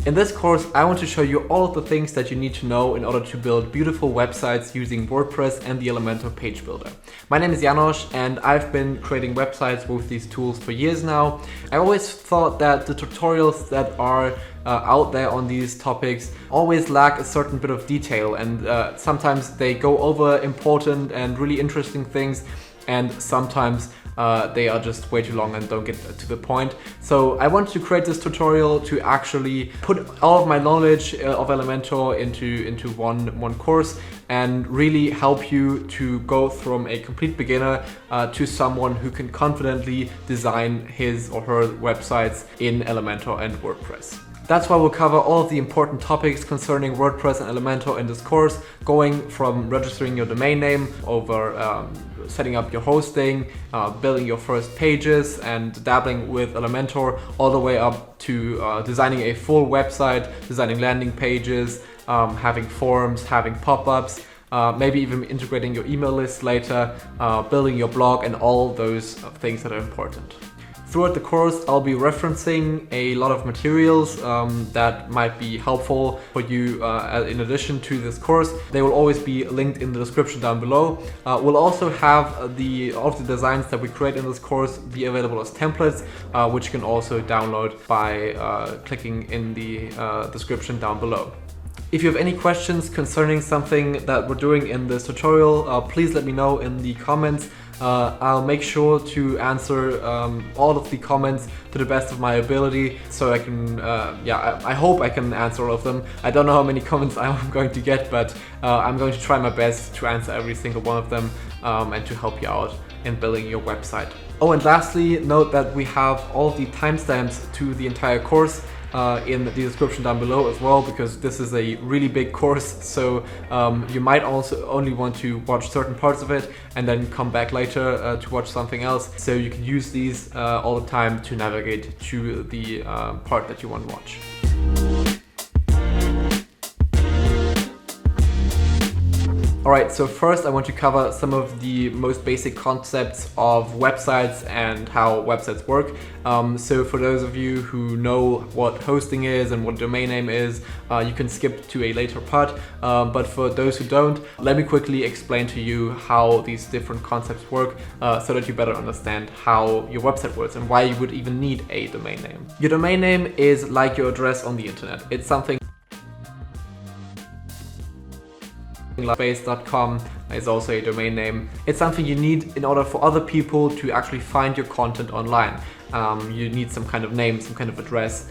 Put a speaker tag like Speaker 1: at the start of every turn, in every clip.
Speaker 1: In this course, I want to show you all of the things that you need to know in order to build beautiful websites using WordPress and the Elementor page builder. My name is Janos and I've been creating websites with these tools for years now. I always thought that the tutorials that are out there on these topics always lack a certain bit of detail, and sometimes they go over important and really interesting things, and sometimes they are just way too long and don't get to the point. So I wanted to create this tutorial to actually put all of my knowledge of Elementor into one course and really help you to go from a complete beginner to someone who can confidently design his or her websites in Elementor and WordPress. That's why we'll cover all of the important topics concerning WordPress and Elementor in this course, going from registering your domain name over setting up your hosting, building your first pages and dabbling with Elementor, all the way up to designing a full website, designing landing pages, having forms, having pop-ups, maybe even integrating your email list later, building your blog, and all those things that are important. Throughout the course, I'll be referencing a lot of materials that might be helpful for you in addition to this course. They will always be linked in the description down below. We'll also have all of the designs that we create in this course be available as templates, which you can also download by clicking in the description down below. If you have any questions concerning something that we're doing in this tutorial, please let me know in the comments. I'll make sure to answer all of the comments to the best of my ability, so I can, I hope I can answer all of them. I don't know how many comments I'm going to get, but I'm going to try my best to answer every single one of them and to help you out in building your website. Oh, and lastly, note that we have all of the timestamps to the entire course in the description down below as well, because this is a really big course, so you might also only want to watch certain parts of it and then come back later to watch something else. So you can use these all the time to navigate to the part that you want to watch. Alright, so first I want to cover some of the most basic concepts of websites and how websites work. So for those of you who know what hosting is and what domain name is, you can skip to a later part. But for those who don't, let me quickly explain to you how these different concepts work so that you better understand how your website works and why you would even need a domain name. Your domain name is like your address on the internet. It's something Space.com is also a domain name. It's something you need in order for other people to actually find your content online. You need some kind of name, some kind of address,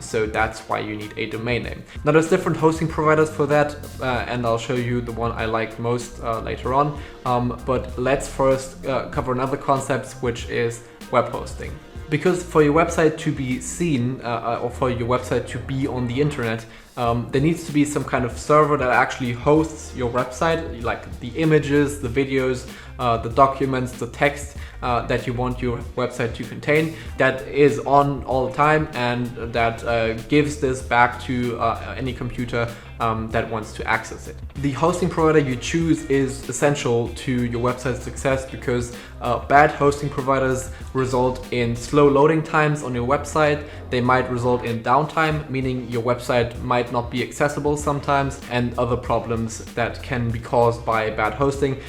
Speaker 1: so that's why you need a domain name. Now there's different hosting providers for that, and I'll show you the one I like most later on. But let's first cover another concept, which is web hosting. Because for your website to be seen or for your website to be on the internet, there needs to be some kind of server that actually hosts your website, like the images, the videos, the documents, the text that you want your website to contain, that is on all the time and that gives this back to any computer that wants to access it. The hosting provider you choose is essential to your website's success, because bad hosting providers result in slow loading times on your website. They might result in downtime, meaning your website might not be accessible sometimes, and other problems that can be caused by bad hosting.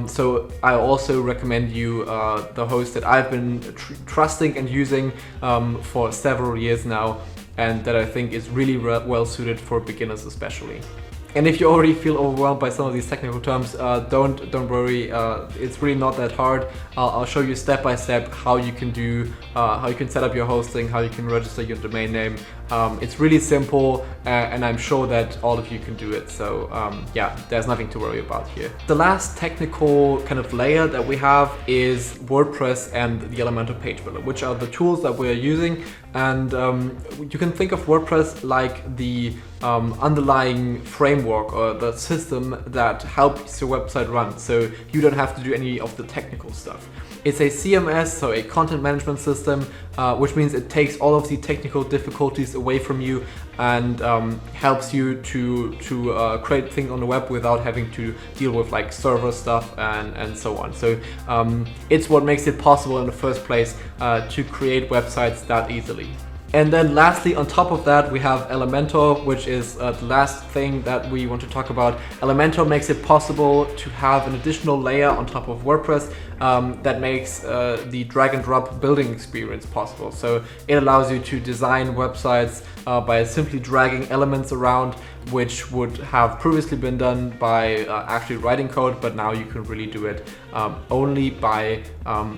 Speaker 1: So I also recommend you the host that I've been trusting and using for several years now, and that I think is really well suited for beginners especially. And if you already feel overwhelmed by some of these technical terms, don't worry. It's really not that hard. I'll show you step by step how you can set up your hosting, how you can register your domain name. It's really simple, and I'm sure that all of you can do it. So yeah, there's nothing to worry about here. The last technical kind of layer that we have is WordPress and the Elementor page builder, which are the tools that we're using. And you can think of WordPress like the underlying framework or the system that helps your website run, so you don't have to do any of the technical stuff. It's a CMS, so a content management system, which means it takes all of the technical difficulties away from you and helps you to create things on the web without having to deal with like server stuff and so on. So it's what makes it possible in the first place to create websites that easily. And then lastly, on top of that, we have Elementor, which is the last thing that we want to talk about. Elementor makes it possible to have an additional layer on top of WordPress that makes the drag and drop building experience possible. So it allows you to design websites by simply dragging elements around, which would have previously been done by actually writing code, but now you can really do it only by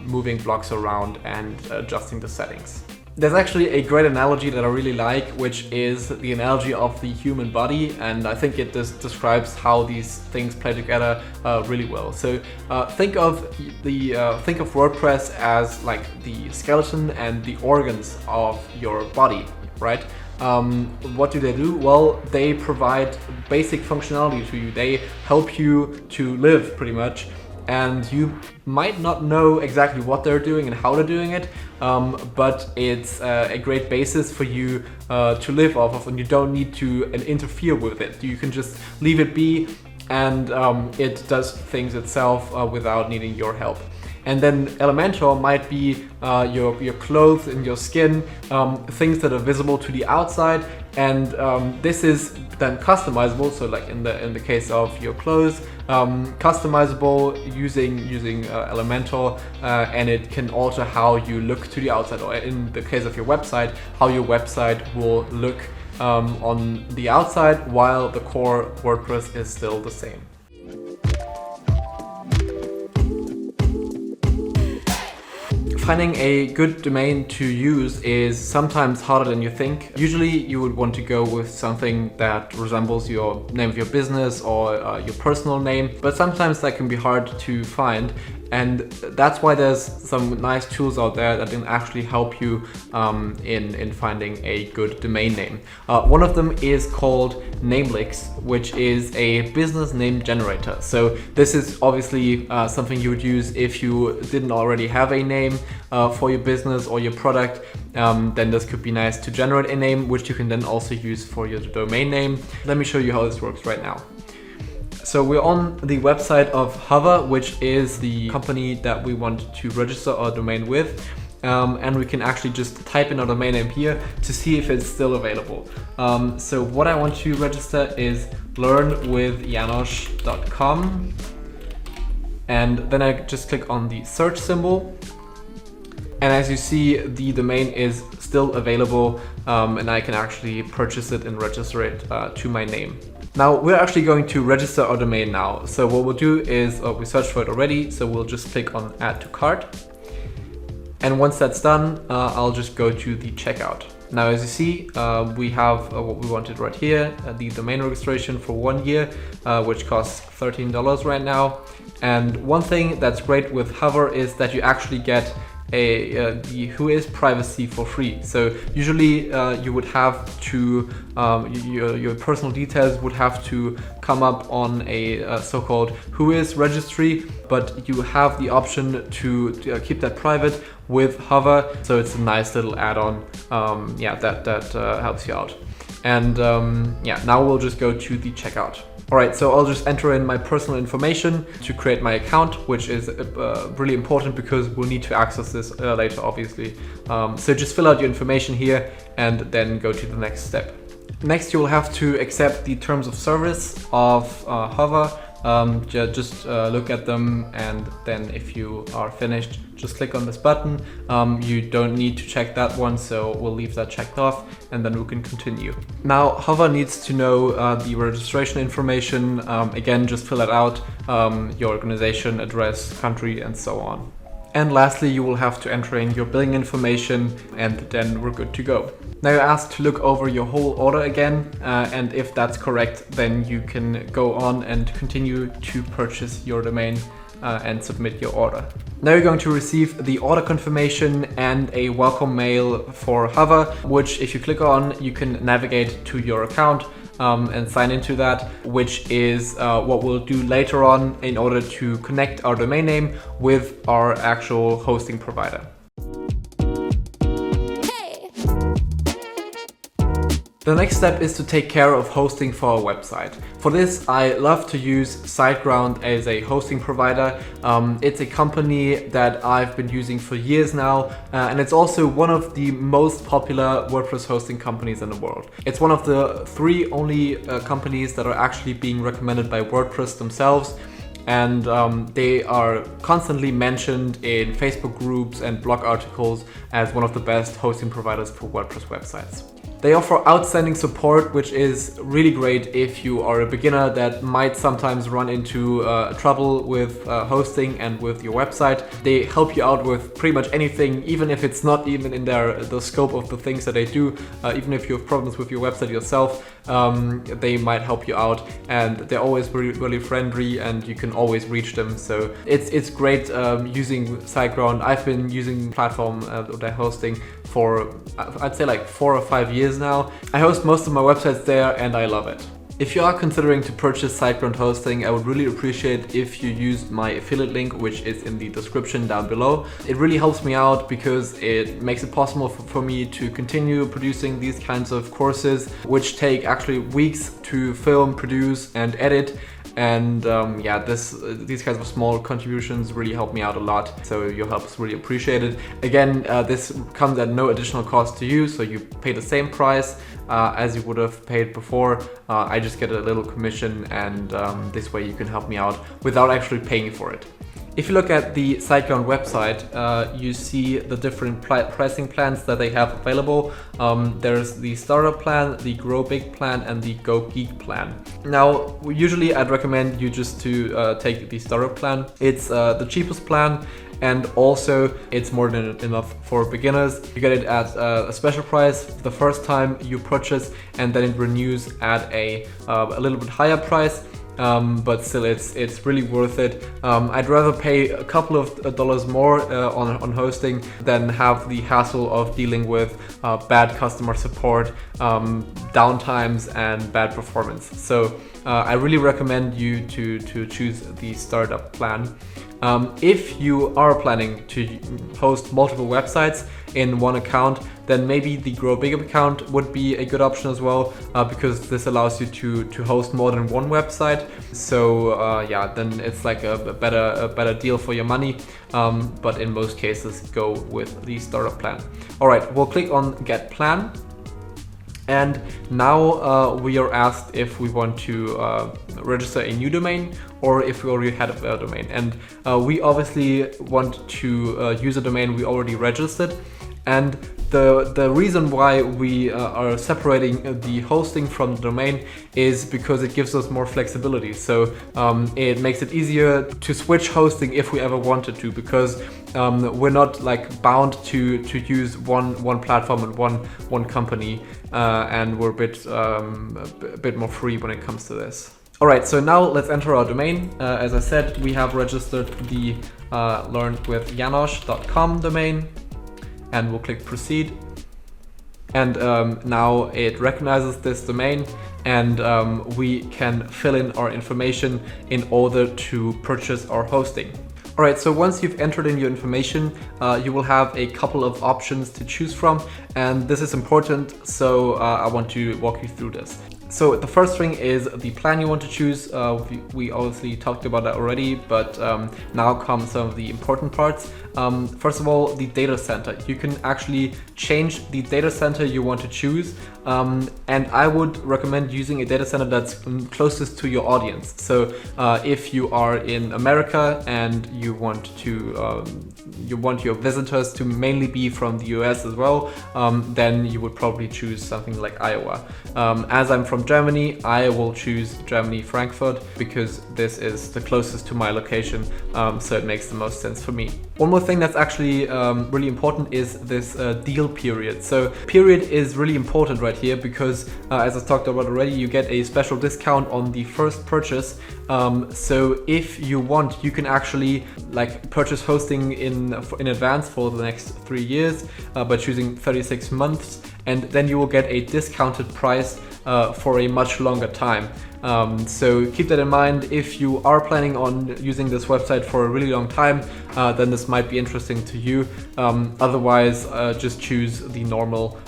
Speaker 1: moving blocks around and adjusting the settings. There's actually a great analogy that I really like, which is the analogy of the human body, and I think it describes how these things play together really well. So think of WordPress as like the skeleton and the organs of your body, right? What do? Well, they provide basic functionality to you. They help you to live pretty much. And you might not know exactly what they're doing and how they're doing it, but it's a great basis for you to live off of, and you don't need to interfere with it. You can just leave it be, and it does things itself without needing your help. And then Elementor might be your clothes and your skin, things that are visible to the outside, and this is then customizable. So like in the case of your clothes, customizable using Elementor, and it can alter how you look to the outside, or in the case of your website, how your website will look on the outside, while the core WordPress is still the same. Finding a good domain to use is sometimes harder than you think. Usually you would want to go with something that resembles your name of your business or your personal name, but sometimes that can be hard to find. And that's why there's some nice tools out there that can actually help you in finding a good domain name. One of them is called Namelix, which is a business name generator. So this is obviously something you would use if you didn't already have a name for your business or your product. Then this could be nice to generate a name, which you can then also use for your domain name. Let me show you how this works right now. So we're on the website of Hover, which is the company that we want to register our domain with. And we can actually just type in our domain name here to see if it's still available. So what I want to register is learnwithjanosch.com. And then I just click on the search symbol. And as you see, the domain is still available, and I can actually purchase it and register it to my name. Now we're actually going to register our domain now. So what we'll do is we searched for it already, so we'll just click on add to cart. And once that's done, I'll just go to the checkout. Now as you see, we have what we wanted right here, the domain registration for 1 year, which costs $13 right now. And one thing that's great with Hover is that you actually get the Whois privacy for free. So usually you would have to your personal details would have to come up on a so-called Whois registry, but you have the option to keep that private with Hover. So it's a nice little add-on that helps you out. And now we'll just go to the checkout. Alright, so I'll just enter in my personal information to create my account, which is really important because we'll need to access this later, obviously. So just fill out your information here and then go to the next step. Next, you'll have to accept the terms of service of Hover. Just look at them, and then if you are finished, just click on this button. You don't need to check that one, so we'll leave that checked off, and then we can continue. Now Hover needs to know the registration information. Again, just fill it out, your organization, address, country, and so on. And lastly, you will have to enter in your billing information, and then we're good to go. Now you're asked to look over your whole order again, and if that's correct, then you can go on and continue to purchase your domain and submit your order. Now you're going to receive the order confirmation and a welcome mail for Hover, which if you click on, you can navigate to your account and sign into that, which is what we'll do later on in order to connect our domain name with our actual hosting provider. The next step is to take care of hosting for our website. For this, I love to use SITEGROUND as a hosting provider. It's a company that I've been using for years now, and it's also one of the most popular WordPress hosting companies in the world. It's one of the 3 only companies that are actually being recommended by WordPress themselves. And they are constantly mentioned in Facebook groups and blog articles as one of the best hosting providers for WordPress websites. They offer outstanding support, which is really great if you are a beginner that might sometimes run into trouble with hosting and with your website. They help you out with pretty much anything, even if it's not even in the scope of the things that they do. Even if you have problems with your website yourself, they might help you out, and they're always really friendly, and you can always reach them. So it's great using SiteGround. I've been using the platform they're hosting for I'd say like 4 or 5 years now. I host most of my websites there and I love it. If you are considering to purchase SiteGround hosting, I would really appreciate if you used my affiliate link, which is in the description down below. It really helps me out because it makes it possible for me to continue producing these kinds of courses, which take actually weeks to film, produce, and edit. And yeah, these kinds of small contributions really help me out a lot, so your help is really appreciated. Again, this comes at no additional cost to you, so you pay the same price as you would have paid before. I just get a little commission, and this way you can help me out without actually paying for it. If you look at the SiteGround website, you see the different pricing plans that they have available. There's the starter plan, the Grow Big plan, and the Go Geek plan. Now, usually I'd recommend you just to take the starter plan. It's the cheapest plan, and also it's more than enough for beginners. You get it at a special price the first time you purchase, and then it renews at a little bit higher price. But still, it's really worth it. I'd rather pay a couple of dollars more on hosting than have the hassle of dealing with bad customer support, downtimes, and bad performance. So I really recommend you to choose the startup plan. If you are planning to host multiple websites in one account, then maybe the Grow Bigger account would be a good option as well, because this allows you to host more than one website. So yeah, then it's like a better deal for your money. But in most cases, go with the startup plan. All right, we'll click on Get Plan. And now we are asked if we want to register a new domain or if we already had a domain. And we obviously want to use a domain we already registered. And the reason why we are separating the hosting from the domain is because it gives us more flexibility. So it makes it easier to switch hosting if we ever wanted to, because we're not like bound to use one platform and one company, and we're a bit more free when it comes to this. All right, so now let's enter our domain. As I said, we have registered the learnwithjanosch.com domain. And we'll click proceed. And now it recognizes this domain, and we can fill in our information in order to purchase our hosting. All right, so once you've entered in your information, you will have a couple of options to choose from, and this is important, so I want to walk you through this. So the first thing is the plan you want to choose. We obviously talked about that already, but now come some of the important parts. First of all, the data center. You can actually change the data center you want to choose, and I would recommend using a data center that's closest to your audience. So if you are in America and you want your visitors to mainly be from the US as well, then you would probably choose something like Iowa. As I'm from Germany, I will choose Germany, Frankfurt, because this is the closest to my location, so it makes the most sense for me. One more thing that's actually really important is this deal period. So period is really important right here because as I talked about already, you get a special discount on the first purchase. So if you want, you can actually like purchase hosting in advance for the next 3 years by choosing 36 months, and then you will get a discounted price for a much longer time. So keep that in mind. If you are planning on using this website for a really long time, then this might be interesting to you. Otherwise, just choose the normal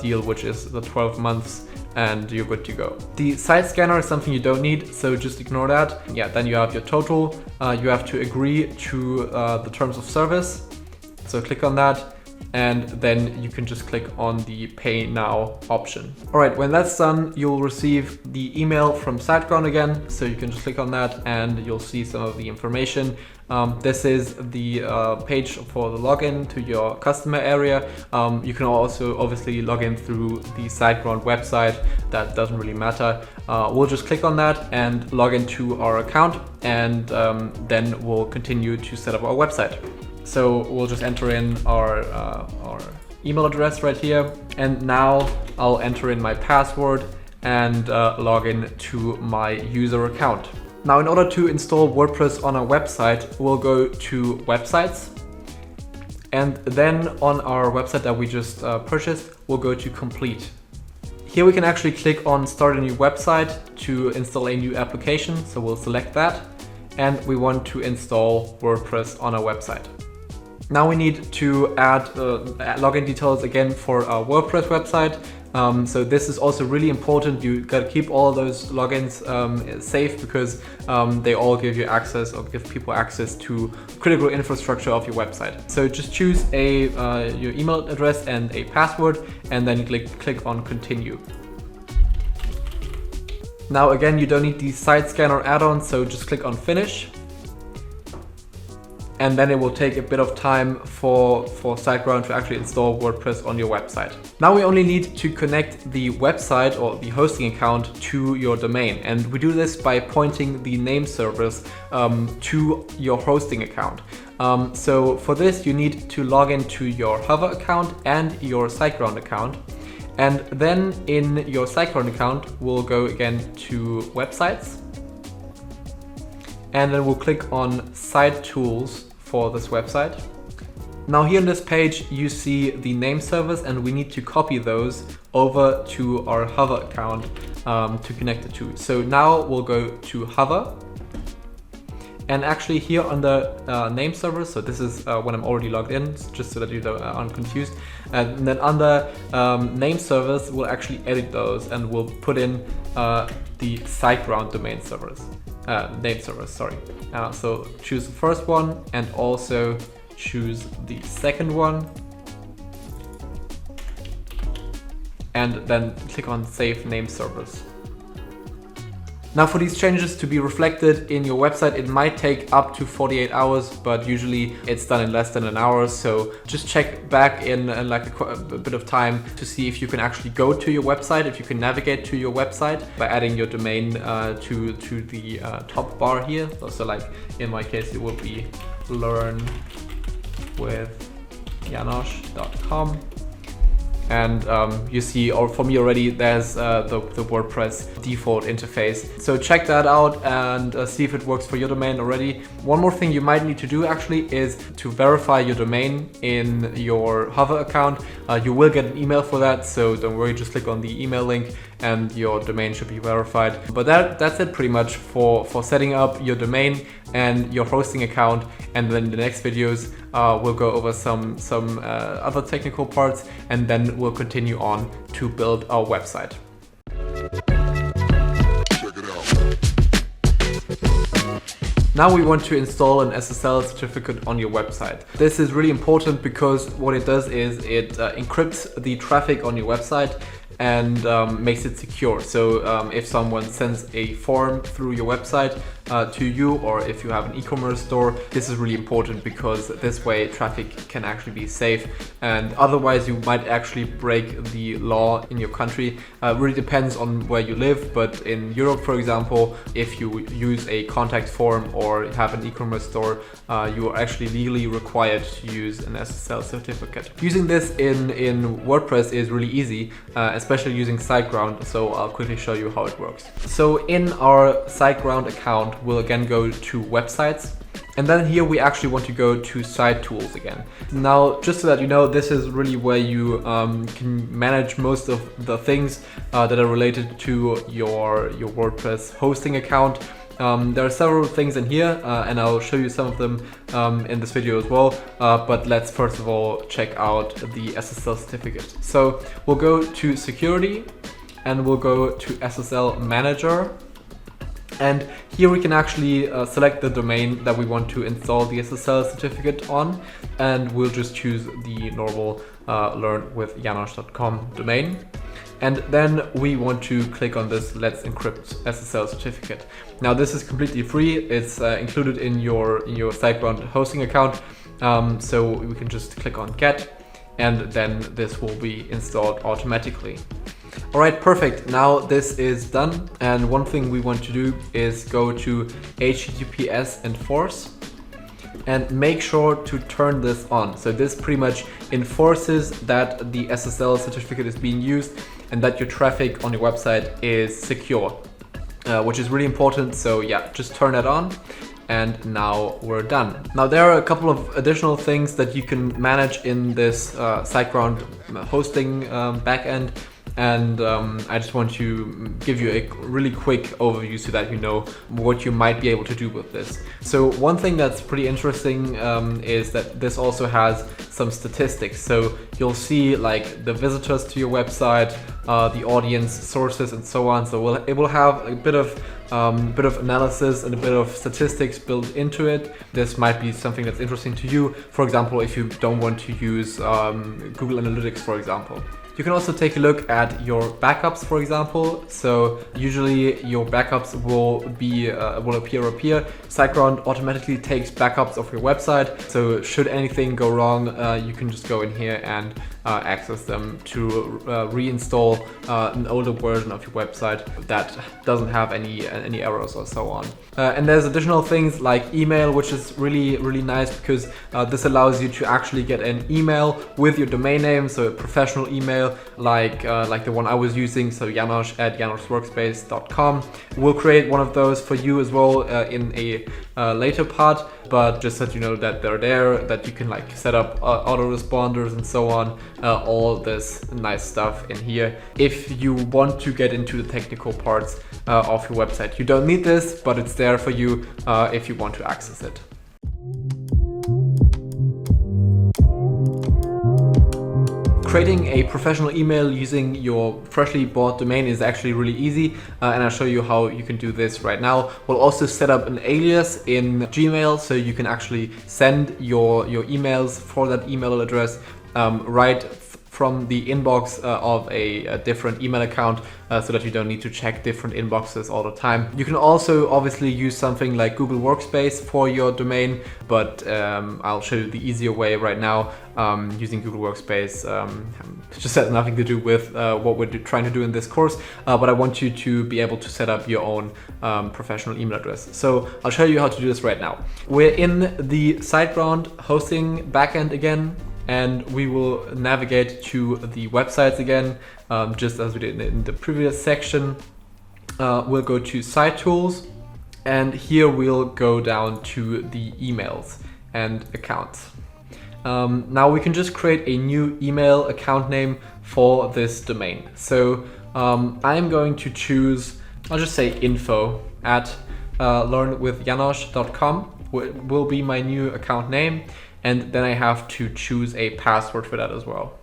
Speaker 1: deal, which is the 12 months. and you're good to go. The site scanner is something you don't need, so just ignore that. Yeah, then you have your total. You have to agree to the terms of service. So click on that, and then you can just click on the Pay Now option. All right, when that's done, you'll receive the email from SITEGROUND again. So you can just click on that and you'll see some of the information. This is the page for the login to your customer area. You can also obviously log in through the SITEGROUND website. That doesn't really matter. We'll just click on that and log into our account, and then we'll continue to set up our website. So we'll just enter in our email address right here. And now I'll enter in my password and log in to my user account. Now, in order to install WordPress on our website, we'll go to Websites. And then on our website that we just purchased, we'll go to Complete. Here we can actually click on Start a new website to install a new application. So we'll select that. And we want to install WordPress on our website. Now we need to add login details again for our WordPress website. So this is also really important. You got to keep all those logins safe, because they all give you access, or give people access to critical infrastructure of your website. So just choose your email address and a password, and then click on Continue. Now again, you don't need the site scanner add-on, so just click on Finish. And then it will take a bit of time for SITEGROUND to actually install WordPress on your website. Now we only need to connect the website or the hosting account to your domain. And we do this by pointing the name servers to your hosting account. So for this, you need to log into your Hover account and your SITEGROUND account. And then in your SITEGROUND account, we'll go again to Websites. And then we'll click on Site Tools for this website. Now here on this page, you see the name servers, and we need to copy those over to our Hover account to connect the two. So now we'll go to Hover. And actually here on the name servers, so this is when I'm already logged in, just so that you aren't confused. And then under name servers, we'll actually edit those, and we'll put in the SITEGROUND domain servers. Name servers, sorry. So choose the first one and also choose the second one. And then click on Save Name Servers. Now for these changes to be reflected in your website, it might take up to 48 hours, but usually it's done in less than an hour. So just check back in like a bit of time to see if you can actually go to your website, if you can navigate to your website by adding your domain to the top bar here. So like in my case, it would be learnwithjanosch.com. And you see, or for me already, there's the WordPress default interface. So check that out and see if it works for your domain already. One more thing you might need to do actually is to verify your domain in your Hover account. You will get an email for that, so don't worry, just click on the email link and your domain should be verified. But that's it pretty much for setting up your domain and your hosting account. And then in the next videos, we'll go over some other technical parts, and then we'll continue on to build our website. Now we want to install an SSL certificate on your website. This is really important because what it does is it encrypts the traffic on your website and makes it secure. So if someone sends a form through your website to you, or if you have an e-commerce store, this is really important because this way traffic can actually be safe, and otherwise you might actually break the law in your country. Really depends on where you live, but in Europe, for example, if you use a contact form or have an e-commerce store, you are actually legally required to use an SSL certificate. Using this in WordPress is really easy, especially using SITEGROUND, so I'll quickly show you how it works. So in our SITEGROUND account, we'll again go to Websites, and then here we actually want to go to Site Tools again. Now, just so that you know, this is really where you can manage most of the things that are related to your WordPress hosting account. There are several things in here, and I'll show you some of them in this video as well, but let's first of all check out the SSL certificate. So we'll go to Security, and we'll go to SSL Manager. And here we can actually select the domain that we want to install the SSL certificate on, and we'll just choose the normal learnwithjanosch.com domain. And then we want to click on this Let's Encrypt SSL certificate. Now this is completely free. It's included in your SiteGround hosting account. So we can just click on Get, and then this will be installed automatically. All right, perfect. Now this is done. And one thing we want to do is go to HTTPS enforce and make sure to turn this on. So this pretty much enforces that the SSL certificate is being used and that your traffic on your website is secure, which is really important. So yeah, just turn it on. And now we're done. Now there are a couple of additional things that you can manage in this SiteGround hosting backend. And I just want to give you a really quick overview so that you know what you might be able to do with this. So one thing that's pretty interesting is that this also has some statistics. So you'll see like the visitors to your website, the audience, sources, and so on. So it will have a bit of analysis and a bit of statistics built into it. This might be something that's interesting to you. For example, if you don't want to use Google Analytics, for example. You can also take a look at your backups, for example. So usually your backups will appear up here. SiteGround automatically takes backups of your website. So should anything go wrong, you can just go in here and access them to reinstall an older version of your website that doesn't have any errors or so on. And there's additional things like email, which is really nice because this allows you to actually get an email with your domain name, so a professional email like the one I was using, so janosch@janoschworkspace.com. We'll create one of those for you as well in a later part, but just so that you know that they're there, that you can like set up autoresponders and so on, all this nice stuff in here. If you want to get into the technical parts of your website, you don't need this, but it's there for you if you want to access it. Creating a professional email using your freshly bought domain is actually really easy, and I'll show you how you can do this right now. We'll also set up an alias in Gmail so you can actually send your emails for that email address right from the inbox of a different email account, so that you don't need to check different inboxes all the time. You can also obviously use something like Google Workspace for your domain, but I'll show you the easier way right now. Using Google Workspace just has nothing to do with what we're trying to do in this course, but I want you to be able to set up your own professional email address. So I'll show you how to do this right now. We're in the SiteGround hosting backend again, and we will navigate to the websites again, just as we did in the previous section. We'll go to Site Tools, and here we'll go down to the emails and accounts. Now we can just create a new email account name for this domain. So I'm going to choose, I'll just say info@learnwithjanosch.com will be my new account name. And then I have to choose a password for that as well.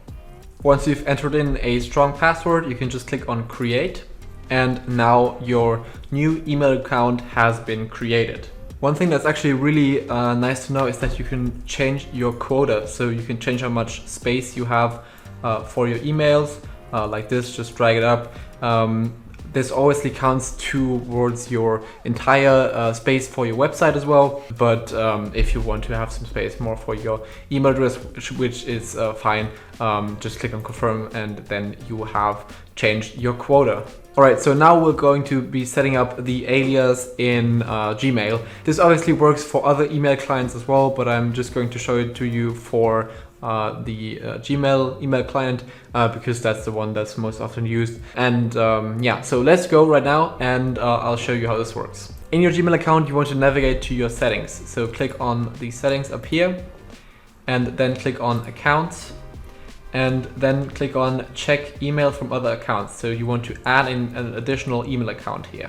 Speaker 1: Once you've entered in a strong password, you can just click on Create, and now your new email account has been created. One thing that's actually really nice to know is that you can change your quota. So you can change how much space you have for your emails, like this, just drag it up. This obviously counts towards your entire space for your website as well. But if you want to have some space more for your email address, which is fine, just click on confirm, and then you have changed your quota. All right, so now we're going to be setting up the alias in Gmail. This obviously works for other email clients as well, but I'm just going to show it to you for the Gmail email client because that's the one that's most often used. And yeah, so let's go right now, and I'll show you how this works. In your Gmail account, you want to navigate to your settings. So click on the settings up here, and then click on accounts, and then click on check email from other accounts. So you want to add in an additional email account here.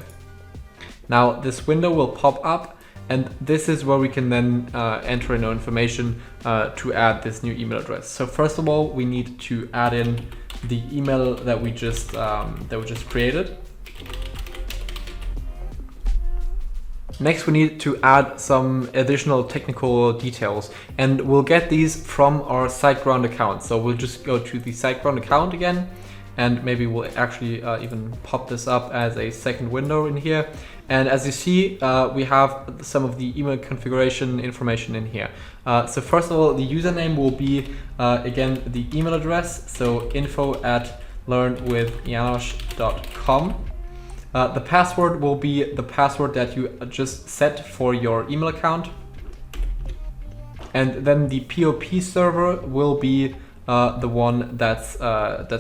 Speaker 1: Now this window will pop up, and this is where we can then enter in our information to add this new email address. So first of all, we need to add in the email that we just created. Next, we need to add some additional technical details, and we'll get these from our SITEGROUND account. So we'll just go to the SITEGROUND account again, and maybe we'll actually even pop this up as a second window in here. And as you see, we have some of the email configuration information in here. So first of all, the username will be, again, the email address. So info@learnwithjanosch.com. The password will be the password that you just set for your email account. And then the POP server will be the one that's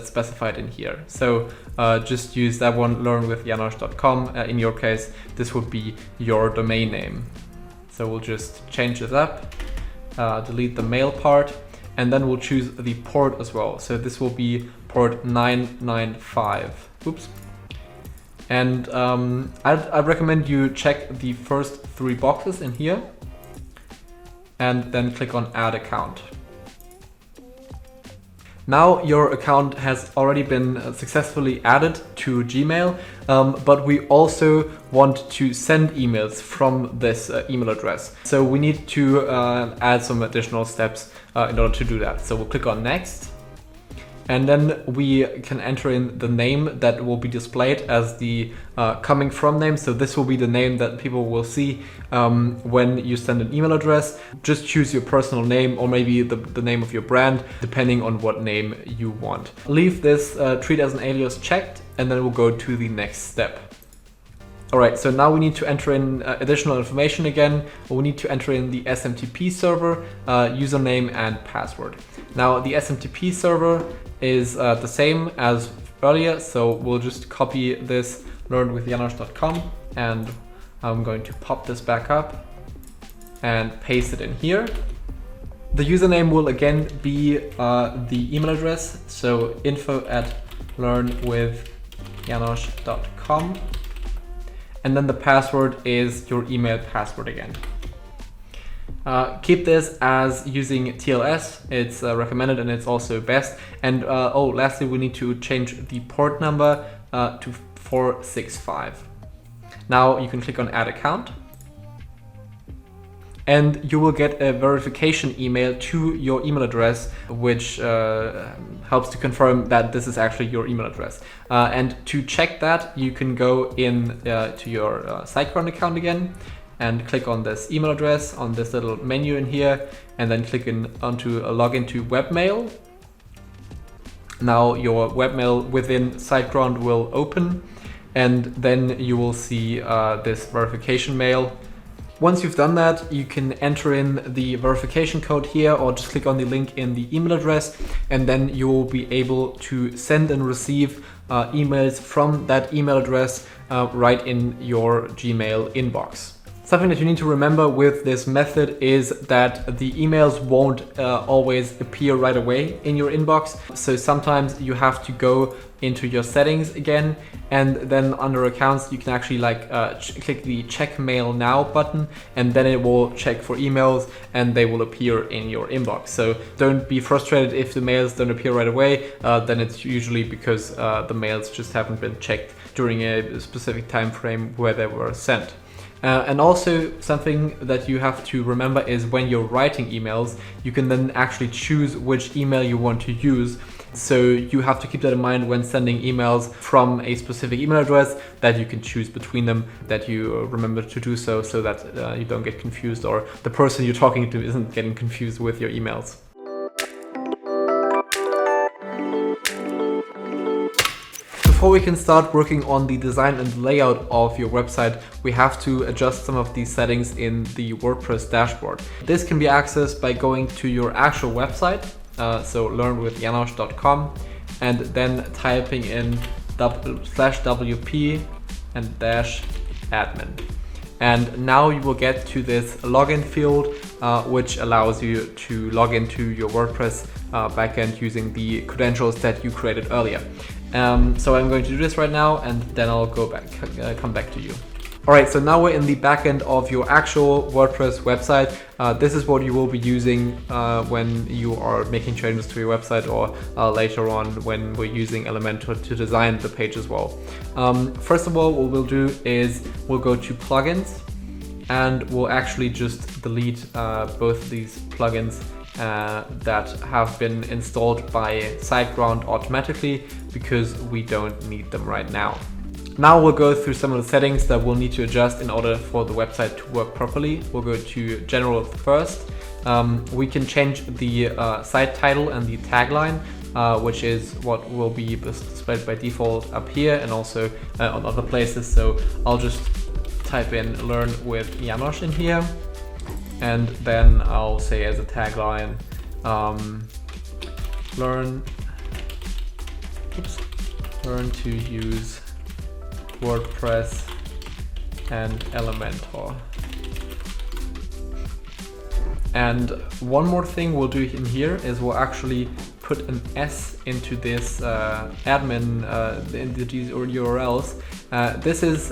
Speaker 1: specified in here. So just use that one, learnwithjanosch.com. In your case, this would be your domain name. So we'll just change this up, delete the mail part, and then we'll choose the port as well. So this will be port 995. Oops. And I'd recommend you check the first 3 boxes in here and then click on Add Account. Now your account has already been successfully added to Gmail, but we also want to send emails from this email address. So we need to add some additional steps in order to do that. So we'll click on Next. And then we can enter in the name that will be displayed as the coming from name. So this will be the name that people will see when you send an email address. Just choose your personal name, or maybe the name of your brand, depending on what name you want. Leave this treat as an alias checked, and then we'll go to the next step. All right, so now we need to enter in additional information again. We need to enter in the SMTP server, username and password. Now the SMTP server is the same as earlier, so we'll just copy this learnwithjanosch.com, and I'm going to pop this back up and paste it in here. The username will again be the email address, so info@learnwithjanosch.com. And then the password is your email password again. Keep this as using TLS, it's recommended and it's also best. And lastly, we need to change the port number to 465. Now you can click on Add Account, and you will get a verification email to your email address, which helps to confirm that this is actually your email address. And to check that, you can go in to your SITEGROUND account again and click on this email address on this little menu in here, and then click onto login to webmail. Now your webmail within SITEGROUND will open, and then you will see this verification mail. Once you've done that, you can enter in the verification code here, or just click on the link in the email address, and then you will be able to send and receive emails from that email address right in your Gmail inbox. Something that you need to remember with this method is that the emails won't always appear right away in your inbox. So sometimes you have to go into your settings again, and then under accounts you can actually click the check mail now button, and then it will check for emails and they will appear in your inbox. So don't be frustrated if the mails don't appear right away. Then it's usually because the mails just haven't been checked during a specific time frame where they were sent. And also something that you have to remember is when you're writing emails, you can then actually choose which email you want to use. So you have to keep that in mind when sending emails from a specific email address, that you can choose between them, that you remember to do so that you don't get confused, or the person you're talking to isn't getting confused with your emails. Before we can start working on the design and layout of your website, we have to adjust some of these settings in the WordPress dashboard. This can be accessed by going to your actual website, so learnwithjanosch.com, and then typing in /wp and -admin. And now you will get to this login field, which allows you to log into your WordPress backend using the credentials that you created earlier. So I'm going to do this right now, and then I'll come back to you. Alright, so now we're in the back end of your actual WordPress website. This is what you will be using when you are making changes to your website, or later on when we're using Elementor to design the page as well. First of all, what we'll do is we'll go to plugins, and we'll actually just delete both these plugins that have been installed by SITEGROUND automatically, because we don't need them right now. Now we'll go through some of the settings that we'll need to adjust in order for the website to work properly. We'll go to General first. We can change the site title and the tagline, which is what will be displayed by default up here and also on other places. So I'll just type in "Learn with János" in here, and then I'll say as a tagline, learn to use WordPress and Elementor. And one more thing we'll do in here is we'll actually put an S into this admin, into these URLs. This has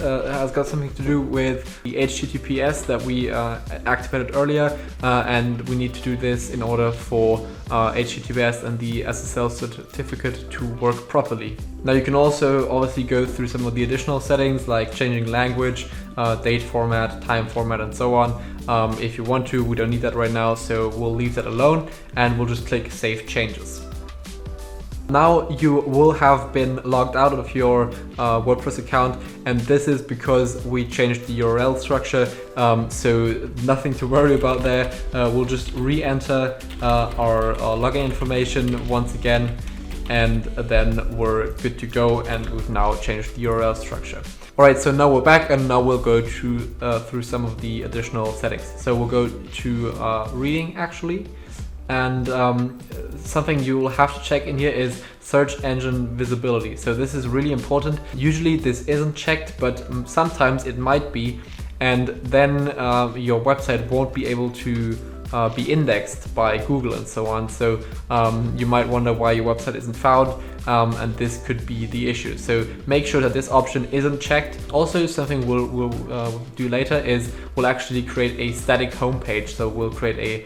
Speaker 1: got something to do with the HTTPS that we activated earlier, and we need to do this in order for HTTPS and the SSL certificate to work properly. Now you can also obviously go through some of the additional settings like changing language, date format, time format, and so on. If you want to, we don't need that right now, so we'll leave that alone and we'll just click Save Changes. Now you will have been logged out of your WordPress account, and this is because we changed the URL structure, so nothing to worry about there. We'll just re-enter our login information once again, and then we're good to go, and we've now changed the URL structure. Alright, so now we're back, and now we'll go through some of the additional settings. So we'll go to reading actually. And something you will have to check in here is search engine visibility. So this is really important. Usually this isn't checked, but sometimes it might be, and then your website won't be able to be indexed by Google and so on. So you might wonder why your website isn't found, and this could be the issue. So make sure that this option isn't checked. Also, something we'll do later is we'll actually create a static homepage. So we'll create a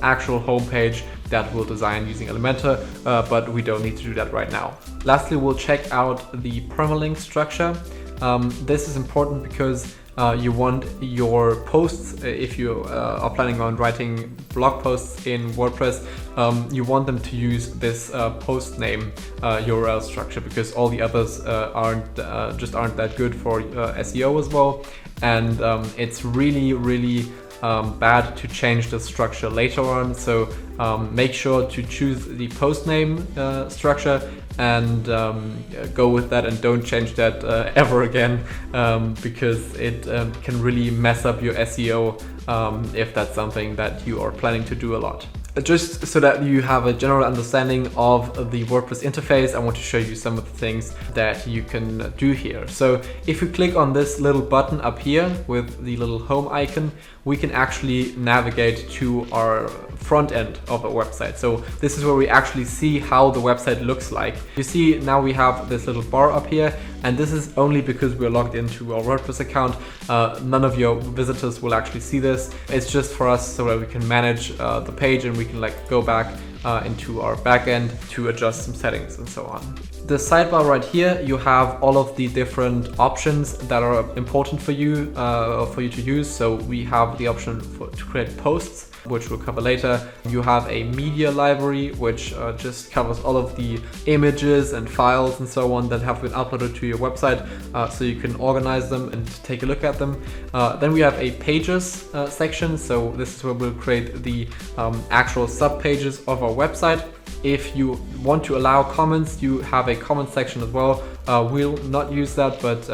Speaker 1: actual homepage that we'll design using Elementor, but we don't need to do that right now. Lastly, we'll check out the permalink structure. This is important because you want your posts, if you are planning on writing blog posts in WordPress, you want them to use this post name URL structure, because all the others aren't that good for SEO as well, and it's really bad to change the structure later on. So make sure to choose the post name structure and go with that, and don't change that ever again, because it can really mess up your SEO if that's something that you are planning to do a lot. Just so that you have a general understanding of the WordPress interface, I want to show you some of the things that you can do here. So if you click on this little button up here with the little home icon, we can actually navigate to our front end of a website. So this is where we actually see how the website looks like. You see now we have this little bar up here, and this is only because we're logged into our WordPress account. None of your visitors will actually see this. It's just for us so that we can manage the page, and we can go back into our backend to adjust some settings and so on. The sidebar right here, you have all of the different options that are important for you to use. So we have the option to create posts, which we'll cover later. You have a media library, which just covers all of the images and files and so on that have been uploaded to your website, so you can organize them and take a look at them. Then we have a pages section. So this is where we'll create the actual sub pages of our website. If you want to allow comments, you have a comment section as well. We'll not use that, but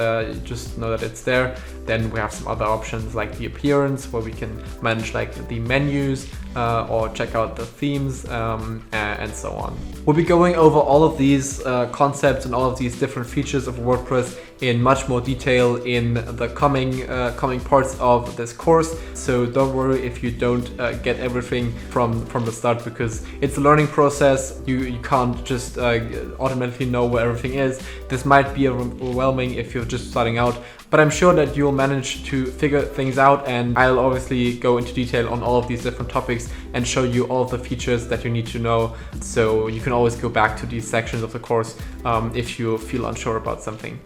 Speaker 1: just know that it's there. Then we have some other options like the appearance, where we can manage the menus or check out the themes and so on. We'll be going over all of these concepts and all of these different features of WordPress in much more detail in the coming parts of this course. So don't worry if you don't get everything from the start, because it's a learning process. You can't just automatically know where everything is. This might be overwhelming if you're just starting out, but I'm sure that you'll manage to figure things out, and I'll obviously go into detail on all of these different topics and show you all of the features that you need to know. So you can always go back to these sections of the course if you feel unsure about something.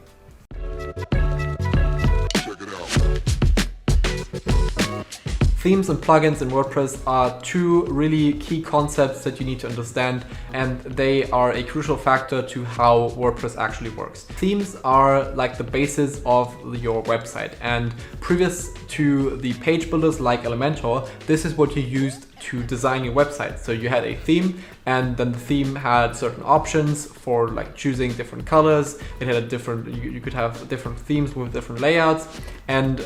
Speaker 1: Themes and plugins in WordPress are two really key concepts that you need to understand, and they are a crucial factor to how WordPress actually works. Themes are like the basis of your website, and previous to the page builders like Elementor, this is what you used to design your website. So you had a theme, and then the theme had certain options for like choosing different colors. It had a different, you could have different themes with different layouts, and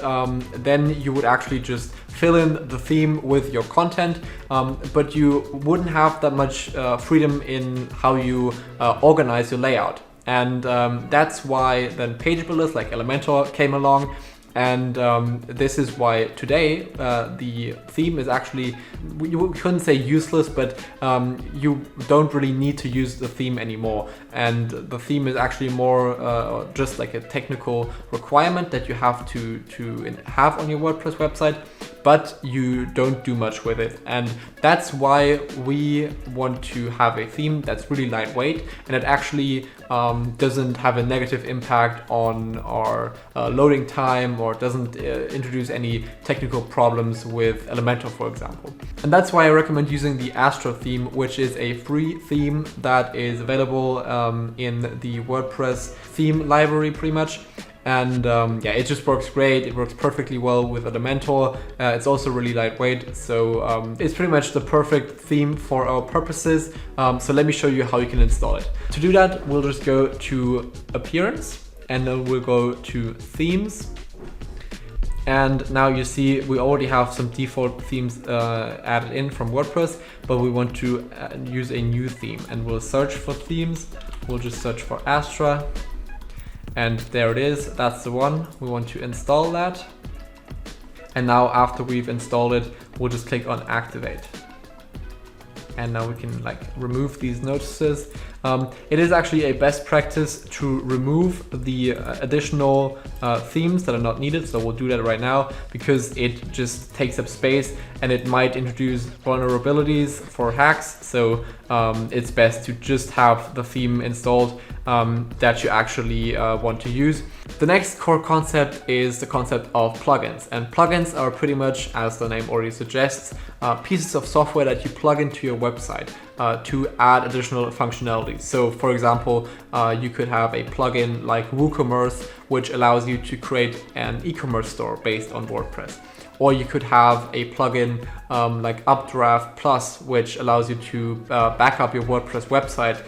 Speaker 1: then you would actually just fill in the theme with your content, but you wouldn't have that much freedom in how you organize your layout. And that's why then page builders like Elementor came along. And this is why today the theme is actually, you couldn't say useless, but you don't really need to use the theme anymore. And the theme is actually more just like a technical requirement that you have to have on your WordPress website, but you don't do much with it. And that's why we want to have a theme that's really lightweight, and it actually doesn't have a negative impact on our loading time, or doesn't introduce any technical problems with Elementor, for example. And that's why I recommend using the Astra theme, which is a free theme that is available in the WordPress theme library pretty much. And yeah, it just works great. It works perfectly well with Elementor. It's also really lightweight, so it's pretty much the perfect theme for our purposes. So let me show you how you can install it. To do that, we'll just go to Appearance, and then we'll go to Themes. And now you see we already have some default themes added in from WordPress, but we want to use a new theme, and we'll search for themes. We'll just search for Astra. And there it is, that's the one. We want to install that. And now after we've installed it, we'll just click on Activate. And now we can like remove these notices. It is actually a best practice to remove the additional themes that are not needed. So we'll do that right now, because it just takes up space and it might introduce vulnerabilities for hacks. So it's best to just have the theme installed that you actually want to use. The next core concept is the concept of plugins. And plugins are pretty much, as the name already suggests, pieces of software that you plug into your website to add additional functionality. So for example, you could have a plugin like WooCommerce, which allows you to create an e-commerce store based on WordPress. Or you could have a plugin like Updraft Plus, which allows you to back up your WordPress website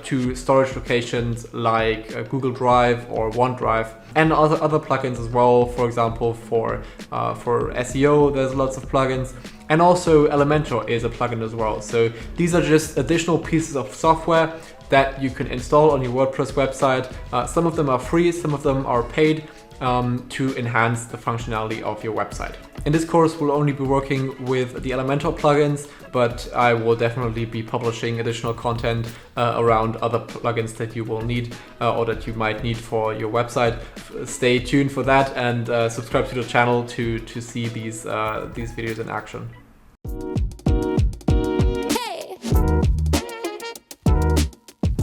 Speaker 1: to storage locations like Google Drive or OneDrive, and other plugins as well. For example, for SEO, there's lots of plugins. And also Elementor is a plugin as well. So these are just additional pieces of software that you can install on your WordPress website. Some of them are free, some of them are paid to enhance the functionality of your website. In this course, we'll only be working with the Elementor plugins, but I will definitely be publishing additional content around other plugins that you will need or that you might need for your website. Stay tuned for that, and subscribe to the channel to see these videos in action.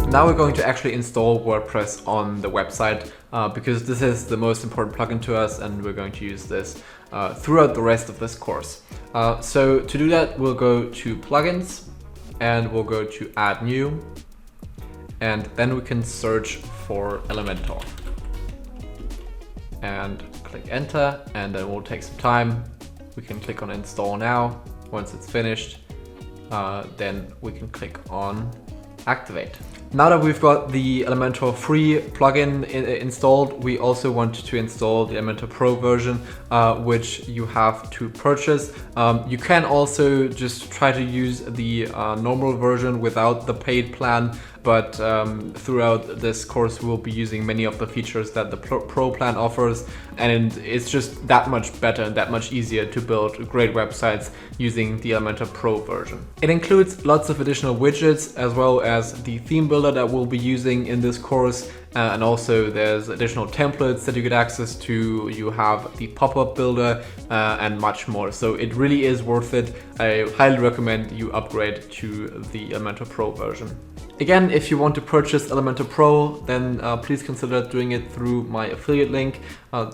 Speaker 1: Now we're going to actually install WordPress on the website because this is the most important plugin to us, and we're going to use this throughout the rest of this course. So to do that, we'll go to Plugins, and we'll go to Add New, and then we can search for Elementor. And click Enter, and then we'll take some time. We can click on Install Now. Once it's finished, then we can click on Activate. Now that we've got the Elementor free plugin installed, we also want to install the Elementor Pro version, which you have to purchase. You can also just try to use the normal version without the paid plan, but throughout this course we'll be using many of the features that the Pro plan offers, and it's just that much better and that much easier to build great websites using the Elementor Pro version. It includes lots of additional widgets as well as the theme builder that we'll be using in this course, and also there's additional templates that you get access to. You have the pop-up builder and much more. So it really is worth it. I highly recommend you upgrade to the Elementor Pro version. Again, if you want to purchase Elementor Pro, then please consider doing it through my affiliate link.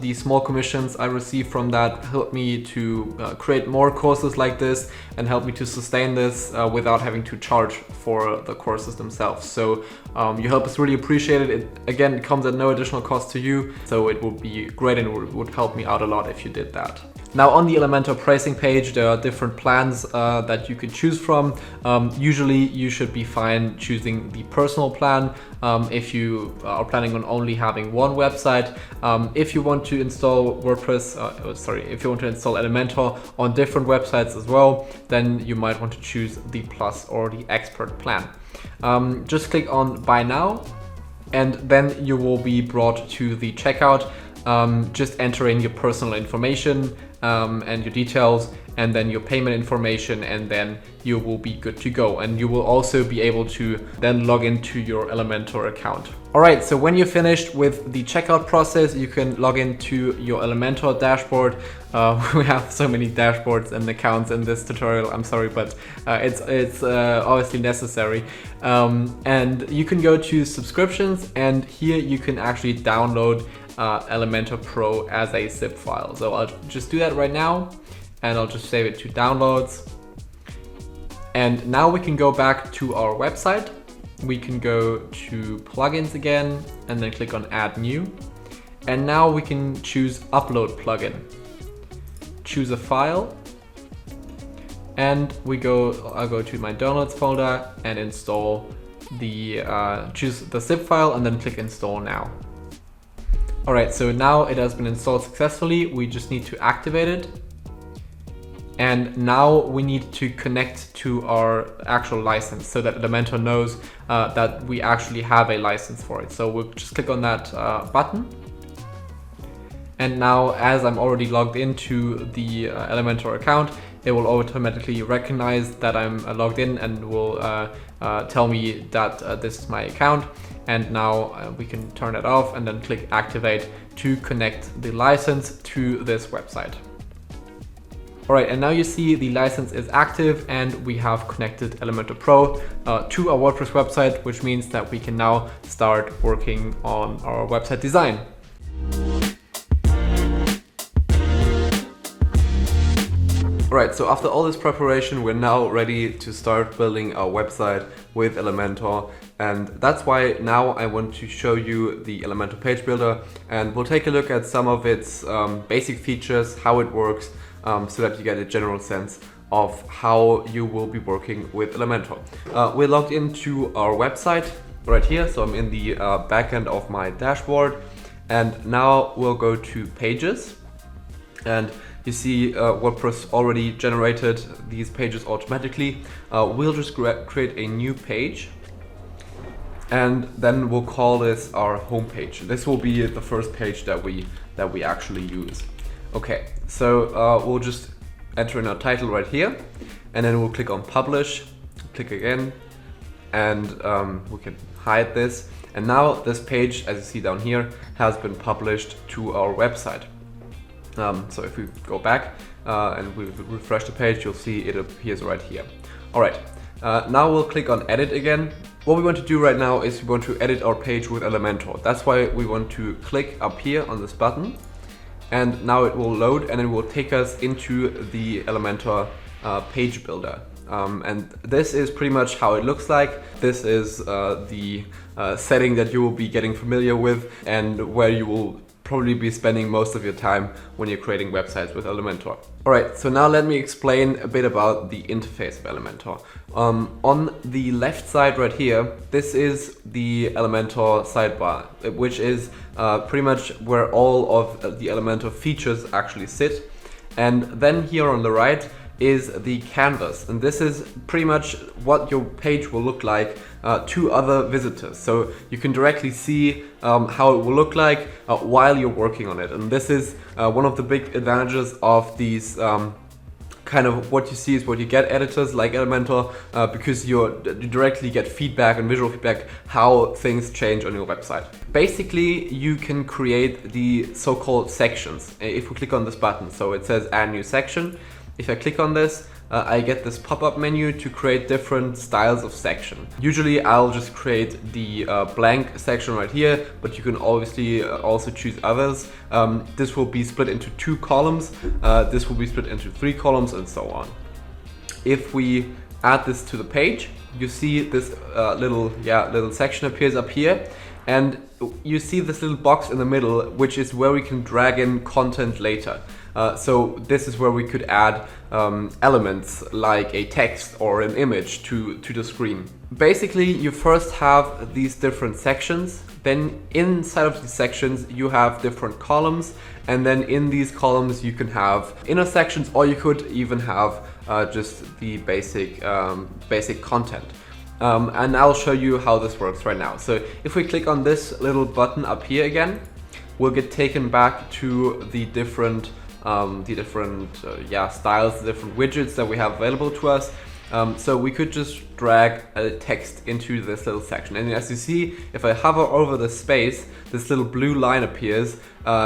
Speaker 1: The small commissions I receive from that help me to create more courses like this and help me to sustain this without having to charge for the courses themselves. So your help is really appreciated. Again, it comes at no additional cost to you, so it would be great and it would help me out a lot if you did that. Now on the Elementor pricing page, there are different plans that you can choose from. Usually you should be fine choosing the personal plan if you are planning on only having one website. If you want to install if you want to install Elementor on different websites as well, then you might want to choose the Plus or the Expert plan. Just click on Buy Now, and then you will be brought to the checkout. Just enter in your personal information and your details, and then your payment information, and then you will be good to go. And you will also be able to then log into your Elementor account. All right, so when you're finished with the checkout process, you can log into your Elementor dashboard. We have so many dashboards and accounts in this tutorial, I'm sorry, but it's obviously necessary. And you can go to subscriptions, and here you can actually download Elementor Pro as a zip file. So I'll just do that right now, and I'll just save it to downloads. And now we can go back to our website. We can go to plugins again, and then click on add new. And now we can choose upload plugin. Choose a file, and I'll go to my downloads folder and install choose the zip file, and then click install now. Alright, so now it has been installed successfully. We just need to activate it. And now we need to connect to our actual license so that Elementor knows that we actually have a license for it. So we'll just click on that button. And now, as I'm already logged into the Elementor account, it will automatically recognize that I'm logged in and will tell me that this is my account. And now we can turn it off and then click activate to connect the license to this website. All right, and now you see the license is active and we have connected Elementor Pro to our WordPress website, which means that we can now start working on our website design. Alright, so after all this preparation, we're now ready to start building our website with Elementor, and that's why now I want to show you the Elementor page builder, and we'll take a look at some of its basic features, how it works, so that you get a general sense of how you will be working with Elementor. We're logged into our website right here, so I'm in the back end of my dashboard, and now we'll go to pages, and you see WordPress already generated these pages automatically. We'll just create a new page, and then we'll call this our home page. This will be the first page that we actually use. Okay, so we'll just enter in our title right here, and then we'll click on publish, click again, and we can hide this. And now this page, as you see down here, has been published to our website. So if we go back and we refresh the page, you'll see it appears right here. All right, now we'll click on edit again. What we want to do right now is we want to edit our page with Elementor. That's why we want to click up here on this button, and now it will load and it will take us into the Elementor page builder. And this is pretty much how it looks like. This is the setting that you will be getting familiar with and where you will probably be spending most of your time when you're creating websites with Elementor. Alright, so now let me explain a bit about the interface of Elementor. On the left side right here, this is the Elementor sidebar, which is pretty much where all of the Elementor features actually sit. And then here on the right is the canvas, and this is pretty much what your page will look like to other visitors. So you can directly see how it will look like while you're working on it. And this is one of the big advantages of these kind of what you see is what you get editors like Elementor, because you directly get feedback and visual feedback how things change on your website. Basically, you can create the so-called sections. If we click on this button, so it says add new section. If I click on this, I get this pop-up menu to create different styles of section. Usually I'll just create the blank section right here, but you can obviously also choose others. This will be split into 2 columns, this will be split into 3 columns, and so on. If we add this to the page, you see this little section appears up here, and you see this little box in the middle, which is where we can drag in content later. So this is where we could add elements like a text or an image to the screen. Basically, you first have these different sections, then inside of these sections you have different columns, and then in these columns you can have inner sections, or you could even have just the basic content. And I'll show you how this works right now. So if we click on this little button up here again, we'll get taken back to the different styles, the different widgets that we have available to us. So we could just drag a text into this little section, and as you see, if I hover over the space, this little blue line appears,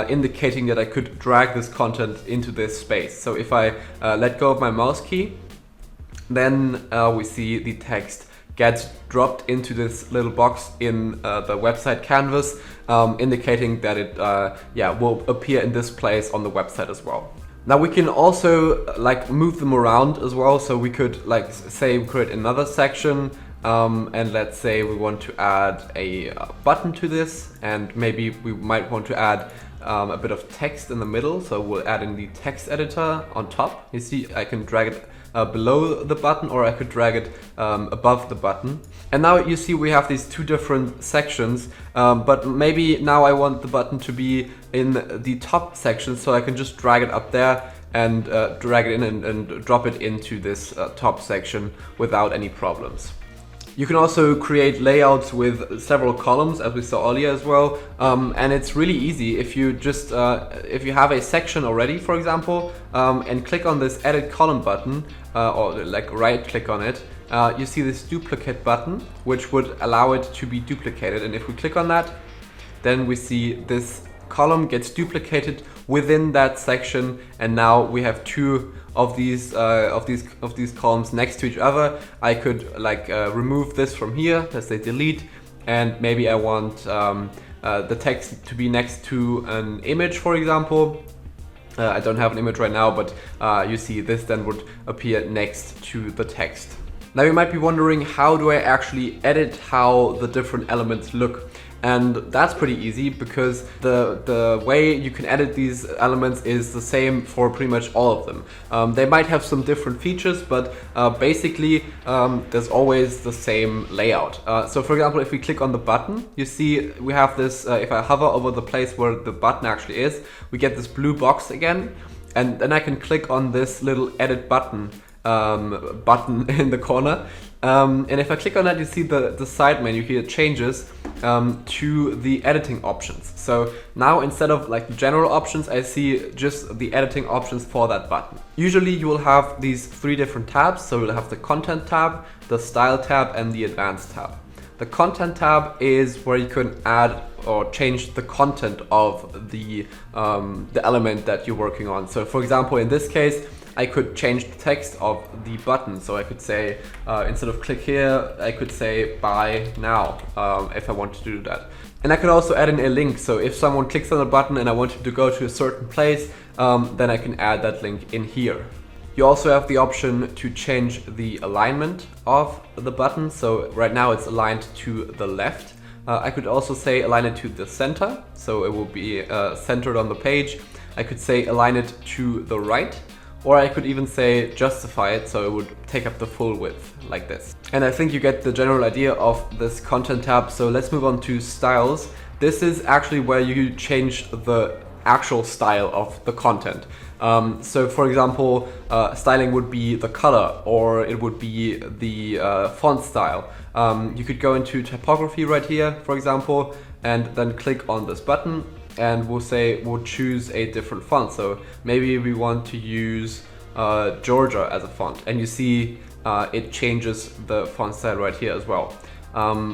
Speaker 1: indicating that I could drag this content into this space. So if I let go of my mouse key, then we see the text gets dropped into this little box in the website canvas, indicating that it will appear in this place on the website as well. Now we can also move them around as well, so we could say we create another section, and let's say we want to add a button to this, and maybe we might want to add a bit of text in the middle, so we'll add in the text editor on top. You see I can drag it below the button, or I could drag it above the button. And now you see we have these 2 different sections, but maybe now I want the button to be in the top section, so I can just drag it up there and drag it in and drop it into this top section without any problems. You can also create layouts with several columns, as we saw earlier as well, and it's really easy. If you just if you have a section already, for example, and click on this edit column button, or right click on it, you see this duplicate button, which would allow it to be duplicated. And if we click on that, then we see this column gets duplicated within that section, and now we have 2 of these columns next to each other. I could remove this from here, let's say delete, and maybe I want the text to be next to an image, for example. I don't have an image right now, but you see this then would appear next to the text. Now you might be wondering, how do I actually edit how the different elements look? And that's pretty easy, because the way you can edit these elements is the same for pretty much all of them. They might have some different features, but basically there's always the same layout. So for example, if we click on the button, you see we have this, if I hover over the place where the button actually is, we get this blue box again, and then I can click on this little edit button in the corner. And if I click on that, you see the side menu here changes to the editing options. So now instead of the general options, I see just the editing options for that button. Usually you will have these 3 different tabs. So you'll have the content tab, the style tab, and the advanced tab. The content tab is where you can add or change the content of the element that you're working on. So for example, in this case, I could change the text of the button. So I could say, instead of click here, I could say buy now, if I want to do that. And I could also add in a link. So if someone clicks on the button and I want him to go to a certain place, then I can add that link in here. You also have the option to change the alignment of the button. So right now it's aligned to the left. I could also say align it to the center, so it will be centered on the page. I could say align it to the right, or I could even say justify it, so it would take up the full width, like this. And I think you get the general idea of this content tab, so let's move on to styles. This is actually where you change the actual style of the content. So for example, styling would be the color, or it would be the font style. You could go into typography right here, for example, and then click on this button, and we'll choose a different font. So maybe we want to use Georgia as a font, and you see it changes the font style right here as well.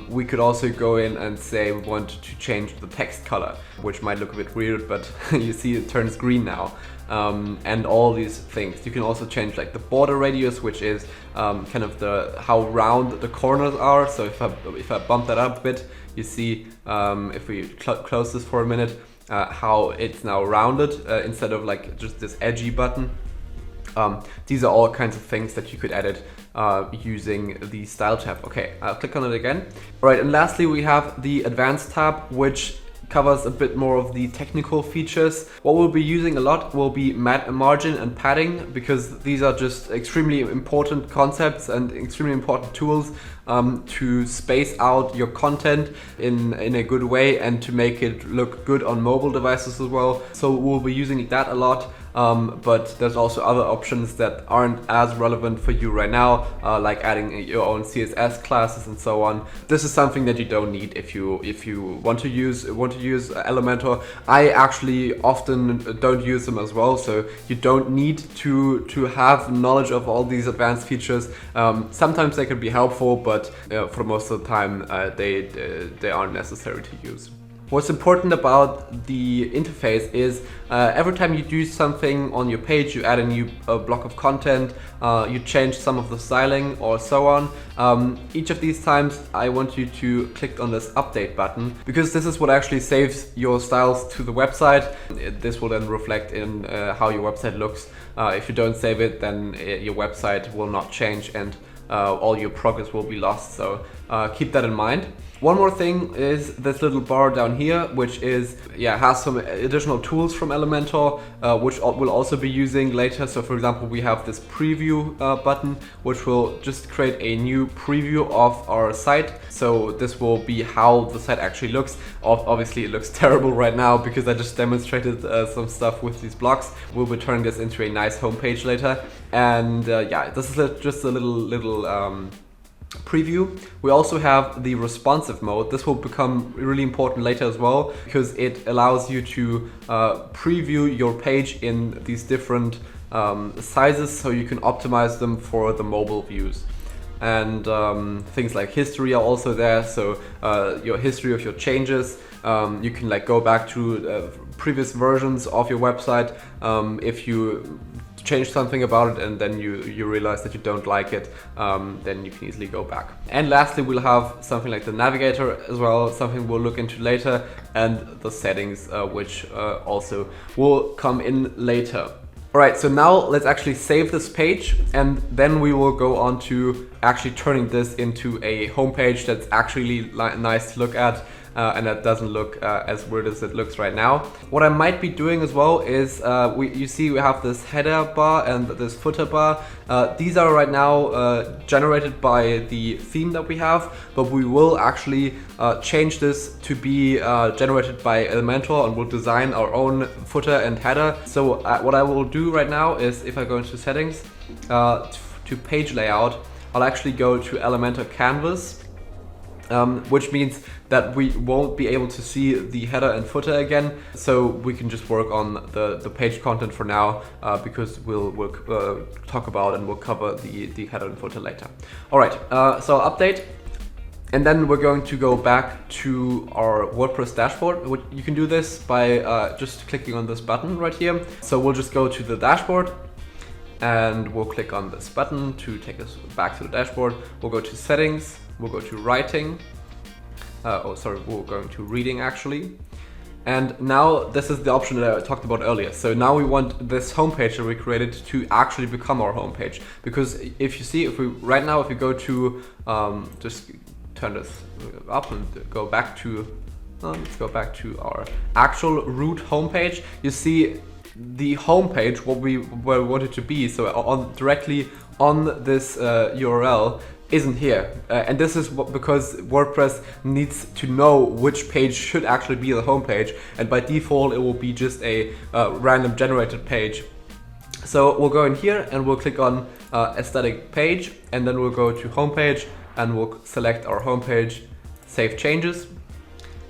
Speaker 1: We could also go in and say we want to change the text color, which might look a bit weird, but you see it turns green now. And all these things. You can also change like the border radius, which is kind of how round the corners are. So if I bump that up a bit, you see if we close this for a minute, how it's now rounded instead of like just this edgy button. These are all kinds of things that you could edit using the style tab. Okay, I'll click on it again. All right, and lastly we have the advanced tab, which covers a bit more of the technical features. What we'll be using a lot will be margin and padding, because these are just extremely important concepts and extremely important tools to space out your content in a good way and to make it look good on mobile devices as well. So we'll be using that a lot. But there's also other options that aren't as relevant for you right now, like adding your own CSS classes and so on. This is something that you don't need if you want to use Elementor. I actually often don't use them as well, so you don't need to have knowledge of all these advanced features. Sometimes they can be helpful, but for most of the time they aren't necessary to use. What's important about the interface is every time you do something on your page, you add a new block of content, you change some of the styling or so on. Each of these times I want you to click on this update button, because this is what actually saves your styles to the website. This will then reflect in how your website looks. If you don't save it, then your website will not change and all your progress will be lost, so keep that in mind. One more thing is this little bar down here, which has some additional tools from Elementor, which we'll also be using later. So for example, we have this preview button, which will just create a new preview of our site. So this will be how the site actually looks. Obviously it looks terrible right now because I just demonstrated some stuff with these blocks. We'll be turning this into a nice homepage later. And this is just a little preview. We also have the responsive mode. This will become really important later as well, because it allows you to preview your page in these different sizes, so you can optimize them for the mobile views. And things like history are also there, so your history of your changes. You can like go back to previous versions of your website if you change something about it and then you realize that you don't like it, then you can easily go back. And lastly, we'll have something like the navigator as well, something we'll look into later, and the settings, which also will come in later. Alright, so now let's actually save this page, and then we will go on to actually turning this into a homepage that's actually nice to look at. And that doesn't look as weird as it looks right now. What I might be doing as well is, you see we have this header bar and this footer bar. These are right now generated by the theme that we have, but we will actually change this to be generated by Elementor, and we'll design our own footer and header. So what I will do right now is, if I go into settings, to page layout, I'll actually go to Elementor canvas. Which means that we won't be able to see the header and footer again, so we can just work on the page content for now, because we'll talk about and we'll cover the header and footer later. Alright, so I'll update, and then we're going to go back to our WordPress dashboard. You can do this by just clicking on this button right here. So we'll just go to the dashboard, and we'll click on this button to take us back to the dashboard. We'll go to settings, we'll go to writing, we're going to reading actually. And now this is the option that I talked about earlier. So now we want this homepage that we created to actually become our homepage. Because if you see, if we go to, just turn this up and go back to, let's go back to our actual root homepage. You see the homepage, where we want it to be, so directly on this URL isn't here. And this is because WordPress needs to know which page should actually be the homepage, and by default it will be just a random generated page. So we'll go in here and we'll click on aesthetic page, and then we'll go to homepage and we'll select our homepage, save changes.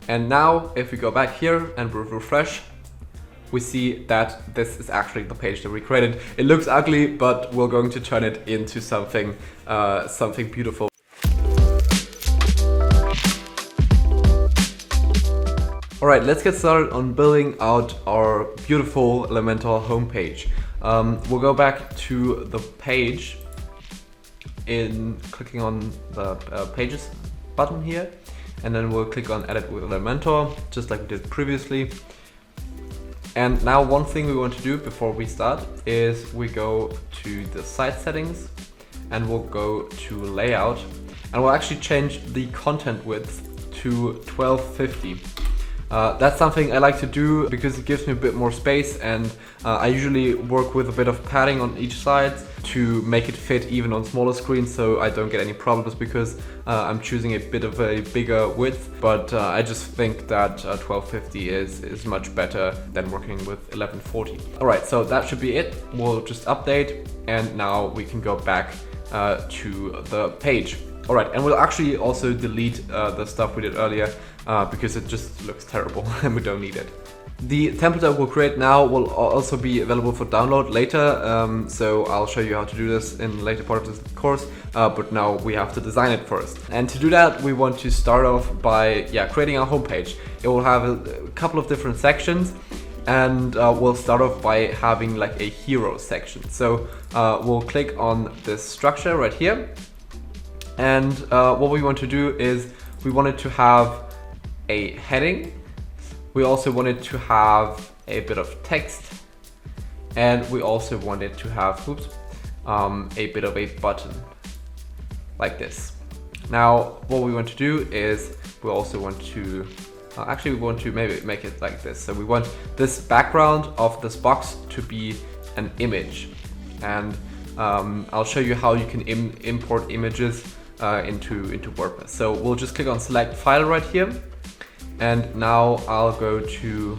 Speaker 1: And now if we go back here and we refresh, we see that this is actually the page that we created. It looks ugly, but we're going to turn it into something beautiful. All right, let's get started on building out our beautiful Elementor homepage. We'll go back to the page in clicking on the pages button here, and then we'll click on edit with Elementor, just like we did previously. And now one thing we want to do before we start is we go to the site settings and we'll go to layout, and we'll actually change the content width to 1250. That's something I like to do because it gives me a bit more space, and I usually work with a bit of padding on each side to make it fit even on smaller screens, so I don't get any problems because I'm choosing a bit of a bigger width. But I just think that 1250 is much better than working with 1140. Alright, so that should be it. We'll just update, and now we can go back to the page. Alright, and we'll actually also delete the stuff we did earlier because it just looks terrible and we don't need it. The template that we'll create now will also be available for download later, so I'll show you how to do this in the later part of this course, but now we have to design it first. And to do that, we want to start off by creating our homepage. It will have a couple of different sections, and we'll start off by having like a hero section. So we'll click on this structure right here, and what we want to do is we wanted to have a heading. We also wanted to have a bit of text, and we also wanted to have a bit of a button like this. Now what we want to do is we also want to actually we want to maybe make it like this. So we want this background of this box to be an image, and I'll show you how you can import images into WordPress. So we'll just click on select file right here. And now I'll go to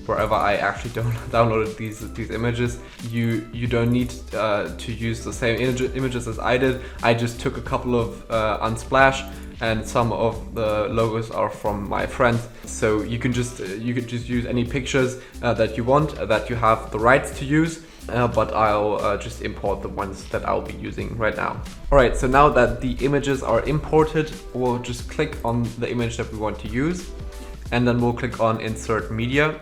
Speaker 1: wherever I actually downloaded these images. You don't need to use the same images as I did. I just took a couple of Unsplash, and some of the logos are from my friends. So you could just use any pictures that you want, that you have the rights to use. But I'll just import the ones that I'll be using right now. Alright, so now that the images are imported, we'll just click on the image that we want to use, and then we'll click on insert media.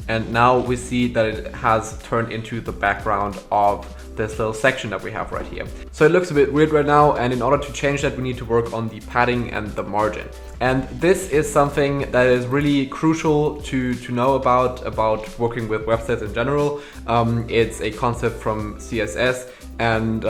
Speaker 1: And now we see that it has turned into the background of this little section that we have right here. So it looks a bit weird right now, and in order to change that, we need to work on the padding and the margin. And this is something that is really crucial to know about working with websites in general. It's a concept from CSS, and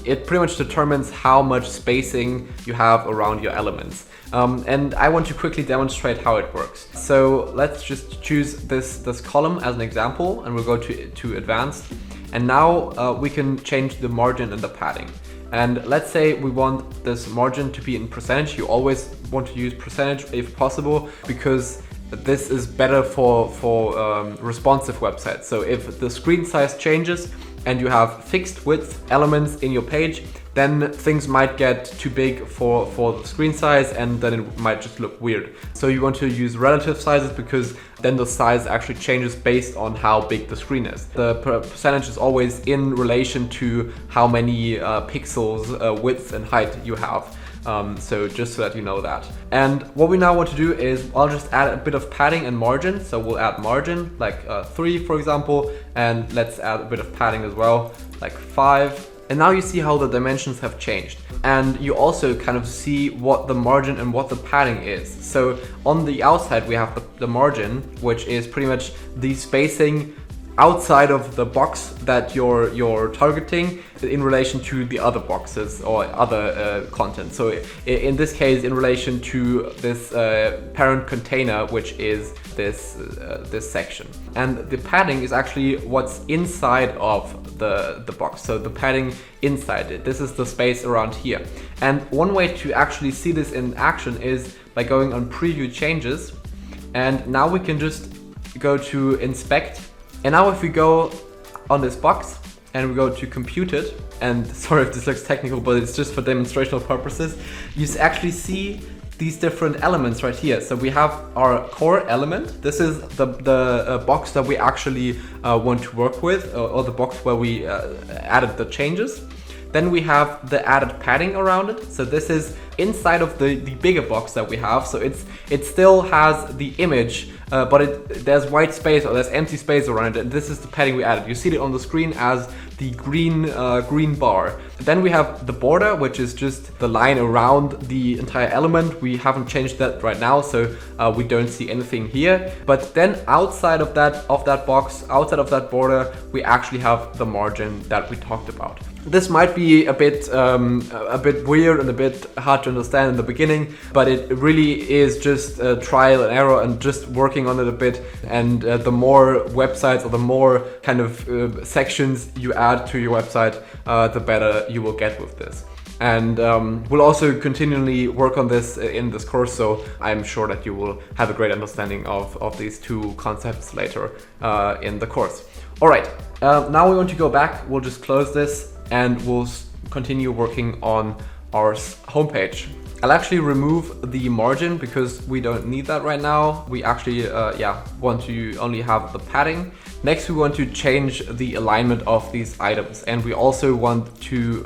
Speaker 1: it pretty much determines how much spacing you have around your elements. And I want to quickly demonstrate how it works. So let's just choose this column as an example, and we'll go to advanced. And now we can change the margin and the padding. And let's say we want this margin to be in percentage. You always want to use percentage if possible, because this is better for responsive websites. So if the screen size changes and you have fixed width elements in your page, then things might get too big for the screen size, and then it might just look weird. So you want to use relative sizes, because then the size actually changes based on how big the screen is. The percentage is always in relation to how many pixels width and height you have. So just so that you know that. And what we now want to do is I'll just add a bit of padding and margin. So we'll add margin like 3, for example, and let's add a bit of padding as well, like 5. And now you see how the dimensions have changed. And you also kind of see what the margin and what the padding is. So on the outside we have the margin, which is pretty much the spacing outside of the box that you're targeting in relation to the other boxes or other content. So in this case, in relation to this parent container, which is this section. And the padding is actually what's inside of the box. So the padding inside it, this is the space around here. And one way to actually see this in action is by going on preview changes. And now we can just go to inspect. And now if we go on this box and we go to compute it, and sorry if this looks technical, but it's just for demonstrational purposes, you actually see these different elements right here. So we have our core element. This is the box that we actually want to work with, or the box where we added the changes. Then we have the added padding around it. So this is inside of the bigger box that we have. So it still has the image, but there's white space or there's empty space around it. And this is the padding we added. You see it on the screen as the green bar. Then we have the border, which is just the line around the entire element. We haven't changed that right now, so we don't see anything here. But then outside of that box, outside of that border, we actually have the margin that we talked about. This might be a bit weird and a bit hard to understand in the beginning, but it really is just trial and error and just working on it a bit. And the more websites or the more kind of sections you add to your website, the better you will get with this. And we'll also continually work on this in this course, so I'm sure that you will have a great understanding of these two concepts later in the course. All right, now we want to go back. We'll just close this and we'll continue working on our homepage. I'll actually remove the margin because we don't need that right now. We actually want to only have the padding. Next, we want to change the alignment of these items, and we also want to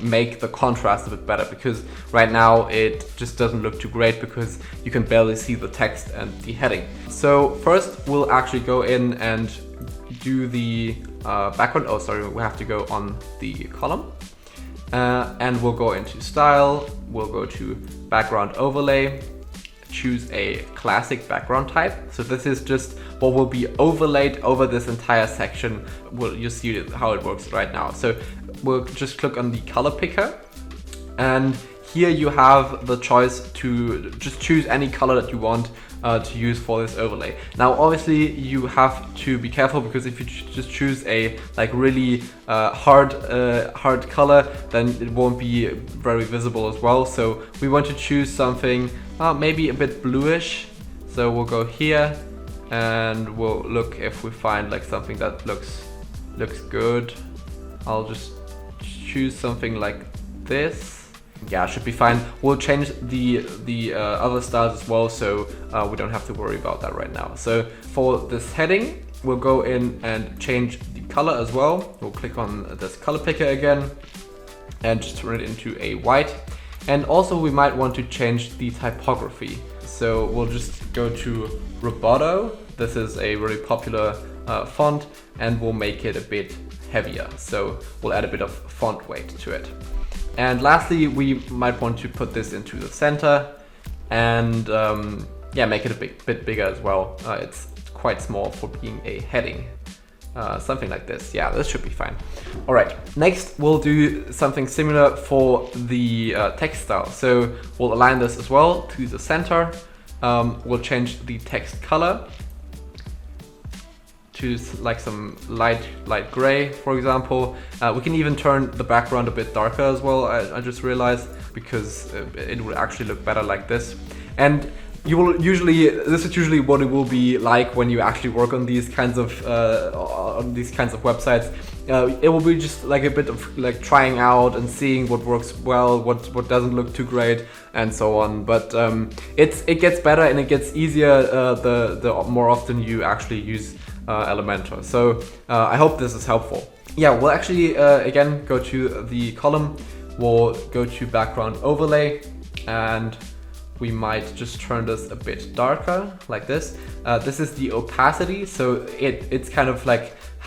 Speaker 1: make the contrast a bit better, because right now it just doesn't look too great because you can barely see the text and the heading. So first we'll actually go in and do the background. Oh, sorry, we have to go on the column. And we'll go into style, we'll go to background overlay, choose a classic background type. So this is just what will be overlaid over this entire section. You see how it works right now. So we'll just click on the color picker, and here you have the choice to just choose any color that you want to use for this overlay. Now obviously you have to be careful, because if you just choose a really hard color, then it won't be very visible as well. So we want to choose something maybe a bit bluish. So we'll go here and we'll look if we find something that looks good. I'll just choose something like this. Yeah, should be fine. We'll change the other styles as well, so we don't have to worry about that right now. So for this heading, we'll go in and change the color as well. We'll click on this color picker again and just turn it into a white. And also we might want to change the typography. So we'll just go to Roboto. This is a really popular font, and we'll make it a bit heavier. So we'll add a bit of font weight to it. And lastly, we might want to put this into the center and make it a bit bigger as well. It's quite small for being a heading. Something like this. Yeah, this should be fine. All right, next we'll do something similar for the text style. So we'll align this as well to the center. We'll change the text color to some light gray, for example. We can even turn the background a bit darker as well, I just realized, because it will actually look better like this. And this is usually what it will be like when you actually work on these kinds of websites. It will be just a bit of trying out and seeing what works well, what doesn't look too great, and so on. But it gets better and it gets easier the more often you actually use Elementor. So I hope this is helpful. Yeah, we'll actually again go to the column. We'll go to background overlay, and we might just turn this a bit darker like this. This is the opacity, so it's kind of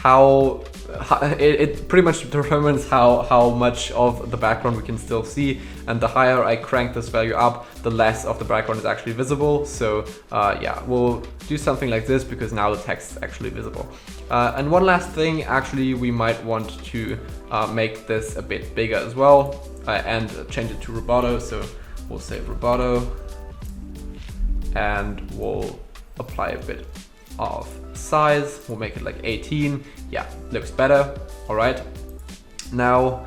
Speaker 1: it pretty much determines how much of the background we can still see, and the higher I crank this value up, the less of the background is actually visible. So yeah, we'll do something like this because now the text is actually visible. And one last thing, actually, we might want to make this a bit bigger as well and change it to Roboto. So we'll say Roboto, and we'll apply a bit of size. We'll make it like 18. Yeah, looks better. All right. Now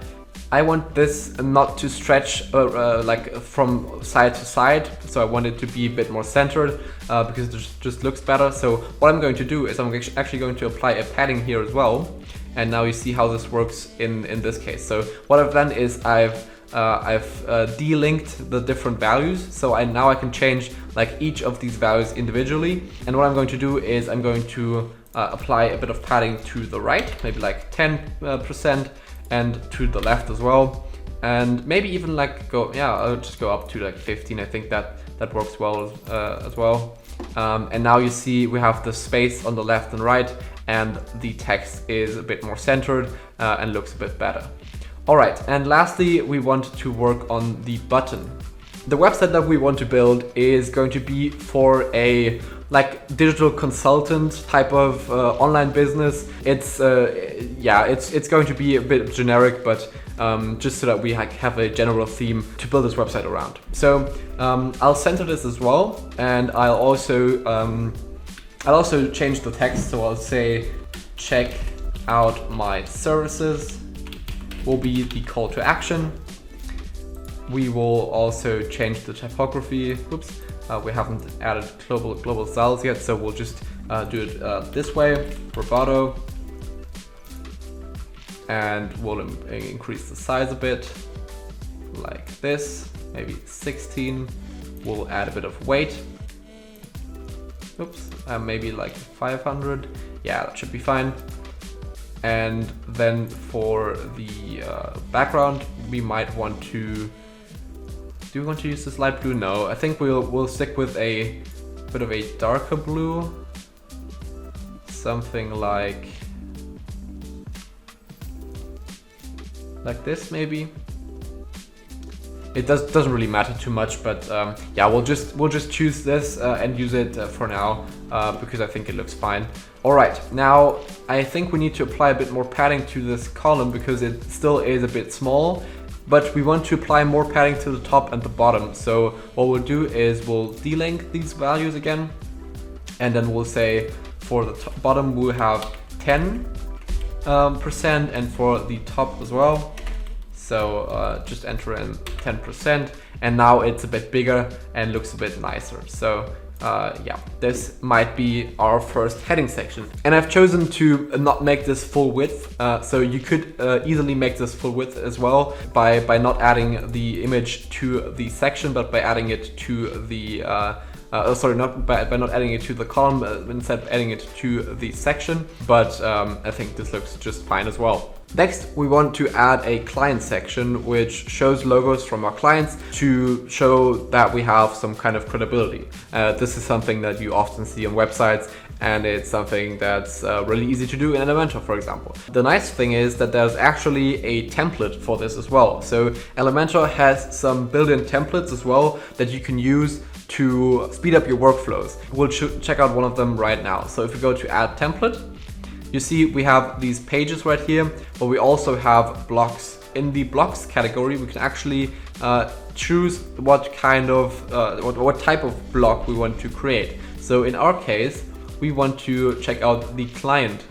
Speaker 1: I want this not to stretch like from side to side. So I want it to be a bit more centered because it just looks better. So what I'm going to do is I'm actually going to apply a padding here as well. And now you see how this works in this case. So what I've done is I've delinked the different values, so now I can change like each of these values individually. And what I'm going to do is I'm going to apply a bit of padding to the right, maybe like 10%, and to the left as well, and maybe even like I'll just go up to like 15. I think that works well as well. And now you see we have the space on the left and right, and the text is a bit more centered and looks a bit better. All right, and lastly, we want to work on the button. The website that we want to build is going to be for a like digital consultant type of online business. It's it's going to be a bit generic, but just so that we have a general theme to build this website around. So I'll center this as well, and I'll also change the text. So I'll say check out my services will be the call to action. We will also change the typography. Oops, we haven't added global styles yet, so we'll just do it this way, Roboto, and we'll increase the size a bit, like this, maybe 16. We'll add a bit of weight. Oops, maybe like 500. Yeah, that should be fine. And then for the background, we might want to. Do we want to use this light blue? No, I think we'll stick with a bit of a darker blue, something like this maybe. It doesn't really matter too much, but yeah, we'll just choose this and use it for now because I think it looks fine. All right, now I think we need to apply a bit more padding to this column because it still is a bit small, but we want to apply more padding to the top and the bottom. So what we'll do is we'll delink these values again, and then we'll say for the bottom we'll have 10%, and for the top as well. So just enter in 10%, and now it's a bit bigger and looks a bit nicer. So yeah, this might be our first heading section. And I've chosen to not make this full width, so you could easily make this full width as well by not adding the image to the section, but by adding it to the by not adding it to the column, instead of adding it to the section. But I think this looks just fine as well. Next, we want to add a client section which shows logos from our clients to show that we have some kind of credibility. This is something that you often see on websites, and it's something that's really easy to do in Elementor, for example. The nice thing is that there's actually a template for this as well. So Elementor has some built-in templates as well that you can use to speed up your workflows. We'll check out one of them right now. So if we go to add template, you see we have these pages right here, but we also have blocks. In the blocks category, we can actually choose what kind of what type of block we want to create. So in our case, we want to check out the client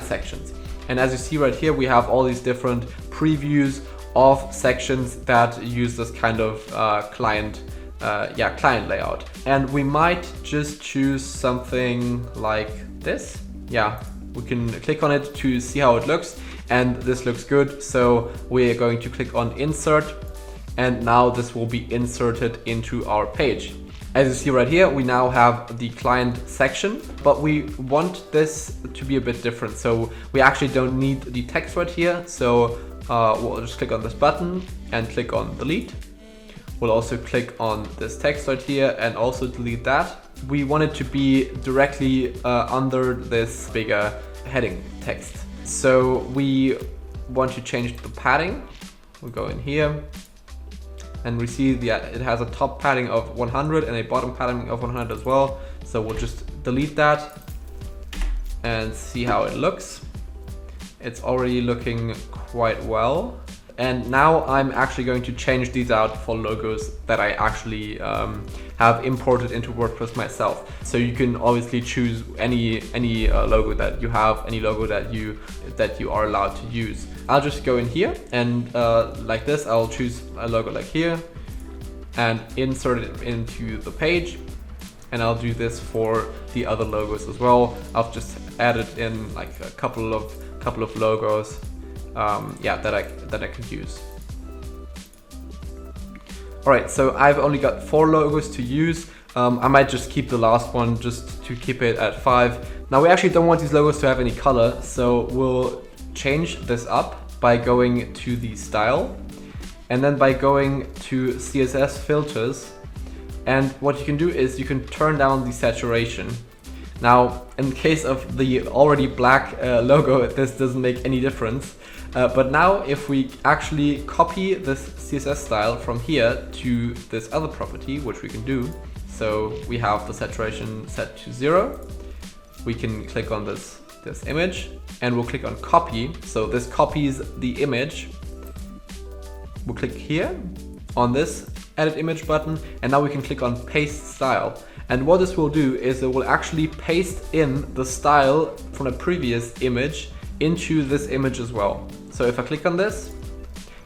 Speaker 1: sections. And as you see right here, we have all these different previews of sections that use this kind of client layout. And we might just choose something like this. Yeah, we can click on it to see how it looks, and this looks good. So we're going to click on insert, and now this will be inserted into our page. As you see right here, we now have the client section, but we want this to be a bit different. So we actually don't need the text right here. So we'll just click on this button and click on delete. We'll also click on this text right here and also delete that. We want it to be directly under this bigger heading text. So we want to change the padding. We'll go in here and we see that it has a top padding of 100 and a bottom padding of 100 as well. So we'll just delete that and see how it looks. It's already looking quite well. And now I'm actually going to change these out for logos that I actually have imported into WordPress myself. So you can obviously choose any logo that you have, any logo that you are allowed to use. I'll just go in here and like this, I'll choose a logo like here and insert it into the page. And I'll do this for the other logos as well. I've just added in like a couple of logos. That I could use. Alright, so I've only got 4 logos to use. I might just keep the last one just to keep it at 5. Now we actually don't want these logos to have any color, so we'll change this up by going to the style and then by going to CSS filters. And what you can do is you can turn down the saturation. Now, in the case of the already black logo, this doesn't make any difference. But now if we actually copy this CSS style from here to this other property, which we can do, so we have the saturation set to 0, we can click on this image and we'll click on copy. So this copies the image. We'll click here on this edit image button and now we can click on paste style. And what this will do is it will actually paste in the style from a previous image into this image as well. So if I click on this,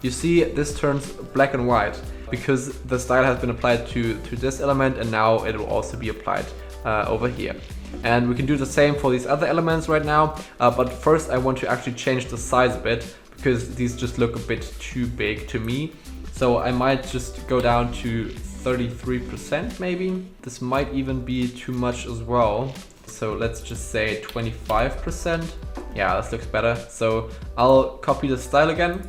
Speaker 1: you see this turns black and white because the style has been applied to this element and now it will also be applied over here. And we can do the same for these other elements right now, but first I want to actually change the size a bit because these just look a bit too big to me. So I might just go down to 33% maybe. This might even be too much as well. So let's just say 25%. Yeah, this looks better. So I'll copy the style again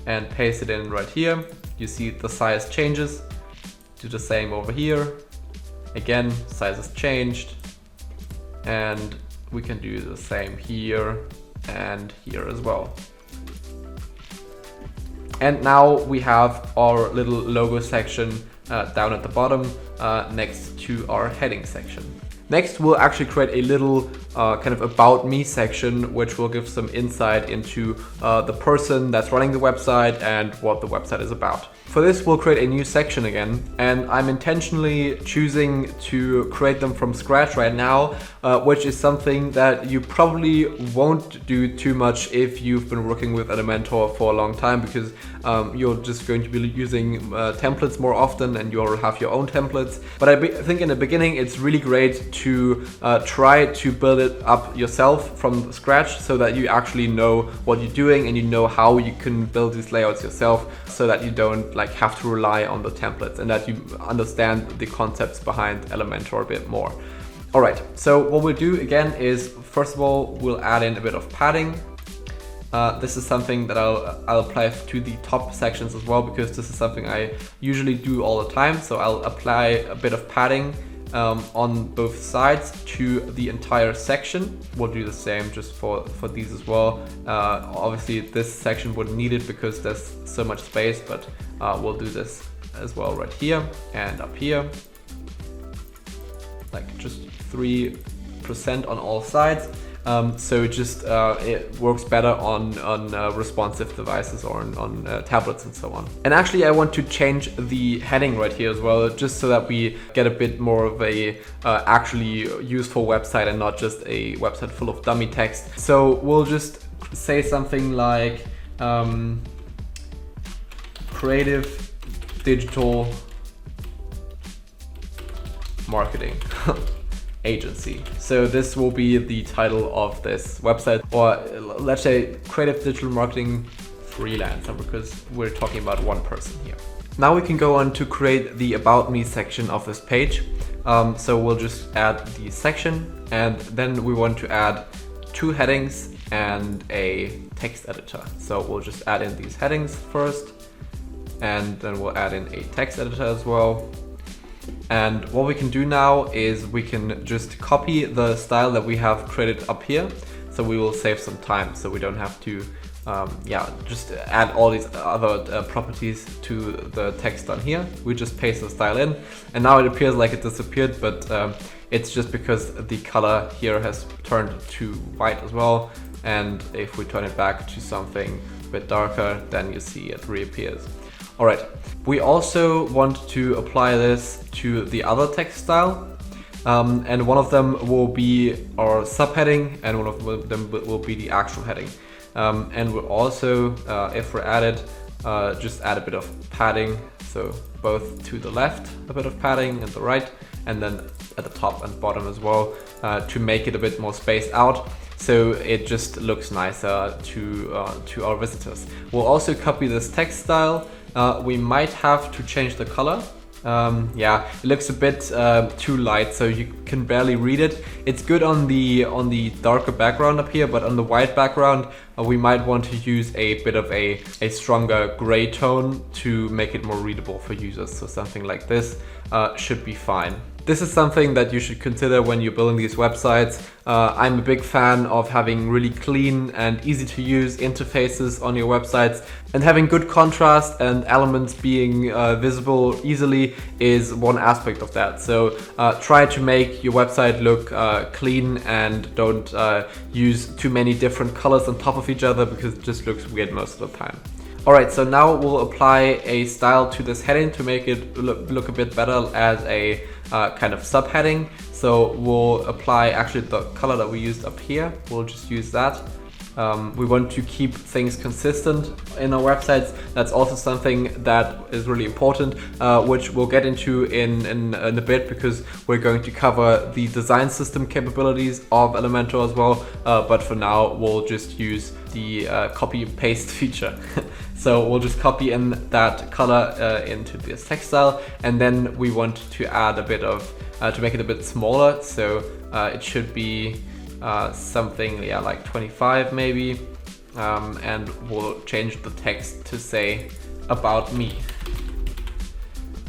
Speaker 1: and paste it in right here. You see the size changes. Do the same over here. Again, size is changed. And we can do the same here and here as well. And now we have our little logo section down at the bottom next to our heading section. Next, we'll actually create a little kind of about me section, which will give some insight into the person that's running the website and what the website is about. For this, we'll create a new section again, and I'm intentionally choosing to create them from scratch right now, which is something that you probably won't do too much if you've been working with Elementor for a long time, because you're just going to be using templates more often and you'll have your own templates. But I think in the beginning, it's really great to try to build it up yourself from scratch so that you actually know what you're doing and you know how you can build these layouts yourself so that you don't have to rely on the templates and that you understand the concepts behind Elementor a bit more. All right, so what we'll do again is, first of all, we'll add in a bit of padding. This is something that I'll apply to the top sections as well, because this is something I usually do all the time. So I'll apply a bit of padding on both sides to the entire section. We'll do the same just for these as well. Obviously this section wouldn't need it because there's so much space, but we'll do this as well right here and up here, like just 3% on all sides. So just it works better on responsive devices or on tablets and so on. And actually I want to change the heading right here as well, just so that we get a bit more of a actually useful website and not just a website full of dummy text. So we'll just say something like creative digital marketing agency. So this will be the title of this website, or let's say creative digital marketing freelancer, because we're talking about one person here. Now we can go on to create the about me section of this page. So we'll just add the section, and then we want to add 2 headings and a text editor. So we'll just add in these headings first, and then we'll add in a text editor as well. And what we can do now is we can just copy the style that we have created up here. so we will save some time, so we don't have to just add all these other properties to the text down here. We just paste the style in, and now it appears like it disappeared, but it's just because the color here has turned to white as well. And if we turn it back to something a bit darker, then you see it reappears. All right, we also want to apply this to the other text style. And one of them will be our subheading, and one of them will be the actual heading. And we'll also, if we're at it, just add a bit of padding. So both to the left, a bit of padding, and the right, and then at the top and bottom as well, to make it a bit more spaced out, so it just looks nicer to our visitors. We'll also copy this text style. We might have to change the color. Yeah, it looks a bit too light, so you can barely read it. It's good on the darker background up here, but on the white background, we might want to use a bit of a stronger gray tone to make it more readable for users. So something like this should be fine. This is something that you should consider when you're building these websites. I'm a big fan of having really clean and easy to use interfaces on your websites, and having good contrast and elements being visible easily is one aspect of that. So try to make your website look clean, and don't use too many different colors on top of each other, because it just looks weird most of the time. Alright, so now we'll apply a style to this heading to make it look a bit better as a kind of subheading. So we'll apply actually the color that we used up here. We'll just use that. We want to keep things consistent in our websites. That's also something that is really important, which we'll get into in a bit, because we're going to cover the design system capabilities of Elementor as well. But for now, we'll just use the copy and paste feature. So we'll just copy in that color into this text style, and then we want to add a bit of, to make it a bit smaller. So it should be something, yeah, like 25 maybe, and we'll change the text to say about me.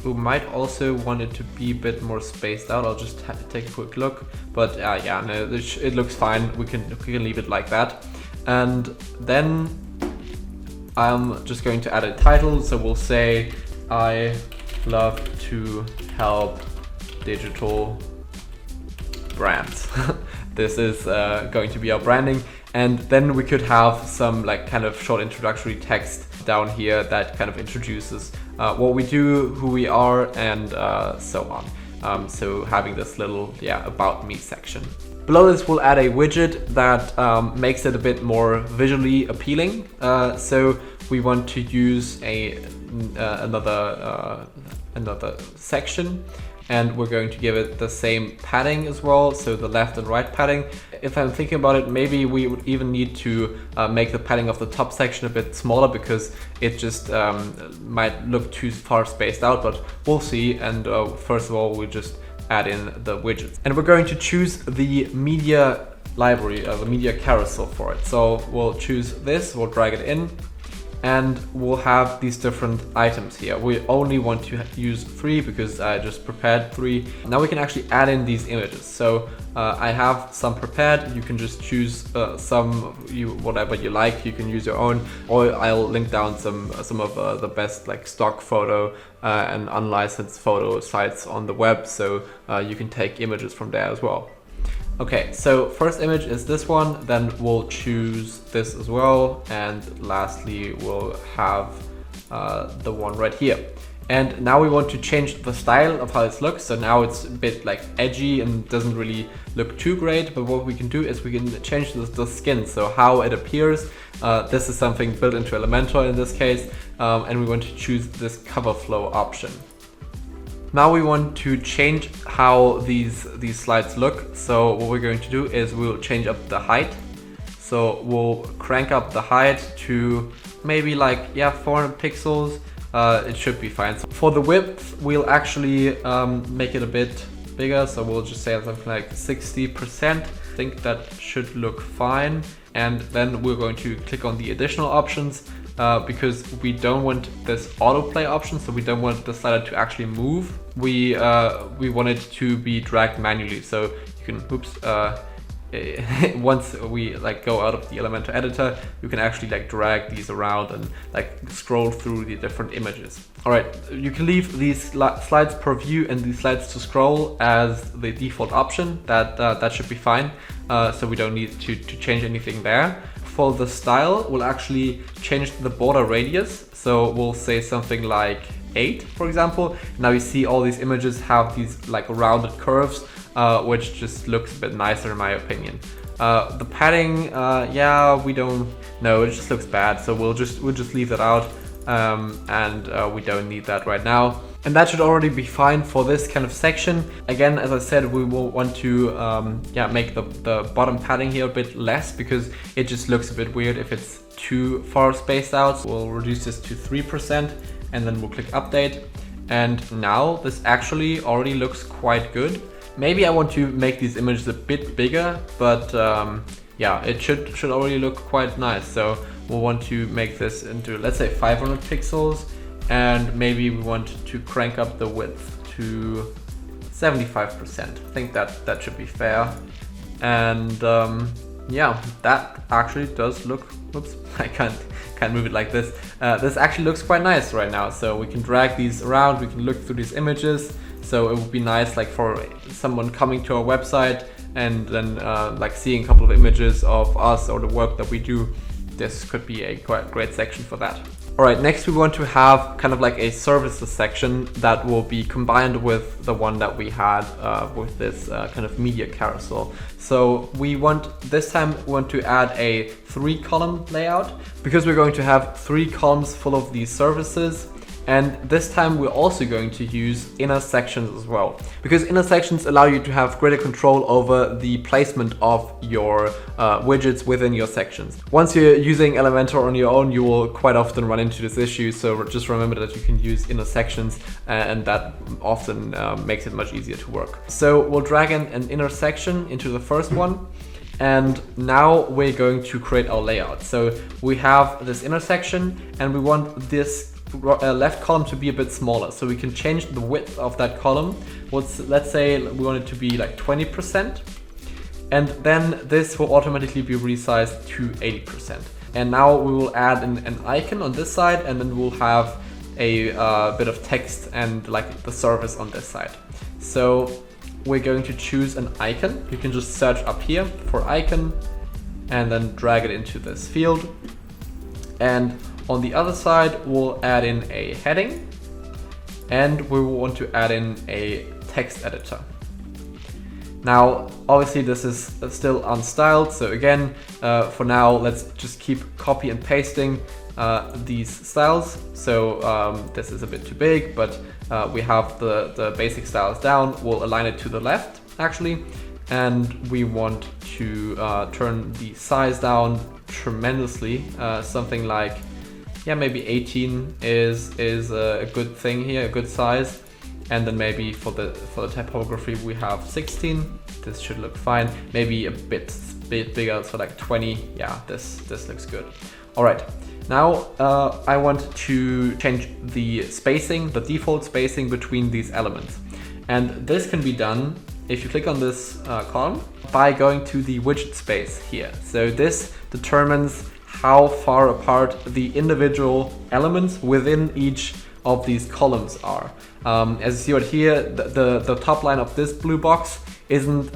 Speaker 1: We might also want it to be a bit more spaced out. I'll just take a quick look, but yeah, no, it looks fine. We can leave it like that. And then I'm just going to add a title. So we'll say, I love to help digital brands. This is going to be our branding. And then we could have some like kind of short introductory text down here that kind of introduces what we do, who we are, and so on. So having this little, about me section. Below this, we'll add a widget that makes it a bit more visually appealing. So we want to use another section, and we're going to give it the same padding as well, so the left and right padding. If I'm thinking about it, maybe we would even need to make the padding of the top section a bit smaller, because it just might look too far spaced out, but we'll see. And first of all, we just add in the widgets. And we're going to choose the media library, the media carousel for it. So we'll choose this, we'll drag it in, and we'll have these different items here. We only want to use 3 because I just prepared 3. Now we can actually add in these images. So I have some prepared. You can just choose whatever you like. You can use your own, or I'll link down some of the best like stock photo and unlicensed photo sites on the web, so you can take images from there as well. Okay, so first image is this one, then we'll choose this as well, and lastly we'll have the one right here. And now we want to change the style of how this looks. So now it's a bit like edgy and doesn't really look too great, but what we can do is we can change the skin, so how it appears. This is something built into Elementor in this case, and we want to choose this cover flow option. Now we want to change how these slides look. So what we're going to do is we'll change up the height. So we'll crank up the height to maybe like 400 pixels. It should be fine. So for the width, we'll actually make it a bit bigger. So we'll just say something like 60%. I think that should look fine. And then we're going to click on the additional options because we don't want this autoplay option. So we don't want the slider to actually move. We want it to be dragged manually. So you can, once we like go out of the Elementor editor, you can actually like drag these around and like scroll through the different images. All right, you can leave these slides per view and these slides to scroll as the default option. That should be fine. So we don't need to change anything there. For the style, we'll actually change the border radius. So we'll say something like 8, for example. Now you see all these images have these like rounded curves, which just looks a bit nicer in my opinion. The padding, yeah, we don't know, it just looks bad. So we'll just leave that out, and we don't need that right now. And that should already be fine for this kind of section. Again, as I said, we will want to make the bottom padding here a bit less because it just looks a bit weird if it's too far spaced out. So we'll reduce this to 3% and then we'll click update. And now this actually already looks quite good. Maybe I want to make these images a bit bigger, but yeah, it should already look quite nice. So we'll want to make this into, let's say, 500 pixels. And maybe we want to crank up the width to 75%. I think that should be fair. And yeah, that actually does look, oops, I can't move it like this. This actually looks quite nice right now. So we can drag these around, we can look through these images. So it would be nice like for someone coming to our website and then like seeing a couple of images of us or the work that we do. This could be a quite great section for that. All right, next we want to have kind of like a services section that will be combined with the one that we had with this kind of media carousel. So this time we want to add a 3-column layout because we're going to have 3 columns full of these services. And this time we're also going to use inner sections as well, because inner sections allow you to have greater control over the placement of your widgets within your sections. Once you're using Elementor on your own, you will quite often run into this issue. So just remember that you can use inner sections, and that often makes it much easier to work. So we'll drag in an inner section into the first one. And now we're going to create our layout. So we have this inner section and we want this left column to be a bit smaller, so we can change the width of that column. Let's say we want it to be like 20%, and then this will automatically be resized to 80%. And now we will add an icon on this side, and then we'll have a bit of text and like the service on this side. So we're going to choose an icon. You can just search up here for icon and then drag it into this field. And on the other side, we'll add in a heading, and we will want to add in a text editor. Now, obviously this is still unstyled. So again, for now, let's just keep copy and pasting these styles. So this is a bit too big, but we have the basic styles down. We'll align it to the left actually. And we want to turn the size down tremendously, something like, yeah, maybe 18 is a good thing here, a good size. And then maybe for the typography we have 16. This should look fine. Maybe a bit bigger, so like 20. Yeah, this looks good. All right. Now I want to change the spacing, the default spacing between these elements. And this can be done if you click on this column by going to the widget space here. So this determines how far apart the individual elements within each of these columns are. As you see right here, the top line of this blue box isn't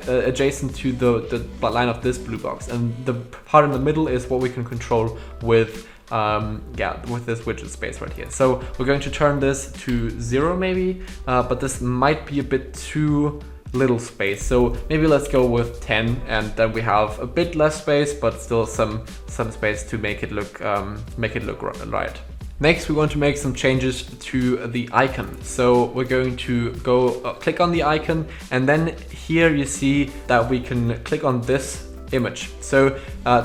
Speaker 1: adjacent to the line of this blue box, and the part in the middle is what we can control with with this widget space right here. So we're going to turn this to 0 maybe, but this might be a bit too little space. So maybe let's go with 10, and then we have a bit less space, but still some space to make it look right. Next, we want to make some changes to the icon. So we're going to go click on the icon, and then here you see that we can click on this image. So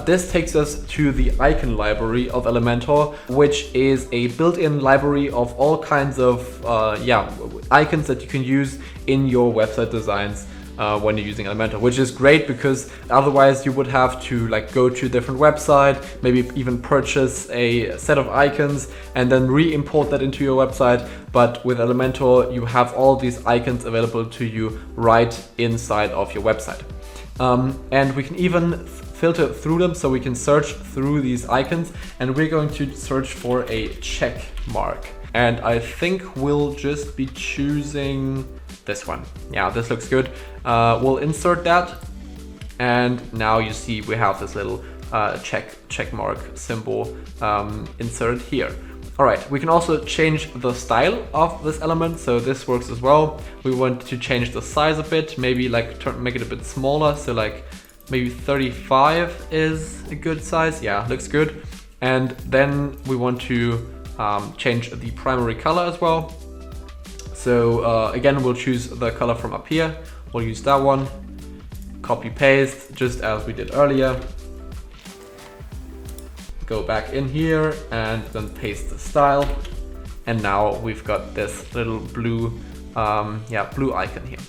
Speaker 1: this takes us to the icon library of Elementor, which is a built-in library of all kinds of icons that you can use in your website designs when you're using Elementor, which is great because otherwise you would have to go to a different website, maybe even purchase a set of icons and then re-import that into your website. But with Elementor, you have all these icons available to you right inside of your website. And we can even filter through them, so we can search through these icons, and we're going to search for a check mark. And I think we'll just be choosing this one. Yeah, this looks good. We'll insert that, and now you see we have this little check mark symbol inserted here. All right, we can also change the style of this element, so this works as well. We want to change the size a bit, maybe like make it a bit smaller, so like maybe 35 is a good size. Yeah, looks good. And then we want to change the primary color as well. So again, we'll choose the color from up here. We'll use that one, copy paste, just as we did earlier. Go back in here and then paste the style. And now we've got this little blue, blue icon here.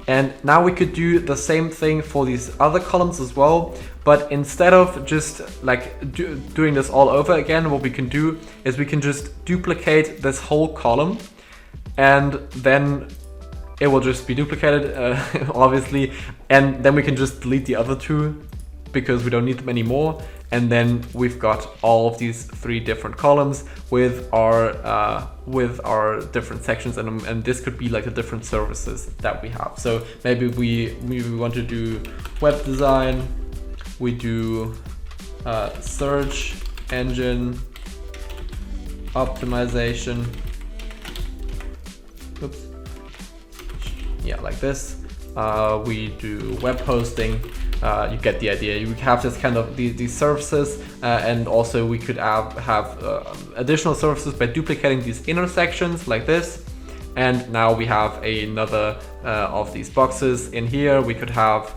Speaker 1: And now we could do the same thing for these other columns as well. But instead of just like doing this all over again, what we can do is we can just duplicate this whole column, and then it will just be duplicated, obviously. And then we can just delete the other two because we don't need them anymore. And then we've got all of these 3 different columns with our different sections, and this could be like the different services that we have. So maybe we want to do web design, we do search engine optimization. Oops. Yeah, like this. We do web hosting. You get the idea. You have this kind of these services, and also we could have additional services by duplicating these intersections like this. And now we have another of these boxes in here. We could have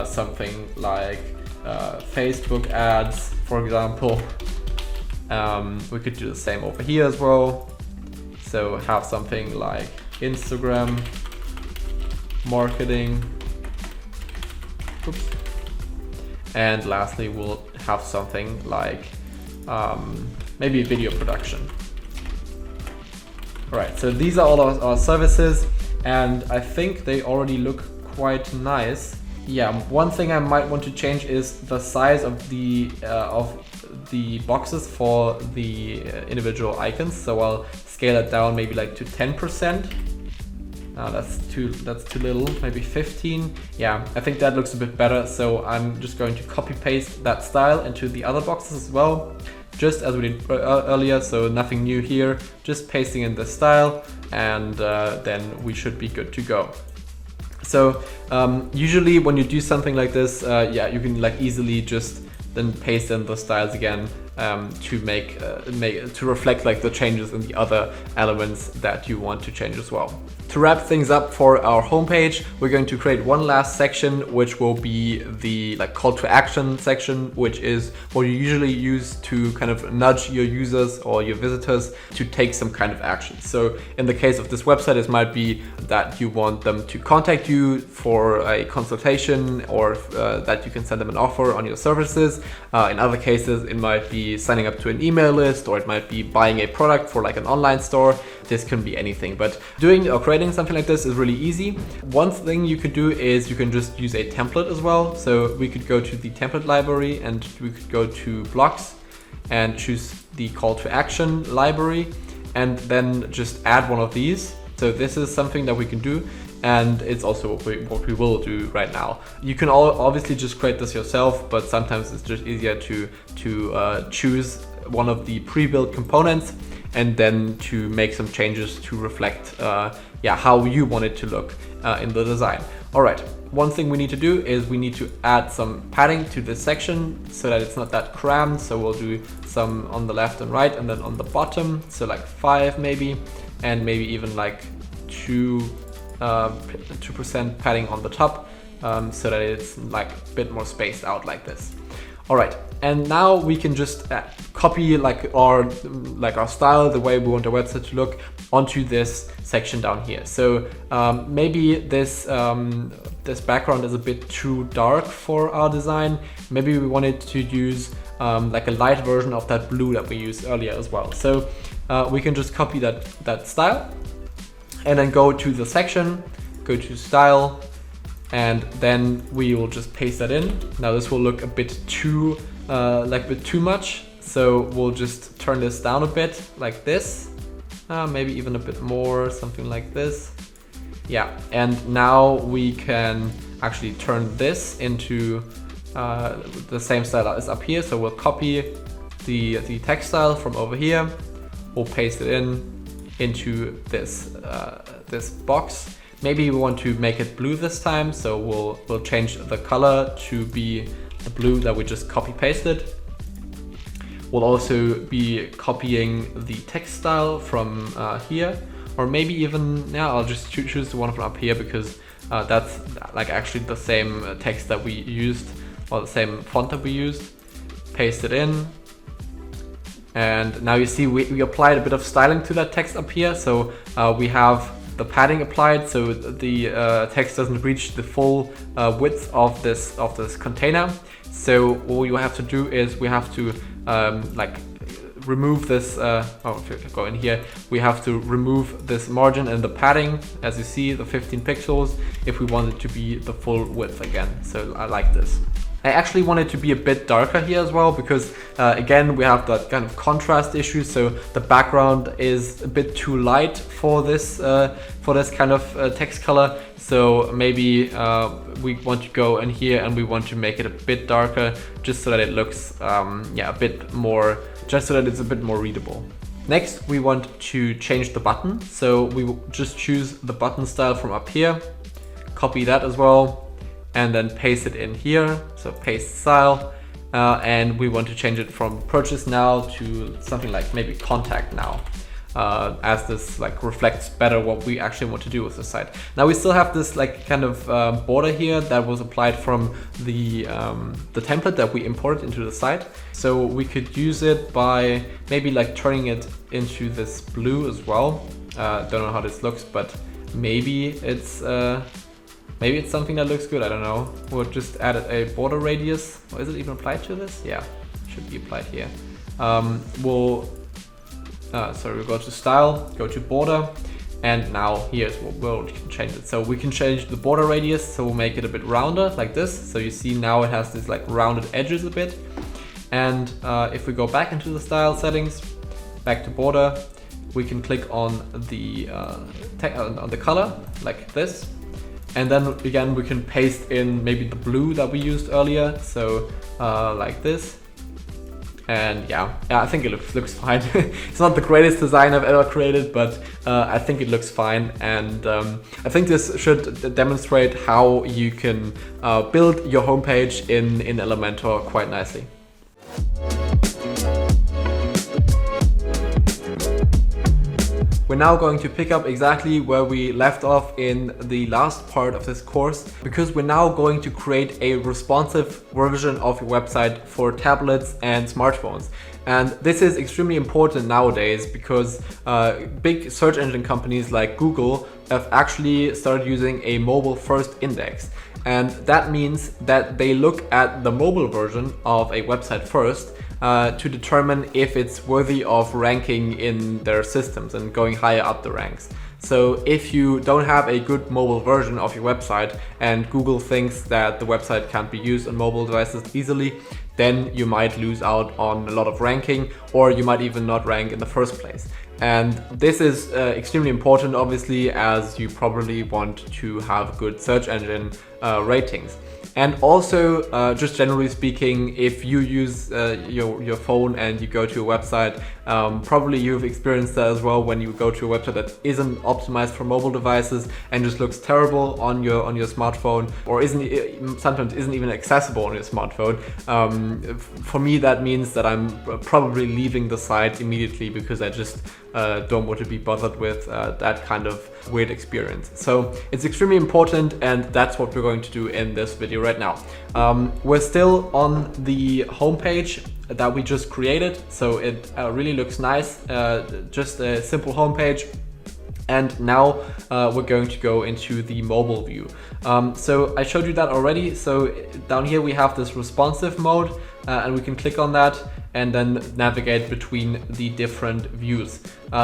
Speaker 1: something like Facebook ads, for example. We could do the same over here as well. So have something like Instagram marketing. Oops. And lastly, we'll have something like maybe video production. All right, so these are all our services, and I think they already look quite nice. Yeah, one thing I might want to change is the size of the boxes for the individual icons. So I'll scale it down maybe like to 10%. That's too little, maybe 15. Yeah, I think that looks a bit better. So I'm just going to copy paste that style into the other boxes as well, just as we did earlier. So nothing new here, just pasting in the style, and then we should be good to go. So usually when you do something like this, you can like easily just then paste in the styles again to make to reflect like the changes in the other elements that you want to change as well. To wrap things up for our homepage, we're going to create one last section, which will be the like call to action section, which is what you usually use to kind of nudge your users or your visitors to take some kind of action. So in the case of this website, it might be that you want them to contact you for a consultation, or that you can send them an offer on your services. In other cases, it might be signing up to an email list, or it might be buying a product for like an online store. This can be anything, but doing or creating something like this is really easy. One thing you could do is you can just use a template as well. So we could go to the template library, and we could go to blocks and choose the call to action library, and then just add one of these. So this is something that we can do, and it's also what we will do right now. You can obviously just create this yourself, but sometimes it's just easier to choose one of the pre-built components and then to make some changes to reflect how you want it to look in the design. All right, one thing we need to do is we need to add some padding to this section so that it's not that crammed. So we'll do some on the left and right, and then on the bottom, so like 5 maybe, and maybe even like 2% padding on the top, so that it's like a bit more spaced out like this. All right, and now we can just copy like our style, the way we want our website to look, onto this section down here. So maybe this background is a bit too dark for our design. Maybe we wanted to use like a light version of that blue that we used earlier as well. So we can just copy that style, and then go to the section, go to style, and then we will just paste that in. Now this will look a bit too much, so we'll just turn this down a bit like this, maybe even a bit more, something like this. Yeah, and now we can actually turn this into the same style as up here. So we'll copy the text style from over here, we'll paste it into this this box. Maybe we want to make it blue this time, so we'll change the color to be the blue that we just copy pasted. We'll also be copying the text style from here, or maybe even, yeah, I'll just choose the one from up here because that's like actually the same text that we used, or the same font that we used. Paste it in. And now you see we applied a bit of styling to that text up here. So we have the padding applied, so the text doesn't reach the full width of this container. So all you have to do is we have to like remove this, if I go in here, we have to remove this margin and the padding, as you see, the 15 pixels, if we want it to be the full width again. So I like this. I actually want it to be a bit darker here as well, because again, we have that kind of contrast issue. So the background is a bit too light for this kind of text color. So maybe we want to go in here and we want to make it a bit darker, just so that it looks a bit more, just so that it's a bit more readable. Next, we want to change the button. So we will just choose the button style from up here, copy that as well, and then paste it in here. So paste style, and we want to change it from purchase now to something like maybe contact now, as this like reflects better what we actually want to do with the site. Now we still have this like kind of border here that was applied from the template that we imported into the site. So we could use it by maybe like turning it into this blue as well. Don't know how this looks, but maybe it's something that looks good, I don't know. We'll just add a border radius. Or is it even applied to this? Yeah, should be applied here. We'll go to style, go to border, and now here's what we'll change it. So we can change the border radius, so we'll make it a bit rounder like this. So you see now it has this like rounded edges a bit. And if we go back into the style settings, back to border, we can click on the color like this. And then again, we can paste in maybe the blue that we used earlier. So like this. And yeah, I think it looks fine. It's not the greatest design I've ever created, but I think it looks fine. And I think this should demonstrate how you can build your homepage in Elementor quite nicely. We're now going to pick up exactly where we left off in the last part of this course, because we're now going to create a responsive version of your website for tablets and smartphones. And this is extremely important nowadays because big search engine companies like Google have actually started using a mobile first index. And that means that they look at the mobile version of a website first to determine if it's worthy of ranking in their systems and going higher up the ranks. So if you don't have a good mobile version of your website and Google thinks that the website can't be used on mobile devices easily, then you might lose out on a lot of ranking, or you might even not rank in the first place. And this is extremely important, obviously, as you probably want to have good search engine ratings. And also, just generally speaking, if you use your phone and you go to a website, probably you've experienced that as well when you go to a website that isn't optimized for mobile devices and just looks terrible on your smartphone, or sometimes isn't even accessible on your smartphone. For me, that means that I'm probably leaving the site immediately because I just don't want to be bothered with that kind of weird experience. So it's extremely important, and that's what we're going to do in this video right now. We're still on the homepage that we just created, so it really looks nice, just a simple homepage. And now we're going to go into the mobile view. So I showed you that already. So down here we have this responsive mode, and we can click on that. and then navigate between the different views.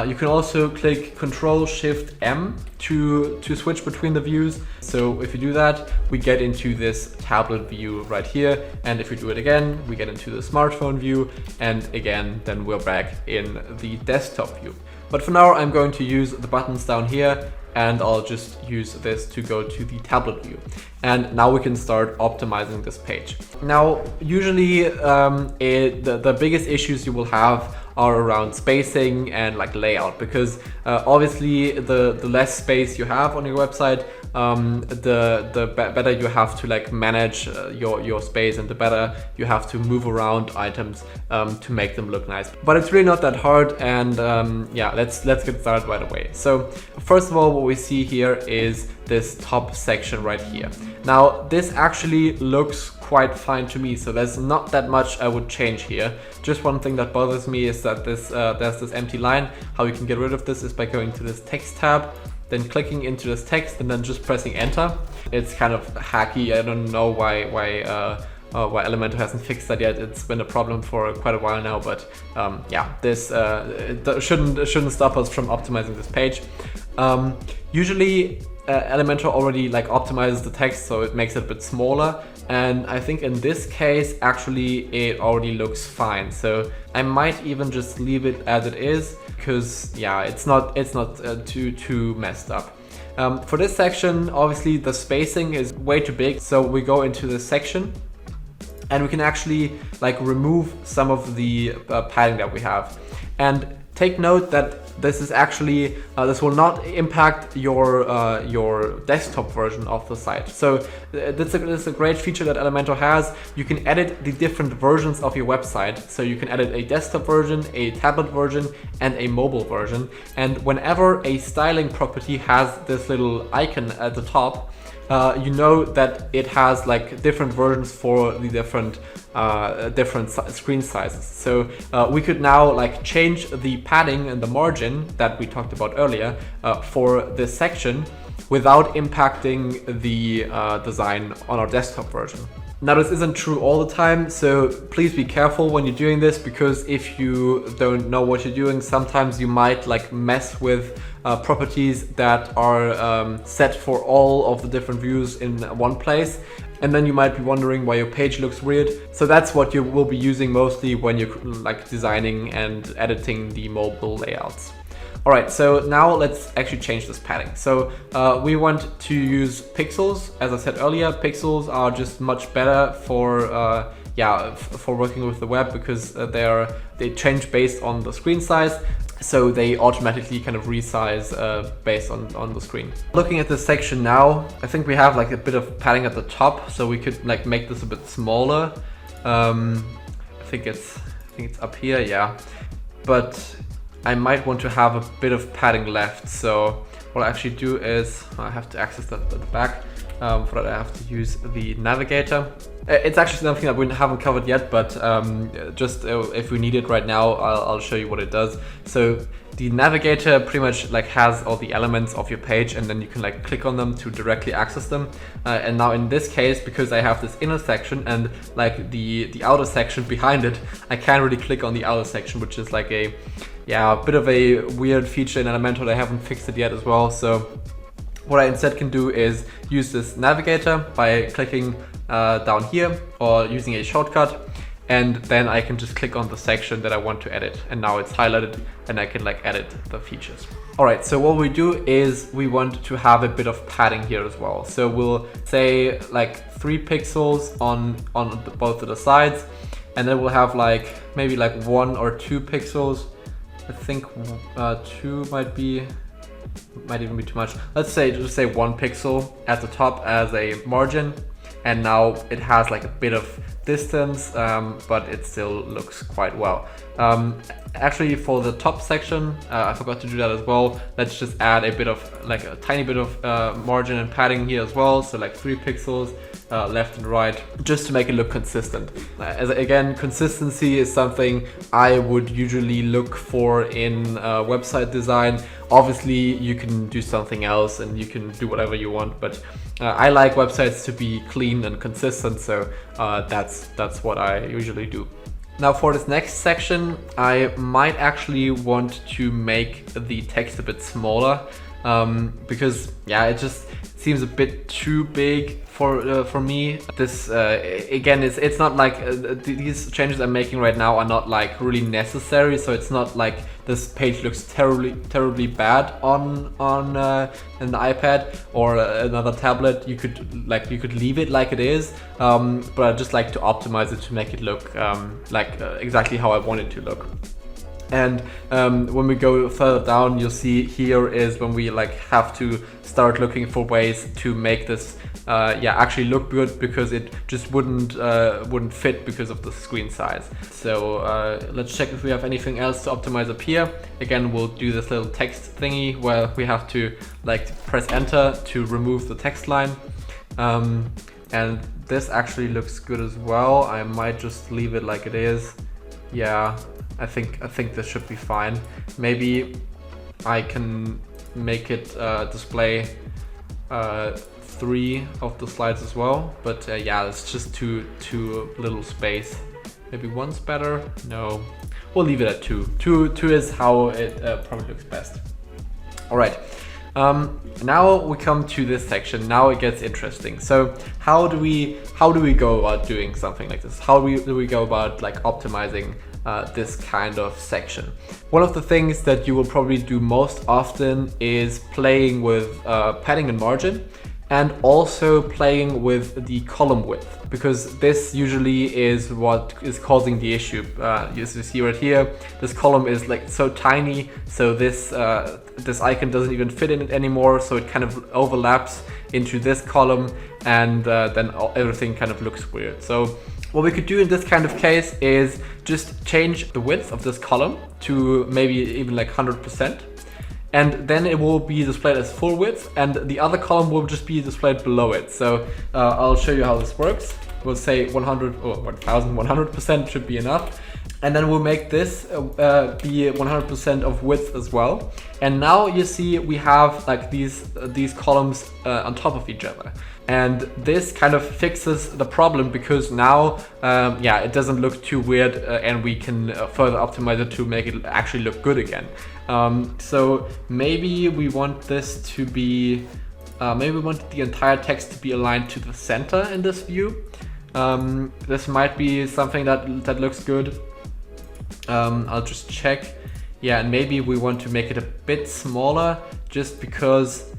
Speaker 1: You can also click Ctrl-Shift-M to switch between the views. So if you do that, we get into this tablet view right here. And if we do it again, we get into the smartphone view. And again, then we're back in the desktop view. But for now, I'm going to use the buttons down here, and I'll just use this to go to the tablet view. And now we can start optimizing this page. Now, usually the biggest issues you will have are around spacing and like layout, because obviously the less space you have on your website, the better you have to like manage your space, and the better you have to move around items to make them look nice. But it's really not that hard, and yeah, let's get started right away. So first of all, what we see here is this top section right here. Now this actually looks quite fine to me, so there's not that much I would change here. Just one thing that bothers me is that this there's this empty line. How you can get rid of this is by going to this text tab, then clicking into this text, and then just pressing enter. It's kind of hacky. I don't know why Elementor hasn't fixed that yet. It's been a problem for quite a while now, but yeah, this shouldn't stop us from optimizing this page. Usually Elementor already like optimizes the text, so it makes it a bit smaller, and I think in this case actually it already looks fine. So I might even just leave it as it is, because yeah, it's not too messed up. For this section, obviously the spacing is way too big, so we go into this section and we can actually like remove some of the padding that we have. And take note that this is actually this will not impact your desktop version of the site. So this is a great feature that Elementor has. You can edit the different versions of your website. So you can edit a desktop version, a tablet version, and a mobile version. And whenever a styling property has this little icon at the top, you know that it has like different versions for the different screen sizes. So we could now like change the padding and the margin that we talked about earlier for this section without impacting the design on our desktop version. Now this isn't true all the time, so please be careful when you're doing this, because if you don't know what you're doing, sometimes you might like mess with properties that are set for all of the different views in one place, and then you might be wondering why your page looks weird. So that's what you will be using mostly when you're like designing and editing the mobile layouts. Alright, so now let's actually change this padding. So we want to use pixels. As I said earlier, pixels are just much better for for working with the web, because they change based on the screen size. So they automatically kind of resize based on the screen. Looking at this section now, I think we have like a bit of padding at the top, so we could like make this a bit smaller. I think it's up here, yeah. But I might want to have a bit of padding left. So what I actually do is I have to access that at the back. For that I have to use the navigator. It's actually something that we haven't covered yet, but just if we need it right now, I'll show you what it does. So the navigator pretty much like has all the elements of your page, and then you can like click on them to directly access them. And now in this case, because I have this inner section and like the outer section behind it, I can't really click on the outer section, which is like a bit of a weird feature in Elementor. They haven't fixed it yet as well. So what I instead can do is use this navigator by clicking down here or using a shortcut, and then I can just click on the section that I want to edit, and now it's highlighted and I can like edit the features. Alright, so what we do is we want to have a bit of padding here as well. So we'll say like 3 pixels on both of the sides, and then we'll have like maybe like 1 or 2 pixels. I think 2 might even be too much. Let's say just say 1 pixel at the top as a margin, and now it has like a bit of distance, but it still looks quite well. Actually, for the top section, I forgot to do that as well. Let's just add a bit of like a tiny bit of margin and padding here as well. So like 3 pixels left and right, just to make it look consistent. Again, consistency is something I would usually look for in website design. Obviously, you can do something else and you can do whatever you want, but I like websites to be clean and consistent, so that's what I usually do. Now for this next section, I might actually want to make the text a bit smaller because yeah, it just seems a bit too big for me. This again, it's not like these changes I'm making right now are not like really necessary, so it's not like this page looks terribly bad on an iPad or another tablet. You could leave it like it is, but I just like to optimize it to make it look exactly how I want it to look. And when we go further down, you'll see here is when we like have to start looking for ways to make this actually look good, because it just wouldn't fit because of the screen size. So let's check if we have anything else to optimize up here. Again, we'll do this little text thingy where we have to like press enter to remove the text line. And this actually looks good as well. I might just leave it like it is. Yeah, I think this should be fine. Maybe I can make it display 3 of the slides as well, but yeah, it's just too little space. Maybe 1's better. No, we'll leave it at 2. 2 is how it probably looks best. All right. Now we come to this section. Now it gets interesting. So how do we go about doing something like this? How do we go about like optimizing this kind of section? One of the things that you will probably do most often is playing with padding and margin, and also playing with the column width, because this usually is what is causing the issue. You see right here, this column is like so tiny, so this icon doesn't even fit in it anymore, so it kind of overlaps into this column, and then everything kind of looks weird. So what we could do in this kind of case is just change the width of this column to maybe even like 100%. And then it will be displayed as full width, and the other column will just be displayed below it. So I'll show you how this works. We'll say 100 or 1100% should be enough. And then we'll make this be 100% of width as well. And now you see we have like these columns on top of each other. And this kind of fixes the problem, because now, it doesn't look too weird, and we can further optimize it to make it actually look good again. So maybe we want this to be, maybe we want the entire text to be aligned to the center in this view. This might be something that looks good. I'll just check. Yeah, and maybe we want to make it a bit smaller, just because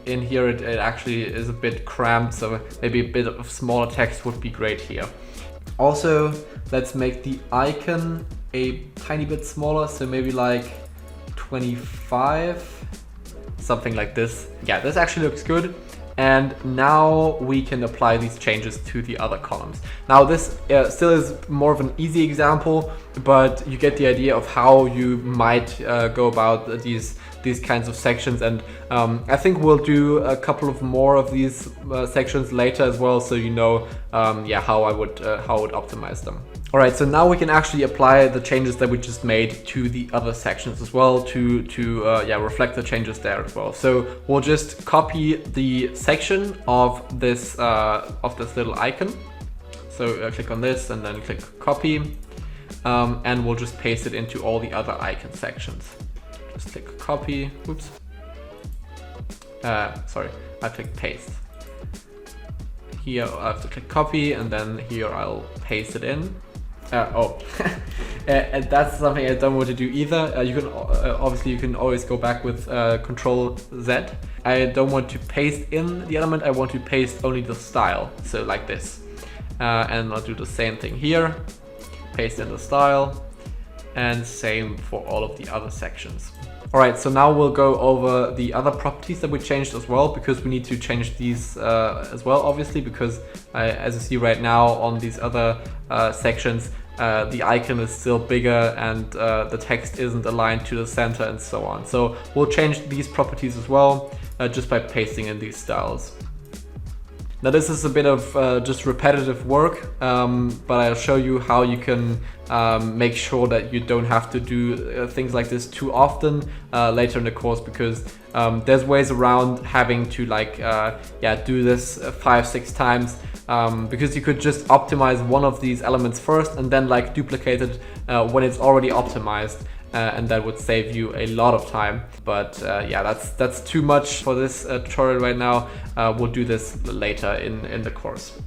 Speaker 1: in here it actually is a bit cramped, so maybe a bit of smaller text would be great here. Also, let's make the icon a tiny bit smaller, so maybe like 25, something like this. Yeah, this actually looks good. And now we can apply these changes to the other columns. Now this still is more of an easy example, but you get the idea of how you might go about these kinds of sections. And I think we'll do a couple of more of these sections later as well, so you know how I would optimize them. All right, so now we can actually apply the changes that we just made to the other sections as well to reflect the changes there as well. So we'll just copy the section of this little icon. So click on this and then click copy, and we'll just paste it into all the other icon sections. Just click copy. Oops. Sorry, I clicked paste. Here I have to click copy, and then here I'll paste it in. And that's something I don't want to do either. You can obviously you can always go back with Control Z. I don't want to paste in the element. I want to paste only the style. So like this, and I'll do the same thing here. Paste in the style, and same for all of the other sections. All right, so now we'll go over the other properties that we changed as well, because we need to change these as well, obviously, because as you see right now on these other sections, the icon is still bigger and the text isn't aligned to the center and so on. So we'll change these properties as well, just by pasting in these styles. Now this is a bit of just repetitive work, but I'll show you how you can make sure that you don't have to do things like this too often later in the course, because There's ways around having to like do this 5-6 times, because you could just optimize one of these elements first and then like duplicate it when it's already optimized, and that would save you a lot of time. But yeah, that's too much for this tutorial right now. We'll do this later in the course.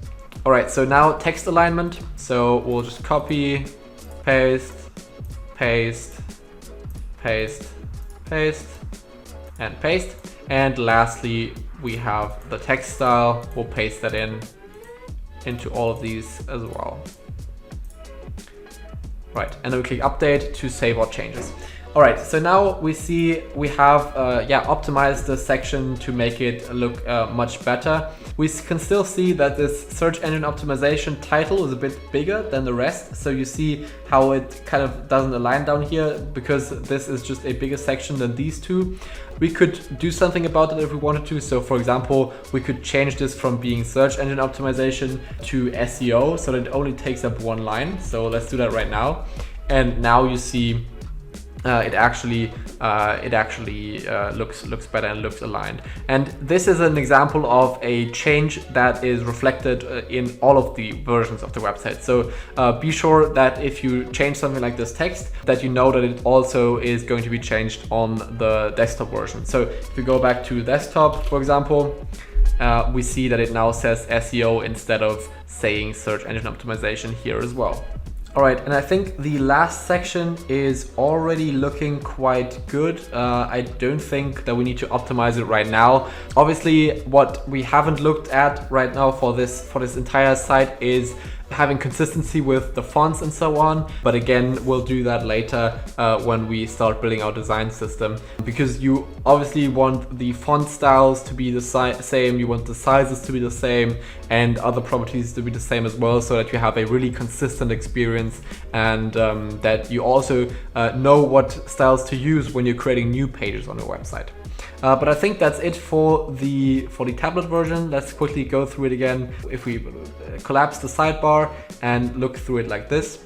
Speaker 1: All right, so now text alignment. So we'll just copy, paste, paste, paste, paste, and paste. And lastly, we have the text style. We'll paste that into all of these as well. Right, and then we click update to save our changes. All right, so now we see we have optimized the section to make it look much better. We can still see that this search engine optimization title is a bit bigger than the rest. So you see how it kind of doesn't align down here because this is just a bigger section than these two. We could do something about it if we wanted to. So for example, we could change this from being search engine optimization to SEO so that it only takes up one line. So let's do that right now. And now you see it actually looks better and looks aligned. And this is an example of a change that is reflected in all of the versions of the website. So be sure that if you change something like this text, that you know that it also is going to be changed on the desktop version. So if we go back to desktop, for example, we see that it now says SEO instead of saying search engine optimization here as well. All right, and I think the last section is already looking quite good. I don't think that we need to optimize it right now. Obviously, what we haven't looked at right now for this entire site is having consistency with the fonts and so on. But again, we'll do that later when we start building our design system, because you obviously want the font styles to be the same, you want the sizes to be the same, and other properties to be the same as well, so that you have a really consistent experience, and that you also know what styles to use when you're creating new pages on your website. But I think that's it for the tablet version. Let's quickly go through it again. If we collapse the sidebar and look through it like this,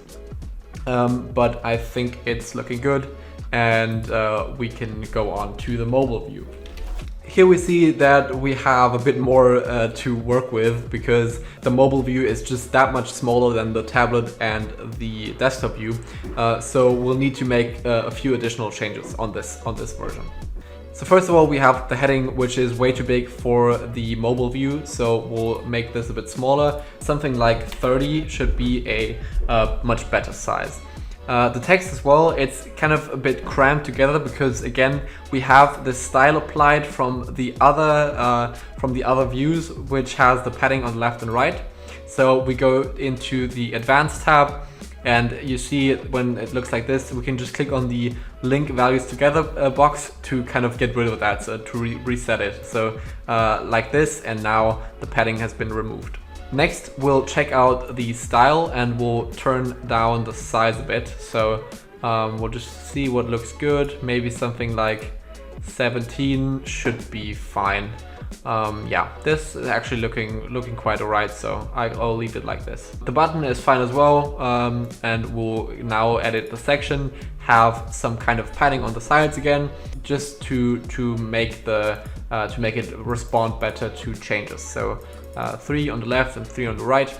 Speaker 1: but I think it's looking good, and we can go on to the mobile view. Here we see that we have a bit more to work with, because the mobile view is just that much smaller than the tablet and the desktop view. So we'll need to make a few additional changes on this version. So first of all, we have the heading, which is way too big for the mobile view. So we'll make this a bit smaller. Something like 30 should be a much better size. The text as well, it's kind of a bit crammed together because again, we have the style applied from the other views, which has the padding on the left and right. So we go into the advanced tab, and you see when it looks like this, we can just click on the link values together box to kind of get rid of that, so to reset it. So like this, and now the padding has been removed. Next, we'll check out the style and we'll turn down the size a bit. So we'll just see what looks good. Maybe something like 17 should be fine. Yeah, this is actually looking quite alright, so I'll leave it like this. The button is fine as well, and we'll now edit the section, have some kind of padding on the sides again, just to make it respond better to changes. So 3 on the left and 3 on the right.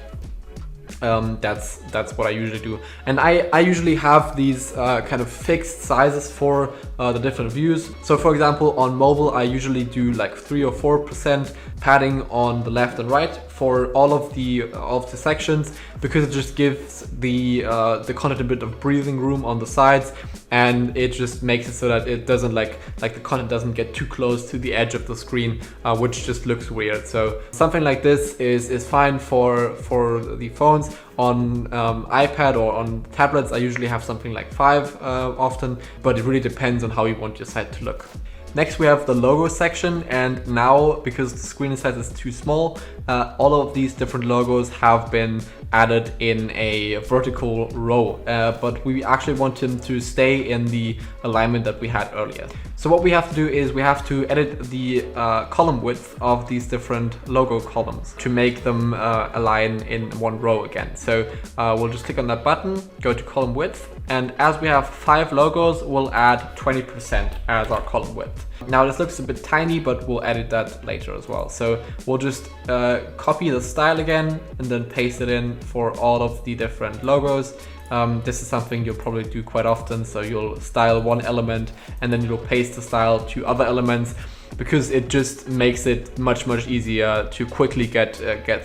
Speaker 1: That's what I usually do, and I usually have these kind of fixed sizes for the different views. So for example, on mobile I usually do like 3 or 4% padding on the left and right for all of the sections, because it just gives the content a bit of breathing room on the sides, and it just makes it so that it doesn't like the content doesn't get too close to the edge of the screen, which just looks weird. So something like this is fine for the phones. On iPad or on tablets, I usually have something like 5 often, but it really depends on how you want your site to look. Next, we have the logo section, and now because the screen size is too small, all of these different logos have been added in a vertical row, but we actually want them to stay in the alignment that we had earlier. So what we have to do is we have to edit the column width of these different logo columns to make them align in one row again. So we'll just click on that button, go to column width, And as we have 5 logos, we'll add 20% as our column width. Now this looks a bit tiny, but we'll edit that later as well. So we'll just copy the style again and then paste it in for all of the different logos. This is something you'll probably do quite often. So you'll style one element and then you'll paste the style to other elements, because it just makes it much easier to quickly get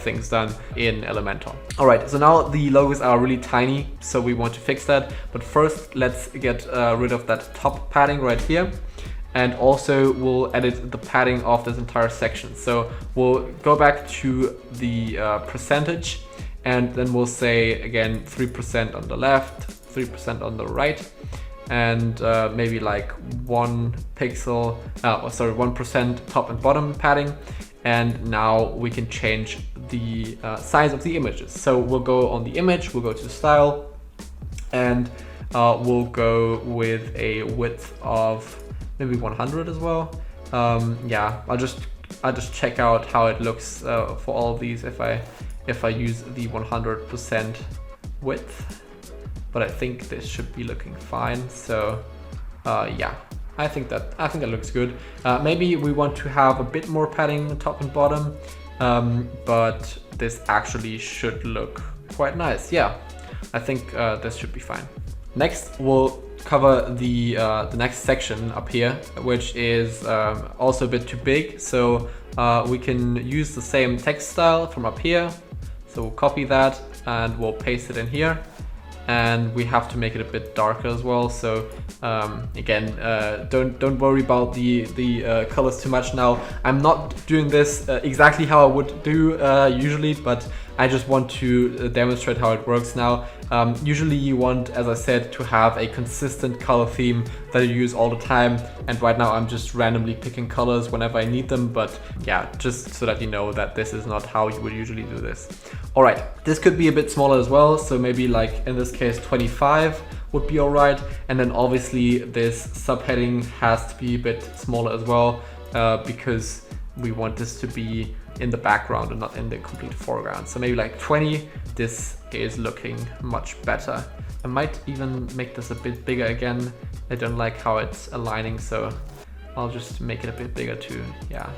Speaker 1: things done in Elementor. All right, so now the logos are really tiny, so we want to fix that. But first, let's get rid of that top padding right here. And also we'll edit the padding of this entire section. So we'll go back to the percentage, and then we'll say again 3% on the left, 3% on the right, and maybe like 1 pixel, 1% top and bottom padding. And now we can change the size of the images. So we'll go on the image, we'll go to style, and we'll go with a width of maybe 100 as well. Yeah, I'll just check out how it looks for all of these if I use the 100% width. But I think this should be looking fine. So yeah, I think that looks good. Maybe we want to have a bit more padding top and bottom, but this actually should look quite nice. Yeah, I think this should be fine. Next, we'll cover the next section up here, which is also a bit too big. So we can use the same text style from up here. So we'll copy that and we'll paste it in here. And we have to make it a bit darker as well. So again, don't worry about the colors too much now. I'm not doing this exactly how I would do usually, but I just want to demonstrate how it works now. Usually you want, as I said, to have a consistent color theme that you use all the time. And right now I'm just randomly picking colors whenever I need them. But yeah, just so that you know that this is not how you would usually do this. All right, this could be a bit smaller as well. So maybe like in this case, 25 would be all right. And then obviously this subheading has to be a bit smaller as well, because we want this to be in the background and not in the complete foreground. So maybe like 20, this is looking much better. I might even make this a bit bigger again. I don't like how it's aligning, so I'll just make it a bit bigger too. Yeah,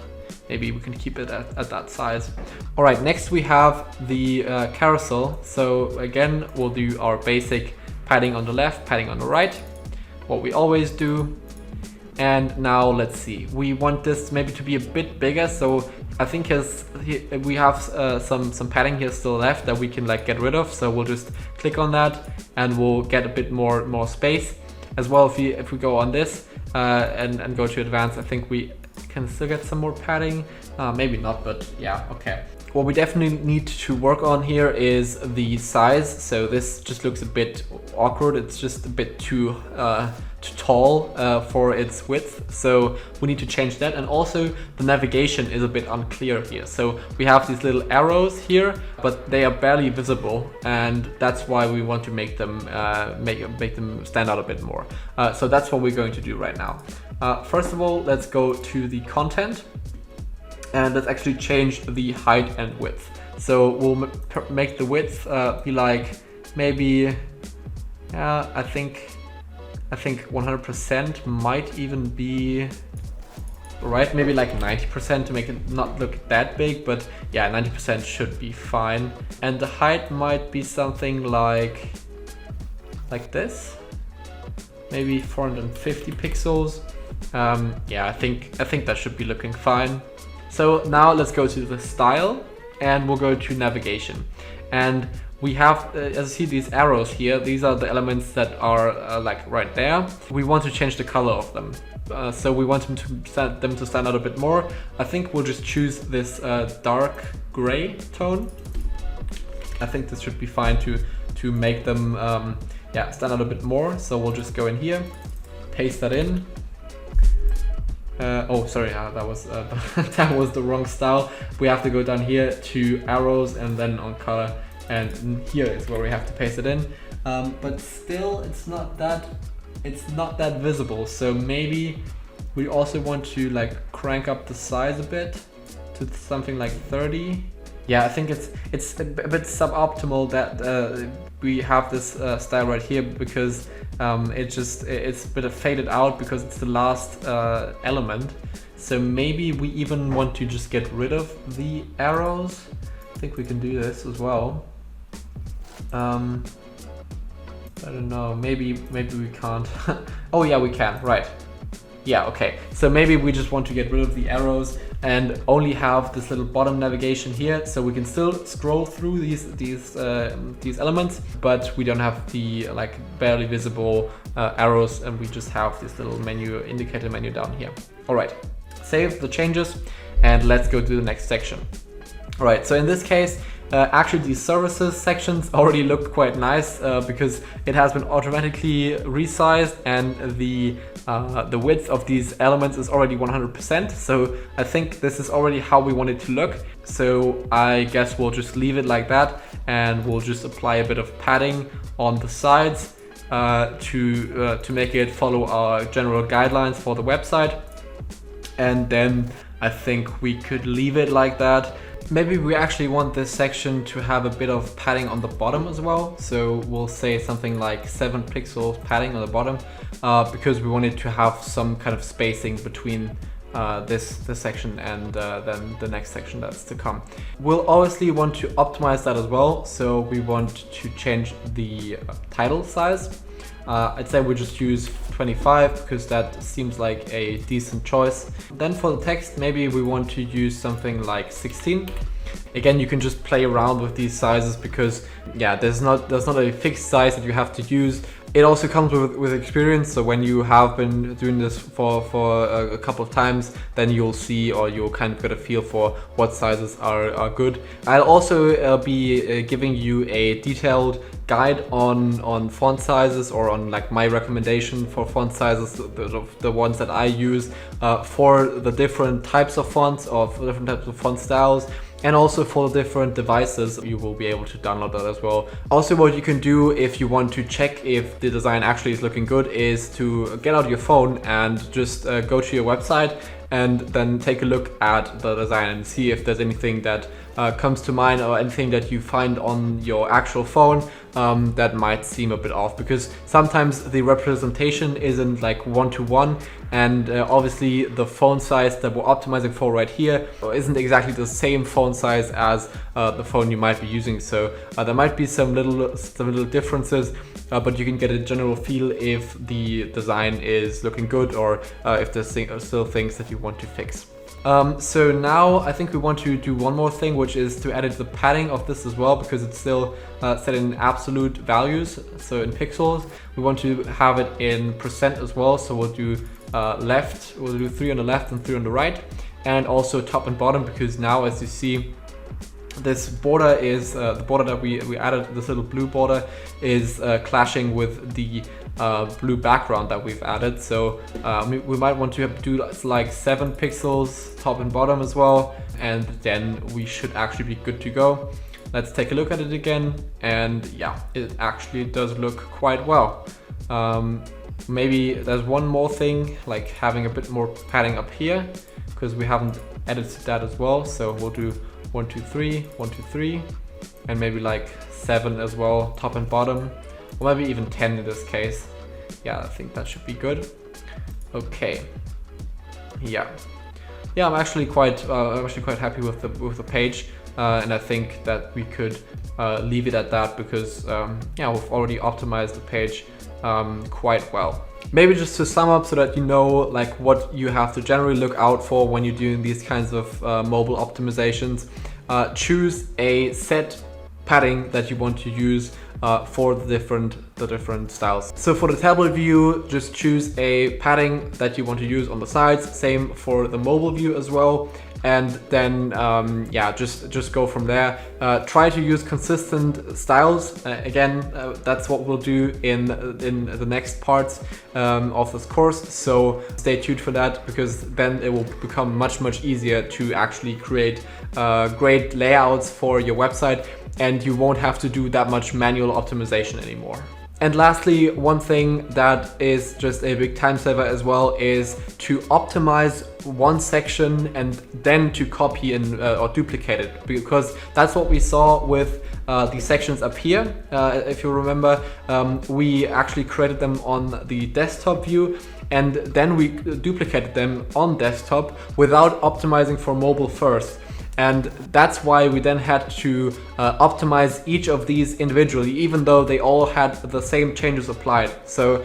Speaker 1: maybe we can keep it at that size. All right, next we have the carousel. So again, we'll do our basic padding on the left, padding on the right, what we always do. And now let's see, we want this maybe to be a bit bigger. So I think we have some padding here still left that we can like get rid of. So we'll just click on that and we'll get a bit more space as well. If we go on this and go to advanced, I think we can still get some more padding. Maybe not, but yeah, okay. What we definitely need to work on here is the size. So this just looks a bit awkward. It's just a bit too tall for its width. So we need to change that. And also the navigation is a bit unclear here. So we have these little arrows here, but they are barely visible. And that's why we want to make them make them stand out a bit more. So that's what we're going to do right now. First of all, let's go to the content. And let's actually change the height and width. So we'll make the width be like maybe, I think 100% might even be right. Maybe like 90% to make it not look that big, but yeah, 90% should be fine. And the height might be something like this, maybe 450 pixels. Yeah, I think that should be looking fine. So now let's go to the style and we'll go to navigation. And we have, as you see, these arrows here. These are the elements that are like right there. We want to change the color of them. So we want them to stand out a bit more. I think we'll just choose this dark gray tone. I think this should be fine to make them yeah, stand out a bit more. So we'll just go in here, paste that in. Oh, sorry, that was that was the wrong style. We have to go down here to arrows and then on color, and here is where we have to paste it in. But still, it's not that visible. So maybe we also want to like crank up the size a bit to something like 30. Yeah, I think it's a bit suboptimal that we have this style right here, because it's a bit faded out because it's the last element. So maybe we even want to just get rid of the arrows. I think we can do this as well. I don't know, maybe we can't. Oh yeah, we can, right. Yeah, okay. So maybe we just want to get rid of the arrows and only have this little bottom navigation here, so we can still scroll through these elements, but we don't have the like barely visible arrows, and we just have this little menu, indicator menu down here. All right, save the changes and let's go to the next section. All right, so in this case, actually the services sections already look quite nice because it has been automatically resized, and the width of these elements is already 100%. So I think this is already how we want it to look. So I guess we'll just leave it like that, and we'll just apply a bit of padding on the sides to make it follow our general guidelines for the website. And then I think we could leave it like that. Maybe we actually want this section to have a bit of padding on the bottom as well. So we'll say something like 7 pixels padding on the bottom because we wanted to have some kind of spacing between this section and then the next section that's to come. We'll obviously want to optimize that as well. So we want to change the title size. I'd say we just use 25 because that seems like a decent choice. Then for the text, maybe we want to use something like 16. Again, you can just play around with these sizes because yeah, there's not a fixed size that you have to use. It also comes with experience. So when you have been doing this for a couple of times, then you'll see, or you'll kind of get a feel for what sizes are good. I'll also be giving you a detailed guide on font sizes, or on like my recommendation for font sizes, the ones that I use for the different types of fonts, or for different types of font styles, and also for the different devices. You will be able to download that as well. Also, what you can do if you want to check if the design actually is looking good is to get out your phone and just go to your website and then take a look at the design and see if there's anything that comes to mind, or anything that you find on your actual phone that might seem a bit off, because sometimes the representation isn't like one-to-one, and obviously the font size that we're optimizing for right here isn't exactly the same font size as the phone you might be using. So there might be some little differences, but you can get a general feel if the design is looking good, or if there's still things that you want to fix. So now I think we want to do one more thing, which is to edit the padding of this as well, because it's still set in absolute values. So in pixels, we want to have it in percent as well. So we'll do we'll do 3 on the left and 3 on the right, and also top and bottom, because now, as you see, this border is the border that we added, this little blue border is clashing with the blue background that we've added. So we might want to do like 7 pixels top and bottom as well, and then we should actually be good to go. Let's take a look at it again, and yeah, it actually does look quite well. Maybe there's one more thing, like having a bit more padding up here, because we haven't edited that as well. So we'll do 1, 2, 3, 1, 2, 3, and maybe like 7 as well, top and bottom, or maybe even 10 in this case. Yeah, I think that should be good. Okay. Yeah, I'm actually quite happy with the page, and I think that we could leave it at that, because yeah, we've already optimized the page quite well. Maybe just to sum up, so that you know like what you have to generally look out for when you're doing these kinds of mobile optimizations. Choose a set padding that you want to use for the different styles. So for the tablet view, just choose a padding that you want to use on the sides. Same for the mobile view as well. And then yeah, just go from there. Try to use consistent styles. Again, that's what we'll do in the next parts of this course. So stay tuned for that, because then it will become much easier to actually create great layouts for your website, and you won't have to do that much manual optimization anymore. And lastly, one thing that is just a big time saver as well is to optimize one section and then to copy and or duplicate it, because that's what we saw with the sections up here. If you remember, we actually created them on the desktop view, and then we duplicated them on desktop without optimizing for mobile first. And that's why we then had to optimize each of these individually, even though they all had the same changes applied. So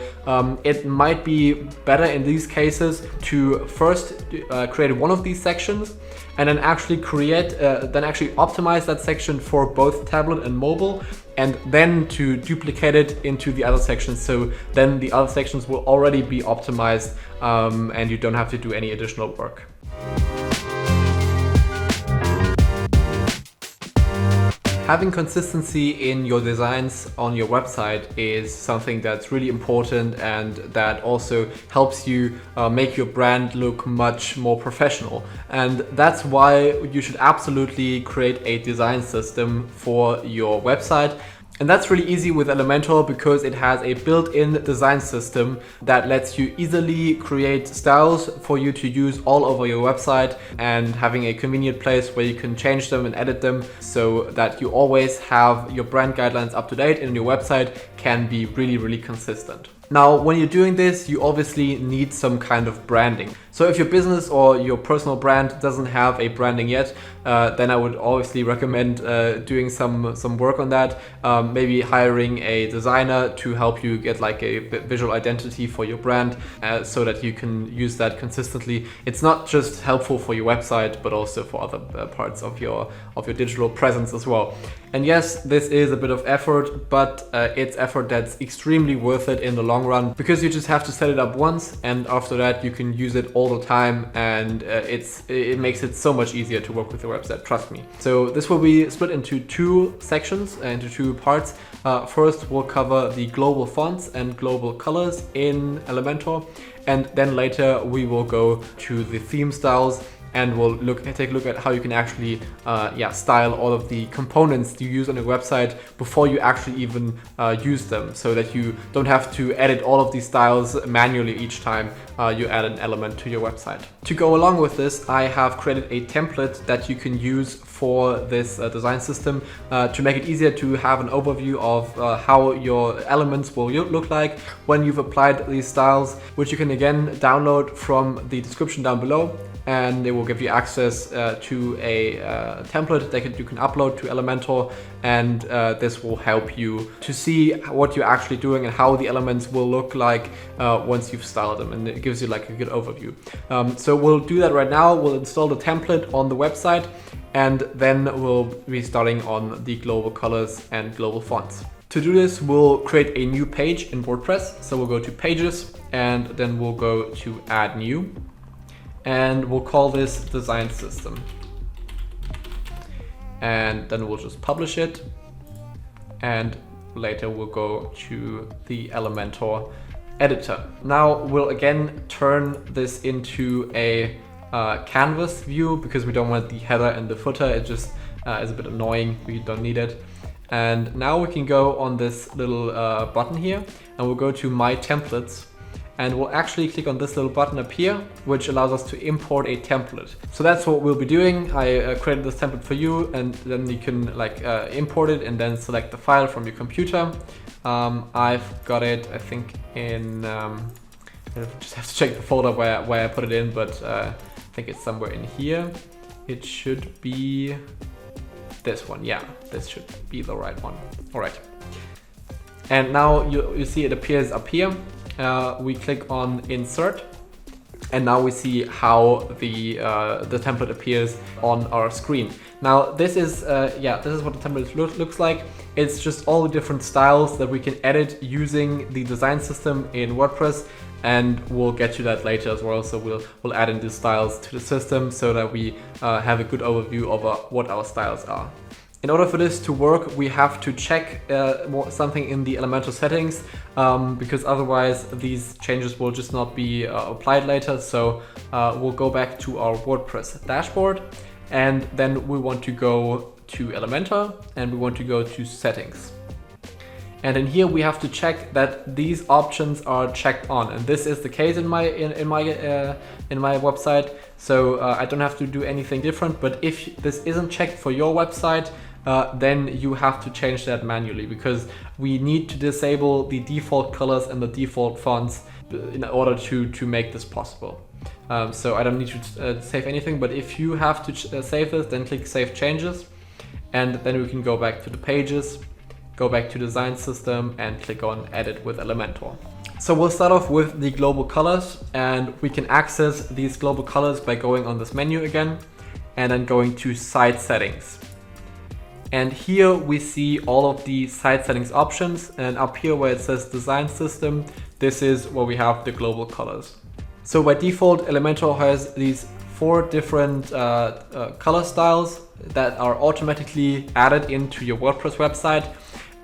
Speaker 1: it might be better in these cases to first create one of these sections and then actually optimize that section for both tablet and mobile, and then to duplicate it into the other sections. So then the other sections will already be optimized and you don't have to do any additional work. Having consistency in your designs on your website is something that's really important, and that also helps you make your brand look much more professional. And that's why you should absolutely create a design system for your website. And that's really easy with Elementor because it has a built-in design system that lets you easily create styles for you to use all over your website, and having a convenient place where you can change them and edit them so that you always have your brand guidelines up to date and your website can be really, really consistent. Now, when you're doing this, you obviously need some kind of branding. So if your business or your personal brand doesn't have a branding yet, then I would obviously recommend doing some work on that. Maybe hiring a designer to help you get like a visual identity for your brand, so that you can use that consistently. It's not just helpful for your website, but also for other parts of your digital presence as well. And yes, this is a bit of effort, but it's effort that's extremely worth it in the long run, because you just have to set it up once, and after that you can use it all the time, and it makes it so much easier to work with your website, trust me. So this will be split into two sections, into two parts. First we'll cover the global fonts and global colors in Elementor, and then later we will go to the theme styles, and we'll take a look at how you can actually style all of the components you use on your website before you actually even use them, so that you don't have to edit all of these styles manually each time you add an element to your website. To go along with this, I have created a template that you can use for this design system to make it easier to have an overview of how your elements will look like when you've applied these styles, which you can again download from the description down below. And it will give you access to a template that you can upload to Elementor, and this will help you to see what you're actually doing and how the elements will look like once you've styled them, and it gives you like a good overview. So we'll do that right now. We'll install the template on the website, and then we'll be starting on the global colors and global fonts. To do this, we'll create a new page in WordPress. So we'll go to Pages, and then we'll go to Add New. And we'll call this design system, and then we'll just publish it, and later we'll go to the Elementor editor. Now we'll again turn this into a canvas view, because we don't want the header and the footer. It just is a bit annoying. We don't need it. And now we can go on this little button here, and we'll go to My Templates. And we'll actually click on this little button up here, which allows us to import a template. So that's what we'll be doing. I created this template for you, and then you can import it and then select the file from your computer. I've got it, I think, in, I just have to check the folder where I put it in, but I think it's somewhere in here. It should be this one. Yeah, this should be the right one. All right. And now you see it appears up here. We click on Insert, and now we see how the template appears on our screen. Now this is what the template looks like. It's just all the different styles that we can edit using the design system in WordPress, and we'll get to that later as well. So we'll add in these styles to the system so that we have a good overview over what our styles are. In order for this to work, we have to check something in the Elementor settings, because otherwise these changes will just not be applied later. So we'll go back to our WordPress dashboard, and then we want to go to Elementor, and we want to go to Settings. And in here we have to check that these options are checked on, and this is the case in my website. So I don't have to do anything different. But if this isn't checked for your website, then you have to change that manually, because we need to disable the default colors and the default fonts in order to make this possible. So I don't need to save anything, but if you have to save this, then click Save Changes, and then we can go back to the pages, go back to Design System, and click on Edit with Elementor. So we'll start off with the global colors, and we can access these global colors by going on this menu again, and then going to Site Settings. And here we see all of the site settings options, and up here where it says Design System, this is where we have the global colors. So by default, Elementor has these 4 different color styles that are automatically added into your WordPress website.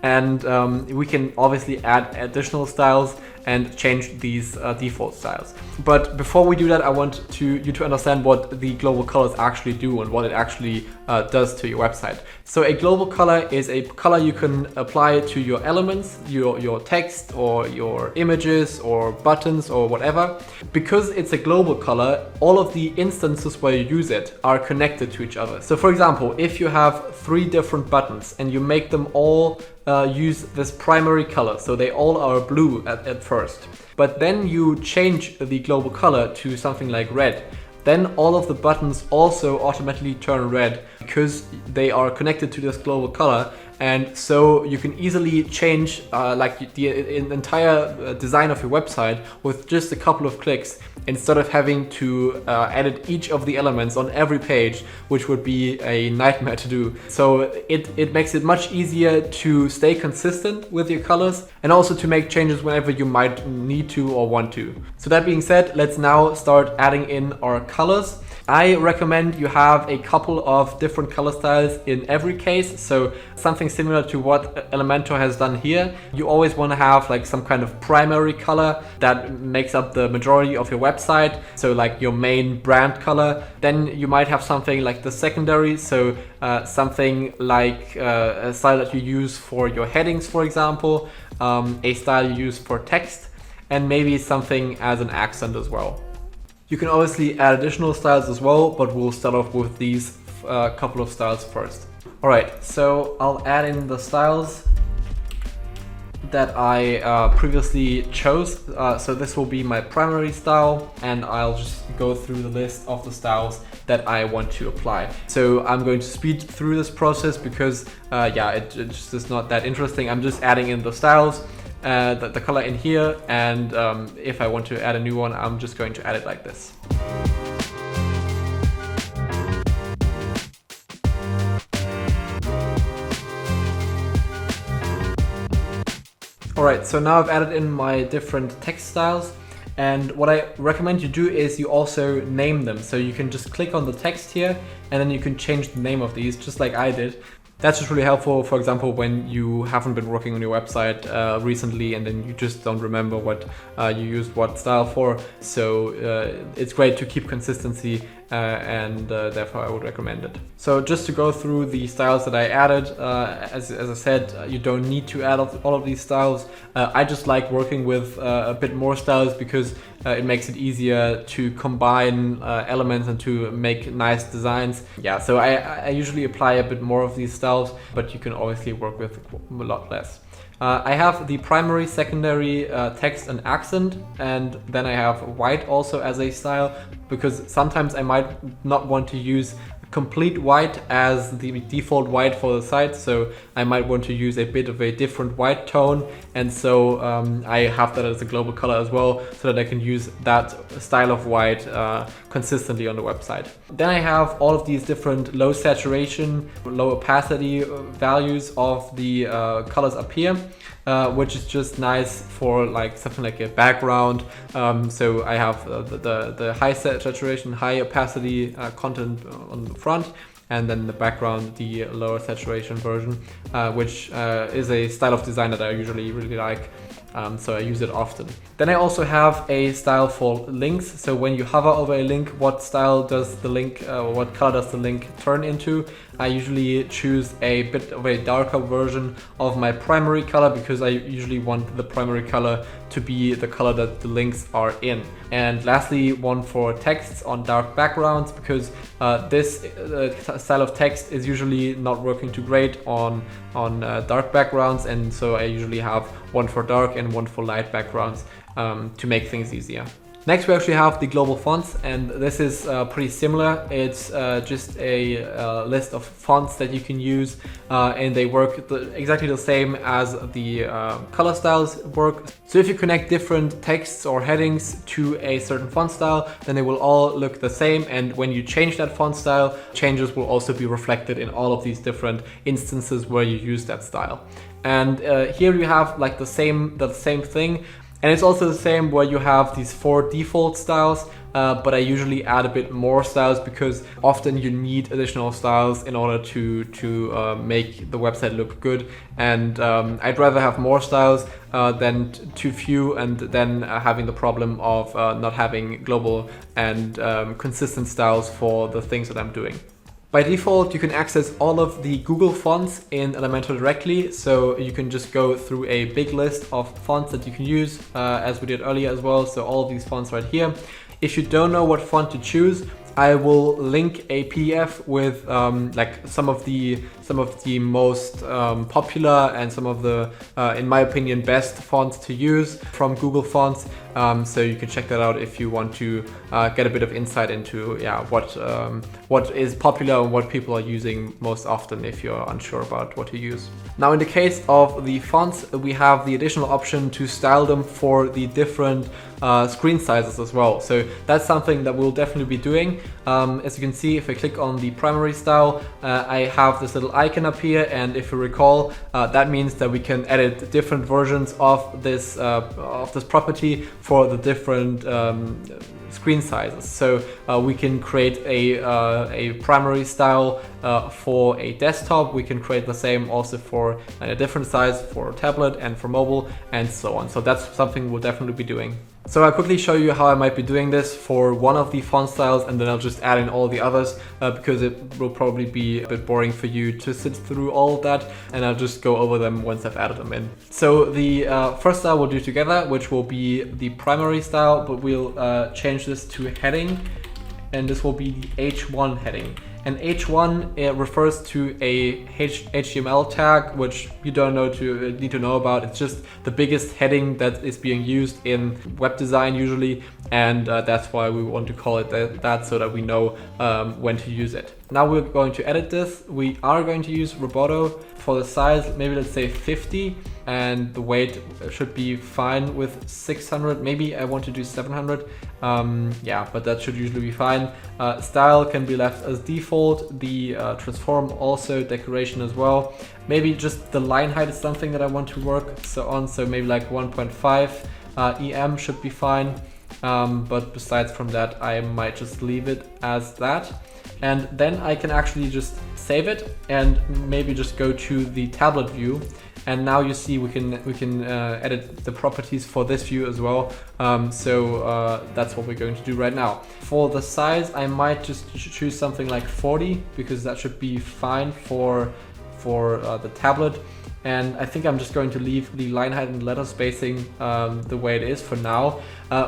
Speaker 1: And we can obviously add additional styles and change these default styles. But before we do that, I want you to understand what the global colors actually do and what it actually does to your website. So a global color is a color you can apply to your elements, your text or your images or buttons or whatever. Because it's a global color, all of the instances where you use it are connected to each other. So for example, if you have 3 different buttons and you make them all use this primary color, so they all are blue at first, but then you change the global color to something like red, then all of the buttons also automatically turn red because they are connected to this global color. And so you can easily change like the entire design of your website with just a couple of clicks, instead of having to edit each of the elements on every page, which would be a nightmare to do. So it makes it much easier to stay consistent with your colors, and also to make changes whenever you might need to or want to. So that being said, let's now start adding in our colors. I recommend you have a couple of different color styles in every case. So something similar to what Elementor has done here. You always want to have like some kind of primary color that makes up the majority of your website. So like your main brand color. Then you might have something like the secondary. So something like a style that you use for your headings, for example, a style you use for text, and maybe something as an accent as well. You can obviously add additional styles as well, but we'll start off with these couple of styles first. Alright, so I'll add in the styles that I previously chose. So this will be my primary style, and I'll just go through the list of the styles that I want to apply. So I'm going to speed through this process because it just is not that interesting. I'm just adding in the styles, the color in here, and if I want to add a new one, I'm just going to add it like this. Alright, so now I've added in my different text styles, and what I recommend you do is you also name them. So you can just click on the text here, and then you can change the name of these, just like I did. That's just really helpful, for example, when you haven't been working on your website recently, and then you just don't remember what you used what style for. So it's great to keep consistency, and therefore I would recommend it. So just to go through the styles that I added, as I said, you don't need to add all of these styles. I just like working with a bit more styles because it makes it easier to combine elements and to make nice designs. Yeah, so I usually apply a bit more of these styles, but you can obviously work with a lot less. I have the primary, secondary, text and accent, and then I have white also as a style, because sometimes I might not want to use complete white as the default white for the site, so I might want to use a bit of a different white tone, and so I have that as a global color as well, so that I can use that style of white consistently on the website. Then I have all of these different low saturation, low opacity values of the colors up here, which is just nice for like something like a background. So I have the high saturation, high opacity content on the front, and then the background, the lower saturation version, which is a style of design that I usually really like. So I use it often. Then I also have a style for links. So when you hover over a link, what style does the link, or what color does the link turn into? I usually choose a bit of a darker version of my primary color because I usually want the primary color to be the color that the links are in. And lastly, one for texts on dark backgrounds, because this style of text is usually not working too great on dark backgrounds, and so I usually have one for dark and one for light backgrounds to make things easier. Next, we actually have the global fonts, and this is pretty similar. It's just a list of fonts that you can use, and they work exactly the same as the color styles work. So if you connect different texts or headings to a certain font style, then they will all look the same, and when you change that font style, changes will also be reflected in all of these different instances where you use that style. And here you have like the same thing. And it's also the same where you have these 4 default styles, but I usually add a bit more styles because often you need additional styles in order to make the website look good. And I'd rather have more styles than too few, and then having the problem of not having global and consistent styles for the things that I'm doing. By default, you can access all of the Google fonts in Elementor directly, so you can just go through a big list of fonts that you can use, as we did earlier as well, so all of these fonts right here. If you don't know what font to choose, I will link a PDF with like some of the most popular and some of the, in my opinion, best fonts to use from Google Fonts. So you can check that out if you want to get a bit of insight into what is popular and what people are using most often if you're unsure about what to use. Now, in the case of the fonts, we have the additional option to style them for the different screen sizes as well. So that's something that we'll definitely be doing. As you can see, if I click on the primary style, I have this little icon up here, and if you recall, that means that we can edit different versions of this property for the different screen sizes. So we can create a primary style for a desktop. We can create the same also for a different size for tablet and for mobile and so on. So that's something we'll definitely be doing. So I'll quickly show you how I might be doing this for one of the font styles, and then I'll just add in all the others because it will probably be a bit boring for you to sit through all of that, and I'll just go over them once I've added them in. So the first style we'll do together, which will be the primary style, but we'll change this to heading, and this will be the H1 heading. And H1 refers to a HTML tag, which you don't need to know about. It's just the biggest heading that is being used in web design usually, and that's why we want to call it that so that we know when to use it. Now we're going to edit this. We are going to use Roboto for the size, maybe let's say 50, and the weight should be fine with 600. Maybe I want to do 700. Yeah, but that should usually be fine. Style can be left as default. The transform also, decoration as well. Maybe just the line height is something that I want to work on. So maybe like 1.5 EM should be fine. But besides from that, I might just leave it as that. And then I can actually just save it and maybe just go to the tablet view. And now you see we can edit the properties for this view as well. So that's what we're going to do right now. For the size, I might just choose something like 40 because that should be fine for the tablet. And I think I'm just going to leave the line height and letter spacing the way it is for now.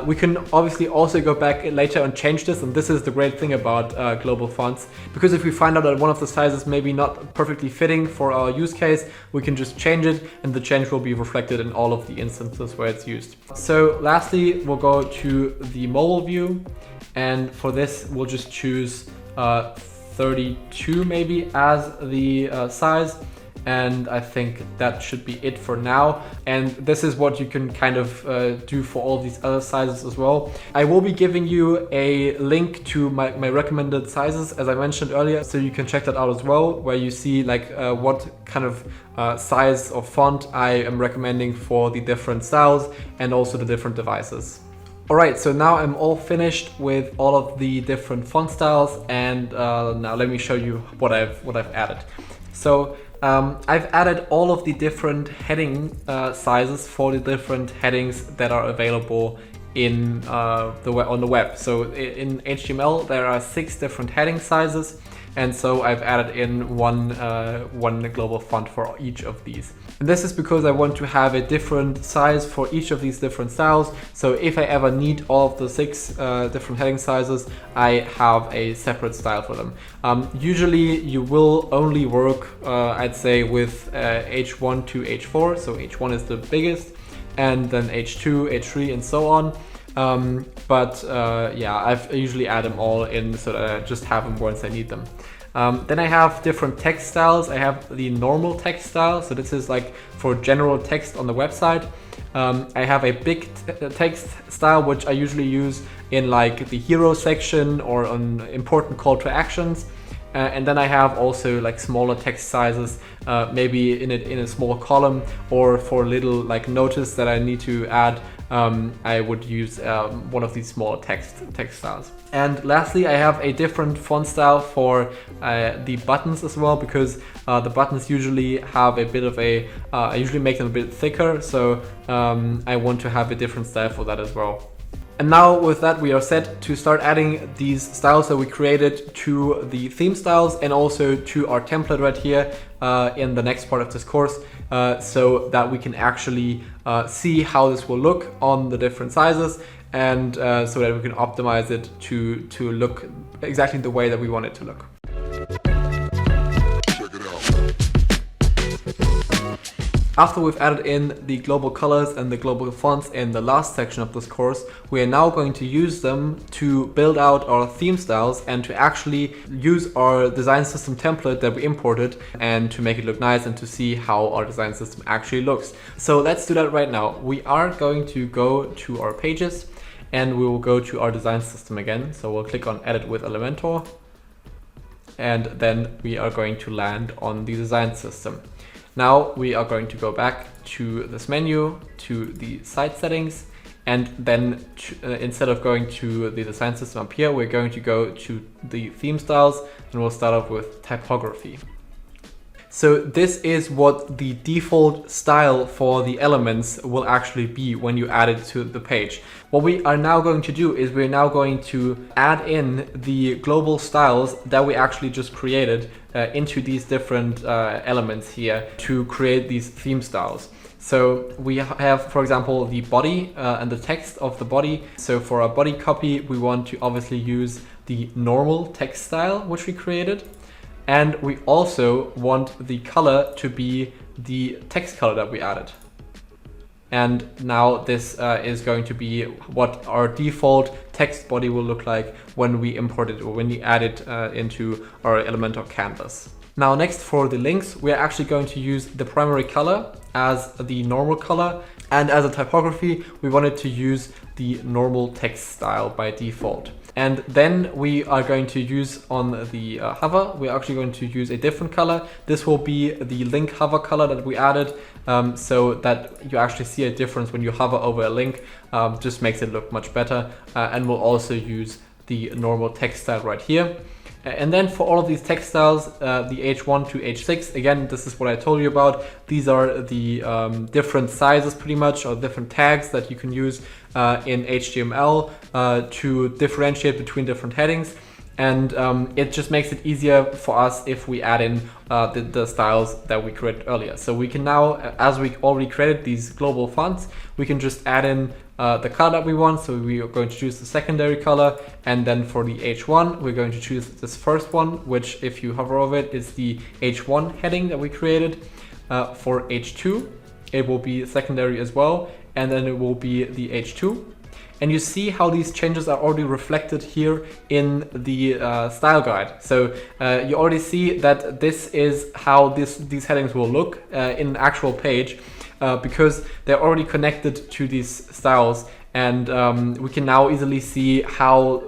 Speaker 1: We can obviously also go back later and change this, and this is the great thing about global fonts, because if we find out that one of the sizes may be not perfectly fitting for our use case, we can just change it, and the change will be reflected in all of the instances where it's used. So lastly, we'll go to the mobile view, and for this we'll just choose 32 maybe as the size. And I think that should be it for now. And this is what you can kind of do for all these other sizes as well. I will be giving you a link to my recommended sizes, as I mentioned earlier, so you can check that out as well, where you see like what kind of size of font I am recommending for the different styles and also the different devices. Alright, so now I'm all finished with all of the different font styles, and now let me show you what I've added. So I've added all of the different heading sizes for the different headings that are available on the web. So in HTML there are 6 different heading sizes, and so I've added in one global font for each of these. And this is because I want to have a different size for each of these different styles. So if I ever need all of the 6 different heading sizes, I have a separate style for them. Usually you will only work, I'd say, with H1 to H4. So H1 is the biggest, and then H2, H3, and so on. Yeah, I usually add them all in so that I just have them once I need them. Then I have different text styles. I have the normal text style, so this is like for general text on the website. I have a big text style, which I usually use in like the hero section or on important call to actions. And then I have also like smaller text sizes, maybe in a small column, or for little like notice that I need to add. I would use one of these small text styles. And lastly, I have a different font style for the buttons as well, because the buttons usually have a bit of I usually make them a bit thicker, so I want to have a different style for that as well. And now with that, we are set to start adding these styles that we created to the theme styles and also to our template right here in the next part of this course, so that we can actually see how this will look on the different sizes, and so that we can optimize it to look exactly the way that we want it to look. After we've added in the global colors and the global fonts in the last section of this course, we are now going to use them to build out our theme styles and to actually use our design system template that we imported and to make it look nice and to see how our design system actually looks. So let's do that right now. We are going to go to our pages and we will go to our design system again. So we'll click on Edit with Elementor, and then we are going to land on the design system. Now we are going to go back to this menu, to the site settings, and then instead of going to the design system up here, we're going to go to the theme styles, and we'll start off with typography. So this is what the default style for the elements will actually be when you add it to the page. What we are now going to do is we're now going to add in the global styles that we actually just created into these different elements here to create these theme styles. So we have, for example, the body and the text of the body. So for our body copy, we want to obviously use the normal text style, which we created. And we also want the color to be the text color that we added. And now this is going to be what our default text body will look like when we import it or when we add it into our Elementor canvas. Now next, for the links, we are actually going to use the primary color as the normal color, and as a typography we wanted to use the normal text style by default. And then we are going to use on the hover, we're actually going to use a different color. This will be the link hover color that we added, so that you actually see a difference when you hover over a link. Just makes it look much better. And we'll also use the normal text style right here. And then for all of these text styles, the H1 to H6, again, this is what I told you about. These are the different sizes pretty much, or different tags that you can use in HTML to differentiate between different headings. And it just makes it easier for us if we add in the styles that we created earlier. So we can now, as we already created these global fonts, we can just add in the color that we want. So we are going to choose the secondary color, and then for the H1 we're going to choose this first one, which if you hover over it is the H1 heading that we created. For H2 it will be secondary as well, and then it will be the H2. And you see how these changes are already reflected here in the style guide. So you already see that this is how these headings will look in an actual page, because they're already connected to these styles. And we can now easily see how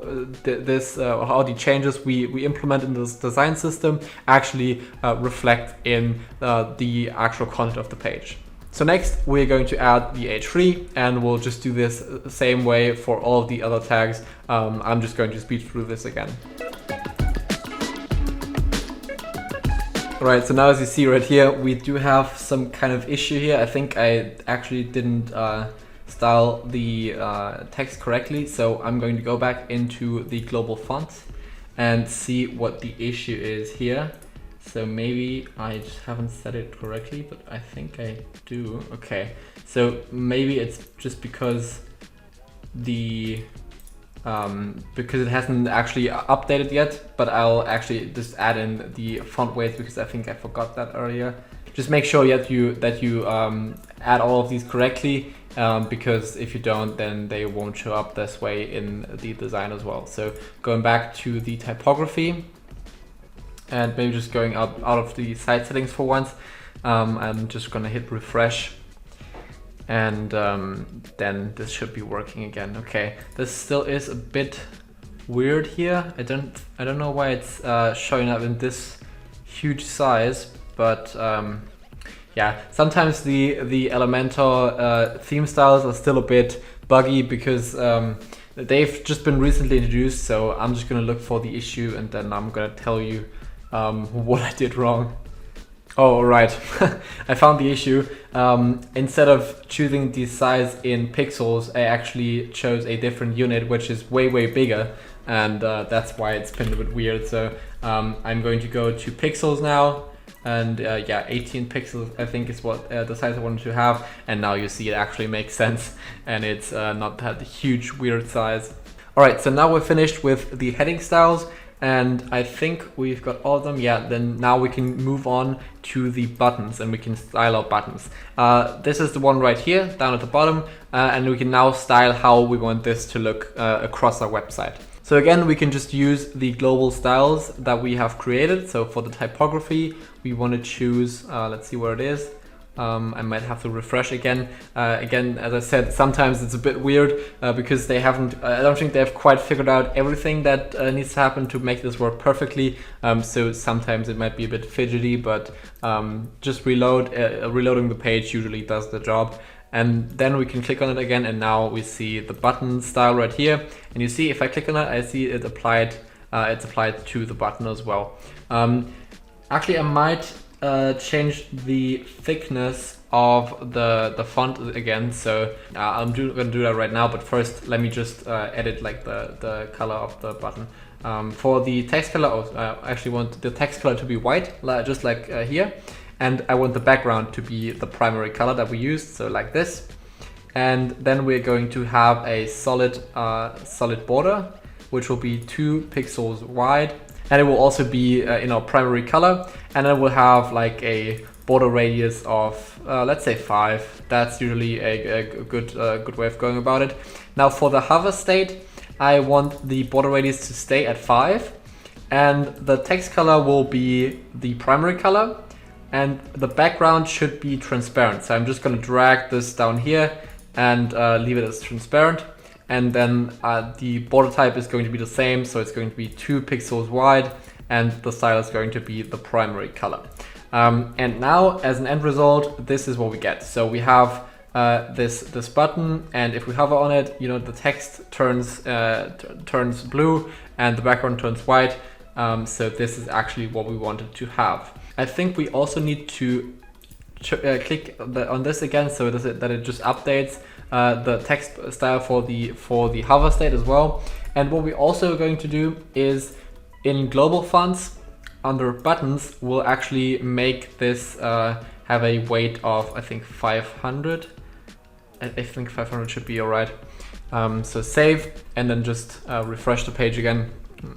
Speaker 1: how the changes we implement in this design system actually reflect in the actual content of the page. So next we're going to add the H3, and we'll just do this the same way for all of the other tags. I'm just going to speed through this again. Alright, so now as you see right here, we do have some kind of issue here. I think I actually didn't style the text correctly. So I'm going to go back into the global fonts and see what the issue is here. So maybe I just haven't set it correctly, but I think I do. Okay, so maybe it's just because the because it hasn't actually updated yet, but I'll actually just add in the font weights because I think I forgot that earlier. Just make sure that you add all of these correctly, because if you don't, then they won't show up this way in the design as well. So going back to the typography and maybe just going out of the site settings for once, I'm just gonna hit refresh. And then this should be working again. Okay, this still is a bit weird here. I don't know why it's showing up in this huge size, but yeah, sometimes the Elementor theme styles are still a bit buggy because they've just been recently introduced. So I'm just gonna look for the issue and then I'm gonna tell you what I did wrong. Oh, right. I found the issue. Instead of choosing the size in pixels, I actually chose a different unit, which is way bigger. And that's why it's been a bit weird. So I'm going to go to pixels now. And yeah, 18 pixels, I think is what the size I wanted to have. And now you see it actually makes sense. And it's not that huge, weird size. All right, so now we're finished with the heading styles. And I think we've got all of them. Yeah, then now we can move on to the buttons and we can style our buttons. This is the one right here, down at the bottom. And we can now style how we want this to look across our website. So again, we can just use the global styles that we have created. So for the typography, we want to choose, let's see where it is. I might have to refresh again. Again, as I said, sometimes it's a bit weird because they haven't, I don't think they've quite figured out everything that needs to happen to make this work perfectly. So sometimes it might be a bit fidgety, but just reloading the page usually does the job. And then we can click on it again, and now we see the button style right here. And you see, if I click on it, I see it applied. It's applied to the button as well. Actually, I might change the thickness of the font again. So I'm gonna do that right now. But first, let me just edit like the color of the button. For the text color, I actually want the text color to be white, just like here. And I want the background to be the primary color that we used, so like this. And then we're going to have a solid border, which will be 2 pixels wide. And it will also be in our primary color. And then we'll have like a border radius of, let's say 5. That's usually a good way of going about it. Now for the hover state, I want the border radius to stay at 5. And the text color will be the primary color. And the background should be transparent. So I'm just going to drag this down here and leave it as transparent. And then the border type is going to be the same. So it's going to be 2 pixels wide and the style is going to be the primary color. And now as an end result, this is what we get. So we have this button, and if we hover on it, you know, the text turns blue and the background turns white. So this is actually what we wanted to have. I think we also need to click on this again, so that it just updates the text style for the hover state as well. And what we're also going to do is in global fonts under buttons, we'll actually make this have a weight of, I think 500. I think 500 should be all right. So save and then just refresh the page again.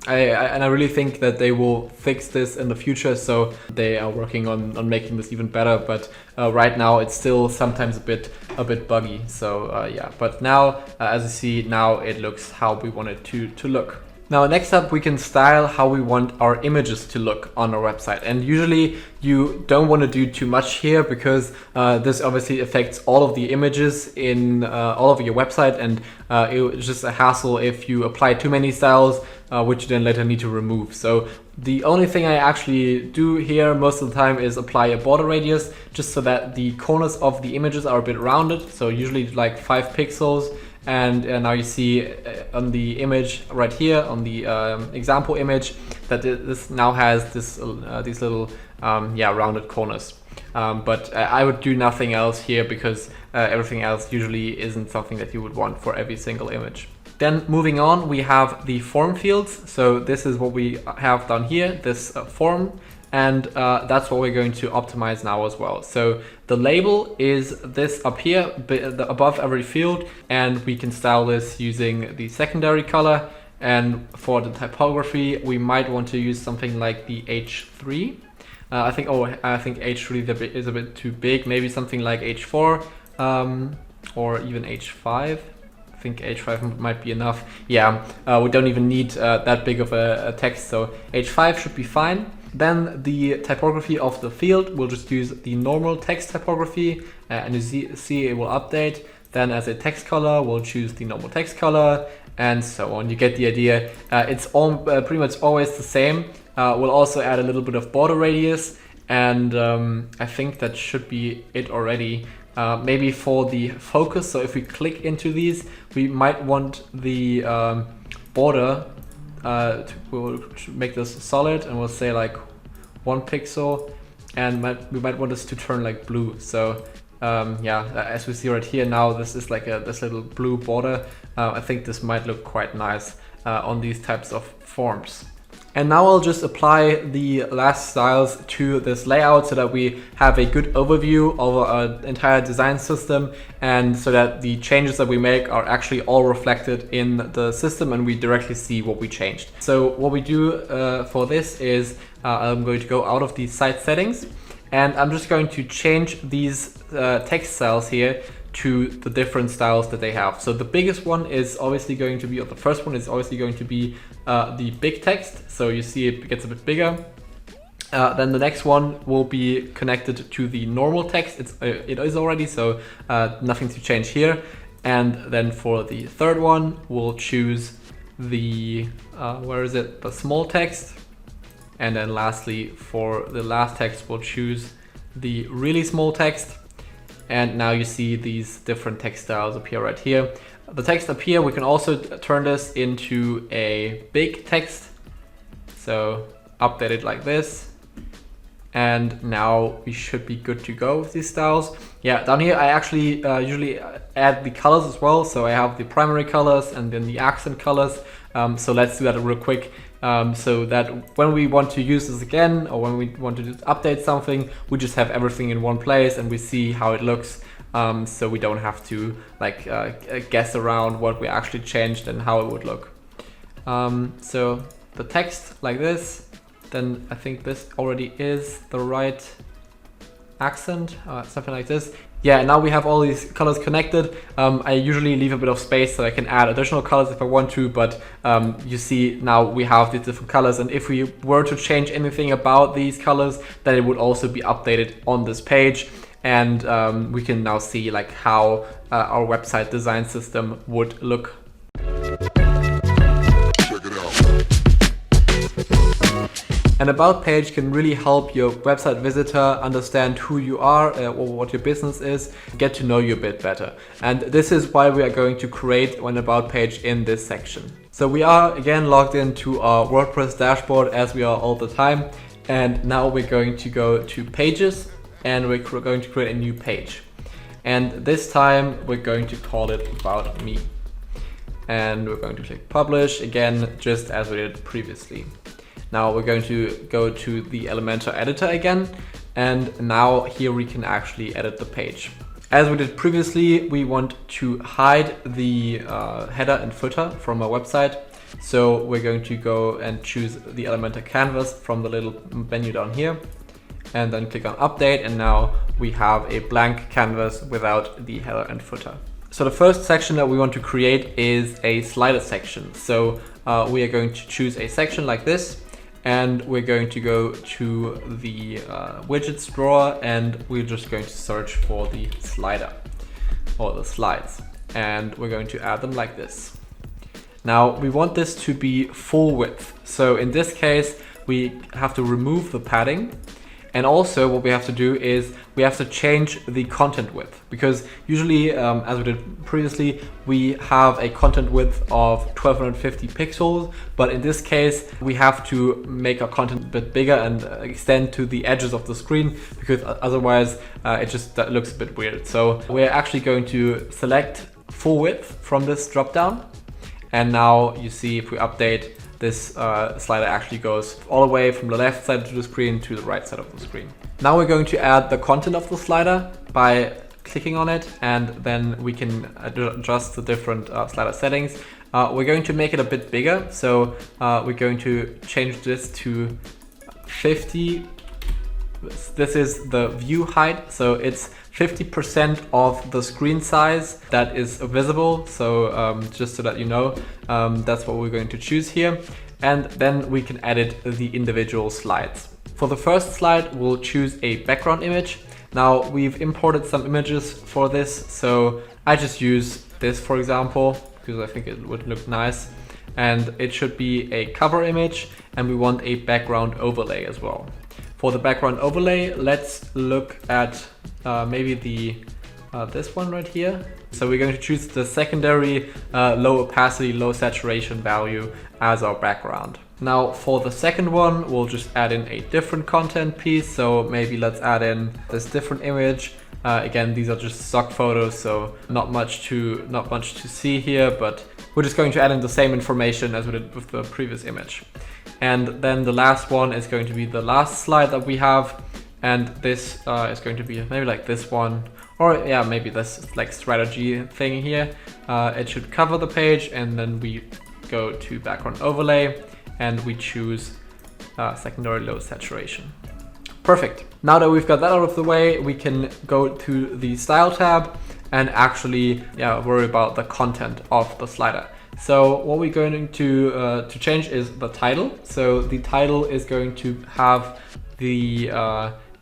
Speaker 1: I really think that they will fix this in the future, so they are working on making this even better. But right now it's still sometimes a bit buggy. So yeah, but now as you see, now it looks how we want it to look. Now next up, we can style how we want our images to look on our website. And usually you don't want to do too much here because this obviously affects all of the images in all of your website, and it's just a hassle if you apply too many styles, which you then later need to remove. So the only thing I actually do here most of the time is apply a border radius, just so that the corners of the images are a bit rounded. So usually like 5 pixels. And now you see on the image right here, on the example image, that this now has this these little rounded corners. But I would do nothing else here because everything else usually isn't something that you would want for every single image. Then moving on, we have the form fields. So this is what we have down here, this form, and that's what we're going to optimize now as well. So the label is this up here, above every field, and we can style this using the secondary color. And for the typography, we might want to use something like the H3. I think H3 is a bit too big, maybe something like H4 or even H5. I think H5 might be enough. Yeah, we don't even need that big of a text, so H5 should be fine. Then the typography of the field, we'll just use the normal text typography, and you see it will update. Then as a text color, we'll choose the normal text color, and so on. You get the idea. It's all pretty much always the same. We'll also add a little bit of border radius, and I think that should be it already. Maybe for the focus, so if we click into these, we might want the border we'll make this solid, and we'll say like 1 pixel, and we might want this to turn like blue. So as we see right here now, this is like this little blue border. I think this might look quite nice on these types of forms. And now I'll just apply the last styles to this layout so that we have a good overview of our entire design system, and so that the changes that we make are actually all reflected in the system and we directly see what we changed. So what we do for this is I'm going to go out of the site settings, and I'm just going to change these text styles here to the different styles that they have. So the biggest one is obviously going to be, or the first one is obviously going to be the big text. So you see it gets a bit bigger. Then the next one will be connected to the normal text. It is already, so nothing to change here. And then for the third one, we'll choose the, the small text. And then lastly, for the last text, we'll choose the really small text. And now you see these different text styles appear right here. The text up here, we can also turn this into a big text. So update it like this. And now we should be good to go with these styles. Yeah, down here I actually usually add the colors as well. So I have the primary colors and then the accent colors. So let's do that real quick. So that when we want to use this again, or when we want to update something, we just have everything in one place and we see how it looks. So we don't have to like guess around what we actually changed and how it would look. So the text like this, then I think this already is the right accent, something like this. Yeah, now we have all these colors connected. I usually leave a bit of space so I can add additional colors if I want to, but you see now we have these different colors, and if we were to change anything about these colors, then it would also be updated on this page, and we can now see like how our website design system would look. An about page can really help your website visitor understand who you are or what your business is, get to know you a bit better. And this is why we are going to create an about page in this section. So we are again logged into our WordPress dashboard as we are all the time. And now we're going to go to pages and we're going to create a new page. And this time we're going to call it About Me. And we're going to click publish again, just as we did previously. Now we're going to go to the Elementor editor again, and now here we can actually edit the page. As we did previously, we want to hide the header and footer from our website. So we're going to go and choose the Elementor canvas from the little menu down here, and then click on update, and now we have a blank canvas without the header and footer. So the first section that we want to create is a slider section. So we are going to choose a section like this, and we're going to go to the widgets drawer, and we're just going to search for the slider or the slides, and we're going to add them like this. Now we want this to be full width. So in this case, we have to remove the padding, And also what we have to do is we have to change the content width, because usually, as we did previously, we have a content width of 1250 pixels, but in this case, we have to make our content a bit bigger and extend to the edges of the screen, because otherwise it just looks a bit weird. So we're actually going to select full width from this drop down. And now you see if we update, this slider actually goes all the way from the left side of the screen to the right side of the screen. Now we're going to add the content of the slider by clicking on it, and then we can adjust the different slider settings. We're going to make it a bit bigger, so we're going to change this to 50. This is the view height, so it's 50% of the screen size that is visible. So just so that you know, that's what we're going to choose here. And then we can edit the individual slides. For the first slide, we'll choose a background image. Now we've imported some images for this, so I just use this, for example, because I think it would look nice. And it should be a cover image, and we want a background overlay as well. For the background overlay, let's look at maybe this one right here. So we're going to choose the secondary low opacity, low saturation value as our background. Now for the second one, we'll just add in a different content piece. So maybe let's add in this different image. Again, these are just stock photos, so not much to see here, but we're just going to add in the same information as we did with the previous image. And then the last one is going to be the last slide that we have. And this is going to be maybe like this one, or yeah, maybe this like strategy thing here. It should cover the page, and then we go to background overlay and we choose secondary low saturation. Perfect. Now that we've got that out of the way, we can go to the style tab and actually worry about the content of the slider. So what we're going to change is the title. So the title is going to have the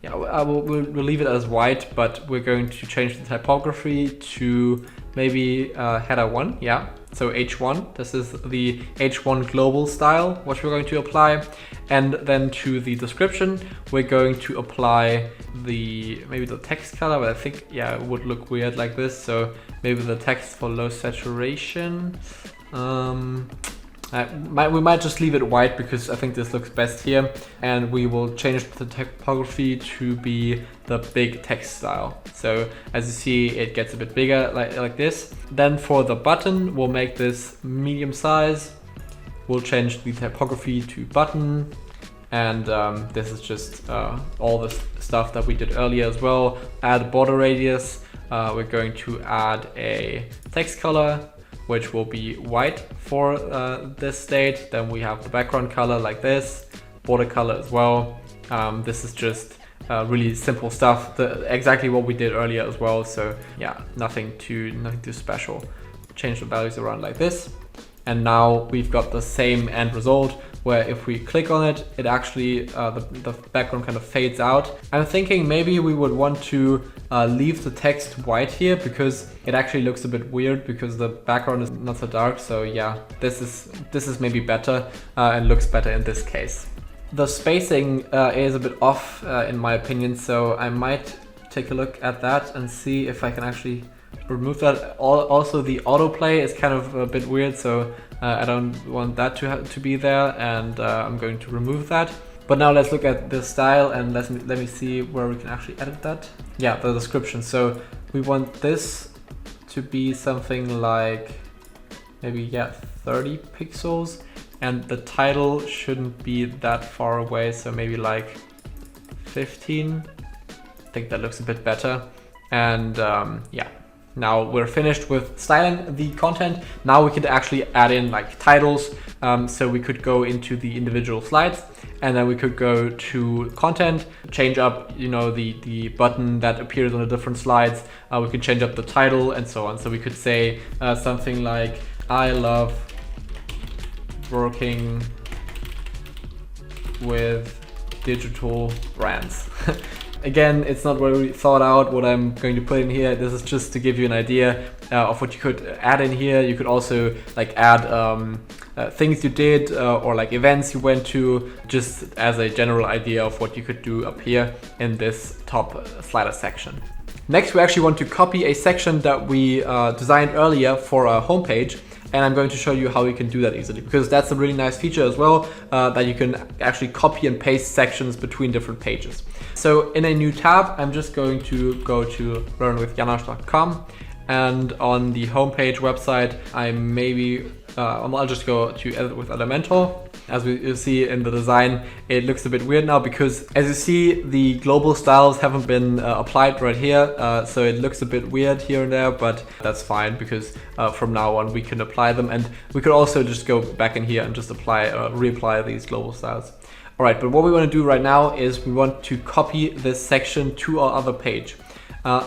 Speaker 1: we'll leave it as white, but we're going to change the typography to maybe header 1. Yeah, so H1. This is the H1 global style, which we're going to apply. And then to the description, we're going to apply maybe the text color, but I think, yeah, it would look weird like this. So maybe the text for low saturation. We might just leave it white because I think this looks best here. And we will change the typography to be the big text style. So as you see, it gets a bit bigger like this. Then for the button, we'll make this medium size. We'll change the typography to button. And this is just all the stuff that we did earlier as well. Add border radius. We're going to add a text color, which will be white for this state. Then we have the background color like this, border color as well. This is just really simple stuff, exactly what we did earlier as well. So yeah, nothing too special. Change the values around like this. And now we've got the same end result, where if we click on it, it actually, the background kind of fades out. I'm thinking maybe we would want to leave the text white here, because it actually looks a bit weird because the background is not so dark. So yeah, this is maybe better and looks better in this case. The spacing is a bit off in my opinion, so I might take a look at that and see if I can actually remove that. Also, the autoplay is kind of a bit weird, so I don't want that to be there, and I'm going to remove that. But now let's look at the style, and let me see where we can actually edit that. Yeah, the description. So we want this to be something like maybe 30 pixels, and the title shouldn't be that far away, so maybe like 15. I think that looks a bit better. And yeah. Now we're finished with styling the content. Now we could actually add in like titles. So we could go into the individual slides, and then we could go to content, change up, the button that appears on the different slides. We could change up the title and so on. So we could say something like, I love working with digital brands. Again, it's not really thought out what I'm going to put in here. This is just to give you an idea of what you could add in here. You could also like add things you did or like events you went to, just as a general idea of what you could do up here in this top slider section. Next, we actually want to copy a section that we designed earlier for our homepage. And I'm going to show you how you can do that easily, because that's a really nice feature as well, that you can actually copy and paste sections between different pages. So in a new tab, I'm just going to go to learnwithjanosch.com, and on the homepage website, I'll just go to edit with Elementor. As you see in the design, it looks a bit weird now because, as you see, the global styles haven't been applied right here, so it looks a bit weird here and there, but that's fine because from now on we can apply them, and we could also just go back in here and just reapply these global styles. All right, but what we want to do right now is we want to copy this section to our other page.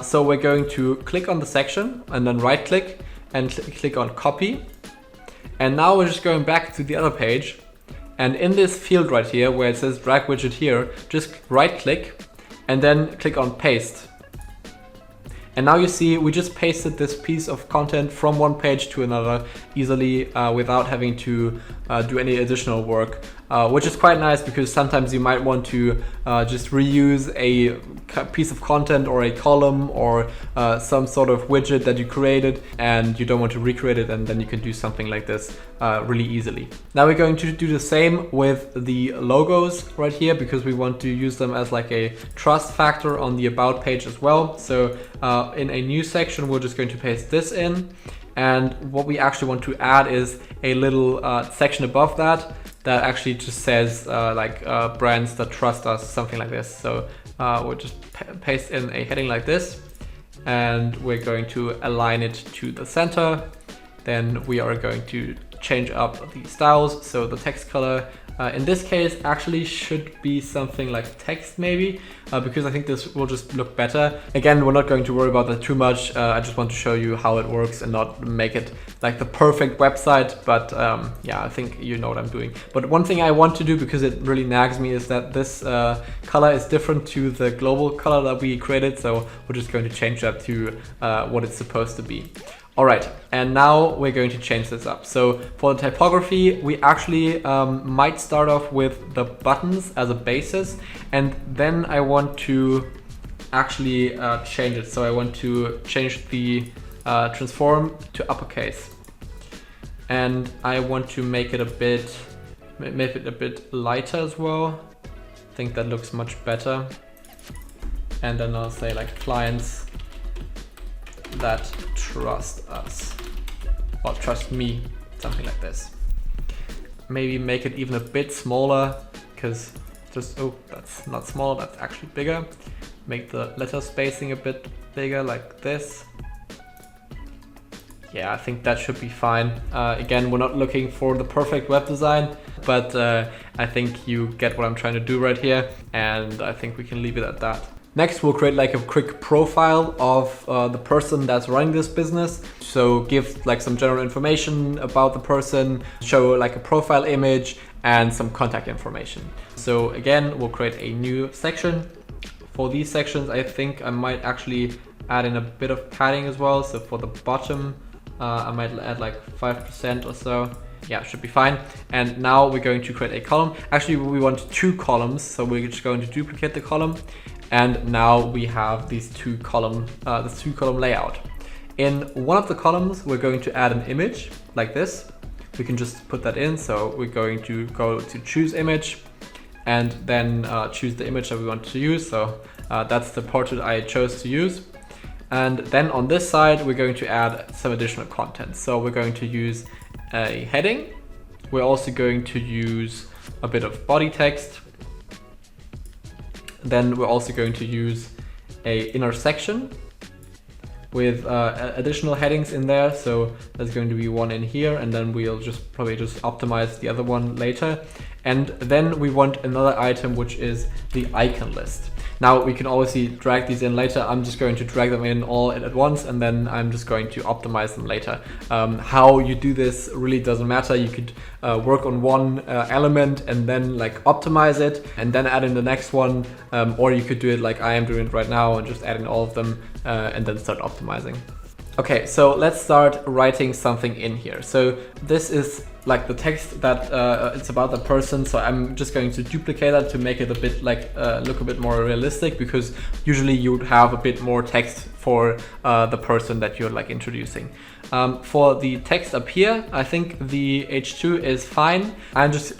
Speaker 1: So we're going to click on the section and then right click and click on copy. And now we're just going back to the other page. And in this field right here, where it says drag widget here, just right click and then click on paste. And now you see we just pasted this piece of content from one page to another easily without having to do any additional work, which is quite nice because sometimes you might want to just reuse a piece of content or a column or some sort of widget that you created and you don't want to recreate it, and then you can do something like this really easily. Now we're going to do the same with the logos right here because we want to use them as like a trust factor on the about page as well. So in a new section, we're just going to paste this in. And what we actually want to add is a little section above that actually just says brands that trust us, something like this. So we'll just paste in a heading like this, and we're going to align it to the center. Then we are going to change up the styles. So the text color in this case actually should be something like text maybe, because I think this will just look better. Again, we're not going to worry about that too much. I just want to show you how it works and not make it like the perfect website, but yeah, I think you know what I'm doing. But one thing I want to do, because it really nags me, is that this color is different to the global color that we created. So we're just going to change that to what it's supposed to be. All right, and now we're going to change this up. So for the typography, we actually might start off with the buttons as a basis, and then I want to actually change it. So I want to change the transform to uppercase, and I want to make it a bit lighter as well. I think that looks much better. And then I'll say like clients that trust us, or trust me, something like this. Maybe make it even a bit smaller, because that's not small, that's actually bigger. Make the letter spacing a bit bigger like this. Yeah, I think that should be fine. Again, we're not looking for the perfect web design, but I think you get what I'm trying to do right here, and I think we can leave it at that. Next, we'll create like a quick profile of the person that's running this business. So give like some general information about the person, show like a profile image and some contact information. So again, we'll create a new section. For these sections, I think I might actually add in a bit of padding as well. So for the bottom, I might add like 5% or so. Yeah, should be fine. And now we're going to create a column. Actually, we want 2 columns. So we're just going to duplicate the column. And now we have these this two column layout. In one of the columns, we're going to add an image like this. We can just put that in. So we're going to go to choose image and then choose the image that we want to use. So that's the portrait I chose to use. And then on this side, we're going to add some additional content. So we're going to use a heading. We're also going to use a bit of body text. Then we're also going to use a inner section with additional headings in there. So there's going to be one in here, and then we'll probably just optimize the other one later. And then we want another item, which is the icon list. Now we can obviously drag these in later. I'm just going to drag them in all at once, and then I'm just going to optimize them later. How you do this really doesn't matter. You could work on one element and then like optimize it and then add in the next one, or you could do it like I am doing it right now and just add in all of them and then start optimizing. Okay, so let's start writing something in here. So this is like the text that it's about the person. So I'm just going to duplicate that to make it a bit like look a bit more realistic, because usually you would have a bit more text for the person that you're like introducing. For the text up here, I think the H2 is fine. I'm just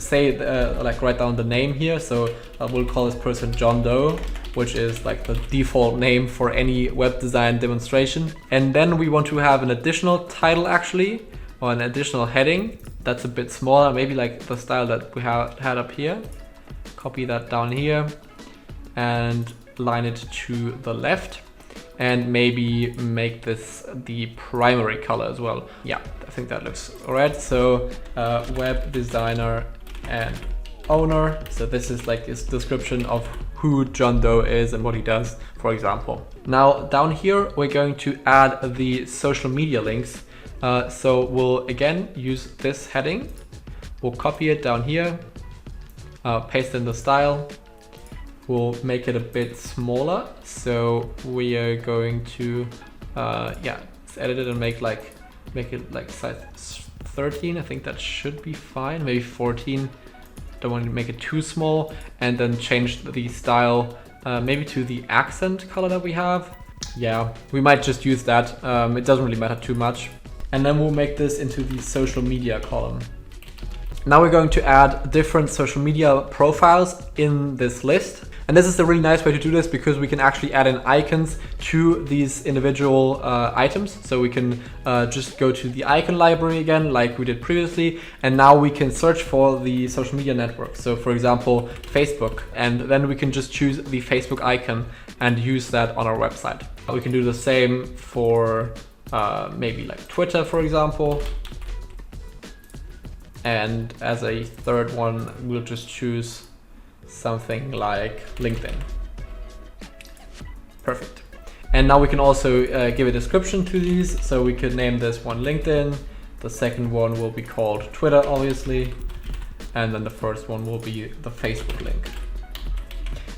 Speaker 1: say like write down the name here. So we'll call this person John Doe, which is like the default name for any web design demonstration. And then we want to have an additional title actually, or an additional heading that's a bit smaller, maybe like the style that we had up here. Copy that down here and line it to the left, and maybe make this the primary color as well. Yeah, I think that looks alright. So web designer and owner. So this is like his description of who John Doe is and what he does, for example. Now down here, we're going to add the social media links. So we'll again use this heading. We'll copy it down here, paste in the style. We'll make it a bit smaller. So we are going to, edit it and make it like size 13. I think that should be fine. Maybe 14. Don't want to make it too small, and then change the style maybe to the accent color that we have. Yeah, we might just use that. It doesn't really matter too much. And then we'll make this into the social media column. Now we're going to add different social media profiles in this list. And this is a really nice way to do this, because we can actually add in icons to these individual items. So we can just go to the icon library again, like we did previously. And now we can search for the social media network. So for example, Facebook. And then we can just choose the Facebook icon and use that on our website. We can do the same for maybe like Twitter, for example. And as a third one, we'll just choose something like LinkedIn. Perfect. And now we can also give a description to these. So we could name this one LinkedIn. The second one will be called Twitter, obviously. And then the first one will be the Facebook link.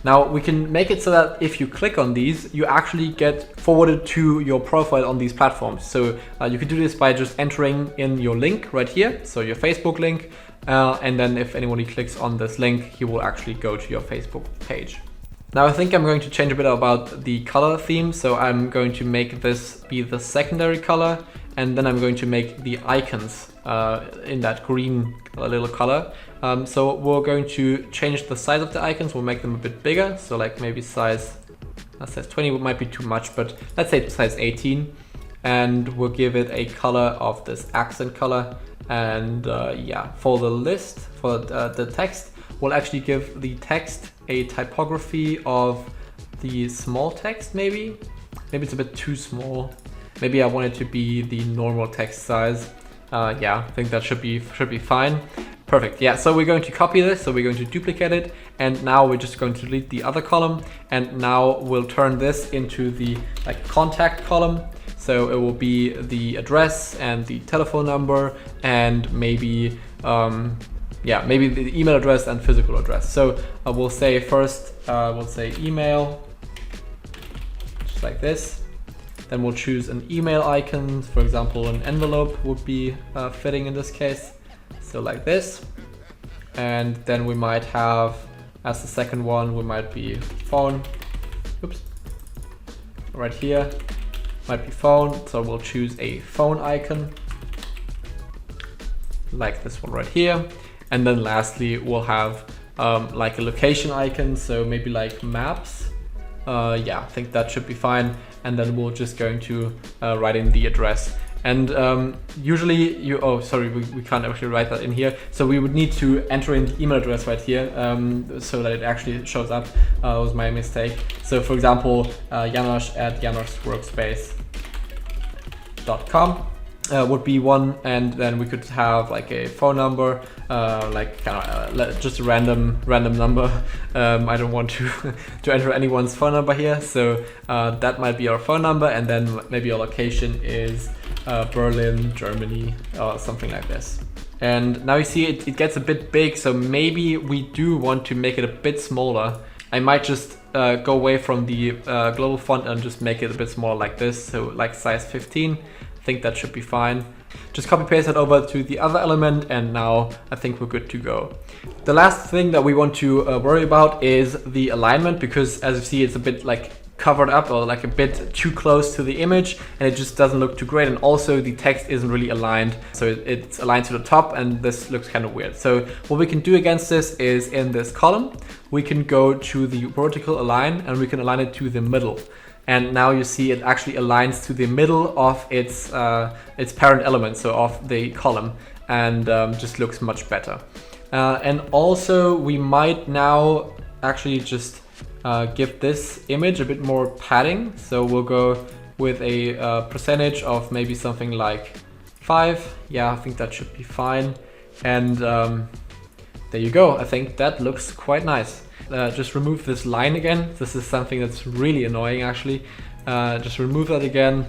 Speaker 1: Now we can make it so that if you click on these, you actually get forwarded to your profile on these platforms. So you can do this by just entering in your link right here. So your Facebook link. And then if anybody clicks on this link, he will actually go to your Facebook page. Now I think I'm going to change a bit about the color theme. So I'm going to make this be the secondary color, and then I'm going to make the icons in that green little color. So we're going to change the size of the icons. We'll make them a bit bigger. So like maybe size 20 might be too much, but let's say size 18. And we'll give it a color of this accent color. And for the list, for the text, we'll actually give the text a typography of the small text, maybe it's a bit too small. Maybe I want it to be the normal text size. I think that should be fine. Perfect. Yeah, so we're going to copy this, so we're going to duplicate it, and now we're just going to delete the other column, and now we'll turn this into the contact column. So it will be the address and the telephone number, and maybe maybe the email address and physical address. So we'll say first, we'll say email, just like this. Then we'll choose an email icon. For example, an envelope would be fitting in this case. So like this. And then we might have, as the second one, we might be phone. Oops. Right here might be phone. So we'll choose a phone icon, like this one right here. And then lastly, we'll have like a location icon. So maybe like maps. I think that should be fine. And then we're just going to write in the address. And usually we can't actually write that in here. So we would need to enter in the email address right here so that it actually shows up. That was my mistake. So for example, Janosch@janoschworkspace.com. would be one, and then we could have like a phone number, like kind of just a random number. I don't want to to enter anyone's phone number here, so that might be our phone number, and then maybe our location is Berlin, Germany, or something like this. And now you see it gets a bit big, so maybe we do want to make it a bit smaller. I might just go away from the global font and just make it a bit smaller like this, so like size 15. I think that should be fine. Just copy paste that over to the other element, and now I think we're good to go. The last thing that we want to worry about is the alignment, because as you see, it's a bit like covered up or like a bit too close to the image, and it just doesn't look too great. And also the text isn't really aligned, so it's aligned to the top, and this looks kind of weird. So what we can do against this is in this column, we can go to the vertical align, and we can align it to the middle. And now you see it actually aligns to the middle of its parent element, so of the column, and just looks much better. And also we might now actually just give this image a bit more padding. So we'll go with a percentage of maybe something like 5. Yeah, I think that should be fine. And there you go. I think that looks quite nice. Just remove this line again. This is something that's really annoying actually. Just remove that again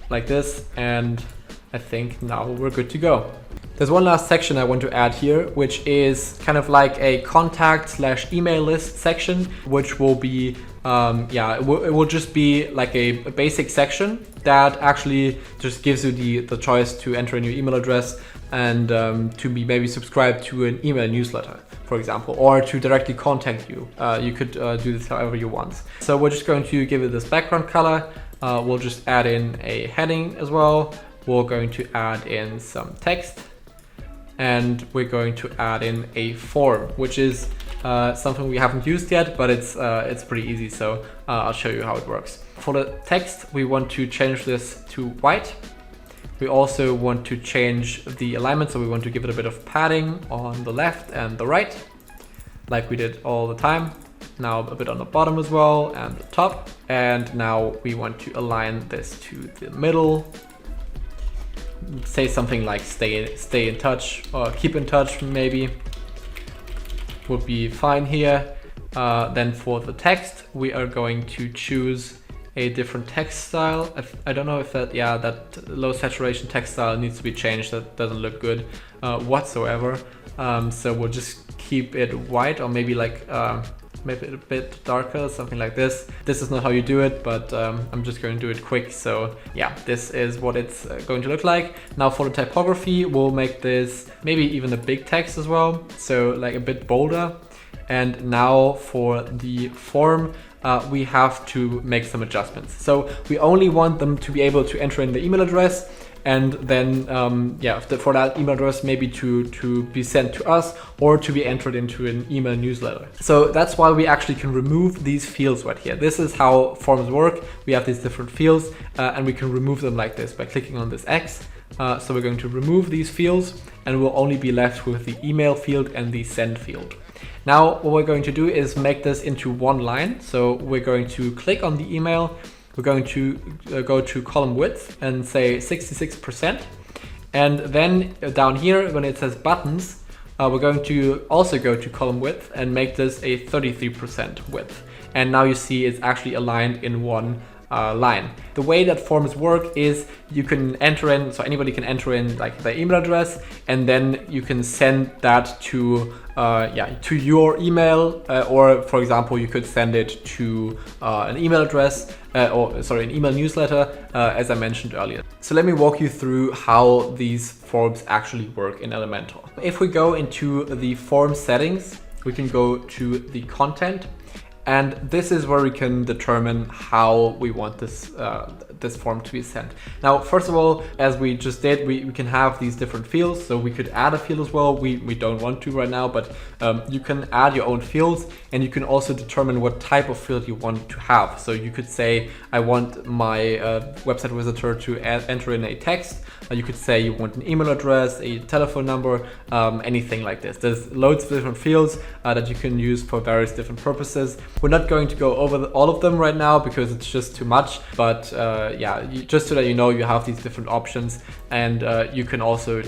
Speaker 1: like this, and I think now we're good to go. There's one last section I want to add here, which is kind of like a contact/email list section, which will be it will just be like a basic section that actually just gives you the choice to enter in your email address and to be maybe subscribed to an email newsletter, for example, or to directly contact you. You could do this however you want. So we're just going to give it this background color. We'll just add in a heading as well. We're going to add in some text, and we're going to add in a form, which is something we haven't used yet, but it's pretty easy. So I'll show you how it works. For the text, we want to change this to white. We also want to change the alignment, so we want to give it a bit of padding on the left and the right, like we did all the time. Now a bit on the bottom as well, and the top. And now we want to align this to the middle. Say something like stay in touch, or keep in touch maybe, would be fine here. Then for the text, we are going to choose a different text style. I don't know if that low saturation text style needs to be changed. That doesn't look good whatsoever. So we'll just keep it white, or maybe like maybe a bit darker, something like this. This is not how you do it, but I'm just going to do it quick. So yeah, this is what it's going to look like. Now for the typography, we'll make this maybe even a big text as well, so like a bit bolder. And now for the form, we have to make some adjustments. So we only want them to be able to enter in the email address, and then for that email address maybe to be sent to us or to be entered into an email newsletter. So that's why we actually can remove these fields right here. This is how forms work. We have these different fields and we can remove them like this by clicking on this X. So we're going to remove these fields, and we'll only be left with the email field and the send field. Now what we're going to do is make this into one line. So we're going to click on the email. We're going to go to column width and say 66%. And then down here, when it says buttons, we're going to also go to column width and make this a 33% width. And now you see it's actually aligned in one line. The way that forms work is you can enter in, so anybody can enter in like their email address, and then you can send that to your email, or for example, you could send it to an email address, an email newsletter, as I mentioned earlier. So let me walk you through how these forms actually work in Elementor. If we go into the form settings, we can go to the content. And this is where we can determine how we want this this form to be sent. Now, first of all, as we just did, we can have these different fields. So we could add a field as well. We don't want to right now, but you can add your own fields, and you can also determine what type of field you want to have. So you could say, I want my website visitor to enter in a text. You could say you want an email address, a telephone number, anything like this. There's loads of different fields that you can use for various different purposes. We're not going to go over all of them right now because it's just too much, but yeah, just so that you know, you have these different options, and you can also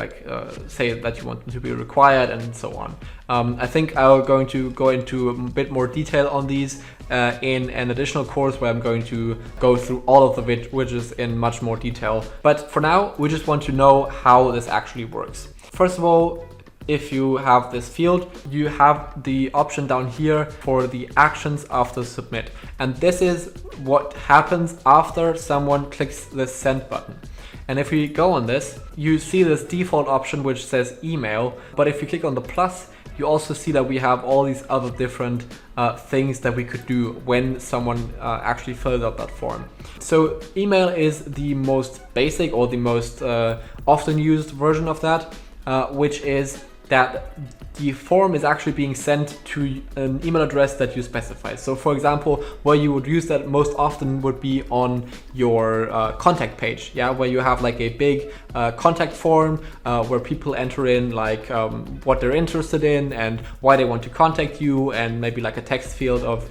Speaker 1: say that you want them to be required and so on. I think I'm going to go into a bit more detail on these in an additional course where I'm going to go through all of the widgets in much more detail. But for now, we just want to know how this actually works. First of all, if you have this field, you have the option down here for the actions after submit. And this is what happens after someone clicks the send button. And if we go on this, you see this default option which says email. But if you click on the plus, you also see that we have all these other different things that we could do when someone actually fills out that form. So email is the most basic or the most often used version of that, which is that the form is actually being sent to an email address that you specify. So for example, where you would use that most often would be on your contact page, yeah, where you have like a big contact form where people enter in like what they're interested in and why they want to contact you, and maybe like a text field of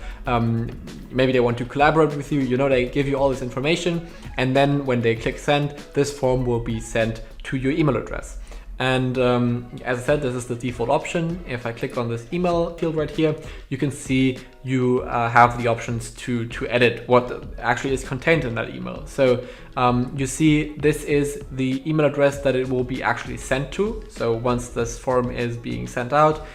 Speaker 1: maybe they want to collaborate with you. You know, they give you all this information, and then when they click send, this form will be sent to your email address. And as I said, this is the default option. If I click on this email field right here, you can see you have the options to edit what actually is contained in that email. So you see this is the email address that it will be actually sent to. So once this form is being sent out,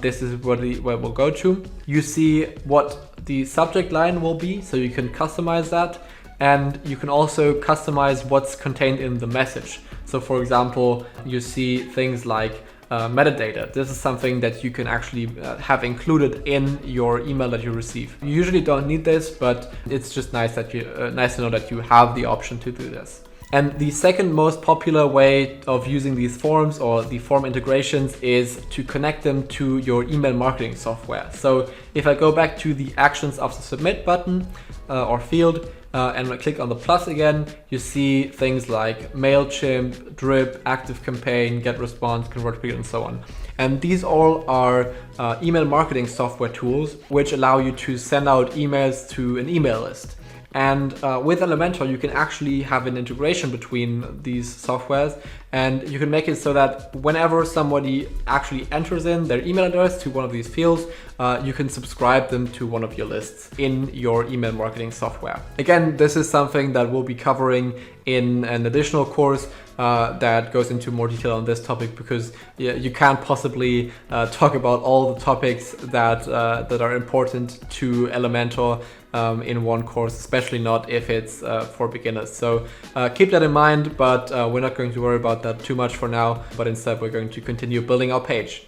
Speaker 1: this is where it will go to. You see what the subject line will be, so you can customize that. And you can also customize what's contained in the message. So for example, you see things like metadata. This is something that you can actually have included in your email that you receive. You usually don't need this, but it's just nice that nice to know that you have the option to do this. And the second most popular way of using these forms or the form integrations is to connect them to your email marketing software. So if I go back to the actions after submit button or field, and I click on the plus again, you see things like MailChimp, Drip, ActiveCampaign, GetResponse, ConvertKit, and so on. And these all are email marketing software tools which allow you to send out emails to an email list. And with Elementor, you can actually have an integration between these softwares, and you can make it so that whenever somebody actually enters in their email address to one of these fields, you can subscribe them to one of your lists in your email marketing software. Again, this is something that we'll be covering in an additional course that goes into more detail on this topic, because you can't possibly talk about all the topics that are important to Elementor in one course, especially not if it's for beginners. So keep that in mind, but we're not going to worry about that too much for now, but instead we're going to continue building our page.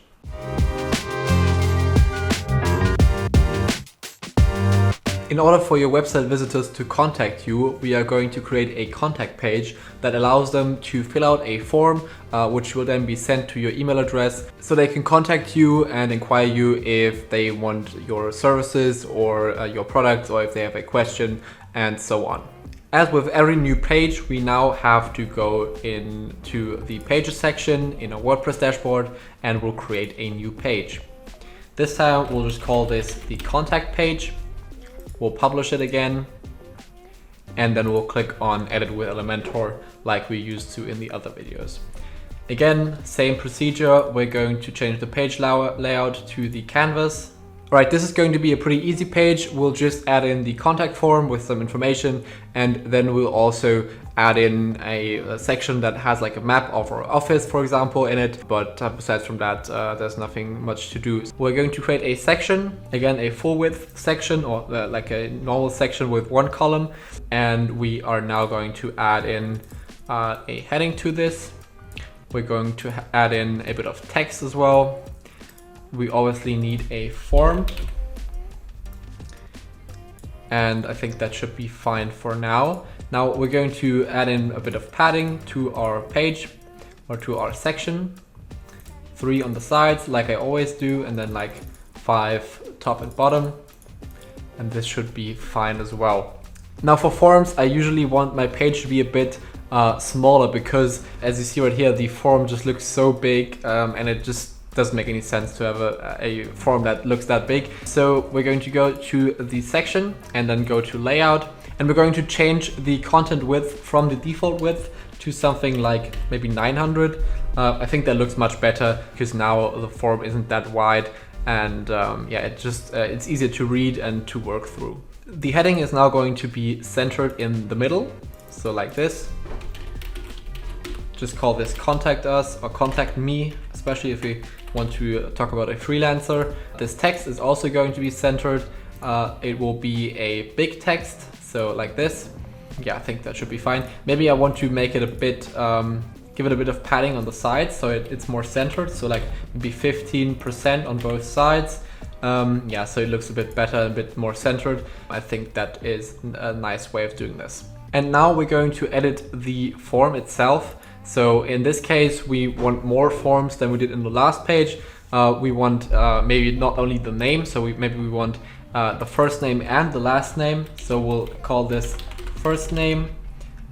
Speaker 1: In order for your website visitors to contact you, we are going to create a contact page that allows them to fill out a form, which will then be sent to your email address, so they can contact you and inquire you if they want your services or your products, or if they have a question, and so on. As with every new page, we now have to go into the pages section in a WordPress dashboard, and we'll create a new page. This time we'll just call this the contact page. We'll publish it again, and then we'll click on Edit with Elementor like we used to in the other videos. Again, same procedure. We're going to change the page layout to the canvas. All right, this is going to be a pretty easy page. We'll just add in the contact form with some information, and then we'll also add in a section that has like a map of our office, for example, in it. But besides from that, there's nothing much to do. We're going to create a section, again, a full width section, or like a normal section with one column. And we are now going to add in a heading to this. We're going to add in a bit of text as well. We obviously need a form, and I think that should be fine for now. Now we're going to add in a bit of padding to our page or to our section. 3 on the sides like I always do, and then like 5 top and bottom, and this should be fine as well. Now for forms, I usually want my page to be a bit smaller, because as you see right here, the form just looks so big, and it just doesn't make any sense to have a form that looks that big. So we're going to go to the section and then go to layout, and we're going to change the content width from the default width to something like maybe 900. I think that looks much better because now the form isn't that wide, and yeah, it's easier to read and to work through. The heading is now going to be centered in the middle, so like this. Just call this contact us or contact me, especially if we want to talk about a freelancer. This text is also going to be centered. It will be a big text, so like this. Yeah, I think that should be fine. Maybe I want to make it a bit, give it a bit of padding on the sides so it's more centered. So like maybe 15% on both sides. Yeah, so it looks a bit better, a bit more centered. I think that is a nice way of doing this. And now we're going to edit the form itself. So in this case, we want more forms than we did in the last page. We want maybe not only the name, so maybe we want the first name and the last name. So we'll call this first name,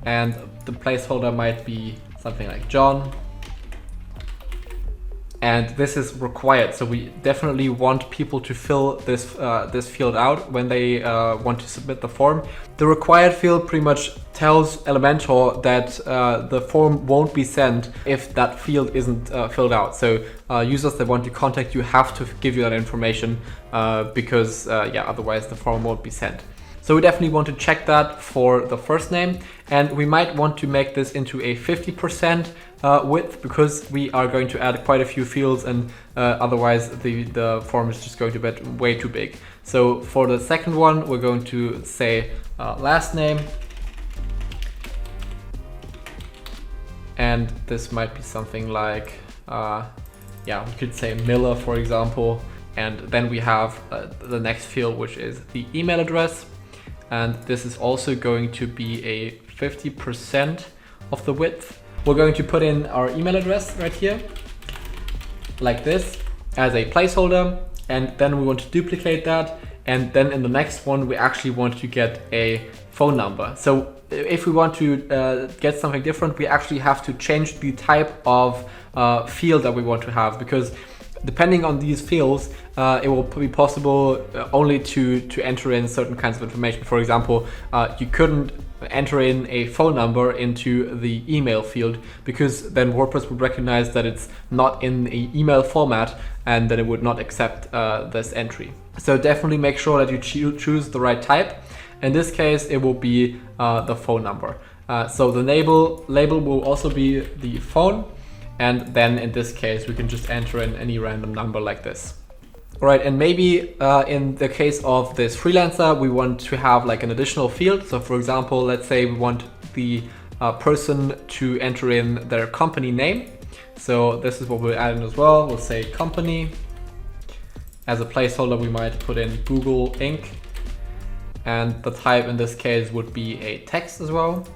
Speaker 1: and the placeholder might be something like John. And this is required, so we definitely want people to fill this this field out when they want to submit the form. The required field pretty much tells Elementor that the form won't be sent if that field isn't filled out. So users that want to contact you have to give you that information because yeah, otherwise the form won't be sent. So we definitely want to check that for the first name, and we might want to make this into a 50% width because we are going to add quite a few fields, and otherwise the form is just going to be way too big. So for the second one, we're going to say last name, and this might be something like, yeah, we could say Miller, for example. And then we have the next field, which is the email address. And this is also going to be a 50% of the width. We're going to put in our email address right here, like this, as a placeholder. And then we want to duplicate that. And then in the next one, we actually want to get a phone number. So if we want to get something different, we actually have to change the type of field that we want to have, because depending on these fields, it will be possible only to enter in certain kinds of information. For example, you couldn't enter in a phone number into the email field because then WordPress would recognize that it's not in the email format, and then it would not accept this entry. So definitely make sure that you choose the right type. In this case, it will be the phone number. So the label will also be the phone. And then in this case, we can just enter in any random number like this. All right, and maybe in the case of this freelancer, we want to have like an additional field. So for example, let's say we want the person to enter in their company name. So this is what we'll add in as well. We'll say company. As a placeholder, we might put in Google Inc. And the type in this case would be a text as well.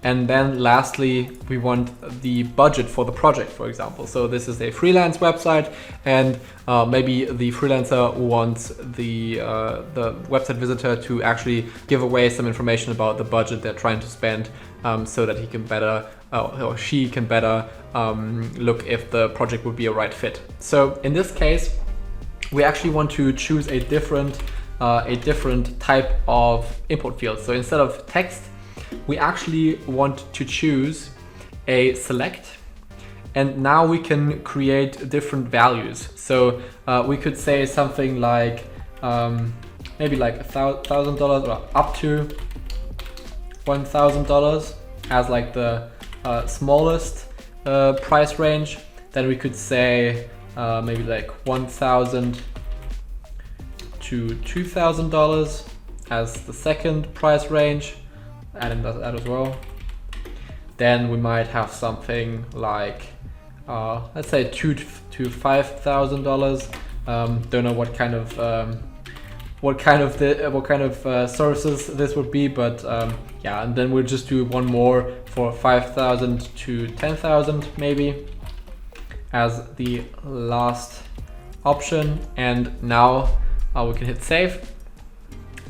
Speaker 1: And then lastly, we want the budget for the project, for example. So this is a freelance website, and maybe the freelancer wants the website visitor to actually give away some information about the budget they're trying to spend, so that he can better or she can better look if the project would be a right fit. So in this case, we actually want to choose a different type of input field. So instead of text, we actually want to choose a select, and now we can create different values. So we could say something like maybe like $1,000 or up to $1,000 as like the smallest price range. Then we could say maybe like $1,000 to $2,000 as the second price range. Adding that as well. Then we might have something like let's say $2,000 to $5,000. Don't know what kind of services this would be, but yeah. And then we'll just do one more for 5,000 to 10,000 maybe as the last option. And now we can hit save.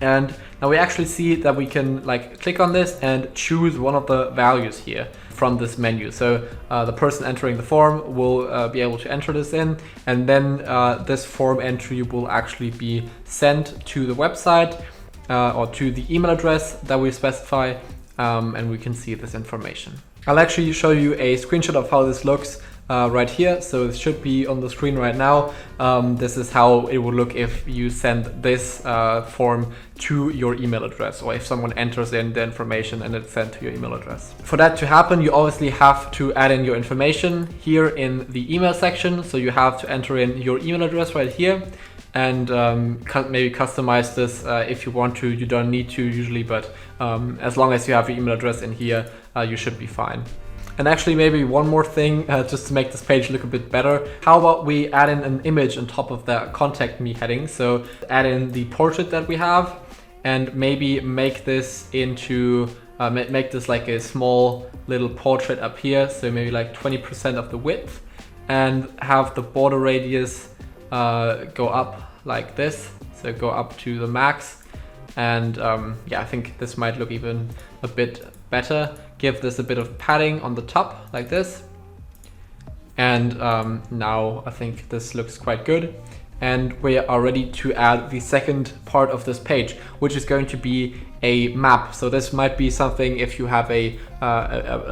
Speaker 1: And now we actually see that we can like click on this and choose one of the values here. from this menu. So the person entering the form will be able to enter this in, and then this form entry will actually be sent to the website or to the email address that we specify, and we can see this information. I'll actually show you a screenshot of how this looks right here. So it should be on the screen right now. This is how it would look if you send this form to your email address, or if someone enters in the information and it's sent to your email address. For that to happen, you obviously have to add in your information here in the email section. So you have to enter in your email address right here, and maybe customize this if you want to. You don't need to usually, but as long as you have your email address in here, you should be fine. And actually, maybe one more thing, just to make this page look a bit better. How about we add in an image on top of the contact me heading? So add in the portrait that we have, and maybe make this into, make this like a small little portrait up here. So maybe like 20% of the width, and have the border radius go up like this. So go up to the max. And yeah, I think this might look even a bit better. Give this a bit of padding on the top like this. And now I think this looks quite good. And we are ready to add the second part of this page, which is going to be a map. So this might be something if you have a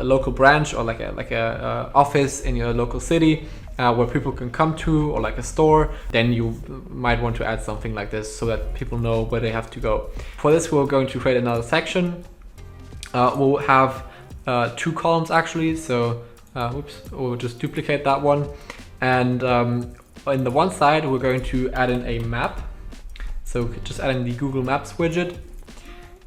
Speaker 1: local branch, or like a office in your local city where people can come to, or like a store, then you might want to add something like this so that people know where they have to go. For this, we're going to create another section. We'll have 2 columns actually, so we'll just duplicate that one, and in the one side we're going to add in a map, so just add in the Google Maps widget,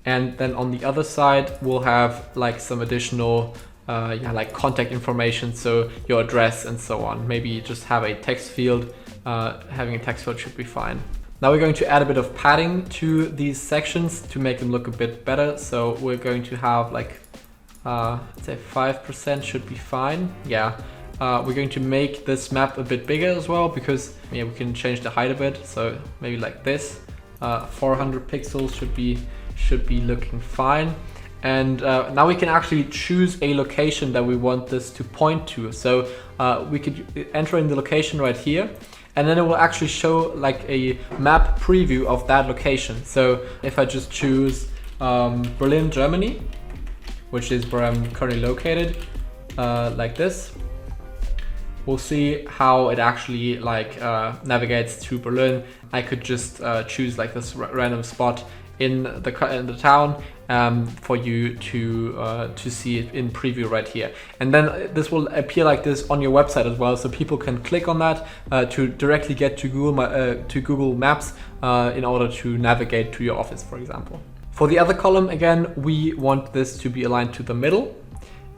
Speaker 1: and then on the other side we'll have like some additional like contact information, so your address and so on. Maybe just have a text field. Having a text field should be fine. Now we're going to add a bit of padding to these sections to make them look a bit better. So we're going to have like, say 5% should be fine. Yeah. We're going to make this map a bit bigger as well, because yeah, we can change the height a bit. So maybe like this, 400 pixels should be looking fine. And now we can actually choose a location that we want this to point to. So we could enter in the location right here, and then it will actually show like a map preview of that location. So if I just choose Berlin, Germany, which is where I'm currently located, like this, we'll see how it actually like navigates to Berlin. I could just choose like this random spot in the town for you to see it in preview right here, and then this will appear like this on your website as well, so people can click on that to directly get to Google Maps in order to navigate to your office, for example. For the other column, again, we want this to be aligned to the middle,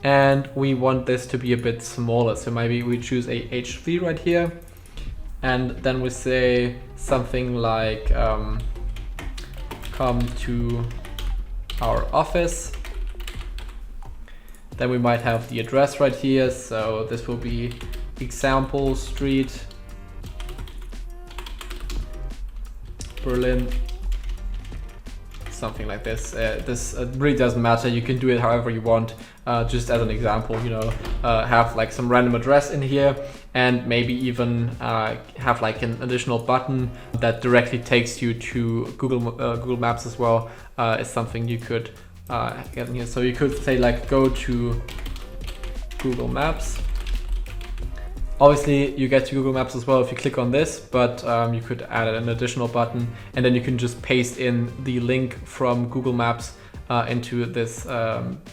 Speaker 1: and we want this to be a bit smaller. So maybe we choose a H3 right here, and then we say something like come to our office. Then we might have the address right here. So this will be Example Street, Berlin, something like this. This really doesn't matter. You can do it however you want. Just as an example, you know, have like some random address in here, and maybe even have like an additional button that directly takes you to Google Maps as well. Is something you could get in here. So you could say like go to Google Maps. Obviously you get to Google Maps as well if you click on this, but you could add an additional button, and then you can just paste in the link from Google Maps into this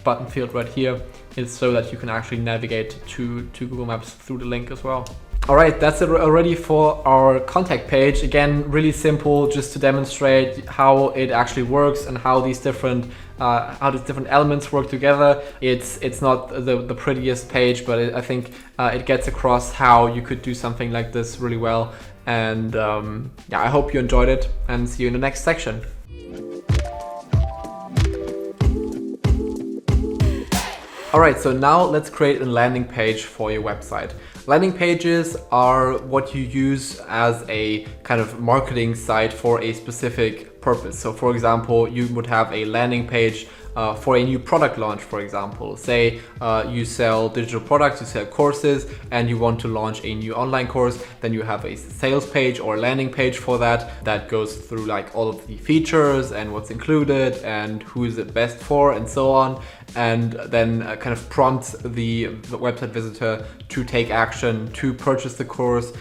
Speaker 1: button field right here, so that you can actually navigate to Google Maps through the link as well. All right, that's it already for our contact page. Again, really simple, just to demonstrate how it actually works and how these different elements work together. It's not the prettiest page, but I think it gets across how you could do something like this really well. And yeah, I hope you enjoyed it, and see you in the next section. All right, so now let's create a landing page for your website. Landing pages are what you use as a kind of marketing site for a specific purpose. So for example, you would have a landing page for a new product launch, for example. Say you sell digital products, you sell courses, and you want to launch a new online course, then you have a sales page or a landing page for that goes through like all of the features and what's included and who is it best for and so on, and then kind of prompts the website visitor to take action, to purchase the course,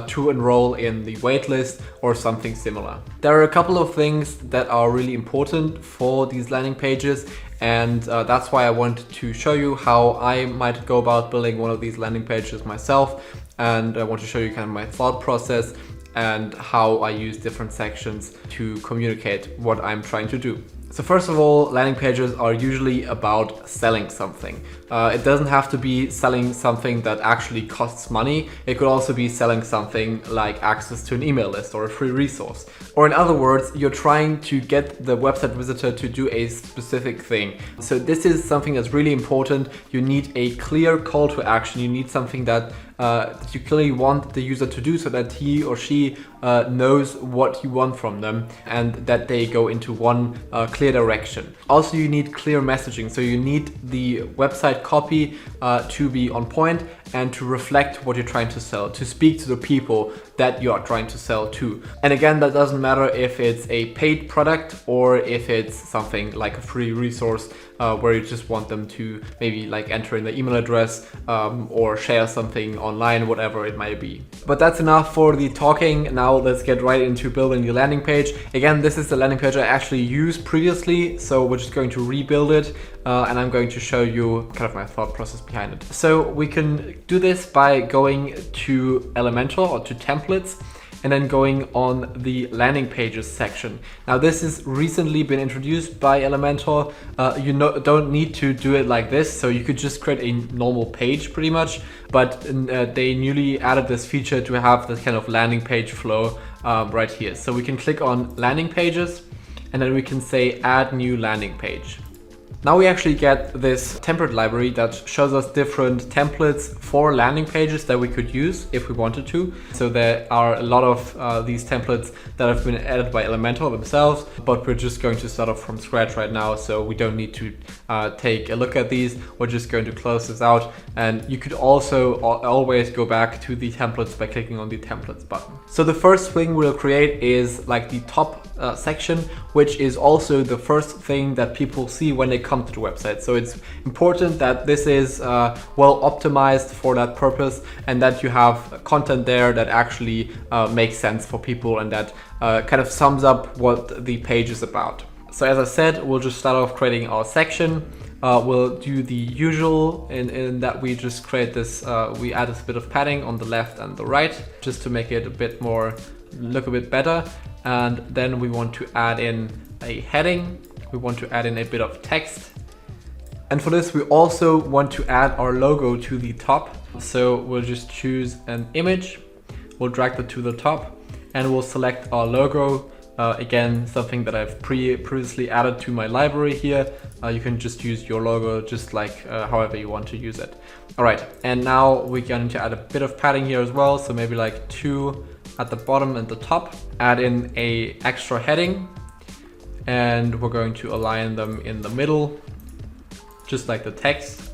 Speaker 1: to enroll in the waitlist or something similar. There are a couple of things that are really important for these landing pages, and that's why I wanted to show you how I might go about building one of these landing pages myself, and I want to show you kind of my thought process and how I use different sections to communicate what I'm trying to do. So first of all, landing pages are usually about selling something. It doesn't have to be selling something that actually costs money. It could also be selling something like access to an email list or a free resource. Or in other words, you're trying to get the website visitor to do a specific thing. So this is something that's really important. You need a clear call to action. You need something that you clearly want the user to do so that he or she knows what you want from them and that they go into one clear direction. Also, you need clear messaging. So you need the website copy to be on point and to reflect what you're trying to sell, to speak to the people that you are trying to sell to. And again, that doesn't matter if it's a paid product or if it's something like a free resource where you just want them to maybe like enter in the email address or share something online, whatever it might be. But that's enough for the talking. Now let's get right into building the landing page. Again, this is the landing page I actually used previously, so we're just going to rebuild it and I'm going to show you kind of my thought process behind it. So we can do this by going to Elementor or to templates and then going on the landing pages section. Now this has recently been introduced by Elementor. You don't need to do it like this, so you could just create a normal page pretty much, but they newly added this feature to have this kind of landing page flow right here. So we can click on landing pages and then we can say add new landing page. Now we actually get this template library that shows us different templates for landing pages that we could use if we wanted to. So there are a lot of these templates that have been added by Elementor themselves, but we're just going to start off from scratch right now, so we don't need to take a look at these. We're just going to close this out, and you could also always go back to the templates by clicking on the templates button. So the first thing we'll create is like the top section, which is also the first thing that people see when they come to the website. So it's important that this is well optimized for that purpose and that you have content there that actually makes sense for people and that kind of sums up what the page is about. So as I said, we'll just start off creating our section. We'll do the usual in that we just create this, we add this bit of padding on the left and the right just to make it a bit more, look a bit better. And then we want to add in a heading. We want to add in a bit of text. And for this, we also want to add our logo to the top. So we'll just choose an image. We'll drag it to the top and we'll select our logo. Again, something that I've previously added to my library here. You can just use your logo just like however you want to use it. All right, and now we're going to add a bit of padding here as well. So maybe like 2 at the bottom and the top. Add in a extra heading and we're going to align them in the middle, just like the text.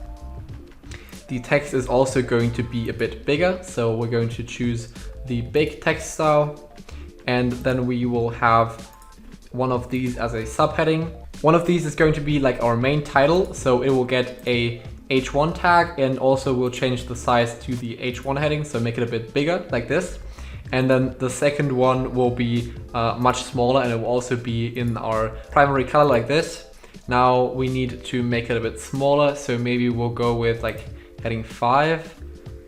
Speaker 1: The text is also going to be a bit bigger, so we're going to choose the big text style, and then we will have one of these as a subheading. One of these is going to be like our main title, so it will get a H1 tag, and also we'll change the size to the H1 heading, so make it a bit bigger like this. And then the second one will be much smaller and it will also be in our primary color like this. Now we need to make it a bit smaller, so maybe we'll go with like heading 5.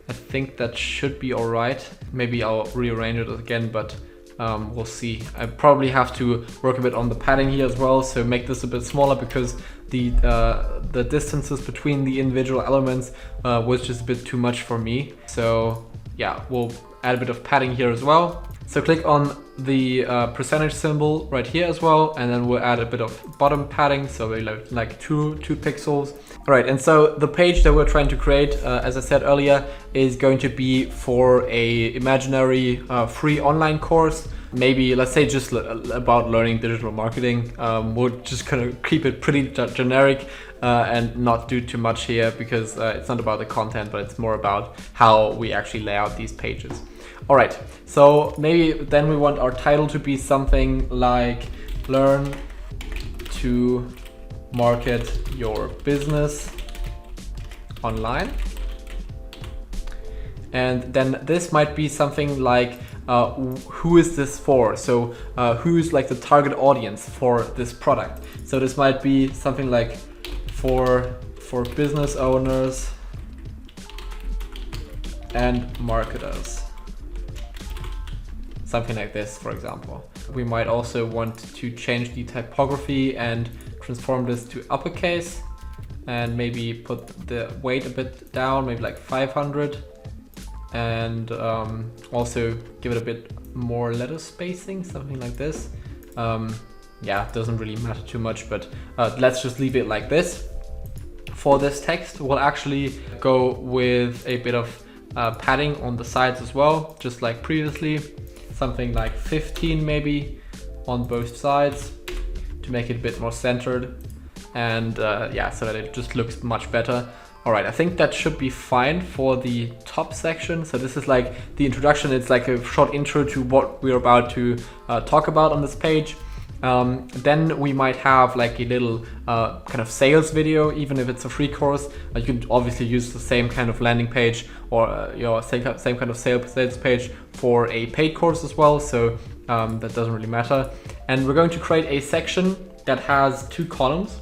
Speaker 1: I think that should be all right. Maybe I'll rearrange it again, but we'll see. I probably have to work a bit on the padding here as well, so make this a bit smaller because the distances between the individual elements was just a bit too much for me. So yeah, we'll add a bit of padding here as well. So click on the percentage symbol right here as well, and then we'll add a bit of bottom padding, so we like two pixels. All right, and so the page that we're trying to create, as I said earlier, is going to be for a imaginary free online course. Maybe let's say just about learning digital marketing. We'll just kind of keep it pretty generic and not do too much here, because it's not about the content, but it's more about how we actually lay out these pages. All right, so maybe then we want our title to be something like "Learn to Market Your Business Online." And then this might be something like who is this for? So who's like the target audience for this product? So this might be something like for business owners and marketers. Something like this, for example. We might also want to change the typography and transform this to uppercase, and maybe put the weight a bit down, maybe like 500. And also give it a bit more letter spacing, something like this. Yeah, it doesn't really matter too much, but let's just leave it like this. For this text, we'll actually go with a bit of padding on the sides as well, just like previously. Something like 15 maybe on both sides to make it a bit more centered, and yeah, so that it just looks much better. All right, I think that should be fine for the top section. So this is like the introduction. It's like a short intro to what we're about to talk about on this page. Then we might have like a little kind of sales video, even if it's a free course. You can obviously use the same kind of landing page or your same kind of sales page for a paid course as well. So that doesn't really matter. And we're going to create a section that has 2 columns.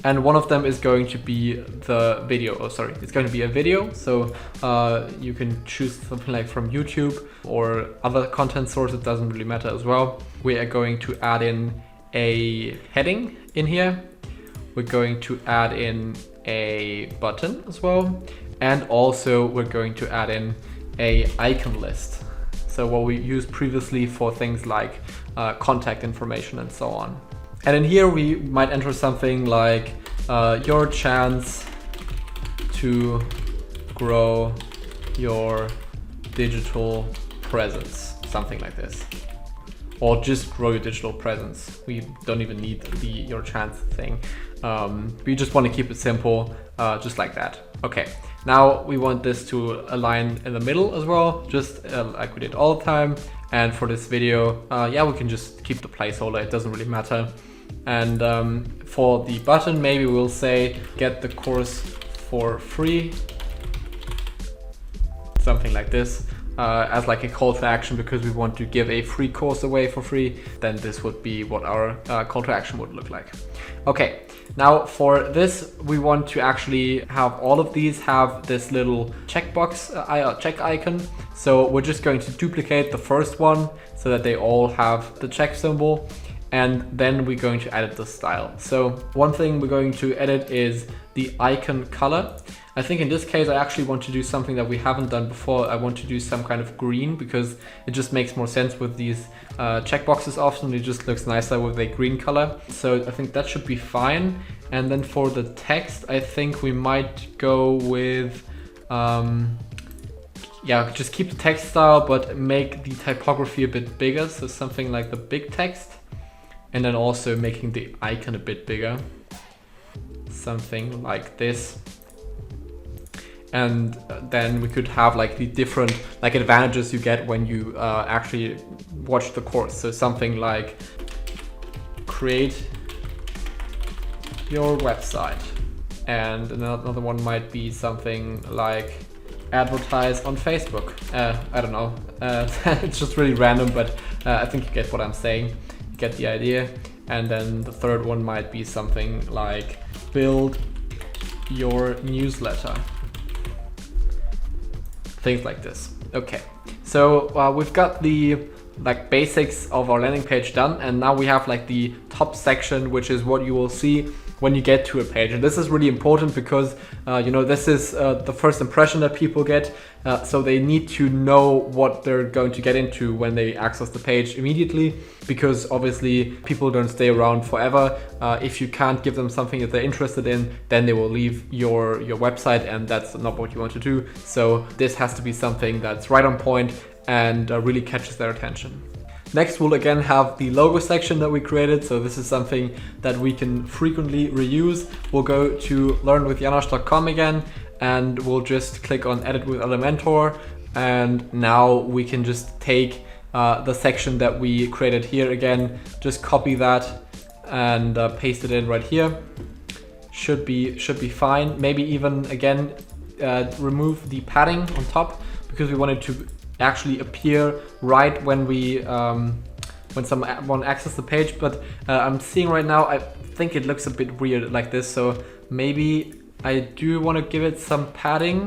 Speaker 1: And one of them is going to be the video. Oh, sorry, it's going to be a video. So you can choose something like from YouTube or other content source. It doesn't really matter as well. We are going to add in a heading in here. We're going to add in a button as well. And also we're going to add in a icon list. So what we used previously for things like contact information and so on. And in here we might enter something like your chance to grow your digital presence, something like this. Or just grow your digital presence. We don't even need the your chance thing. We just want to keep it simple, just like that. Okay, now we want this to align in the middle as well, just like we did all the time. And for this video, yeah, we can just keep the placeholder, it doesn't really matter. And for the button, maybe we'll say get the course for free, something like this, as like a call to action, because we want to give a free course away for free. Then this would be what our call to action would look like. Okay, now for this, we want to actually have all of these have this little checkbox check icon. So we're just going to duplicate the first one so that they all have the check symbol. And then we're going to edit the style. So one thing we're going to edit is the icon color. I think in this case, I actually want to do something that we haven't done before. I want to do some kind of green, because it just makes more sense with these checkboxes often. It just looks nicer with a green color. So I think that should be fine. And then for the text, I think we might go with, yeah, just keep the text style, but make the typography a bit bigger. So something like the big text. And then also making the icon a bit bigger, something like this. And then we could have like the different like advantages you get when you actually watch the course. So something like create your website. And another one might be something like advertise on Facebook. I don't know, it's just really random, but I think you get what I'm saying. Get the idea. And then the third one might be something like build your newsletter, things like this. Okay, so we've got the like basics of our landing page done, and now we have like the top section, which is what you will see when you get to a page. And this is really important because this is the first impression that people get, so they need to know what they're going to get into when they access the page immediately, because obviously people don't stay around forever. If you can't give them something that they're interested in, then they will leave your website, and that's not what you want to do. So this has to be something that's right on point and really catches their attention. Next, we'll again have the logo section that we created. So this is something that we can frequently reuse. We'll go to learnwithjanosch.com again, and we'll just click on Edit with Elementor. And now we can just take the section that we created here again, just copy that and paste it in right here. Should be fine. Maybe even again remove the padding on top, because we want it to actually appear right when we when someone accesses the page. But I'm seeing right now, I think it looks a bit weird like this, so maybe I do want to give it some padding.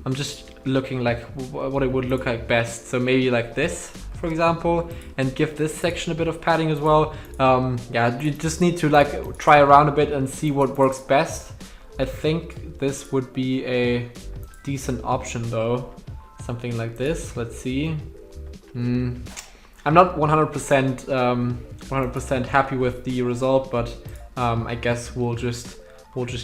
Speaker 1: I'm just looking like what it would look like best, so maybe like this, for example, and give this section a bit of padding as well. Yeah, you just need to like try around a bit and see what works best. I think this would be a decent option though. Something like this. Let's see. I'm not 100% happy with the result, but I guess we'll just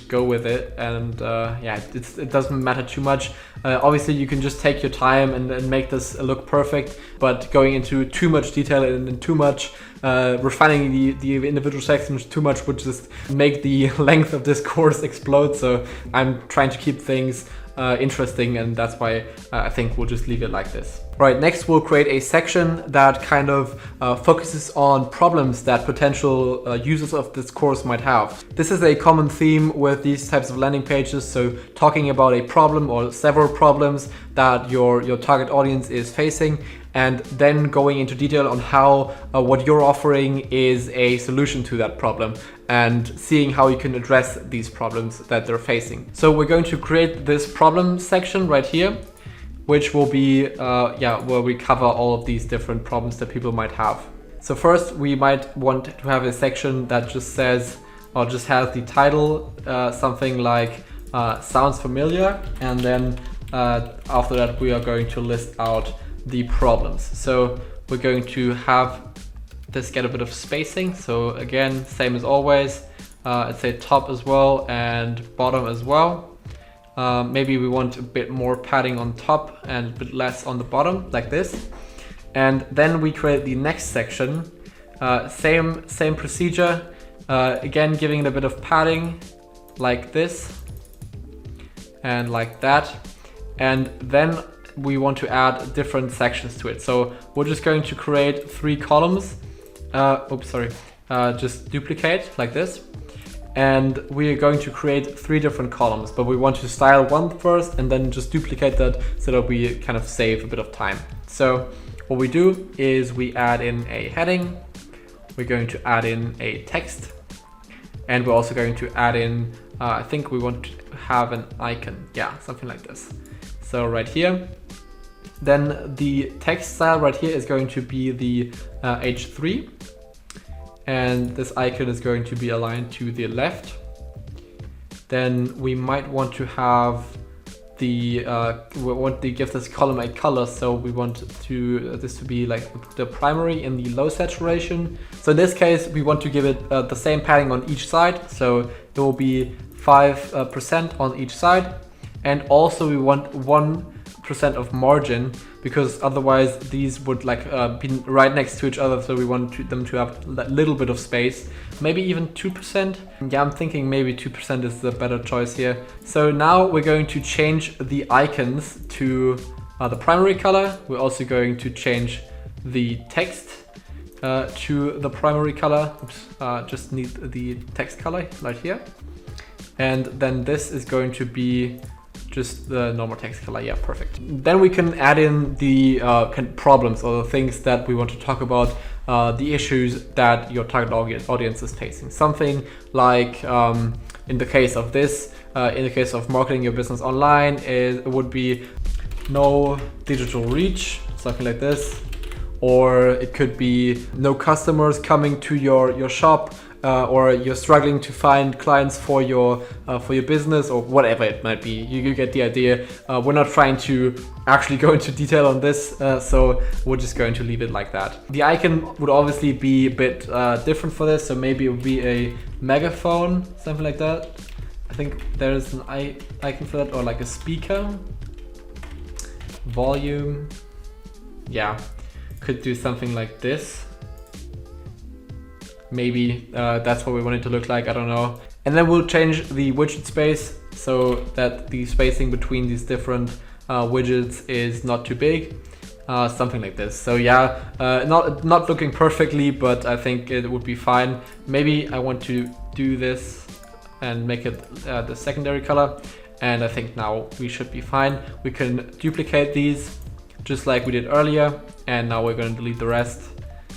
Speaker 1: go with it. And yeah, it doesn't matter too much. Obviously, you can just take your time and make this look perfect, but going into too much detail and too much refining the individual sections too much would just make the length of this course explode. So I'm trying to keep things interesting, and that's why I think we'll just leave it like this. Right, next we'll create a section that kind of focuses on problems that potential users of this course might have. This is a common theme with these types of landing pages, so talking about a problem or several problems that your target audience is facing, and then going into detail on how what you're offering is a solution to that problem, and seeing how you can address these problems that they're facing. So we're going to create this problem section right here, which will be where we cover all of these different problems that people might have. So first we might want to have a section that just says, or just has the title, something like sounds familiar, and then after that we are going to list out the problems. So we're going to have this get a bit of spacing. So again, same as always, I'd say top as well and bottom as well. Maybe we want a bit more padding on top and a bit less on the bottom, like this. And then we create the next section, same procedure, again giving it a bit of padding like this and like that. And then we want to add different sections to it. So we're just going to create 3 columns. Just duplicate like this. And we are going to create 3 different columns, but we want to style one first and then just duplicate that so that we kind of save a bit of time. So what we do is we add in a heading, we're going to add in a text, and we're also going to add in, I think we want to have an icon. Yeah, something like this. So right here. Then the text style right here is going to be the H3. And this icon is going to be aligned to the left. Then we might want to have we want to give this column a color, so we want this to be like the primary in the low saturation. So in this case, we want to give it the same padding on each side, so it will be 5% on each side, and also we want 1% of margin, because otherwise these would be right next to each other, so we want them to have a little bit of space, maybe even 2%. Yeah, I'm thinking maybe 2% is the better choice here. So now we're going to change the icons to the primary color. We're also going to change the text to the primary color. Oops, just need the text color right here. And then this is going to be just the normal text color. Yeah, perfect. Then we can add in the problems or the things that we want to talk about, the issues that your target audience is facing. Something like, in the case of this, in the case of marketing your business online, it would be no digital reach, something like this. Or it could be no customers coming to your shop or you're struggling to find clients for your business or whatever it might be. You get the idea. We're not trying to actually go into detail on this, so we're just going to leave it like that. The icon would obviously be a bit different for this, so maybe it would be a megaphone, something like that. I think there's an icon for that, or like a speaker. Volume. Yeah, could do something like this. Maybe that's what we want it to look like, I don't know. And then we'll change the widget space so that the spacing between these different widgets is not too big. Something like this. So yeah, not looking perfectly, but I think it would be fine. Maybe I want to do this and make it the secondary color. And I think now we should be fine. We can duplicate these just like we did earlier. And now we're going to delete the rest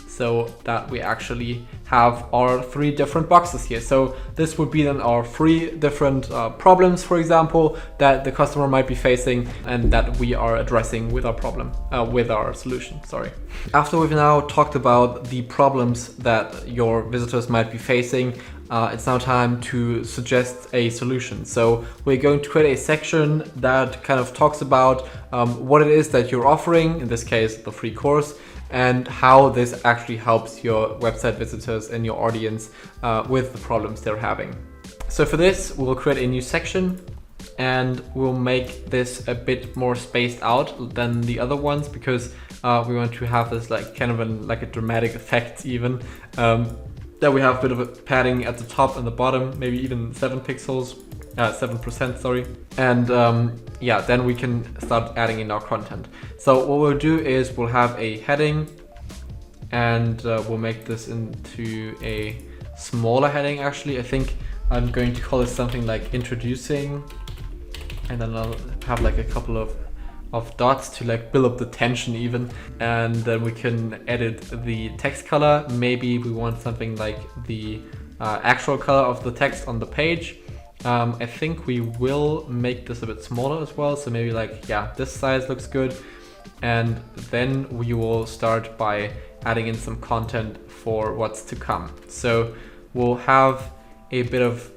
Speaker 1: so that we actually have our 3 different boxes here. So this would be then our 3 different problems, for example, that the customer might be facing and that we are addressing with our problem, with our solution, sorry. After we've now talked about the problems that your visitors might be facing, it's now time to suggest a solution. So we're going to create a section that kind of talks about what it is that you're offering, in this case, the free course, and how this actually helps your website visitors and your audience with the problems they're having. So for this, we'll create a new section and we'll make this a bit more spaced out than the other ones because we want to have this like kind of like a dramatic effect even. That we have a bit of a padding at the top and the bottom, maybe even 7%, sorry. And yeah, then we can start adding in our content. So what we'll do is we'll have a heading and we'll make this into a smaller heading actually. I think I'm going to call it something like introducing, and then I'll have like a couple of dots to like build up the tension even, and then we can edit the text color. Maybe we want something like the actual color of the text on the page. I think we will make this a bit smaller as well, so maybe like, yeah, this size looks good. And then we will start by adding in some content for what's to come. So we'll have a bit of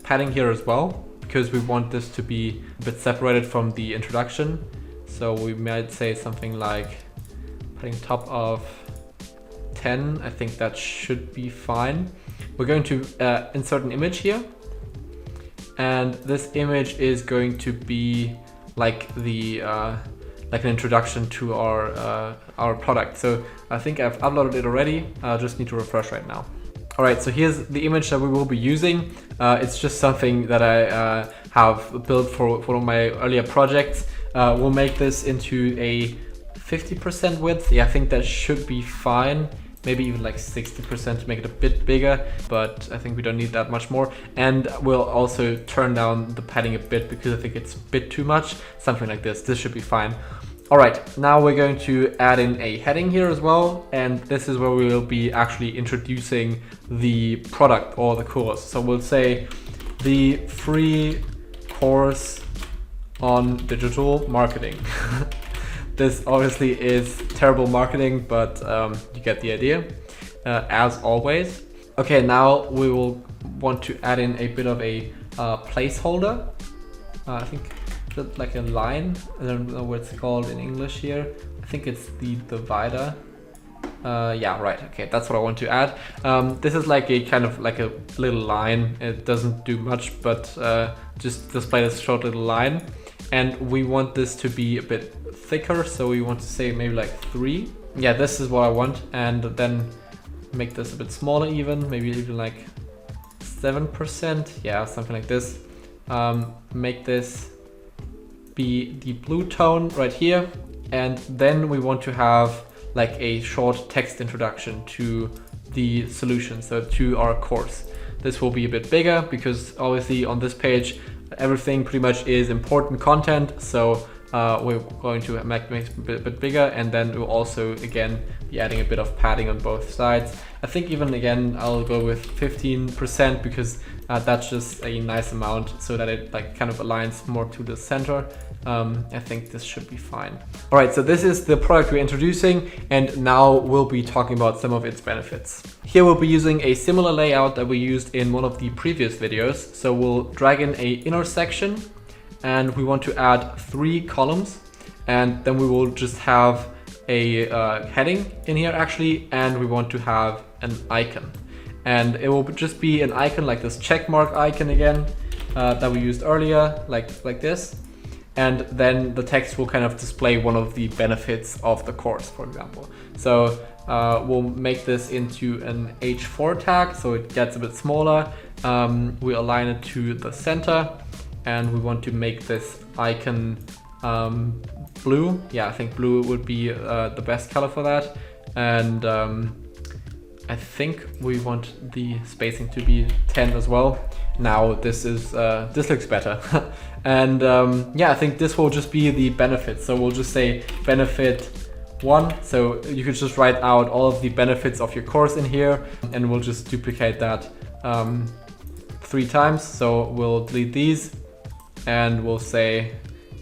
Speaker 1: padding here as well because we want this to be a bit separated from the introduction. So we might say something like putting top of 10. I think that should be fine. We're going to insert an image here. And this image is going to be like the like an introduction to our product. So I think I've uploaded it already. I just need to refresh right now. All right, so here's the image that we will be using. It's just something that I have built for one of my earlier projects. We'll make this into a 50% width. Yeah, I think that should be fine. Maybe even like 60% to make it a bit bigger, but I think we don't need that much more. And we'll also turn down the padding a bit because I think it's a bit too much. Something like this. This should be fine. All right, now we're going to add in a heading here as well. And this is where we will be actually introducing the product or the course. So we'll say the free course on digital marketing. This obviously is terrible marketing, but you get the idea, as always. Okay, now we will want to add in a bit of a placeholder. I think like a line. I don't know what it's called in English here. I think it's the divider. Yeah, right. Okay, that's what I want to add. This is like a kind of like a little line. It doesn't do much, but just display this short little line. And we want this to be a bit thicker, so we want to say maybe like 3. Yeah, this is what I want, and then make this a bit smaller even, maybe even like 7%. Yeah, something like this. Make this be the blue tone right here, and then we want to have like a short text introduction to the solution, so to our course. This will be a bit bigger because obviously on this page everything pretty much is important content, so we're going to make it a bit bigger, and then we'll also again be adding a bit of padding on both sides. I think even again I'll go with 15% because that's just a nice amount so that it like kind of aligns more to the center. I think this should be fine. All right, so this is the product we're introducing, and now we'll be talking about some of its benefits. Here we'll be using a similar layout that we used in one of the previous videos. So we'll drag in a inner section, and we want to add 3 columns, and then we will just have a heading in here actually, and we want to have an icon. And it will just be an icon like this check mark icon again that we used earlier, like this. And then the text will kind of display one of the benefits of the course, for example. So we'll make this into an H4 tag, so it gets a bit smaller. We align it to the center, and we want to make this icon blue. Yeah, I think blue would be the best color for that. And I think we want the spacing to be 10 as well. Now this looks better. And yeah, I think this will just be the benefits. So we'll just say benefit 1. So you could just write out all of the benefits of your course in here, and we'll just duplicate that 3 times. So we'll delete these, and we'll say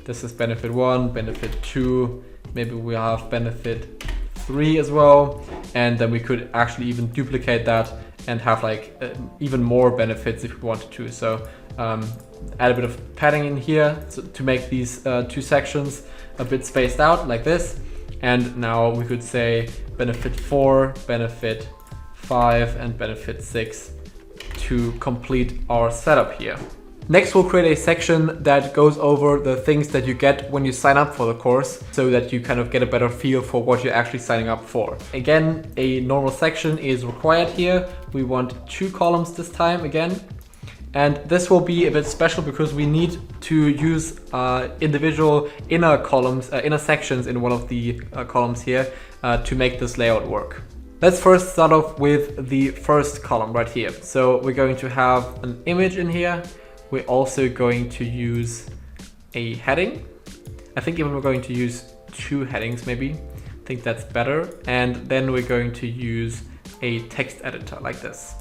Speaker 1: this is benefit 1, benefit 2, maybe we have benefit 3 as well, and then we could actually even duplicate that and have like even more benefits if we wanted to. So add a bit of padding in here to make these 2 sections a bit spaced out like this. And now we could say benefit 4, benefit 5, and benefit 6 to complete our setup here. Next, we'll create a section that goes over the things that you get when you sign up for the course, so that you kind of get a better feel for what you're actually signing up for. Again, a normal section is required here. We want 2 columns this time again. And this will be a bit special because we need to use individual inner columns, inner sections in one of the columns here to make this layout work. Let's first start off with the first column right here. So we're going to have an image in here. We're also going to use a heading. I think even we're going to use 2 headings maybe. I think that's better. And then we're going to use a text editor like this.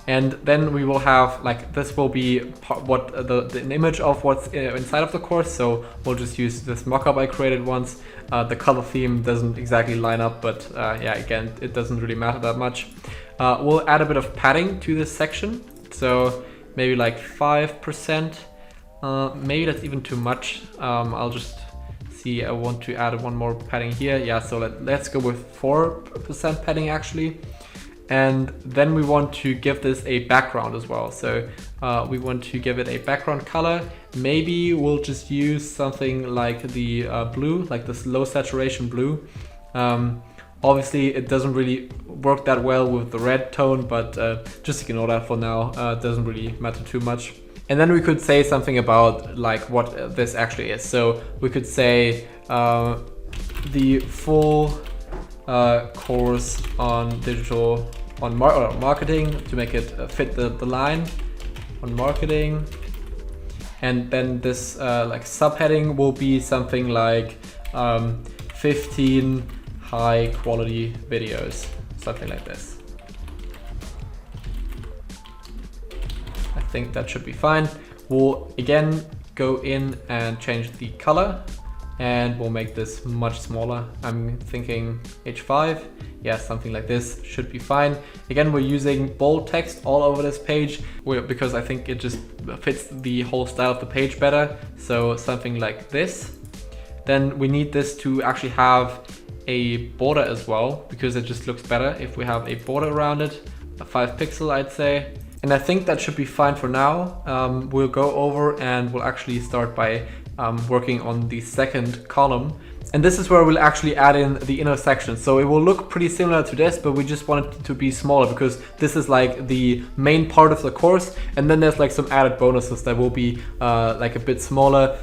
Speaker 1: And then we will have like, this will be an image of what's inside of the course. So we'll just use this mockup I created once. The color theme doesn't exactly line up, but yeah, again, it doesn't really matter that much. We'll add a bit of padding to this section. So maybe like 5%, maybe that's even too much. I'll just see, I want to add one more padding here. Yeah, so let's go with 4% padding actually. And then we want to give this a background as well. So we want to give it a background color. Maybe we'll just use something like the blue, like this low saturation blue. Obviously it doesn't really work that well with the red tone, but just ignore that for now. It doesn't really matter too much. And then we could say something about like what this actually is. So we could say the full course on digital marketing, to make it fit the line on marketing. And then this like subheading will be something like 15 high quality videos, something like this. I think that should be fine. We'll again go in and change the color, and we'll make this much smaller. I'm thinking H5. Yeah, something like this should be fine. Again, we're using bold text all over this page because I think it just fits the whole style of the page better. So something like this. Then we need this to actually have a border as well, because it just looks better if we have a border around it, a 5 pixel I'd say. And I think that should be fine for now. We'll go over and we'll actually start by working on the second column. And this is where we'll actually add in the inner section. So it will look pretty similar to this, but we just want it to be smaller because this is like the main part of the course. And then there's like some added bonuses that will be like a bit smaller,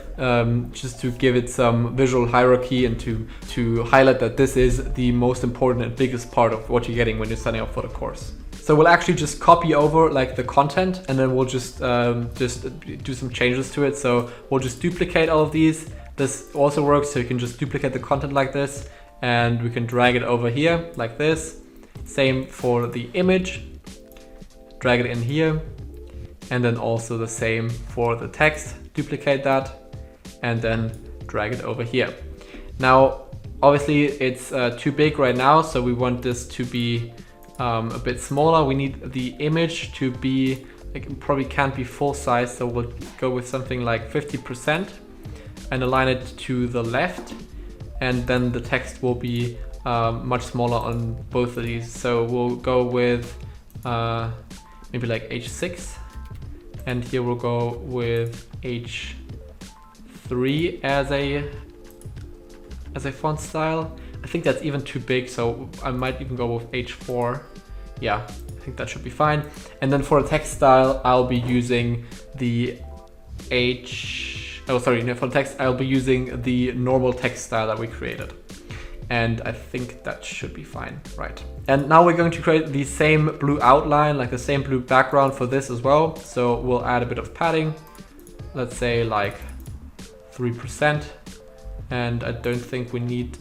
Speaker 1: just to give it some visual hierarchy and to highlight that this is the most important and biggest part of what you're getting when you're signing up for the course. So we'll actually just copy over like the content, and then we'll just do some changes to it. So we'll just duplicate all of these. This also works, so you can just duplicate the content like this, and we can drag it over here like this. Same for the image, drag it in here, and then also the same for the text, duplicate that, and then drag it over here. Now, obviously it's too big right now, so we want this to be a bit smaller. We need the image to be, it probably can't be full size, so we'll go with something like 50% and align it to the left, and then the text will be much smaller on both of these. So we'll go with maybe like H6, and here we'll go with H3 as a font style. I think that's even too big, so I might even go with H4. Yeah, I think that should be fine. And then for a text style, I'll be using the for the text, I'll be using the normal text style that we created. And I think that should be fine, right? And now we're going to create the same blue outline, like the same blue background for this as well. So we'll add a bit of padding, let's say like 3%. And I don't think we need,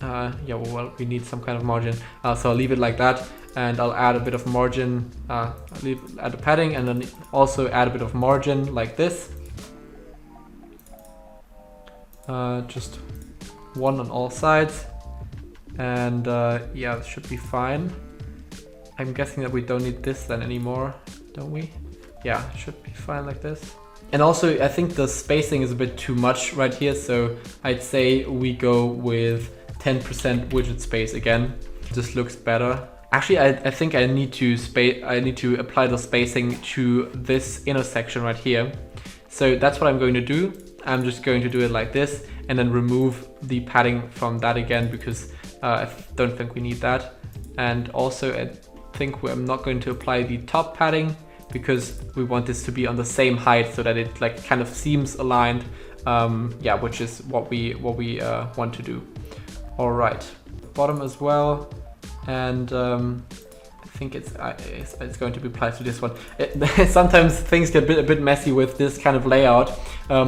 Speaker 1: we need some kind of margin. So I'll leave it like that, and I'll add a bit of margin, add the padding, and then also add a bit of margin like this. Just one on all sides, and yeah, it should be fine. I'm guessing that we don't need this then anymore, don't we? Yeah, it should be fine like this. And also, I think the spacing is a bit too much right here, so I'd say we go with 10% widget space again. This looks better. Actually, I think I need to apply the spacing to this intersection right here. So that's what I'm going to do. I'm just going to do it like this, and then remove the padding from that again, because I don't think we need that. And also, I think I'm not going to apply the top padding, because we want this to be on the same height so that it like kind of seems aligned. Yeah, which is what we want to do. All right, bottom as well, and I think it's going to be applied to this one. Sometimes things get a bit messy with this kind of layout,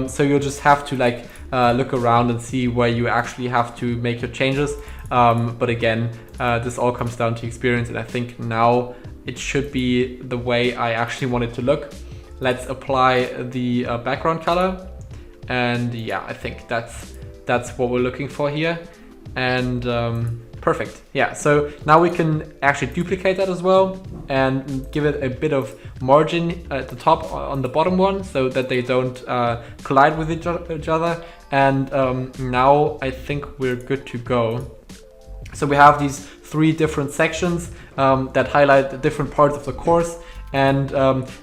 Speaker 1: so you'll just have to like look around and see where you actually have to make your changes. But again, this all comes down to experience, and I think now it should be the way I actually want it to look. Let's apply the background color, and yeah, I think that's what we're looking for here. And perfect. Yeah, so now we can actually duplicate that as well and give it a bit of margin at the top on the bottom one, so that they don't collide with each other. And now I think we're good to go. So we have these 3 different sections that highlight the different parts of the course. And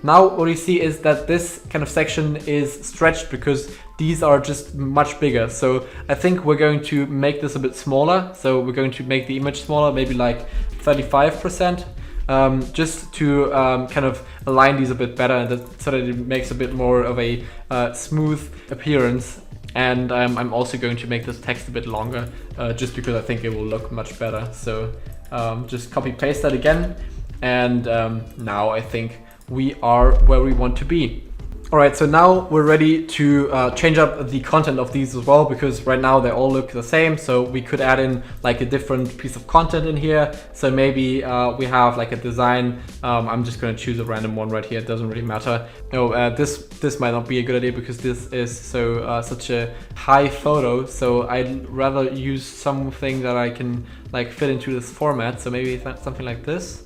Speaker 1: now what you see is that this kind of section is stretched because these are just much bigger. So I think we're going to make this a bit smaller. So we're going to make the image smaller, maybe like 35%, just to kind of align these a bit better, and so that it makes a bit more of a smooth appearance. And I'm also going to make this text a bit longer, just because I think it will look much better. So just copy paste that again. And now I think we are where we want to be. All right, so now we're ready to change up the content of these as well, because right now they all look the same. So we could add in like a different piece of content in here. So maybe we have like a design. I'm just going to choose a random one right here. It doesn't really matter. No, this might not be a good idea because this is such a high photo. So I'd rather use something that I can like fit into this format. So maybe something like this,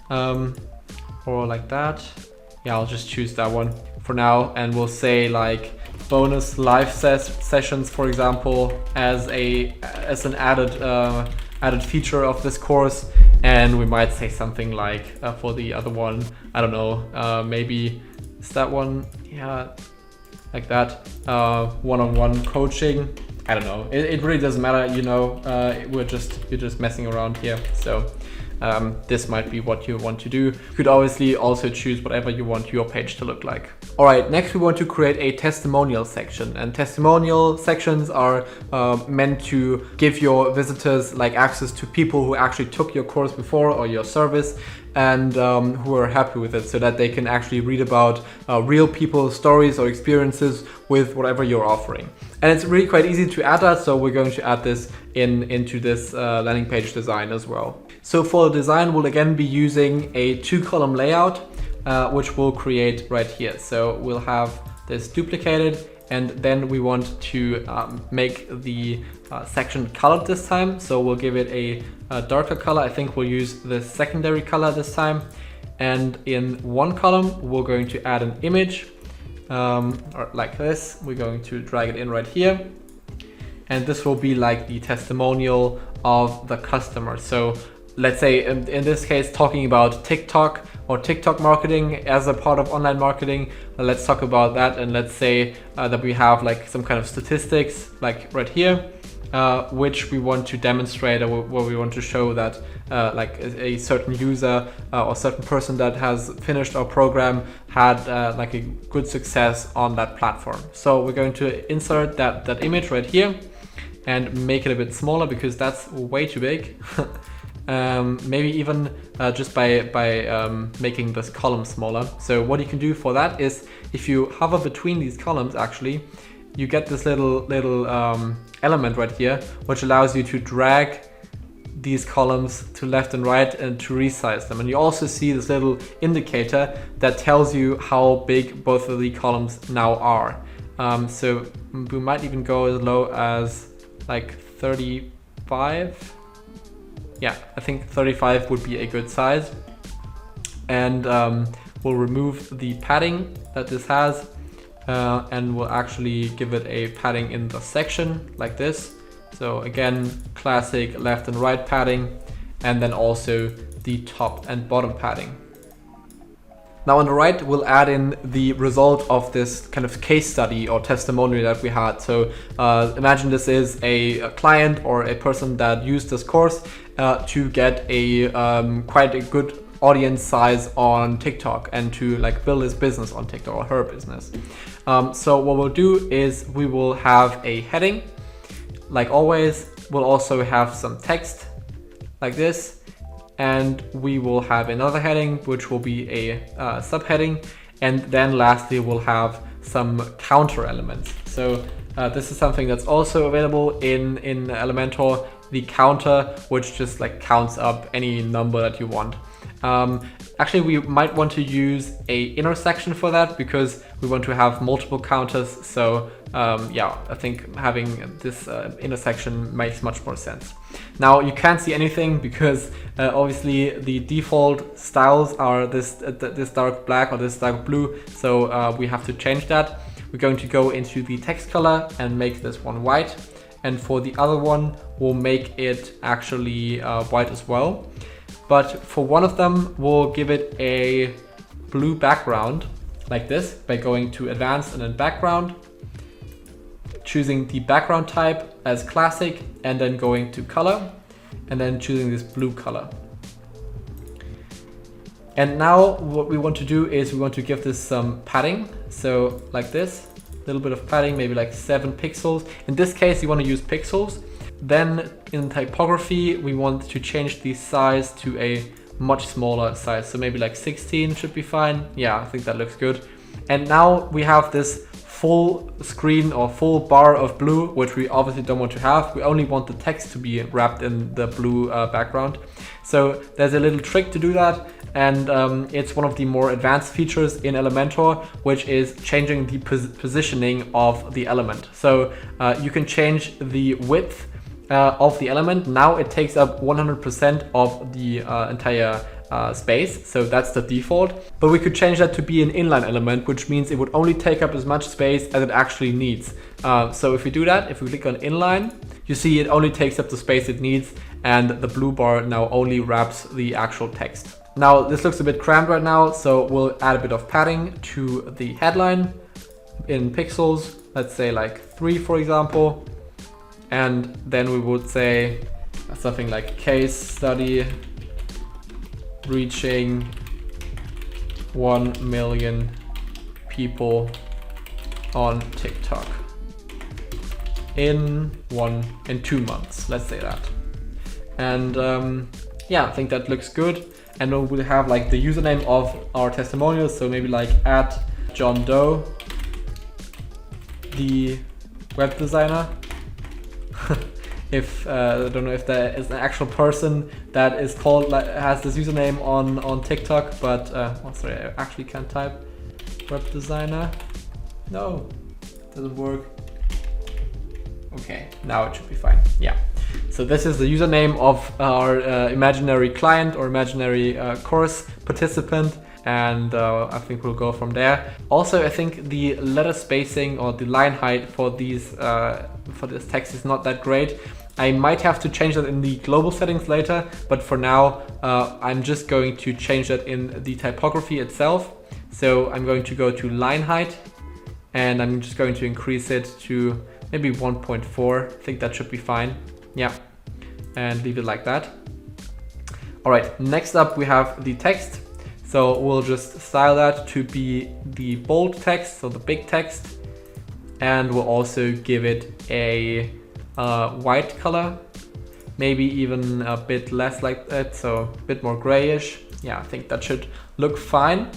Speaker 1: or like that. Yeah, I'll just choose that one for now, and we'll say like bonus live sessions, for example, as an added feature of this course. And we might say something like for the other one, I don't know, maybe is that one, yeah, like that, one-on-one coaching. I don't know, it really doesn't matter, you know. You're just messing around here. So this might be what you want to do. You could obviously also choose whatever you want your page to look like. All right, next we want to create a testimonial section, and testimonial sections are meant to give your visitors like access to people who actually took your course before or your service, and who are happy with it, so that they can actually read about real people's stories or experiences with whatever you're offering. And it's really quite easy to add that, so we're going to add this into this landing page design as well. So for the design, we'll again be using a 2-column layout, which we'll create right here. So we'll have this duplicated, and then we want to make the section colored this time. So we'll give it a darker color. I think we'll use the secondary color this time. And in one column, we're going to add an image, or like this. We're going to drag it in right here. And this will be like the testimonial of the customer. So let's say in this case, talking about TikTok or TikTok marketing as a part of online marketing, let's talk about that. And let's say that we have like some kind of statistics like right here, which we want to demonstrate, or where we want to show that like a certain user or certain person that has finished our program had like a good success on that platform. So we're going to insert that image right here and make it a bit smaller because that's way too big. Maybe even just by making this column smaller. So what you can do for that is, if you hover between these columns, actually, you get this little element right here, which allows you to drag these columns to left and right and to resize them. And you also see this little indicator that tells you how big both of the columns now are. So we might even go as low as like 35. Yeah, I think 35 would be a good size. And we'll remove the padding that this has, and we'll actually give it a padding in the section like this. So again, classic left and right padding, and then also the top and bottom padding. Now on the right, we'll add in the result of this kind of case study or testimonial that we had. So imagine this is a client or a person that used this course to get a quite a good audience size on TikTok and to like build his business on TikTok, or her business. So what we'll do is we will have a heading. Like always, we'll also have some text like this, and we will have another heading, which will be a subheading. And then lastly, we'll have some counter elements. So this is something that's also available in Elementor, the counter, which just like counts up any number that you want. Actually, we might want to use a intersection for that because we want to have multiple counters. So yeah, I think having this intersection makes much more sense. Now you can't see anything because obviously the default styles are this dark black or this dark blue. So we have to change that. We're going to go into the text color and make this one white. And for the other one, we'll make it actually white as well. But for one of them, we'll give it a blue background like this by going to advanced and then background, choosing the background type as classic, and then going to color and then choosing this blue color. And now what we want to do is we want to give this some padding. So like this, a little bit of padding, maybe like 7 pixels. In this case, you want to use pixels. Then in typography, we want to change the size to a much smaller size. So maybe like 16 should be fine. Yeah, I think that looks good. And now we have this full screen or full bar of blue, which we obviously don't want to have. We only want the text to be wrapped in the blue background. So there's a little trick to do that. And it's one of the more advanced features in Elementor, which is changing the positioning of the element. So you can change the width of the element. Now it takes up 100% of the entire space, so that's the default. But we could change that to be an inline element, which means it would only take up as much space as it actually needs. So if we do that, if we click on inline, you see it only takes up the space it needs, and the blue bar now only wraps the actual text. Now this looks a bit cramped right now, so we'll add a bit of padding to the headline in pixels, let's say like 3 for example. And then we would say something like case study reaching 1 million people on TikTok in 2 months, let's say that. And yeah, I think that looks good. And then we'll have like the username of our testimonial. So maybe like @John Doe, the web designer. If I don't know if there is an actual person that is called, like, has this username on TikTok, but oh, sorry, I actually can't type web designer. No, doesn't work. Okay, now it should be fine. Yeah. So this is the username of our imaginary client or imaginary course participant, and I think we'll go from there. Also, I think the letter spacing or the line height for these for this text is not that great. I might have to change that in the global settings later, but for now I'm just going to change that in the typography itself. So I'm going to go to line height, and I'm just going to increase it to maybe 1.4. I think that should be fine. Yeah, and leave it like that. All right, next up we have the text. So we'll just style that to be the bold text, so the big text, and we'll also give it a white color, maybe even a bit less like that, so a bit more grayish. Yeah, I think that should look fine.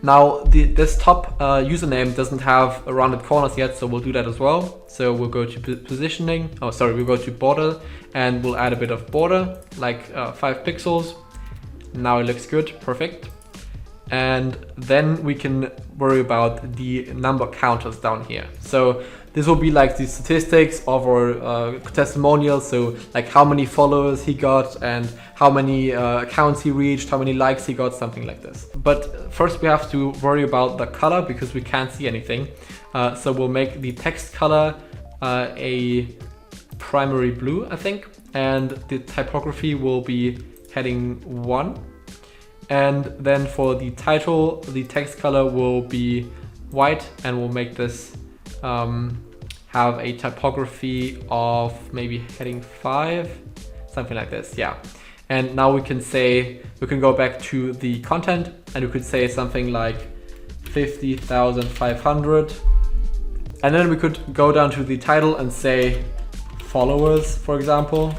Speaker 1: Now this top username doesn't have rounded corners yet, so we'll do that as well. So we'll go to positioning, we'll go to border, and we'll add a bit of border, like 5 pixels. Now it looks good, perfect. And then we can worry about the number counters down here. So this will be like the statistics of our testimonials, so like how many followers he got and how many accounts he reached, how many likes he got, something like this. But first we have to worry about the color because we can't see anything. So we'll make the text color a primary blue, I think, and the typography will be heading 1. And then for the title, the text color will be white, and we'll make this have a typography of maybe heading 5, something like this, yeah. And now we can go back to the content, and we could say something like 50,500. And then we could go down to the title and say followers, for example.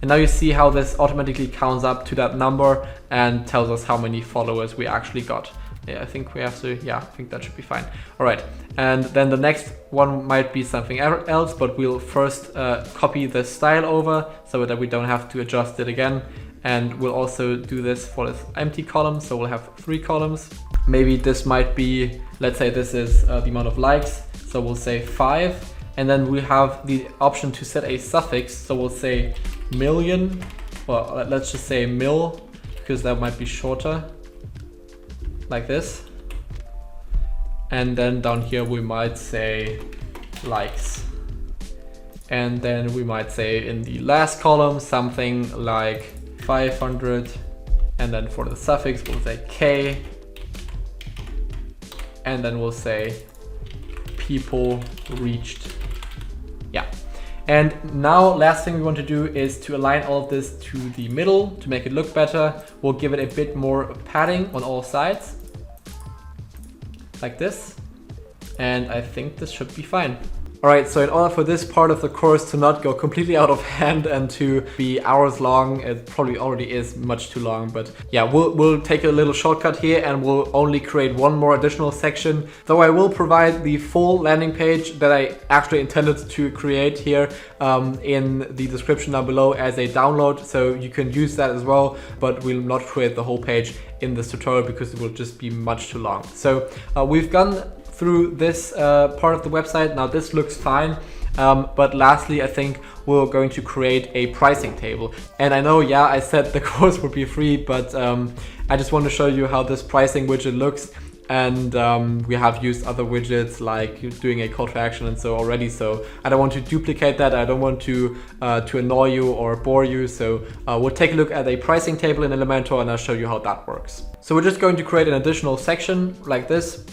Speaker 1: And now you see how this automatically counts up to that number and tells us how many followers we actually got. Yeah, I think we have to, yeah, I think that should be fine. All right, and then the next one might be something else, but we'll first copy the style over so that we don't have to adjust it again. And we'll also do this for this empty column, so we'll have 3 columns. Maybe this might be, let's say this is the amount of likes, so we'll say 5. And then we have the option to set a suffix, so we'll say million, well, let's just say mil, because that might be shorter, like this. And then down here we might say likes. And then we might say in the last column something like 500, and then for the suffix we'll say K, and then we'll say people reached. Yeah. And now last thing we want to do is to align all of this to the middle to make it look better. We'll give it a bit more padding on all sides, like this. And I think this should be fine. All right, so in order for this part of the course to not go completely out of hand and to be hours long, it probably already is much too long, but yeah, we'll take a little shortcut here and we'll only create one more additional section. Though I will provide the full landing page that I actually intended to create here in the description down below as a download, so you can use that as well, but we'll not create the whole page in this tutorial because it will just be much too long. So we've gone through this part of the website. Now this looks fine, but lastly I think we're going to create a pricing table. And I know, yeah, I said the course would be free, but I just want to show you how this pricing widget looks. And we have used other widgets like doing a call to action and so already, so I don't want to duplicate that. I don't want to annoy you or bore you, so we'll take a look at a pricing table in Elementor and I'll show you how that works. So we're just going to create an additional section like this,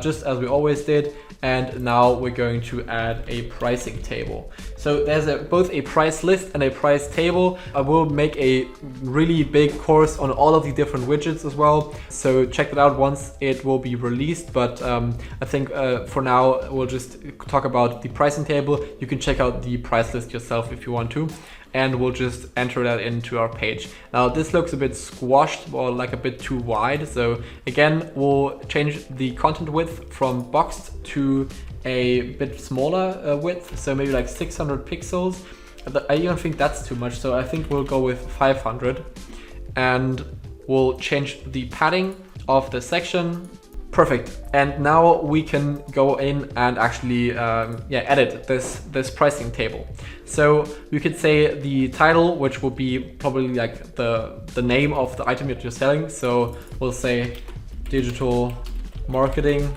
Speaker 1: just as we always did, and now we're going to add a pricing table. So there's both a price list and a price table. I will make a really big course on all of the different widgets as well, so check that out once it will be released, but I think for now we'll just talk about the pricing table. You can check out the price list yourself if you want to, and we'll just enter that into our page. Now this looks a bit squashed or like a bit too wide, so again we'll change the content width from boxed to a bit smaller width, so maybe like 600 pixels. I even think that's too much, so I think we'll go with 500, and we'll change the padding of the section. Perfect. And now we can go in and actually edit this pricing table. So you could say the title, which will be probably like the name of the item that you're selling. So we'll say digital marketing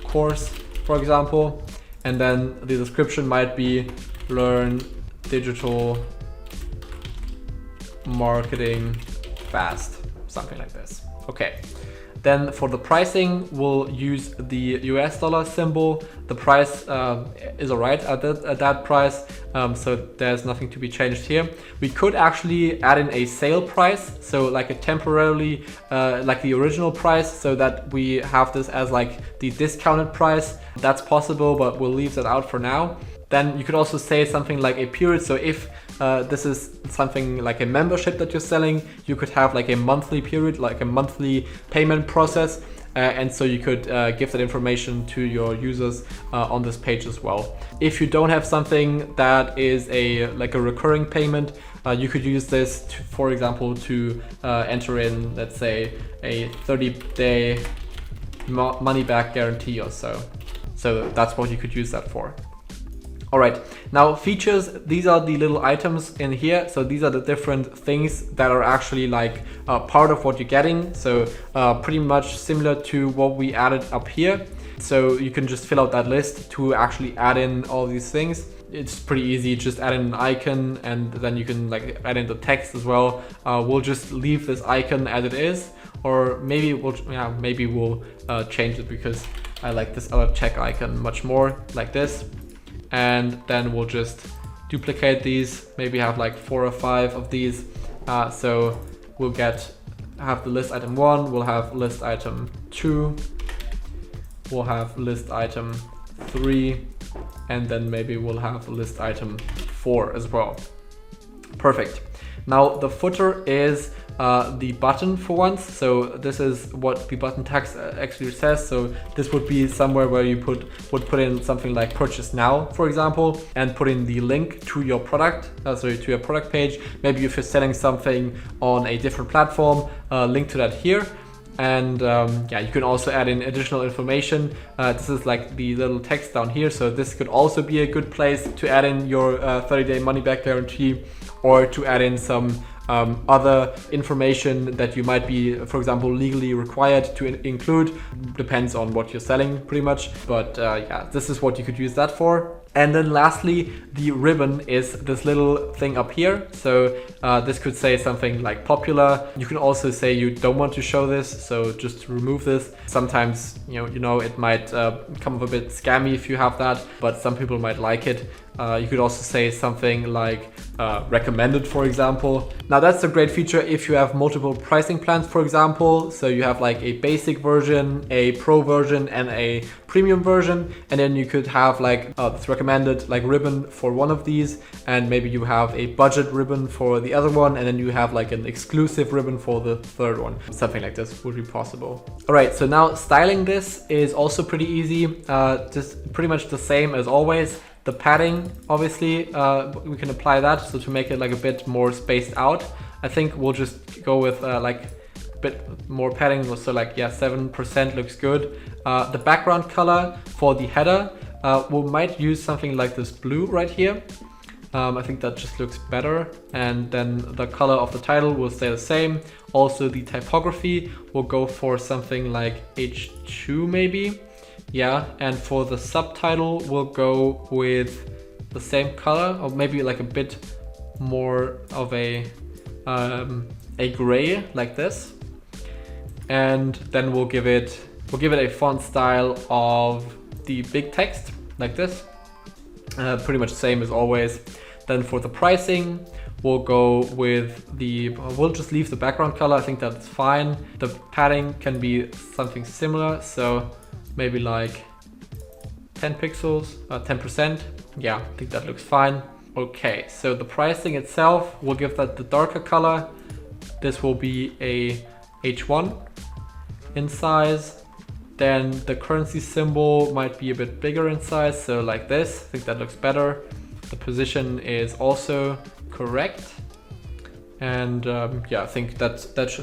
Speaker 1: course, for example. And then the description might be learn digital marketing fast, something like this. Okay. Then for the pricing, we'll use the US dollar symbol. The price is alright at that price, so there's nothing to be changed here. We could actually add in a sale price, so like a temporarily, like the original price, so that we have this as like the discounted price. That's possible, but we'll leave that out for now. Then you could also say something like a period. So if this is something like a membership that you're selling, you could have like a monthly period, like a monthly payment process. And so you could give that information to your users on this page as well. If you don't have something that is like a recurring payment, you could use this to, for example, to enter in, let's say, a 30-day money back guarantee or so. So that's what you could use that for. All right, now features, these are the little items in here. So these are the different things that are actually like part of what you're getting. So pretty much similar to what we added up here. So you can just fill out that list to actually add in all these things. It's pretty easy, just add in an icon and then you can like add in the text as well. We'll just leave this icon as it is, or maybe we'll change it because I like this other check icon much more, like this. And then we'll just duplicate these, maybe have like 4 or 5 of these. So we'll have the list item 1, we'll have list item 2, we'll have list item 3, and then maybe we'll have list item 4 as well. Perfect. Now the footer is the button for once. So this is what the button text actually says. So this would be somewhere where you would put in something like purchase now, for example, and put in the link to your product, to your product page. Maybe if you're selling something on a different platform, link to that here. And you can also add in additional information. This is like the little text down here. So this could also be a good place to add in your 30-day money back guarantee, or to add in some other information that you might be, for example, legally required to include. Depends on what you're selling pretty much. But this is what you could use that for. And then lastly, the ribbon is this little thing up here. So this could say something like popular. You can also say you don't want to show this, so just remove this. Sometimes it might come off a bit scammy if you have that, but some people might like it. You could also say something like recommended, for example. Now that's a great feature if you have multiple pricing plans, for example. So you have like a basic version, a pro version, and a premium version. And then you could have like this recommended like ribbon for one of these, and maybe you have a budget ribbon for the other one, and then you have like an exclusive ribbon for the third one. Something like this would be possible. All right, so now styling this is also pretty easy. Just pretty much the same as always. The padding, obviously, we can apply that, so to make it like a bit more spaced out. I think we'll just go with like a bit more padding, so like 7% looks good. The background color for the header, we might use something like this blue right here. I think that just looks better. And then the color of the title will stay the same. Also the typography, we'll go for something like H2 maybe. Yeah, and for the subtitle, we'll go with the same color, or maybe like a bit more of a gray, like this. And then we'll give it a font style of the big text, like this. Pretty much the same as always. Then for the pricing, we'll go with we'll just leave the background color. I think that's fine. The padding can be something similar, so maybe like 10 pixels, 10%. Yeah, I think that looks fine. Okay, so the pricing itself, we'll give that the darker color. This will be a H1 in size. Then the currency symbol might be a bit bigger in size, so like this. I think that looks better. The position is also correct. And yeah, I think that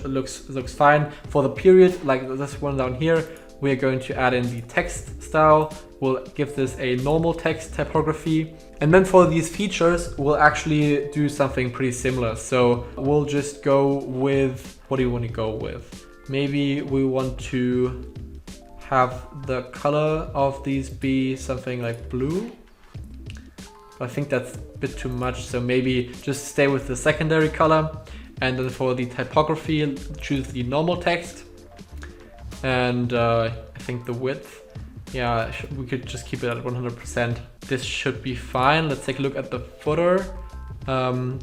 Speaker 1: looks fine. For the period, like this one down here, we are going to add in the text style. We'll give this a normal text typography. And then for these features, we'll actually do something pretty similar. So we'll just go with, what do you want to go with? Maybe we want to have the color of these be something like blue. I think that's a bit too much, so maybe just stay with the secondary color. And then for the typography, choose the normal text. And I think the width, yeah, we could just keep it at 100%. This should be fine. Let's take a look at the footer.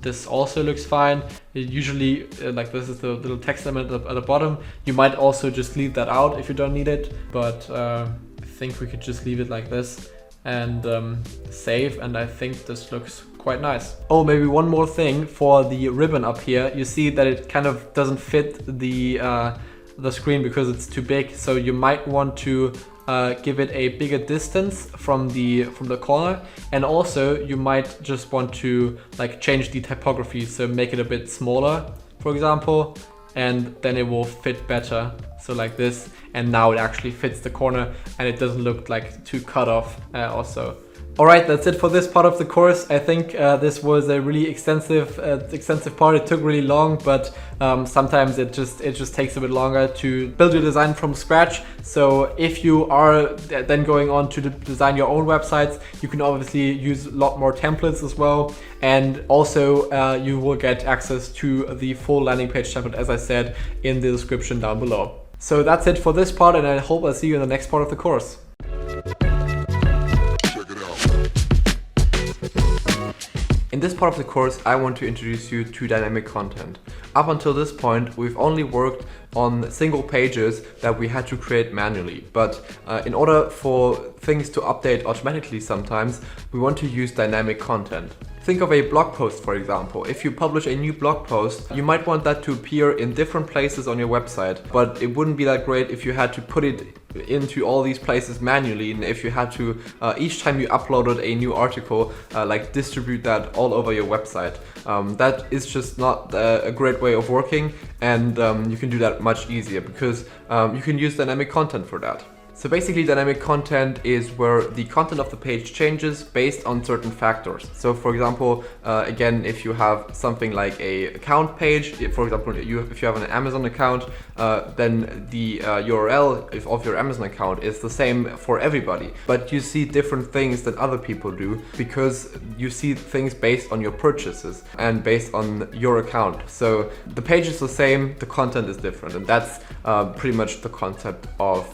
Speaker 1: This also looks fine. It usually, like this is the little text element at the bottom. You might also just leave that out if you don't need it, but I think we could just leave it like this and save, and I think this looks quite nice. Oh, maybe one more thing for the ribbon up here. You see that it kind of doesn't fit the screen because it's too big, so you might want to give it a bigger distance from the corner, and also you might just want to like change the typography, so make it a bit smaller, for example, and then it will fit better. So like this, and now it actually fits the corner and it doesn't look like too cut off also. Alright, that's it for this part of the course. I think this was a really extensive part. It took really long, but sometimes it just takes a bit longer to build your design from scratch. So if you are then going on to design your own websites, you can obviously use a lot more templates as well. And also you will get access to the full landing page template, as I said, in the description down below. So that's it for this part, and I hope I'll see you in the next part of the course. In this part of the course, I want to introduce you to dynamic content. Up until this point, we've only worked on single pages that we had to create manually. But in order for things to update automatically sometimes, we want to use dynamic content. Think of a blog post, for example. If you publish a new blog post, you might want that to appear in different places on your website, but it wouldn't be that great if you had to put it into all these places manually, and if you had to, each time you uploaded a new article, like distribute that all over your website. That is just not a great way of working, and you can do that much easier because you can use dynamic content for that. So basically, dynamic content is where the content of the page changes based on certain factors. So for example, again, if you have something like a account page, for example, if you have an Amazon account, then the URL of your Amazon account is the same for everybody. But you see different things that other people do because you see things based on your purchases and based on your account. So the page is the same, the content is different, and that's pretty much the concept of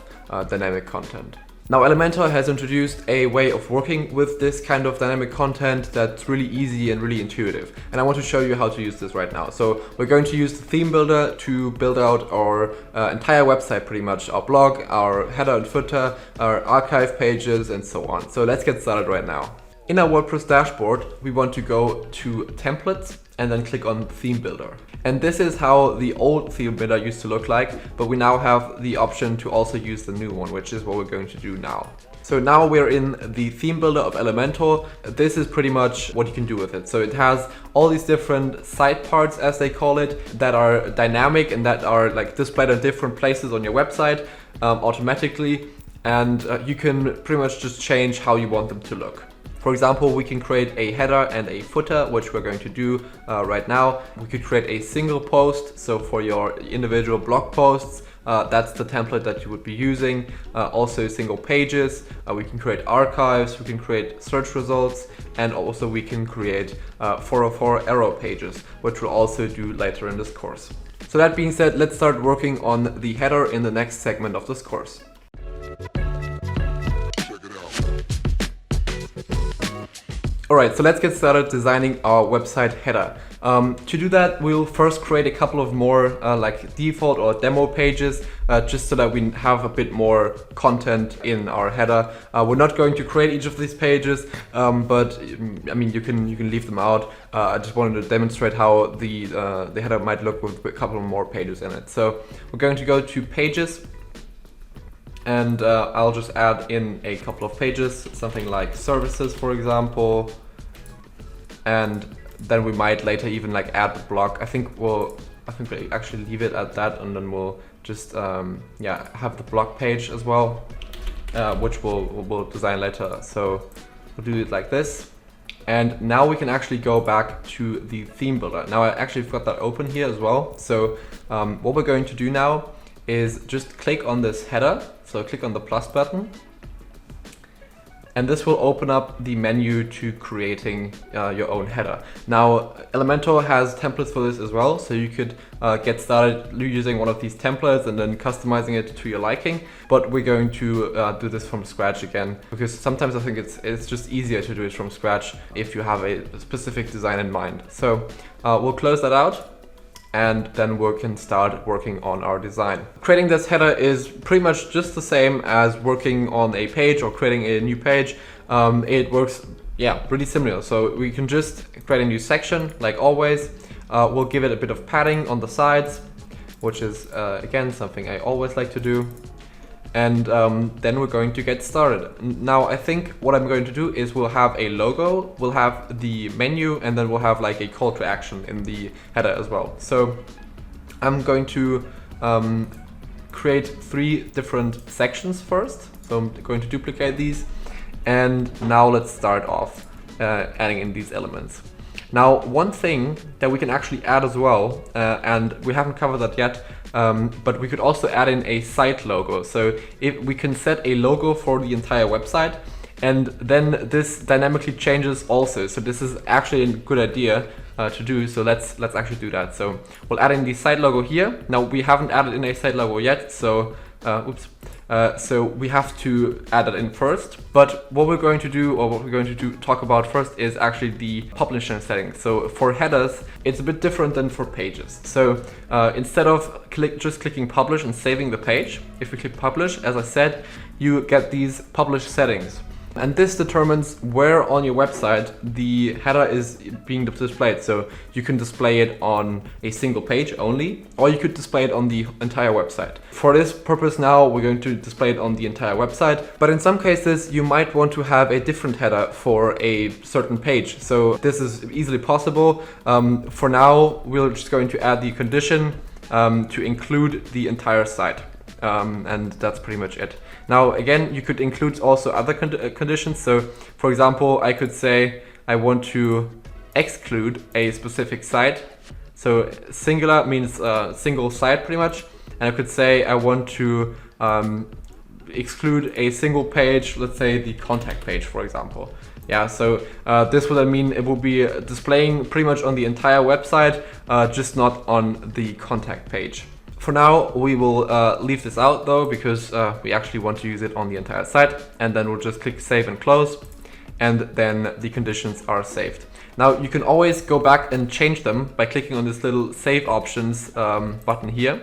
Speaker 1: dynamic content. Now, Elementor has introduced a way of working with this kind of dynamic content that's really easy and really intuitive. And I want to show you how to use this right now. So we're going to use the theme builder to build out our entire website, pretty much, our blog, our header and footer, our archive pages, and so on. So let's get started right now. In our WordPress dashboard, we want to go to templates and then click on theme builder. And this is how the old theme builder used to look like, but we now have the option to also use the new one, which is what we're going to do now. So now we're in the theme builder of Elementor. This is pretty much what you can do with it. So it has all these different site parts, as they call it, that are dynamic and that are like displayed in different places on your website automatically. And you can pretty much just change how you want them to look. For example, we can create a header and a footer, which we're going to do right now. We could create a single post. So for your individual blog posts, that's the template that you would be using. Also single pages. We can create archives, we can create search results, and also we can create 404 arrow pages, which we'll also do later in this course. So that being said, let's start working on the header in the next segment of this course. Alright, so let's get started designing our website header. To do that, we'll first create a couple of more like default or demo pages, just so that we have a bit more content in our header. We're not going to create each of these pages, but I mean, you can leave them out. I just wanted to demonstrate how the header might look with a couple more pages in it. So we're going to go to pages, And I'll just add in a couple of pages, something like services, for example. And then we might later even like add the blog. I think we actually leave it at that, and then we'll just have the blog page as well, which we'll design later. So we'll do it like this. And now we can actually go back to the theme builder. Now I actually got that open here as well. So what we're going to do now is just click on this header. So click on the plus button. And this will open up the menu to creating your own header. Now, Elementor has templates for this as well, so you could get started using one of these templates and then customizing it to your liking. But we're going to do this from scratch again, because sometimes I think it's just easier to do it from scratch if you have a specific design in mind. So we'll close that out. And then we can start working on our design. Creating this header is pretty much just the same as working on a page or creating a new page. It works, pretty similar. So we can just create a new section like always. We'll give it a bit of padding on the sides, which is again something I always like to do. And then we're going to get started. Now I think what I'm going to do is we'll have a logo, we'll have the menu, and then we'll have like a call to action in the header as well. So I'm going to create 3 different sections first. So I'm going to duplicate these, and now let's start off adding in these elements. Now, one thing that we can actually add as well, and we haven't covered that yet, but we could also add in a site logo. So if we can set a logo for the entire website, and then this dynamically changes also. So this is actually a good idea to do. So let's actually do that. So we'll add in the site logo here. Now we haven't added in a site logo yet, so so we have to add it in first. But what we're going to do, or what we're going to talk about first, is actually the publishing settings. So for headers, it's a bit different than for pages. So instead of just clicking publish and saving the page, if we click publish, as I said, you get these publish settings. And this determines where on your website the header is being displayed. So you can display it on a single page only, or you could display it on the entire website. For this purpose now, we're going to display it on the entire website. But in some cases, you might want to have a different header for a certain page. So this is easily possible. For now, we're just going to add the condition to include the entire site. And that's pretty much it. Now, again, you could include also other conditions. So, for example, I could say I want to exclude a specific site. So singular means single site pretty much. And I could say I want to exclude a single page, let's say the contact page, for example. Yeah, so this would mean it will be displaying pretty much on the entire website, just not on the contact page. For now, we will leave this out though, because we actually want to use it on the entire site, and then we'll just click save and close, and then the conditions are saved. Now you can always go back and change them by clicking on this little save options button here,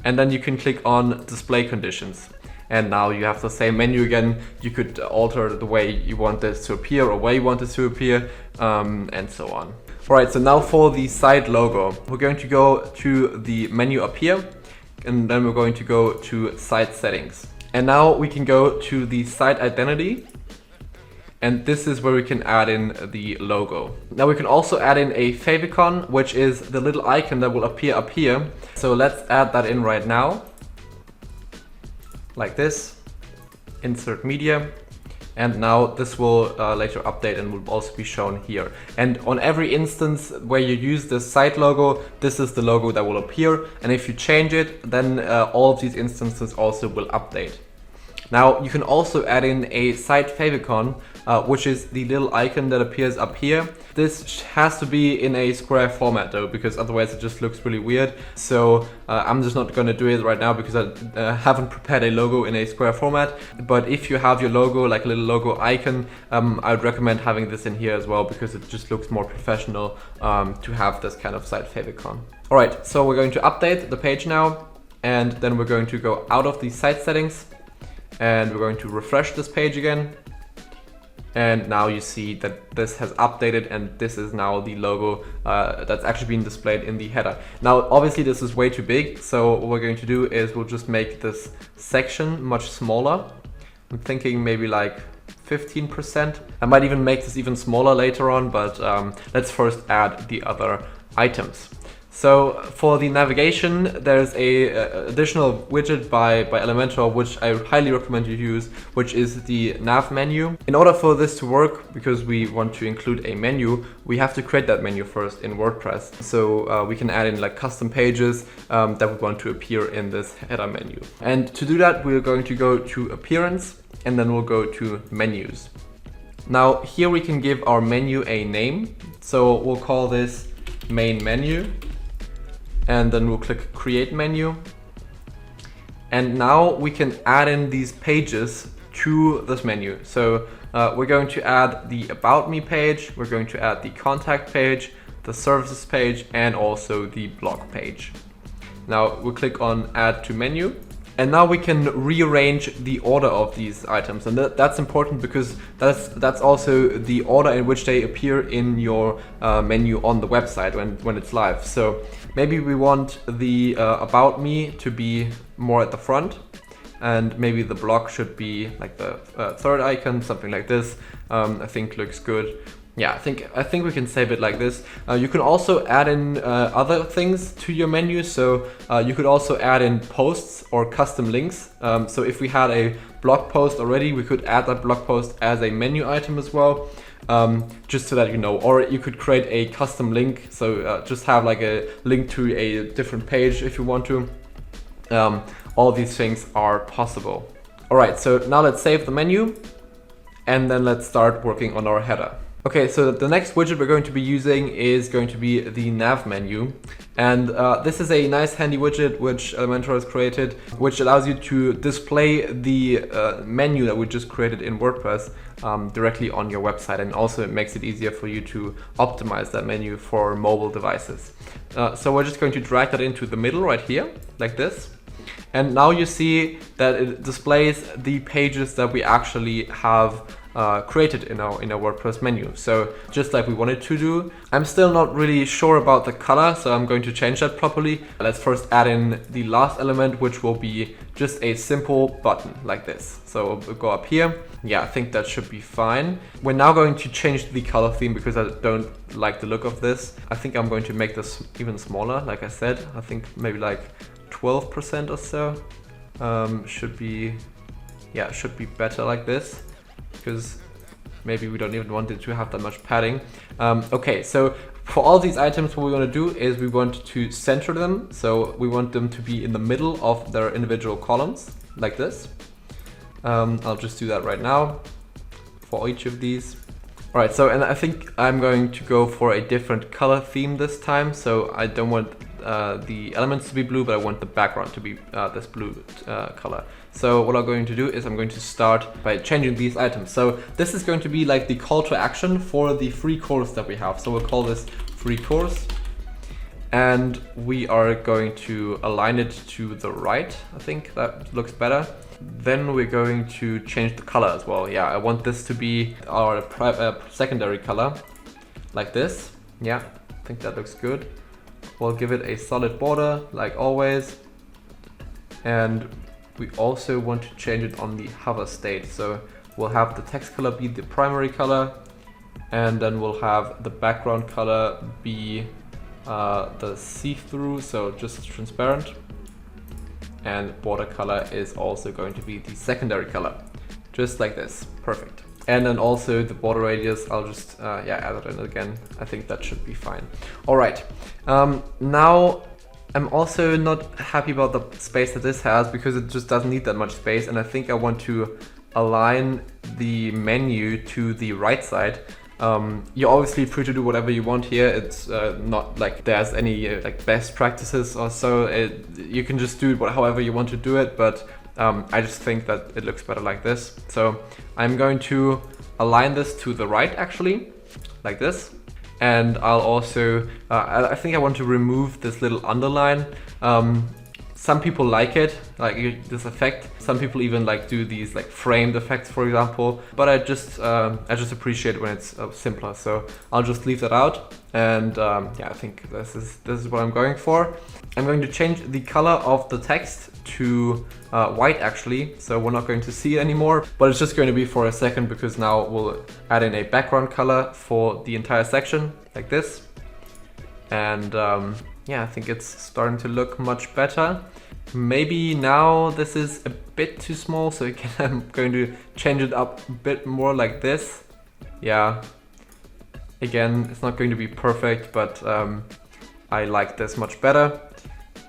Speaker 1: and then you can click on display conditions. And now you have the same menu again. You could alter the way you want this to appear or where you want it to appear, and so on. Alright, so now for the site logo, we're going to go to the menu up here, and then we're going to go to site settings. And now we can go to the site identity, and this is where we can add in the logo. Now we can also add in a favicon, which is the little icon that will appear up here. So let's add that in right now, like this. Insert media. And now this will later update and will also be shown here. And on every instance where you use the site logo, this is the logo that will appear. And if you change it, then all of these instances also will update. Now you can also add in a site favicon, which is the little icon that appears up here. This has to be in a square format though, because otherwise it just looks really weird. So I'm just not going to do it right now because I haven't prepared a logo in a square format. But if you have your logo, like a little logo icon, I would recommend having this in here as well, because it just looks more professional to have this kind of site favicon. Alright, so we're going to update the page now, and then we're going to go out of the site settings, and we're going to refresh this page again. And now you see that this has updated, and this is now the logo that's actually being displayed in the header. Now, obviously this is way too big, so what we're going to do is we'll just make this section much smaller. I'm thinking maybe like 15%. I might even make this even smaller later on, but let's first add the other items. So for the navigation, there's a additional widget by Elementor, which I highly recommend you use, which is the nav menu. In order for this to work, because we want to include a menu, we have to create that menu first in WordPress. So we can add in like custom pages that we want to appear in this header menu. And to do that, we're going to go to Appearance, and then we'll go to Menus. Now here we can give our menu a name. So we'll call this Main Menu. And then we'll click Create Menu. And now we can add in these pages to this menu. So we're going to add the About Me page, we're going to add the Contact page, the Services page, and also the Blog page. Now we'll click on Add to Menu. And now we can rearrange the order of these items, and that's important because that's also the order in which they appear in your menu on the website when it's live. So maybe we want the About Me to be more at the front, and maybe the blog should be like the third icon, something like this. I think looks good. Yeah, I think we can save it like this. You can also add in other things to your menu. So you could also add in posts or custom links. So if we had a blog post already, we could add that blog post as a menu item as well. Just so that you know, or you could create a custom link. So just have like a link to a different page if you want to. All these things are possible. All right, so now let's save the menu, and then let's start working on our header. Okay, so the next widget we're going to be using is going to be the nav menu. And this is a nice handy widget which Elementor has created, which allows you to display the menu that we just created in WordPress directly on your website. And also it makes it easier for you to optimize that menu for mobile devices. So we're just going to drag that into the middle right here, like this. And now you see that it displays the pages that we actually have created in our WordPress menu. So just like we wanted to do. I'm still not really sure about the color, so I'm going to change that properly. Let's first add in the last element, which will be just a simple button like this. So we'll go up here. Yeah, I think that should be fine. We're now going to change the color theme because I don't like the look of this. I think I'm going to make this even smaller, like I said. I think maybe like 12% or so. Should be better like this, because maybe we don't even want it to have that much padding. Okay, so for all these items, what we want to do is we want to center them. So we want them to be in the middle of their individual columns, like this. I'll just do that right now for each of these. All right, so and I think I'm going to go for a different color theme this time. So I don't want the elements to be blue, but I want the background to be this blue color. So what I'm going to do is I'm going to start by changing these items. So this is going to be like the call to action for the free course that we have. So we'll call this free course, and we are going to align it to the right. I think that looks better. Then we're going to change the color as well. Yeah, I want this to be our secondary color, like this. Yeah, I think that looks good. We'll give it a solid border, like always. And we also want to change it on the hover state. So we'll have the text color be the primary color, and then we'll have the background color be the see-through, so just transparent. And border color is also going to be the secondary color, just like this. Perfect. And then also the border radius, I'll just add it in again. I think that should be fine. All right. Now I'm also not happy about the space that this has, because it just doesn't need that much space. And I think I want to align the menu to the right side. You're obviously free to do whatever you want here. It's not like there's any like best practices or so. You can just do it however you want to do it, but I just think that it looks better like this. So I'm going to align this to the right, actually, like this. And I'll also, I think I want to remove this little underline. Some people like it, like this effect. Some people even like do these like framed effects, for example. But I just appreciate when it's simpler. So I'll just leave that out. And yeah, I think this is what I'm going for. I'm going to change the color of the text to white actually. So we're not going to see it anymore, but it's just going to be for a second because now we'll add in a background color for the entire section like this. And yeah, I think it's starting to look much better. Maybe now this is a bit too small, so again, I'm going to change it up a bit more like this. Yeah, again, it's not going to be perfect, but I like this much better.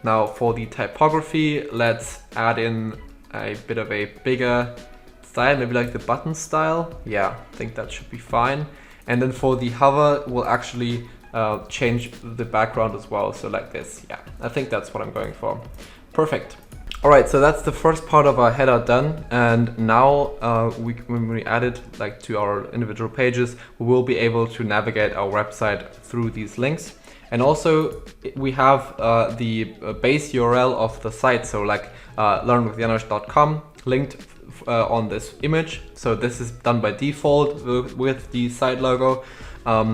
Speaker 1: Now for the typography, let's add in a bit of a bigger style, maybe like the button style. Yeah, I think that should be fine. And then for the hover, we'll actually change the background as well, so like this. Yeah, I think that's what I'm going for. Perfect. All right, so that's the first part of our header done, and now when we add it like to our individual pages, we will be able to navigate our website through these links. And also we have the base URL of the site, so like learnwithjanosch.com linked on this image. So this is done by default with the site logo.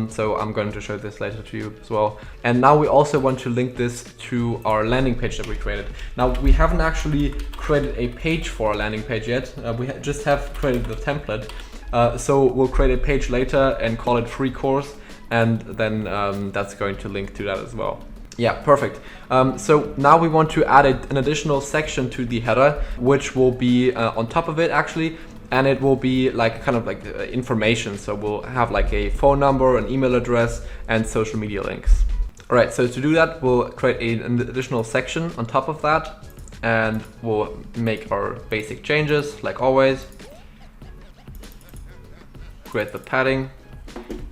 Speaker 1: So I'm going to show this later to you as well. And now we also want to link this to our landing page that we created. Now we haven't actually created a page for our landing page yet. We just have created the template. So we'll create a page later and call it free course. And then that's going to link to that as well. Yeah, perfect. So now we want to add an additional section to the header, which will be on top of it actually. And it will be like kind of like information. So we'll have like a phone number, an email address, and social media links. All right, so to do that, we'll create an additional section on top of that, and we'll make our basic changes like always. Create the padding,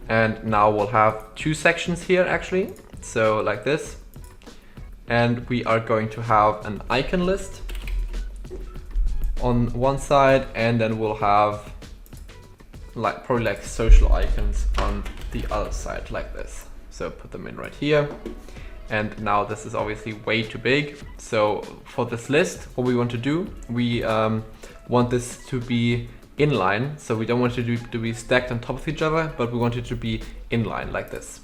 Speaker 1: and now we'll have two sections here actually. So like this, and we are going to have an icon list on one side, and then we'll have like probably like social icons on the other side like this. So put them in right here. And now this is obviously way too big. So for this list, what we want to do, we want this to be inline. So we don't want it to be stacked on top of each other, but we want it to be inline like this.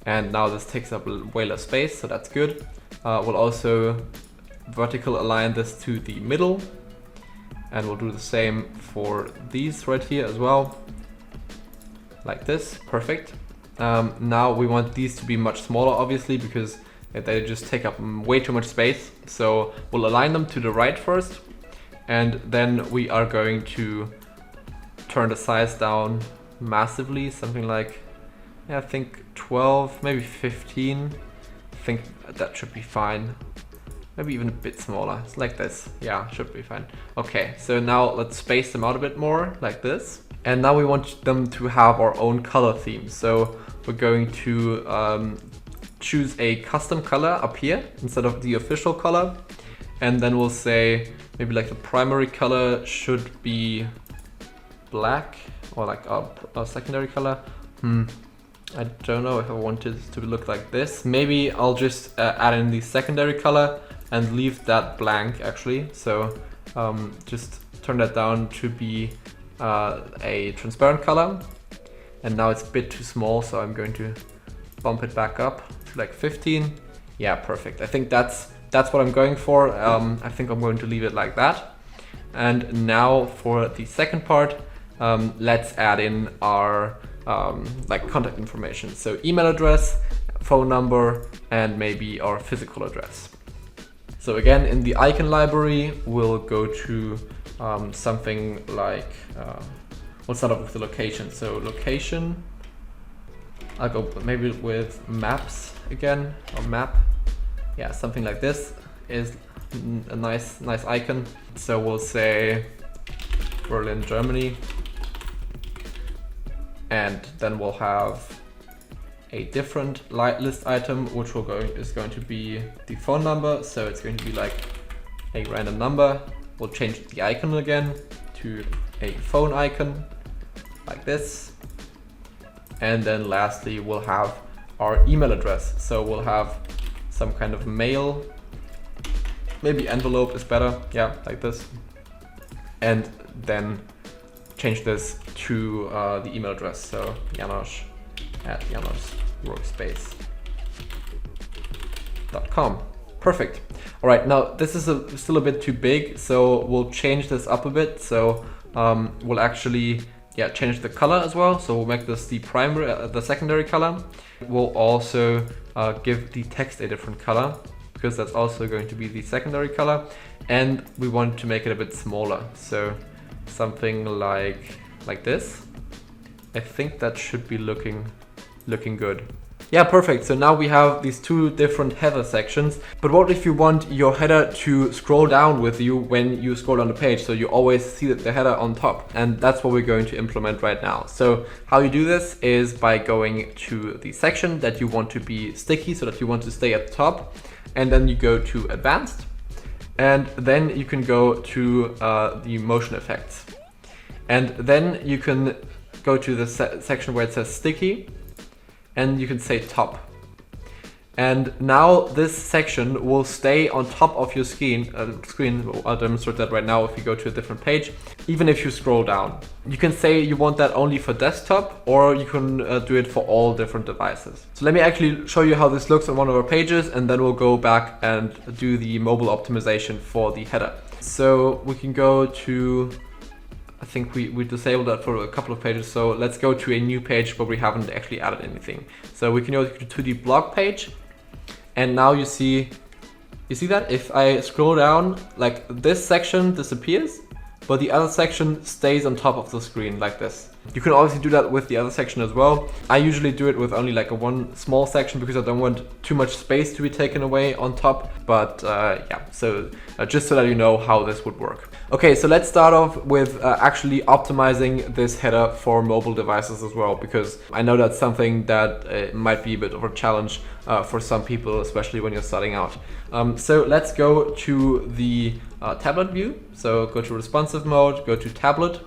Speaker 1: And now this takes up way less space, so that's good. We'll also vertical align this to the middle. And we'll do the same for these right here as well, like this. Perfect. Now we want these to be much smaller, obviously, because they just take up way too much space. So we'll align them to the right first, and then we are going to turn the size down massively, something like, yeah, I think 12, maybe 15. I think that should be fine. Maybe even a bit smaller, it's like this. Yeah, should be fine. Okay, so now let's space them out a bit more, like this. And now we want them to have our own color theme. So we're going to choose a custom color up here instead of the official color. And then we'll say maybe like the primary color should be black, or like our secondary color. I don't know if I want it to look like this. Maybe I'll just add in the secondary color and leave that blank actually. So just turn that down to be a transparent color. And now it's a bit too small, so I'm going to bump it back up to like 15. Yeah, perfect. I think that's what I'm going for. I think I'm going to leave it like that. And now for the second part, let's add in our like contact information. So email address, phone number, and maybe our physical address. So again, in the icon library, we'll go to something like, we'll start off with the location. So location, I'll go maybe with maps again, or map. Yeah, something like this is a nice icon. So we'll say Berlin, Germany. And then we'll have a different list item, which is going to be the phone number. So it's going to be like a random number. We'll change the icon again to a phone icon, like this. And then lastly, we'll have our email address. So we'll have some kind of mail maybe envelope is better. Yeah, like this. And then change this to the email address. So janosch@janosworkspace.com. Perfect. All right, now this is still a bit too big, so we'll change this up a bit. So we'll actually change the color as well. So we'll make this the primary, the secondary color. We'll also give the text a different color, because that's also going to be the secondary color. And we want to make it a bit smaller. So something like this. I think that should be looking good. Yeah, perfect. So now we have these two different header sections. But what if you want your header to scroll down with you when you scroll on the page, so you always see the header on top? And that's what we're going to implement right now. So how you do this is by going to the section that you want to be sticky, so that you want to stay at the top. And then you go to advanced. And then you can go to the motion effects. And then you can go to the section where it says sticky, and you can say top. And now this section will stay on top of your screen. I'll demonstrate that right now if you go to a different page, even if you scroll down. You can say you want that only for desktop, or you can do it for all different devices. So let me actually show you how this looks on one of our pages, and then we'll go back and do the mobile optimization for the header. So we can go to, I think we disabled that for a couple of pages. So let's go to a new page where we haven't actually added anything. So we can go to the blog page. And now you see that if I scroll down, like this section disappears, but the other section stays on top of the screen like this. You can obviously do that with the other section as well. I usually do it with only like one small section, because I don't want too much space to be taken away on top. But so just so that you know how this would work. Okay, so let's start off with actually optimizing this header for mobile devices as well, because I know that's something that might be a bit of a challenge for some people, especially when you're starting out. So let's go to the tablet view. So go to responsive mode, go to tablet.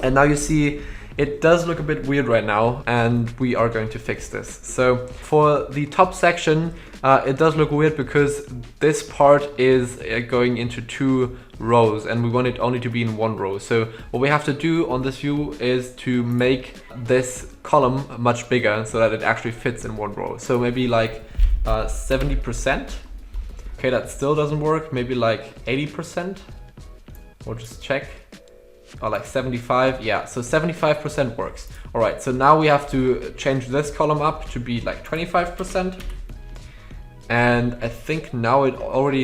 Speaker 1: And now you see it does look a bit weird right now, and we are going to fix this. So for the top section, it does look weird because this part is going into two rows, and we want it only to be in one row. So what we have to do on this view is to make this column much bigger so that it actually fits in one row. So maybe like 70%. Okay, that still doesn't work. Maybe like 80%. We'll just check. Or like 75, yeah, so 75% works. All right, so now we have to change this column up to be like 25. And I think now it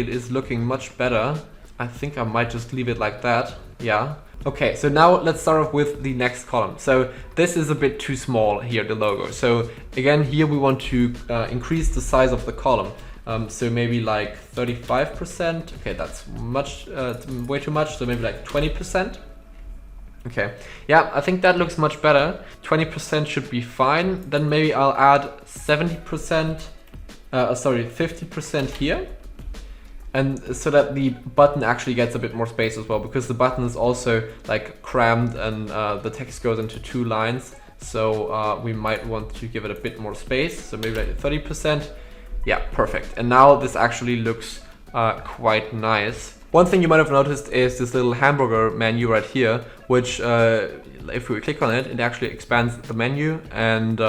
Speaker 1: is looking much better. I think I might just leave it like that, yeah. Okay, so now let's start off with the next column. So this is a bit too small here, the logo. So again, here we want to increase the size of the column. So maybe like 35%. Okay, that's way too much, so maybe like 20%. Okay, yeah, I think that looks much better. 20% should be fine. Then maybe I'll add 50% here. And so that the button actually gets a bit more space as well, because the button is also like crammed, and the text goes into two lines. So we might want to give it a bit more space. So maybe like 30%. Yeah, perfect. And now this actually looks quite nice. One thing you might have noticed is this little hamburger menu right here, which if we click on it, it actually expands the menu, and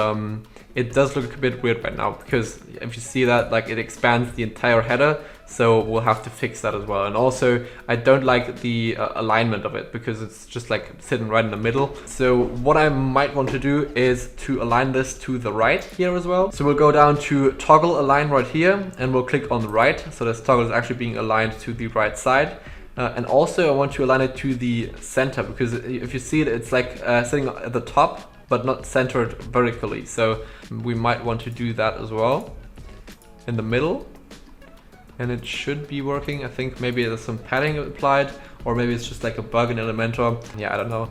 Speaker 1: it does look a bit weird right now, because if you see that, like, it expands the entire header. So we'll have to fix that as well. And also, I don't like the alignment of it, because it's just like sitting right in the middle. So what I might want to do is to align this to the right here as well. So we'll go down to toggle align right here, and we'll click on the right. So this toggle is actually being aligned to the right side. And also I want to align it to the center, because if you see it, it's like sitting at the top, but not centered vertically. So we might want to do that as well in the middle. And it should be working. I think maybe there's some padding applied, or maybe it's just like a bug in Elementor. Yeah, I don't know.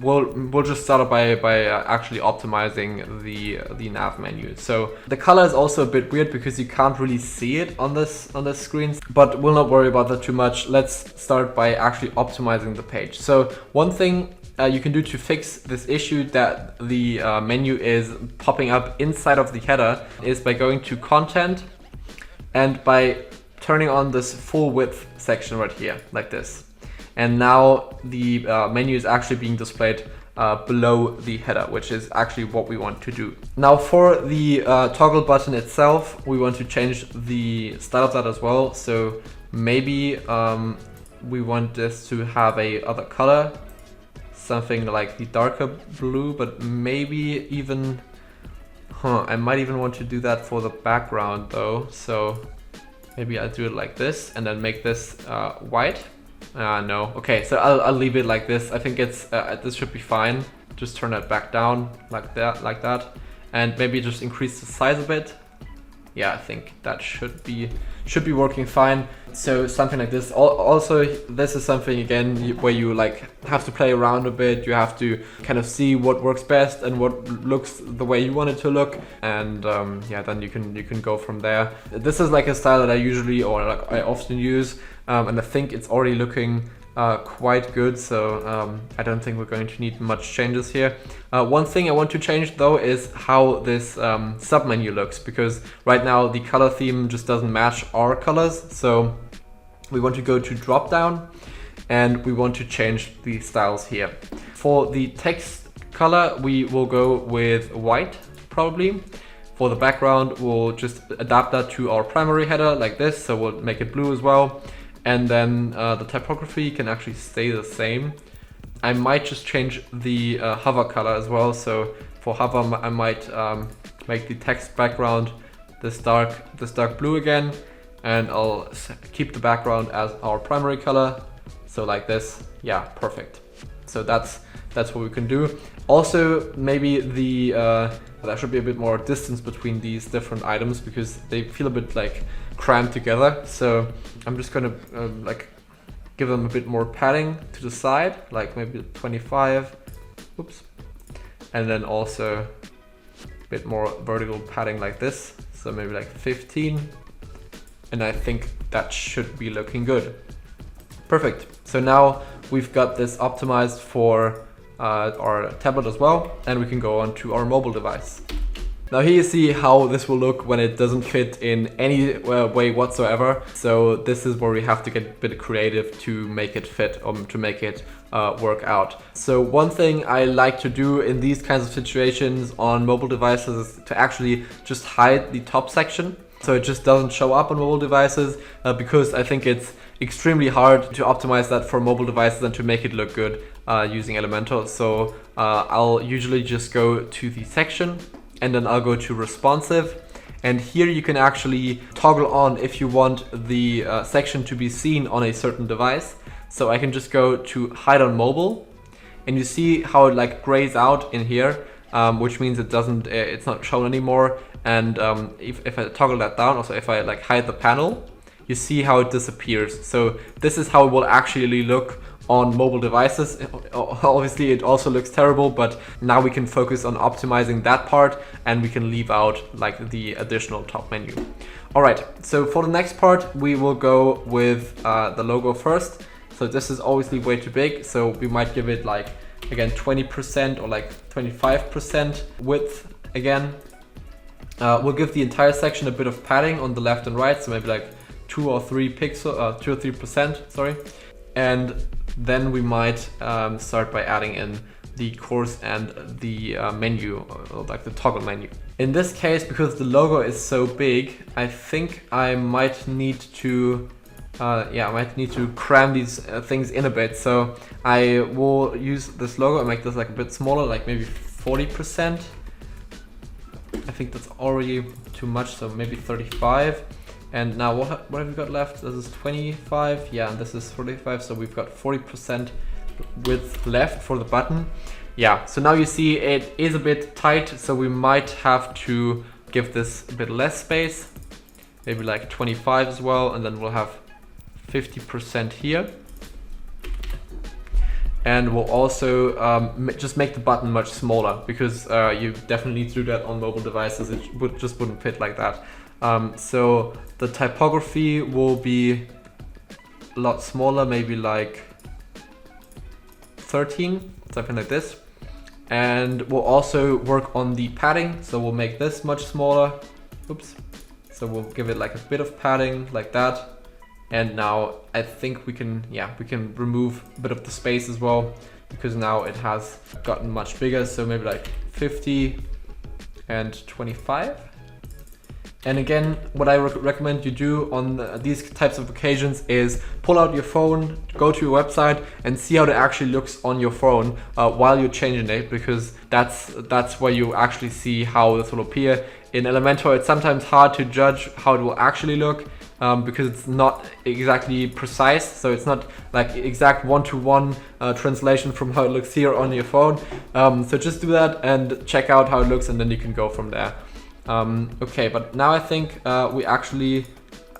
Speaker 1: We'll just start by actually optimizing the nav menu. So the color is also a bit weird because you can't really see it on this screen, but we'll not worry about that too much. Let's start by actually optimizing the page. So one thing you can do to fix this issue that the menu is popping up inside of the header is by going to content, and by turning on this full width section right here, like this. And now the menu is actually being displayed below the header, which is actually what we want to do. Now for the toggle button itself, we want to change the style of that as well. So maybe we want this to have a other color, something like the darker blue, but maybe even, I might even want to do that for the background though. So maybe I'll do it like this and then make this white. No, okay, so I'll leave it like this. I think it's this should be fine. Just turn it back down like that, and maybe just increase the size a bit. Yeah, I think that should be working fine. So something like this. Also, this is something again where you like have to play around a bit. You have to kind of see what works best and what looks the way you want it to look, and yeah, then you can go from there. This is like a style that I usually or like I often use, and I think it's already looking quite good, so I don't think we're going to need much changes here. One thing I want to change though is how this submenu looks, because right now the color theme just doesn't match our colors. So we want to go to drop down and we want to change the styles here. For the text color, we will go with white probably. For the background, we'll just adapt that to our primary header like this, so we'll make it blue as well. And then the typography can actually stay the same. I might just change the hover color as well. So for hover, I might make the text background this dark blue again, and I'll keep the background as our primary color. So like this, yeah, perfect. So that's what we can do. Also, maybe there should be a bit more distance between these different items because they feel a bit like crammed together. So I'm just gonna like give them a bit more padding to the side, like maybe 25, oops, and then also a bit more vertical padding like this, so maybe like 15, and I think that should be looking good. Perfect. So now we've got this optimized for our tablet as well, and we can go on to our mobile device. Now here you see how this will look when it doesn't fit in any way whatsoever. So this is where we have to get a bit creative to make it fit, to make it work out. So one thing I like to do in these kinds of situations on mobile devices is to actually just hide the top section, so it just doesn't show up on mobile devices, because I think it's extremely hard to optimize that for mobile devices and to make it look good using Elementor. So I'll usually just go to the section, and then I'll go to responsive, and here you can actually toggle on if you want the section to be seen on a certain device. So I can just go to hide on mobile, and you see how it like grays out in here, which means it's not shown anymore. And if I toggle that down, also if I like hide the panel, you see how it disappears. So this is how it will actually look on mobile devices. Obviously it also looks terrible, but now we can focus on optimizing that part, and we can leave out like the additional top menu. All right, so for the next part, we will go with the logo first. So this is obviously way too big, so we might give it like, again, 20% or like 25% width again. We'll give the entire section a bit of padding on the left and right, so maybe like 2 or 3%, sorry. And then we might start by adding in the course and the menu, or like the toggle menu. In this case, because the logo is so big, I think I might need to cram these things in a bit. So I will use this logo and make this like a bit smaller, like maybe 40%. I think that's already too much, so maybe 35. And now what have we got left? This is 25, yeah, and this is 45, so we've got 40% width left for the button. Yeah, so now you see it is a bit tight, so we might have to give this a bit less space, maybe like 25 as well, and then we'll have 50% here. And we'll also just make the button much smaller, because you definitely need to do that on mobile devices. It just wouldn't fit like that. So the typography will be a lot smaller, maybe like 13, something like this. And we'll also work on the padding. So we'll make this much smaller. Oops, So we'll give it like a bit of padding like that. And now I think we can remove a bit of the space as well, because now it has gotten much bigger. So maybe like 50 and 25. And again, what I recommend you do on these types of occasions is pull out your phone, go to your website and see how it actually looks on your phone while you're changing it, because that's where you actually see how this will appear. In Elementor, it's sometimes hard to judge how it will actually look because it's not exactly precise. So it's not like exact one-to-one translation from how it looks here on your phone. So just do that and check out how it looks, and then you can go from there. Okay, but now I think we actually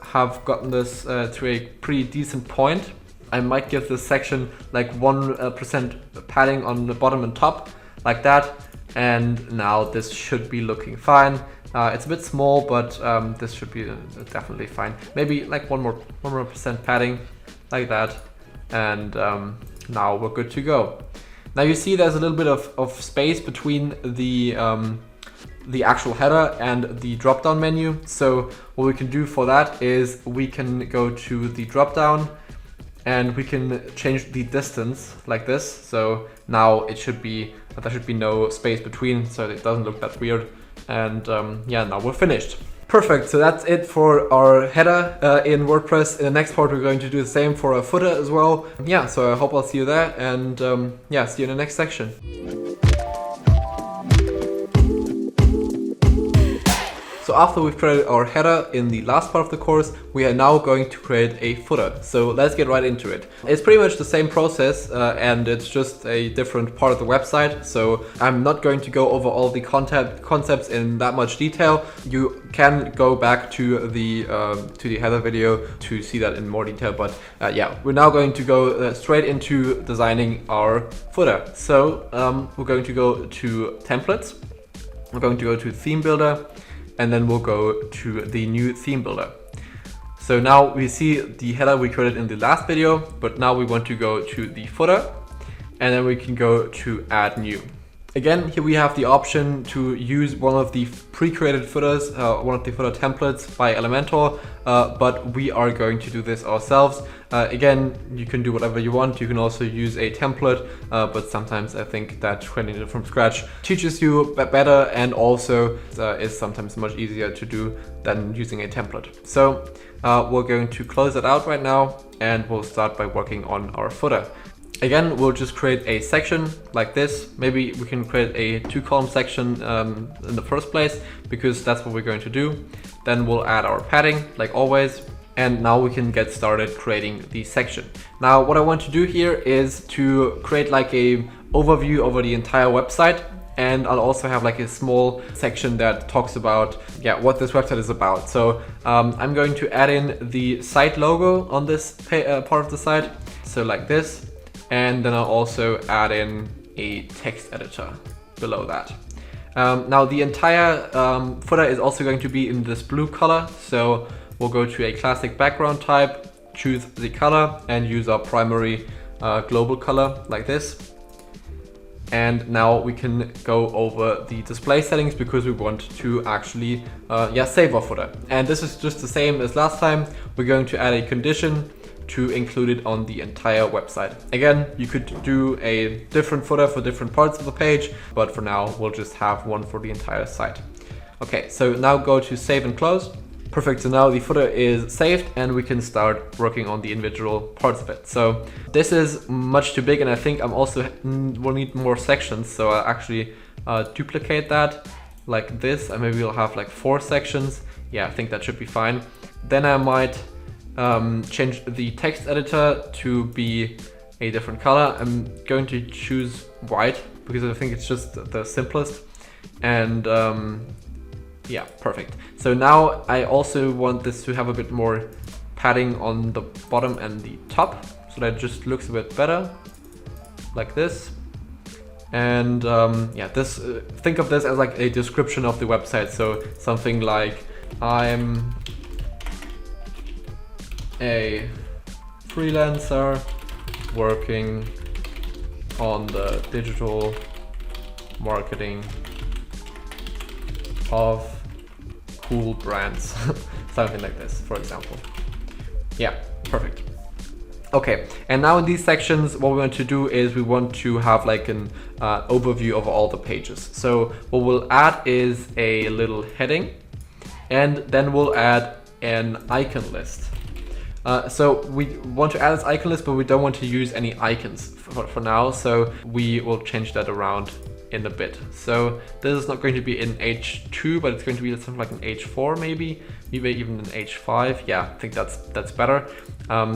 Speaker 1: have gotten this to a pretty decent point. I might give this section like 1% padding on the bottom and top, like that. And now this should be looking fine. It's a bit small, but this should be definitely fine. Maybe like one more percent padding, like that. And now we're good to go. Now you see there's a little bit of space between the actual header and the drop-down menu. So what we can do for that is we can go to the drop-down and we can change the distance like this. So now there should be no space between, so it doesn't look that weird. And yeah, now we're finished. Perfect, so that's it for our header in WordPress. In the next part, we're going to do the same for our footer as well. Yeah, so I hope I'll see you there, and yeah, see you in the next section. So after we've created our header in the last part of the course, we are now going to create a footer. So let's get right into it. It's pretty much the same process and it's just a different part of the website. So I'm not going to go over all the concepts in that much detail. You can go back to the header video to see that in more detail. But yeah, we're now going to go straight into designing our footer. So we're going to go to templates. We're going to go to theme builder. And then we'll go to the new theme builder. So now we see the header we created in the last video, but now we want to go to the footer, and then we can go to add new. Again, here we have the option to use one of the pre-created footers, one of the footer templates by Elementor, but we are going to do this ourselves. Again, you can do whatever you want. You can also use a template, but sometimes I think that creating it from scratch teaches you better, and also is sometimes much easier to do than using a template. So we're going to close it out right now, and we'll start by working on our footer. Again, we'll just create a section like this. Maybe we can create a 2-column section in the first place, because that's what we're going to do. Then we'll add our padding like always. And now we can get started creating the section. Now, what I want to do here is to create like a overview over the entire website. And I'll also have like a small section that talks about what this website is about. So I'm going to add in the site logo on this part of the site. So like this. And then I'll also add in a text editor below that. Now the entire footer is also going to be in this blue color. So we'll go to a classic background type, choose the color, and use our primary global color like this. And now we can go over the display settings, because we want to actually save our footer. And this is just the same as last time. We're going to add a condition to include it on the entire website. Again, you could do a different footer for different parts of the page, but for now we'll just have one for the entire site. Okay, so now go to save and close. Perfect, so now the footer is saved and we can start working on the individual parts of it. So this is much too big, and I think I'm also will need more sections. So I'll actually duplicate that like this, and maybe we'll have like 4 sections. Yeah, I think that should be fine. Then I might change the text editor to be a different color. I'm going to choose white because I think it's just the simplest. And yeah, perfect. So now I also want this to have a bit more padding on the bottom and the top, so that it just looks a bit better, like this. And yeah, this think of this as like a description of the website. So something like, I'm a freelancer working on the digital marketing of cool brands, something like this, for example. Yeah, perfect. Okay, and now in these sections, what we want to do is we want to have like an overview of all the pages. So what we'll add is a little heading, and then we'll add an icon list. So we want to add this icon list, but we don't want to use any icons for now. So we will change that around in a bit. So this is not going to be in H2, but it's going to be something like an H4 maybe even an H5. Yeah, I think that's better.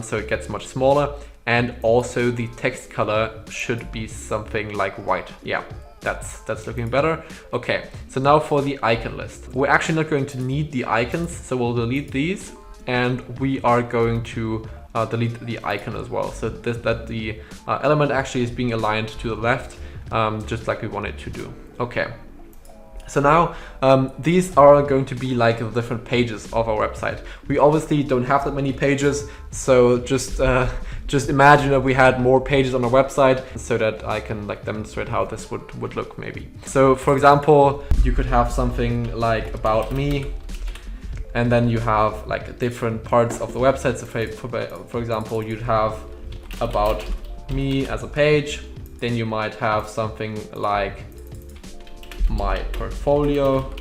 Speaker 1: So it gets much smaller, and also the text color should be something like white. Yeah, that's looking better. Okay, so now for the icon list. We're actually not going to need the icons, so we'll delete these, and we are going to delete the icon as well. So that the element actually is being aligned to the left, just like we want it to do. Okay. So now these are going to be like the different pages of our website. We obviously don't have that many pages, so just imagine that we had more pages on our website so that I can like demonstrate how this would look maybe. So for example, you could have something like about me, and then you have like different parts of the website. So for example, you'd have about me as a page, then you might have something like my portfolio,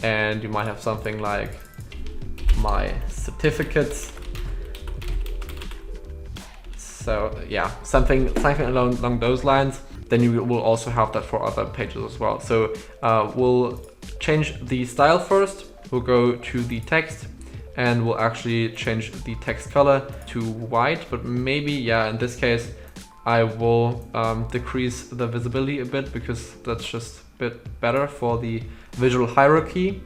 Speaker 1: and you might have something like my certificates. So yeah, something along those lines. Then you will also have that for other pages as well. So we'll change the style first. We'll go to the text, and we'll actually change the text color to white, but maybe, yeah, in this case I will decrease the visibility a bit, because that's just a bit better for the visual hierarchy.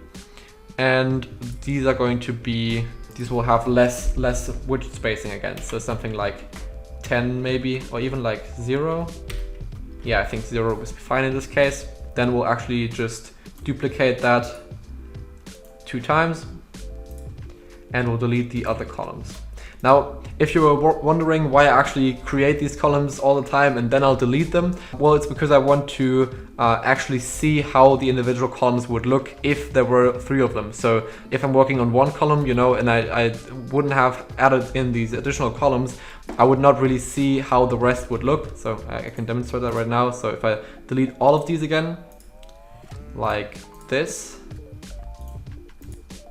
Speaker 1: And these are going to be, these will have less widget spacing again. So something like 10 maybe, or even like 0. Yeah, I think 0 is fine in this case. Then we'll actually just duplicate that 2 times, and we'll delete the other columns. Now, if you were wondering why I actually create these columns all the time and then I'll delete them, well, it's because I want to actually see how the individual columns would look if there were 3 of them. So if I'm working on one column, you know, and I wouldn't have added in these additional columns, I would not really see how the rest would look. So I can demonstrate that right now. So if I delete all of these again, like this,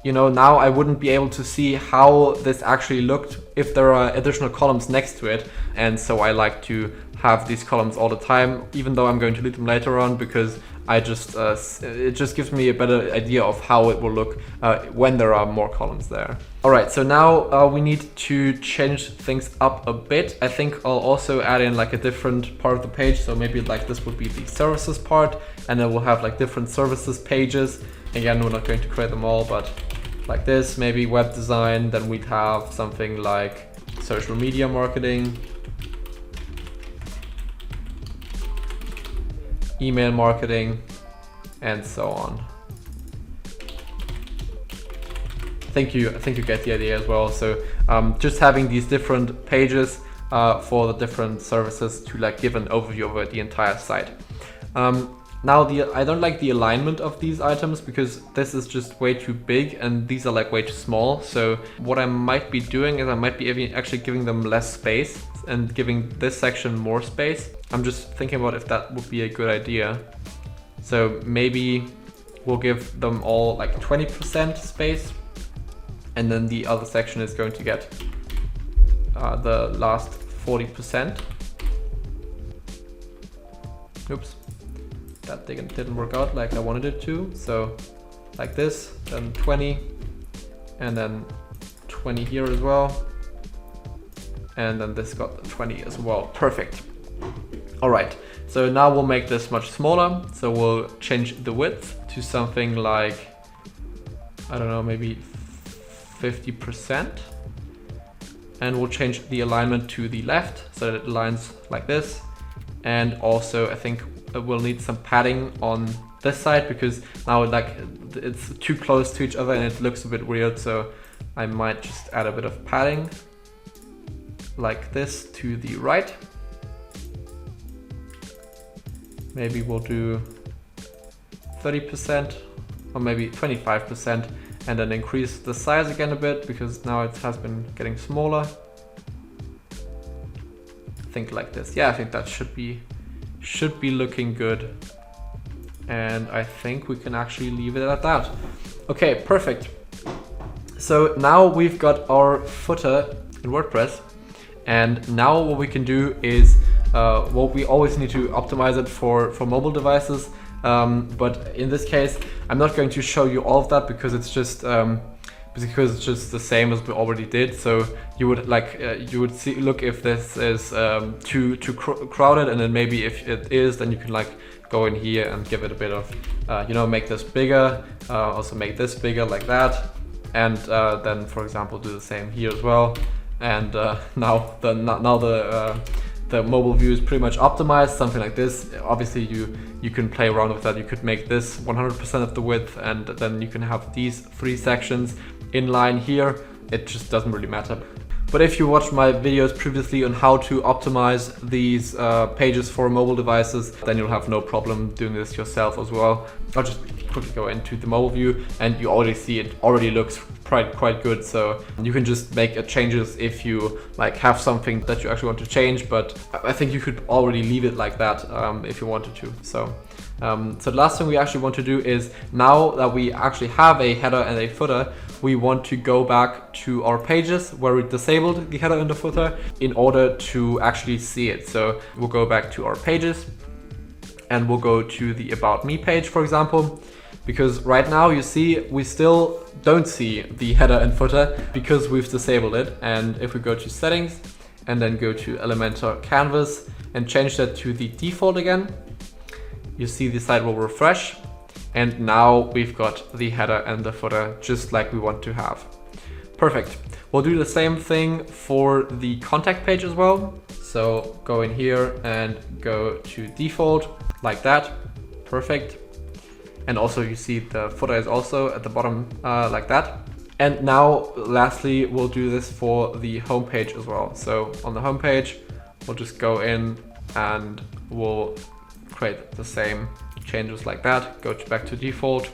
Speaker 1: you know, now I wouldn't be able to see how this actually looked if there are additional columns next to it. And so I like to have these columns all the time, even though I'm going to delete them later on, because I just it just gives me a better idea of how it will look when there are more columns there. All right, so now we need to change things up a bit. I think I'll also add in like a different part of the page. So maybe like this would be the services part, and then we'll have like different services pages. Again, we're not going to create them all, but like this, maybe web design, then we'd have something like social media marketing, email marketing, and so on. I think you get the idea as well. So just having these different pages for the different services to like give an overview over the entire site. Now I don't like the alignment of these items, because this is just way too big and these are like way too small. So what I might be doing is I might be actually giving them less space and giving this section more space. I'm just thinking about if that would be a good idea. So maybe we'll give them all like 20% space, and then the other section is going to get the last 40%. Oops. That didn't work out like I wanted it to. So like this, then 20, and then 20 here as well. And then this got 20 as well. Perfect. All right, so now we'll make this much smaller. So we'll change the width to something like, I don't know, maybe 50%. And we'll change the alignment to the left so that it aligns like this. And also I think we'll need some padding on this side, because now like it's too close to each other and it looks a bit weird. So I might just add a bit of padding like this to the right. Maybe we'll do 30% or maybe 25%, and then increase the size again a bit because now it has been getting smaller. Think like this. Yeah, I think that should be looking good. And I think we can actually leave it at that. Okay, perfect. So now we've got our footer in WordPress, and now what we can do is, well, we always need to optimize it for mobile devices, but in this case I'm not going to show you all of that because it's just the same as we already did. So you would look if this is too crowded, and then maybe if it is, then you can like go in here and give it a bit of make this bigger, also make this bigger like that, and then for example do the same here as well. And now the mobile view is pretty much optimized, something like this. Obviously you can play around with that. You could make this 100% of the width, and then you can have these 3 sections in line here. It just doesn't really matter. But if you watched my videos previously on how to optimize these pages for mobile devices, then you'll have no problem doing this yourself as well. I'll just quickly go into the mobile view, and you already see it already looks quite good. So you can just make changes if you like have something that you actually want to change, but I think you could already leave it like that if you wanted to. So the last thing we actually want to do is, now that we actually have a header and a footer, we want to go back to our pages where we disabled the header and the footer in order to actually see it. So we'll go back to our pages and we'll go to the About Me page, for example, because right now you see we still don't see the header and footer because we've disabled it. And if we go to settings and then go to Elementor Canvas and change that to the default again, you see the site will refresh, and now we've got the header and the footer just like we want to have. Perfect. We'll do the same thing for the contact page as well. So go in here and go to default like that. Perfect. And also you see the footer is also at the bottom like that. And now lastly, we'll do this for the home page as well. So on the home page, we'll just go in and we'll create the same changes like that, go back to default,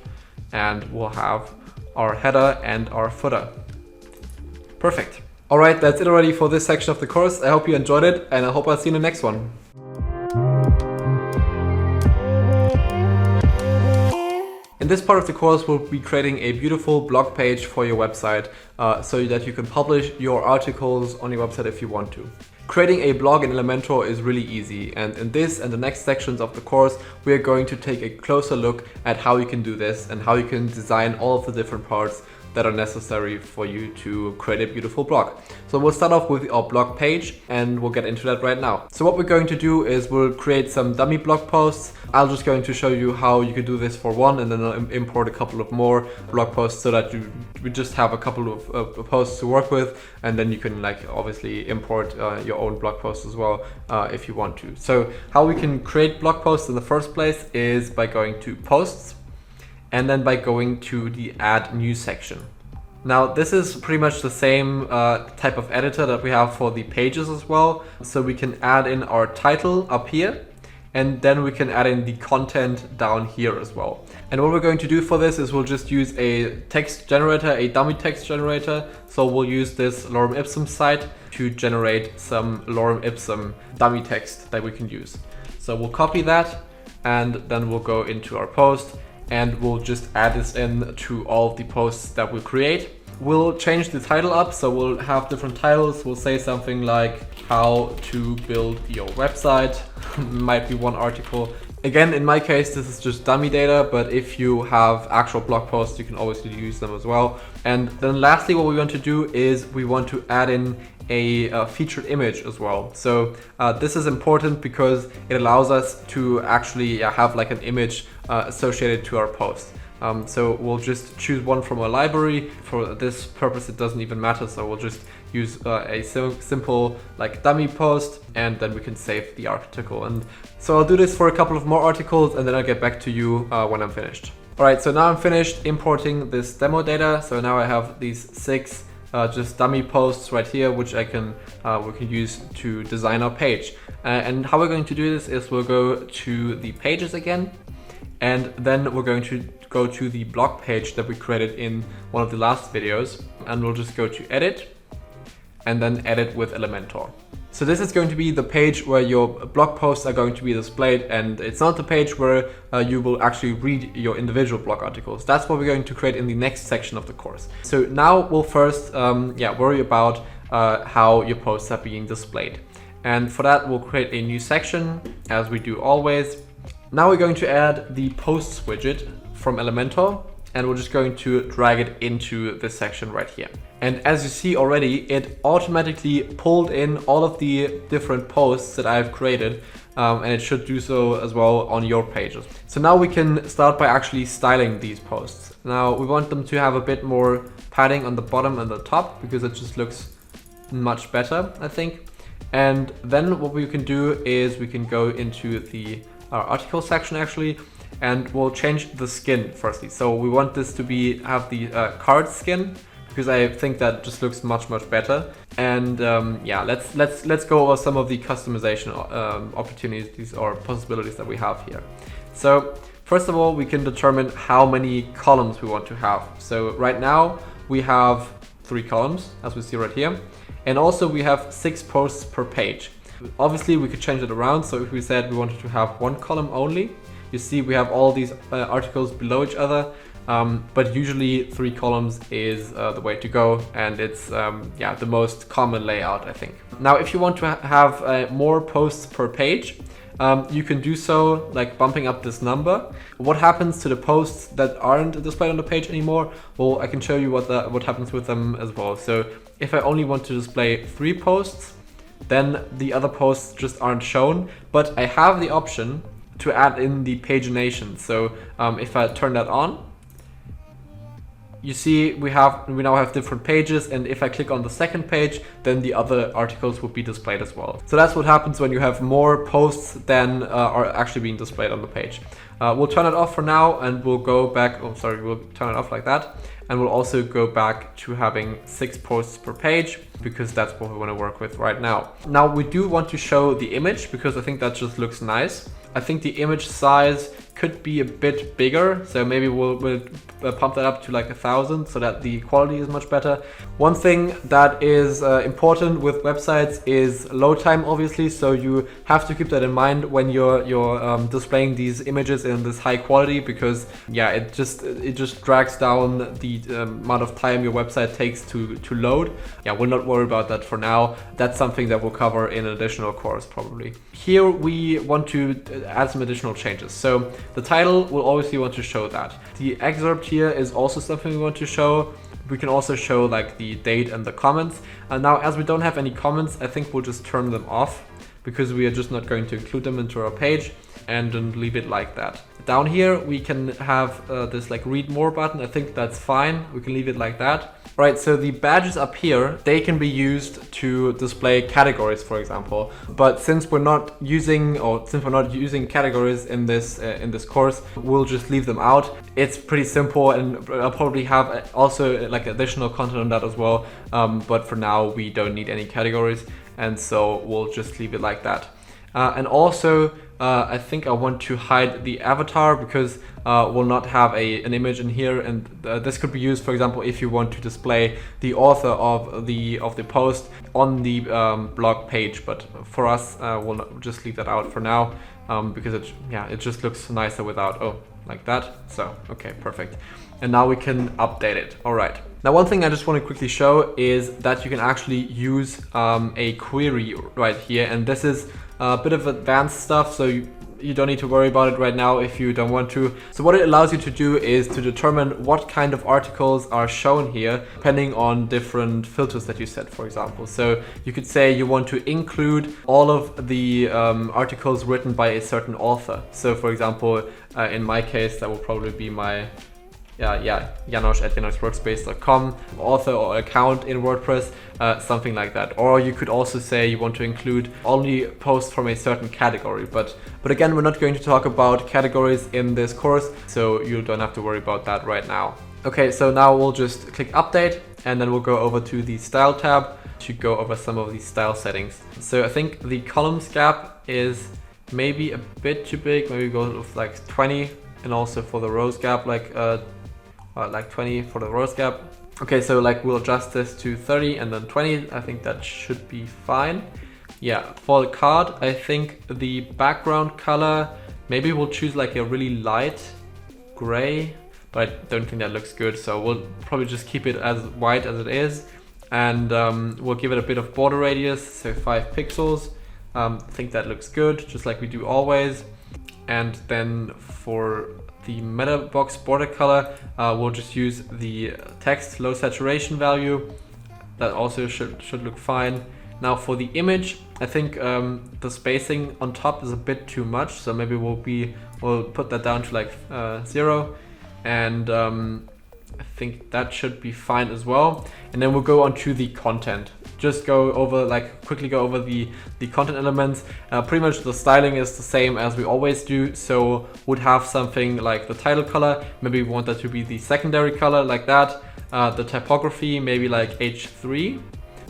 Speaker 1: and we'll have our header and our footer. Perfect. All right, that's it already for this section of the course. I hope you enjoyed it, and I hope I'll see you in the next one. In this part of the course, we'll be creating a beautiful blog page for your website so that you can publish your articles on your website if you want to. Creating a blog in Elementor is really easy, and in this and the next sections of the course, we are going to take a closer look at how you can do this and how you can design all of the different parts that are necessary for you to create a beautiful blog. So we'll start off with our blog page, and we'll get into that right now. So what we're going to do is we'll create some dummy blog posts. I'm just going to show you how you could do this for one, and then I'll import a couple of more blog posts so that we just have a couple of posts to work with, and then you can like obviously import your own blog posts as well if you want to. So how we can create blog posts in the first place is by going to posts, and then by going to the add new section. Now this is pretty much the same type of editor that we have for the pages as well. So we can add in our title up here, and then we can add in the content down here as well. And what we're going to do for this is we'll just use a text generator, a dummy text generator. So we'll use this lorem ipsum site to generate some lorem ipsum dummy text that we can use. So we'll copy that, and then we'll go into our post, and we'll just add this in to all of the posts that we'll create. We'll change the title up, so we'll have different titles. We'll say something like how to build your website, might be one article. Again, in my case, this is just dummy data, but if you have actual blog posts, you can always use them as well. And then lastly, what we want to do is we want to add in a featured image as well. So this is important because it allows us to actually have like an image associated to our post. So we'll just choose one from a library. For this purpose, it doesn't even matter. So we'll just use a simple like dummy post, and then we can save the article. And so I'll do this for a couple of more articles, and then I'll get back to you when I'm finished. All right, so now I'm finished importing this demo data. So now I have these 6 just dummy posts right here, which we can use to design our page. And how we're going to do this is we'll go to the pages again, And then we're going to go to the blog page that we created in one of the last videos, and we'll just go to edit and then edit with Elementor. So this is going to be the page where your blog posts are going to be displayed, and it's not the page where you will actually read your individual blog articles. That's what we're going to create in the next section of the course. So now we'll first worry about how your posts are being displayed. And for that, we'll create a new section, as we do always. Now we're going to add the posts widget from Elementor, and we're just going to drag it into this section right here. And as you see already, it automatically pulled in all of the different posts that I've created, and it should do so as well on your pages. So now we can start by actually styling these posts. Now we want them to have a bit more padding on the bottom and the top, because it just looks much better, I think. And then what we can do is we can go into the article section actually, and we'll change the skin firstly. So we want this to have the card skin, because I think that just looks much better. And let's go over some of the customization opportunities or possibilities that we have here. So first of all, we can determine how many columns we want to have. So right now we have 3 columns, as we see right here, and also we have 6 posts per page. Obviously we could change it around. So if we said we wanted to have 1 column only, you see we have all these articles below each other, but usually 3 columns is the way to go, and it's the most common layout, I think. Now if you want to have more posts per page, you can do so like bumping up this number. What happens to the posts that aren't displayed on the page anymore? Well, I can show you what happens with them as well. So if I only want to display 3 posts, then the other posts just aren't shown, but I have the option to add in the pagination. So if I turn that on, you see we now have different pages, and if I click on the second page, then the other articles will be displayed as well. So that's what happens when you have more posts than are actually being displayed on the page. We'll turn it off for now, and we'll go back, we'll turn it off like that, and we'll also go back to having 6 posts per page, because that's what we want to work with right now. Now we do want to show the image, because I think that just looks nice. I think the image size could be a bit bigger, so maybe we'll pump that up to like 1,000 so that the quality is much better. One thing that is important with websites is load time, obviously, so you have to keep that in mind when you're displaying these images in this high quality, because it just drags down the amount of time your website takes to load. We'll not worry about that for now. That's something that we'll cover in an additional course probably. Here we want to add some additional changes. So the title will obviously want to show that. The excerpt here is also something we want to show. We can also show like the date and the comments. And now, as we don't have any comments, I think we'll just turn them off, because we are just not going to include them into our page, and then leave it like that. Down here we can have this like read more button. I think that's fine. We can leave it like that. Right, so the badges up here, they can be used to display categories, for example. But since we're not using categories in this course, we'll just leave them out. It's pretty simple, and I'll probably have also like additional content on that as well. But for now, we don't need any categories, and so we'll just leave it like that. And also, I think I want to hide the avatar, because we'll not have an image in here, and this could be used, for example, if you want to display the author of the post on the blog page. But for us, we'll just leave that out for now, because it just looks nicer without like that. So okay, perfect. And now we can update it. All right. Now, one thing I just want to quickly show is that you can actually use a query right here, and this is a bit of advanced stuff, so you don't need to worry about it right now if you don't want to. So what it allows you to do is to determine what kind of articles are shown here, depending on different filters that you set, for example. So you could say you want to include all of the articles written by a certain author. So for example, in my case, that will probably be my Janosch@janoschworkspace.com author or account in WordPress, something like that. Or you could also say you want to include only posts from a certain category. But again, we're not going to talk about categories in this course, so you don't have to worry about that right now. Okay, so now we'll just click update, and then we'll go over to the style tab to go over some of these style settings. So I think the columns gap is maybe a bit too big. Maybe go with like 20. and also for the rows gap, like 20 for the rows gap. Okay, so like we'll adjust this to 30 and then 20. I think that should be fine. Yeah, for the card, I think the background color, maybe we'll choose like a really light gray, but I don't think that looks good. So we'll probably just keep it as white as it is. And we'll give it a bit of border radius, so 5 pixels. I think that looks good, just like we do always. And then for the meta box border color, we'll just use the text low saturation value. That also should look fine. Now for the image, I think the spacing on top is a bit too much, so maybe we'll put that down to like 0, and I think that should be fine as well. And then we'll go on to the content. Just quickly go over the content elements. Pretty much the styling is the same as we always do. So would have something like the title color. Maybe we want that to be the secondary color like that. The typography, maybe like H3,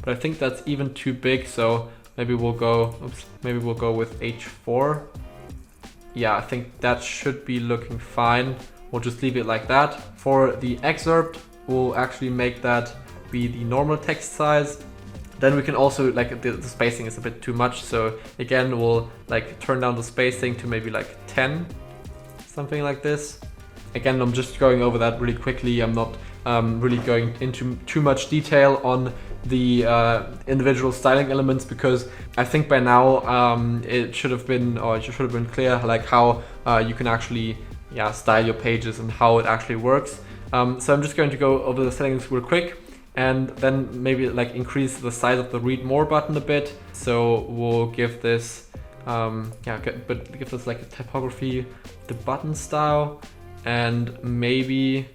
Speaker 1: but I think that's even too big. So maybe we'll go with H4. Yeah, I think that should be looking fine. We'll just leave it like that. For the excerpt, we'll actually make that be the normal text size. Then we can also, like, the spacing is a bit too much. So again, we'll like turn down the spacing to maybe like 10, something like this. Again, I'm just going over that really quickly. I'm not really going into too much detail on the individual styling elements, because I think by now it should have been clear like how you can actually style your pages and how it actually works. So I'm just going to go over the settings real quick, and then maybe like increase the size of the read more button a bit. So we'll give this give this like a typography, the button style, and maybe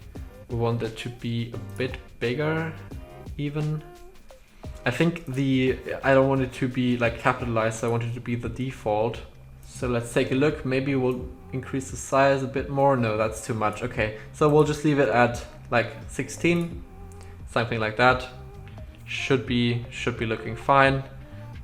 Speaker 1: we want it to be a bit bigger even. I think I don't want it to be like capitalized, so I want it to be the default. So let's take a look. Maybe we'll increase the size a bit more. No, that's too much. Okay, so we'll just leave it at like 16, something like that. Should be looking fine.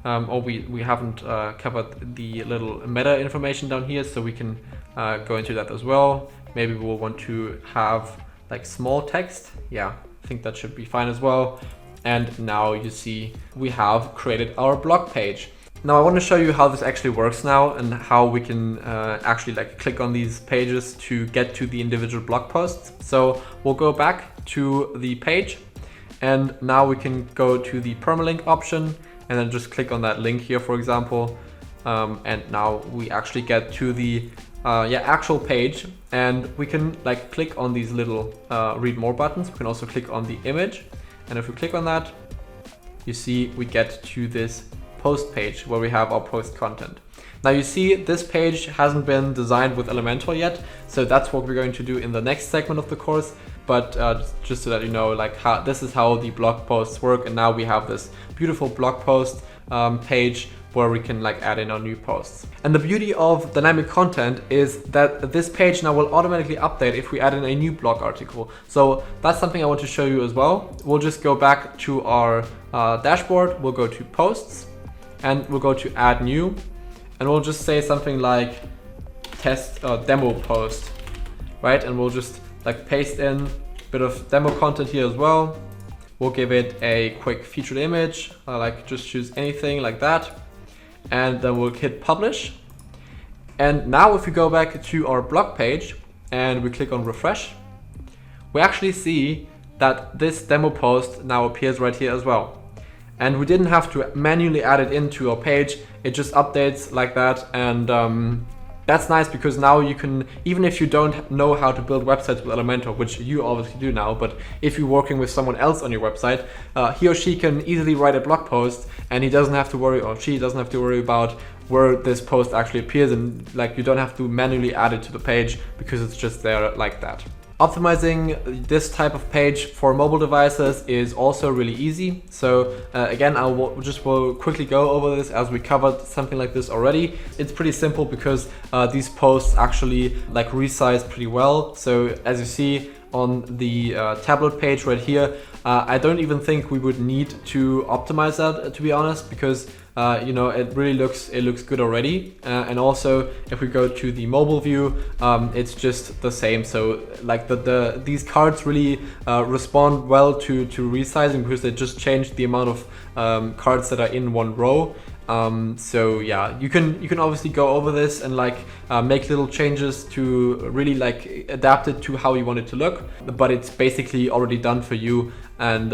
Speaker 1: We haven't covered the little meta information down here, so we can go into that as well. Maybe we'll want to have like small text. Yeah, I think that should be fine as well. And now you see we have created our blog page. Now I want to show you how this actually works now, and how we can actually like click on these pages to get to the individual blog posts. So we'll go back to the page, and now we can go to the permalink option and then just click on that link here, for example. And now we actually get to the actual page, and we can like click on these little read more buttons. We can also click on the image, and if we click on that, you see we get to this post page where we have our post content. Now you see this page hasn't been designed with Elementor yet, so that's what we're going to do in the next segment of the course. But just so that you know, like this is how the blog posts work, and now we have this beautiful blog post page where we can like add in our new posts. And the beauty of dynamic content is that this page now will automatically update if we add in a new blog article. So that's something I want to show you as well. We'll just go back to our dashboard. We'll go to posts, and we'll go to add new, and we'll just say something like test demo post, right? And we'll just like paste in a bit of demo content here as well. We'll give it a quick featured image, like just choose anything like that. And then we'll hit publish. And now if we go back to our blog page and we click on refresh, we actually see that this demo post now appears right here as well. And we didn't have to manually add it into our page. It just updates like that. And that's nice, because now you can, even if you don't know how to build websites with Elementor, which you obviously do now, but if you're working with someone else on your website, he or she can easily write a blog post, and he doesn't have to worry, or she doesn't have to worry about where this post actually appears, and like you don't have to manually add it to the page because it's just there like that. Optimizing this type of page for mobile devices is also really easy. So again, we'll quickly go over this as we covered something like this already. It's pretty simple because these posts actually like resize pretty well. So as you see on the tablet page right here, I don't even think we would need to optimize that, to be honest, because you know, it looks good already. And also if we go to the mobile view, it's just the same. So like these cards really respond well to resizing, because they just changed the amount of cards that are in one row. So yeah, you can obviously go over this and like make little changes to really like adapt it to how you want it to look, but it's basically already done for you, and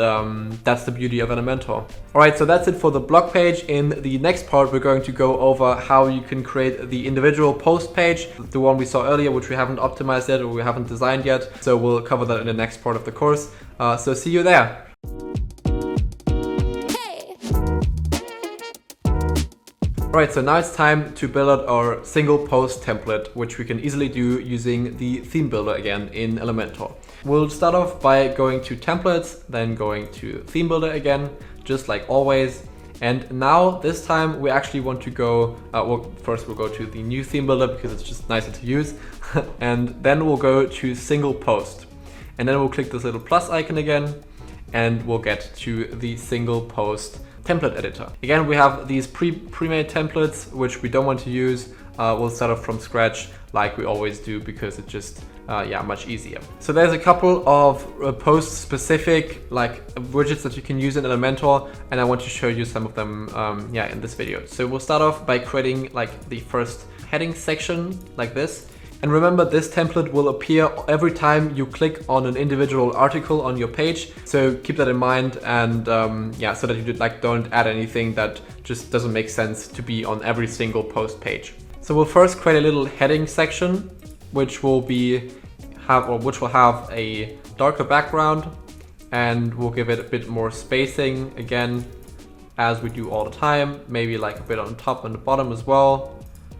Speaker 1: that's the beauty of Elementor. Alright, so that's it for the blog page. In the next part, we're going to go over how you can create the individual post page, the one we saw earlier, which we haven't optimized yet or we haven't designed yet. So we'll cover that in the next part of the course. So see you there. Alright, so now it's time to build out our single post template, which we can easily do using the theme builder again in Elementor. We'll start off by going to templates, then going to theme builder again, just like always. And now this time we actually want to go, well, first we'll go to the new theme builder because it's just nicer to use. And then we'll go to single post. And then we'll click this little plus icon again, and we'll get to the single post template editor. Again, we have these pre-made templates, which we don't want to use. We'll start off from scratch like we always do, because it's just yeah, much easier. So there's a couple of post specific like widgets that you can use in Elementor, and I want to show you some of them yeah, in this video. So we'll start off by creating like the first heading section like this. And remember, this template will appear every time you click on an individual article on your page. So keep that in mind, and yeah, so that you don't add anything that just doesn't make sense to be on every single post page. So we'll first create a little heading section, which will have a darker background, and we'll give it a bit more spacing again, as we do all the time. Maybe like a bit on top and the bottom as well.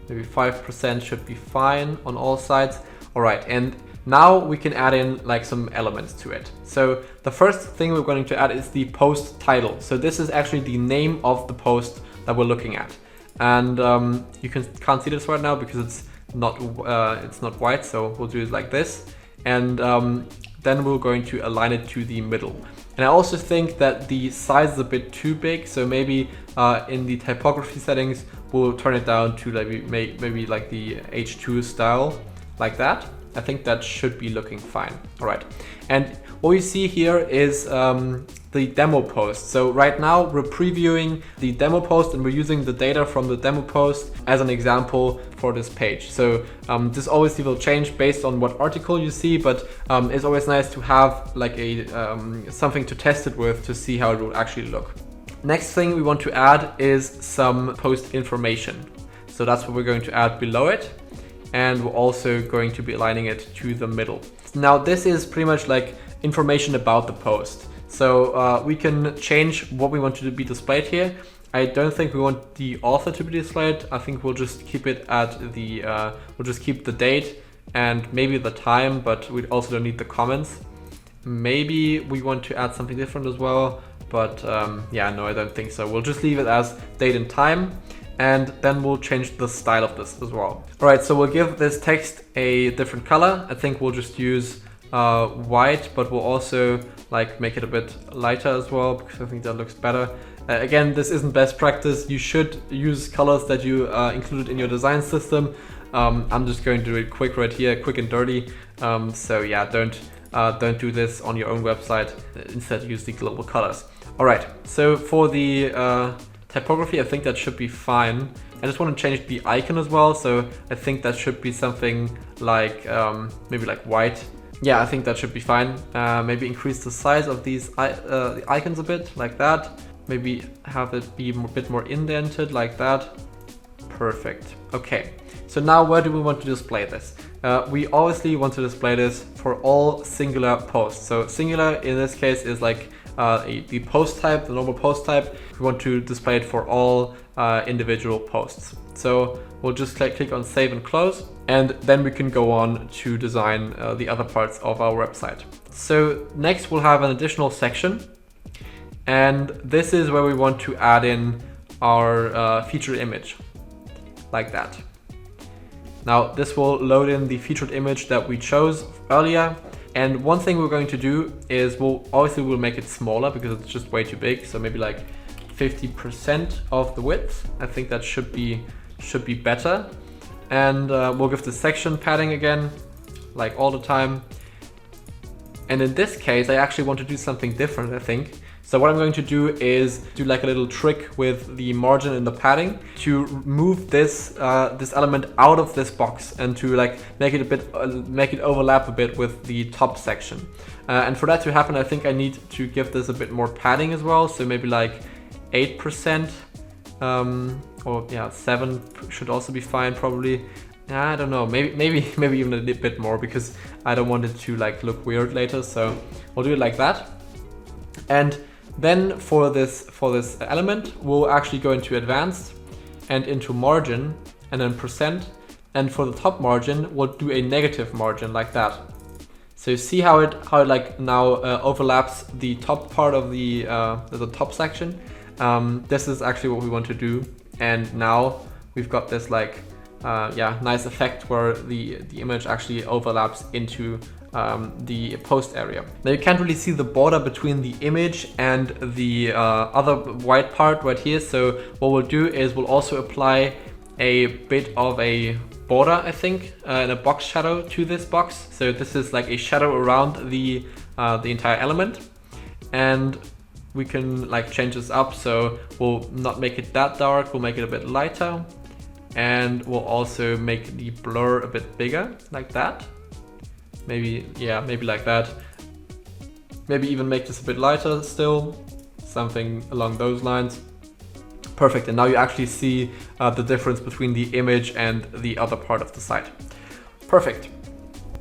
Speaker 1: Maybe 5% should be fine on all sides. All right, and now we can add in like some elements to it. So the first thing we're going to add is the post title. So this is actually the name of the post that we're looking at. And you can't see this right now because it's not white, so we'll do it like this. And then we're going to align it to the middle. And I also think that the size is a bit too big, so maybe in the typography settings, we'll turn it down to maybe like the H2 style, like that. I think that should be looking fine. All right, and what we see here is the demo post. So right now we're previewing the demo post, and we're using the data from the demo post as an example for this page. So this obviously will change based on what article you see, but it's always nice to have like a something to test it with to see how it will actually look. Next thing we want to add is some post information. So that's what we're going to add below it. And we're also going to be aligning it to the middle. Now this is pretty much like information about the post. So we can change what we want to be displayed here. I don't think we want the author to be displayed. I think we'll just keep it at the, we'll just keep the date and maybe the time, but we also don't need the comments. Maybe we want to add something different as well, but yeah, no, I don't think so. We'll just leave it as date and time, and then we'll change the style of this as well. All right, so we'll give this text a different color. I think we'll just use white, but we'll also like make it a bit lighter as well, because I think that looks better. Again, this isn't best practice. You should use colors that you included in your design system. I'm just going to do it quick right here, quick and dirty. So yeah, don't do this on your own website. Instead, use the global colors. All right, so for the typography, I think that should be fine. I just want to change the icon as well, so I think that should be something like maybe like white. Yeah, I think that should be fine. Maybe increase the size of these the icons a bit, like that. Maybe have it be a bit more indented, like that. Perfect. Okay, so now where do we want to display this? We obviously want to display this for all singular posts. So singular in this case is like the post type, the normal post type. We want to display it for all individual posts. So we'll just click on save and close, and then we can go on to design the other parts of our website. So next we'll have an additional section, and this is where we want to add in our featured image, like that. Now this will load in the featured image that we chose earlier. And one thing we're going to do is we'll make it smaller because it's just way too big. So maybe like 50% of the width. I think that should be better. And we'll give the section padding again, like all the time. And in this case, I actually want to do something different, I think. So what I'm going to do is do like a little trick with the margin and the padding to move this this element out of this box and to like make it overlap a bit with the top section. And for that to happen, I think I need to give this a bit more padding as well. So maybe like 8%, or yeah, 7 should also be fine probably. I don't know, maybe even a little bit more, because I don't want it to like look weird later. So we'll do it like that. And then for this element, we'll actually go into advanced and into margin and then %. And for the top margin, we'll do a negative margin like that. So you see how it like now overlaps the top part of the top section. This is actually what we want to do. And now we've got this like nice effect where the image actually overlaps into the post area. Now you can't really see the border between the image and the other white part right here. So what we'll do is we'll also apply a bit of a border, I think, and a box shadow to this box. So this is like a shadow around the entire element. And we can like change this up. So we'll not make it that dark, we'll make it a bit lighter. And we'll also make the blur a bit bigger, like that. Maybe like that. Maybe even make this a bit lighter still, something along those lines. Perfect, and now you actually see the difference between the image and the other part of the site. Perfect.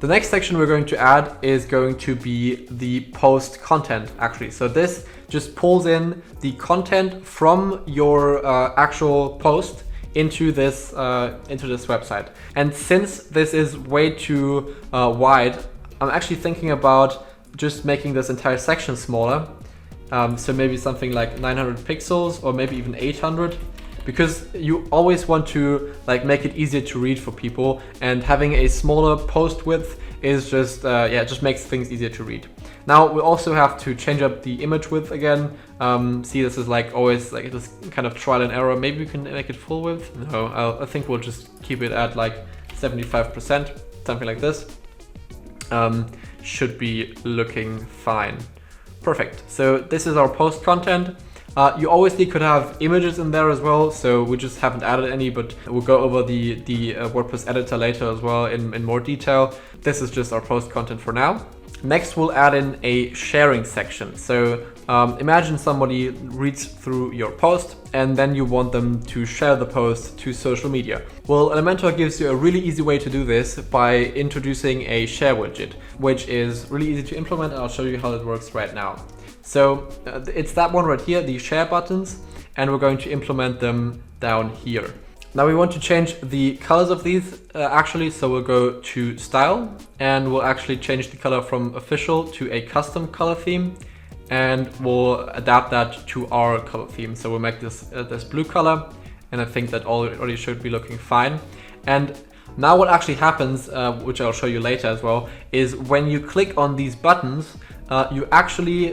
Speaker 1: The next section we're going to add is going to be the post content, actually. So this just pulls in the content from your actual post into this website. And since this is way too wide, I'm actually thinking about just making this entire section smaller. So maybe something like 900 pixels or maybe even 800, because you always want to like make it easier to read for people, and having a smaller post width is just just makes things easier to read. Now we also have to change up the image width again. See, this is like always like this kind of trial and error. Maybe we can make it full width. No, I think we'll just keep it at like 75%, something like this. Should be looking fine. Perfect. So this is our post content. You obviously could have images in there as well, so we just haven't added any, but we'll go over the WordPress editor later as well in more detail. This is just our post content for now. Next, we'll add in a sharing section. So imagine somebody reads through your post and then you want them to share the post to social media. Well, Elementor gives you a really easy way to do this by introducing a share widget, which is really easy to implement, and I'll show you how it works right now. So it's that one right here, the share buttons, and we're going to implement them down here. Now we want to change the colors of these actually, so we'll go to style and we'll actually change the color from official to a custom color theme, and we'll adapt that to our color theme. So we'll make this this blue color, and I think that already should be looking fine. And now what actually happens, which I'll show you later as well, is when you click on these buttons, you actually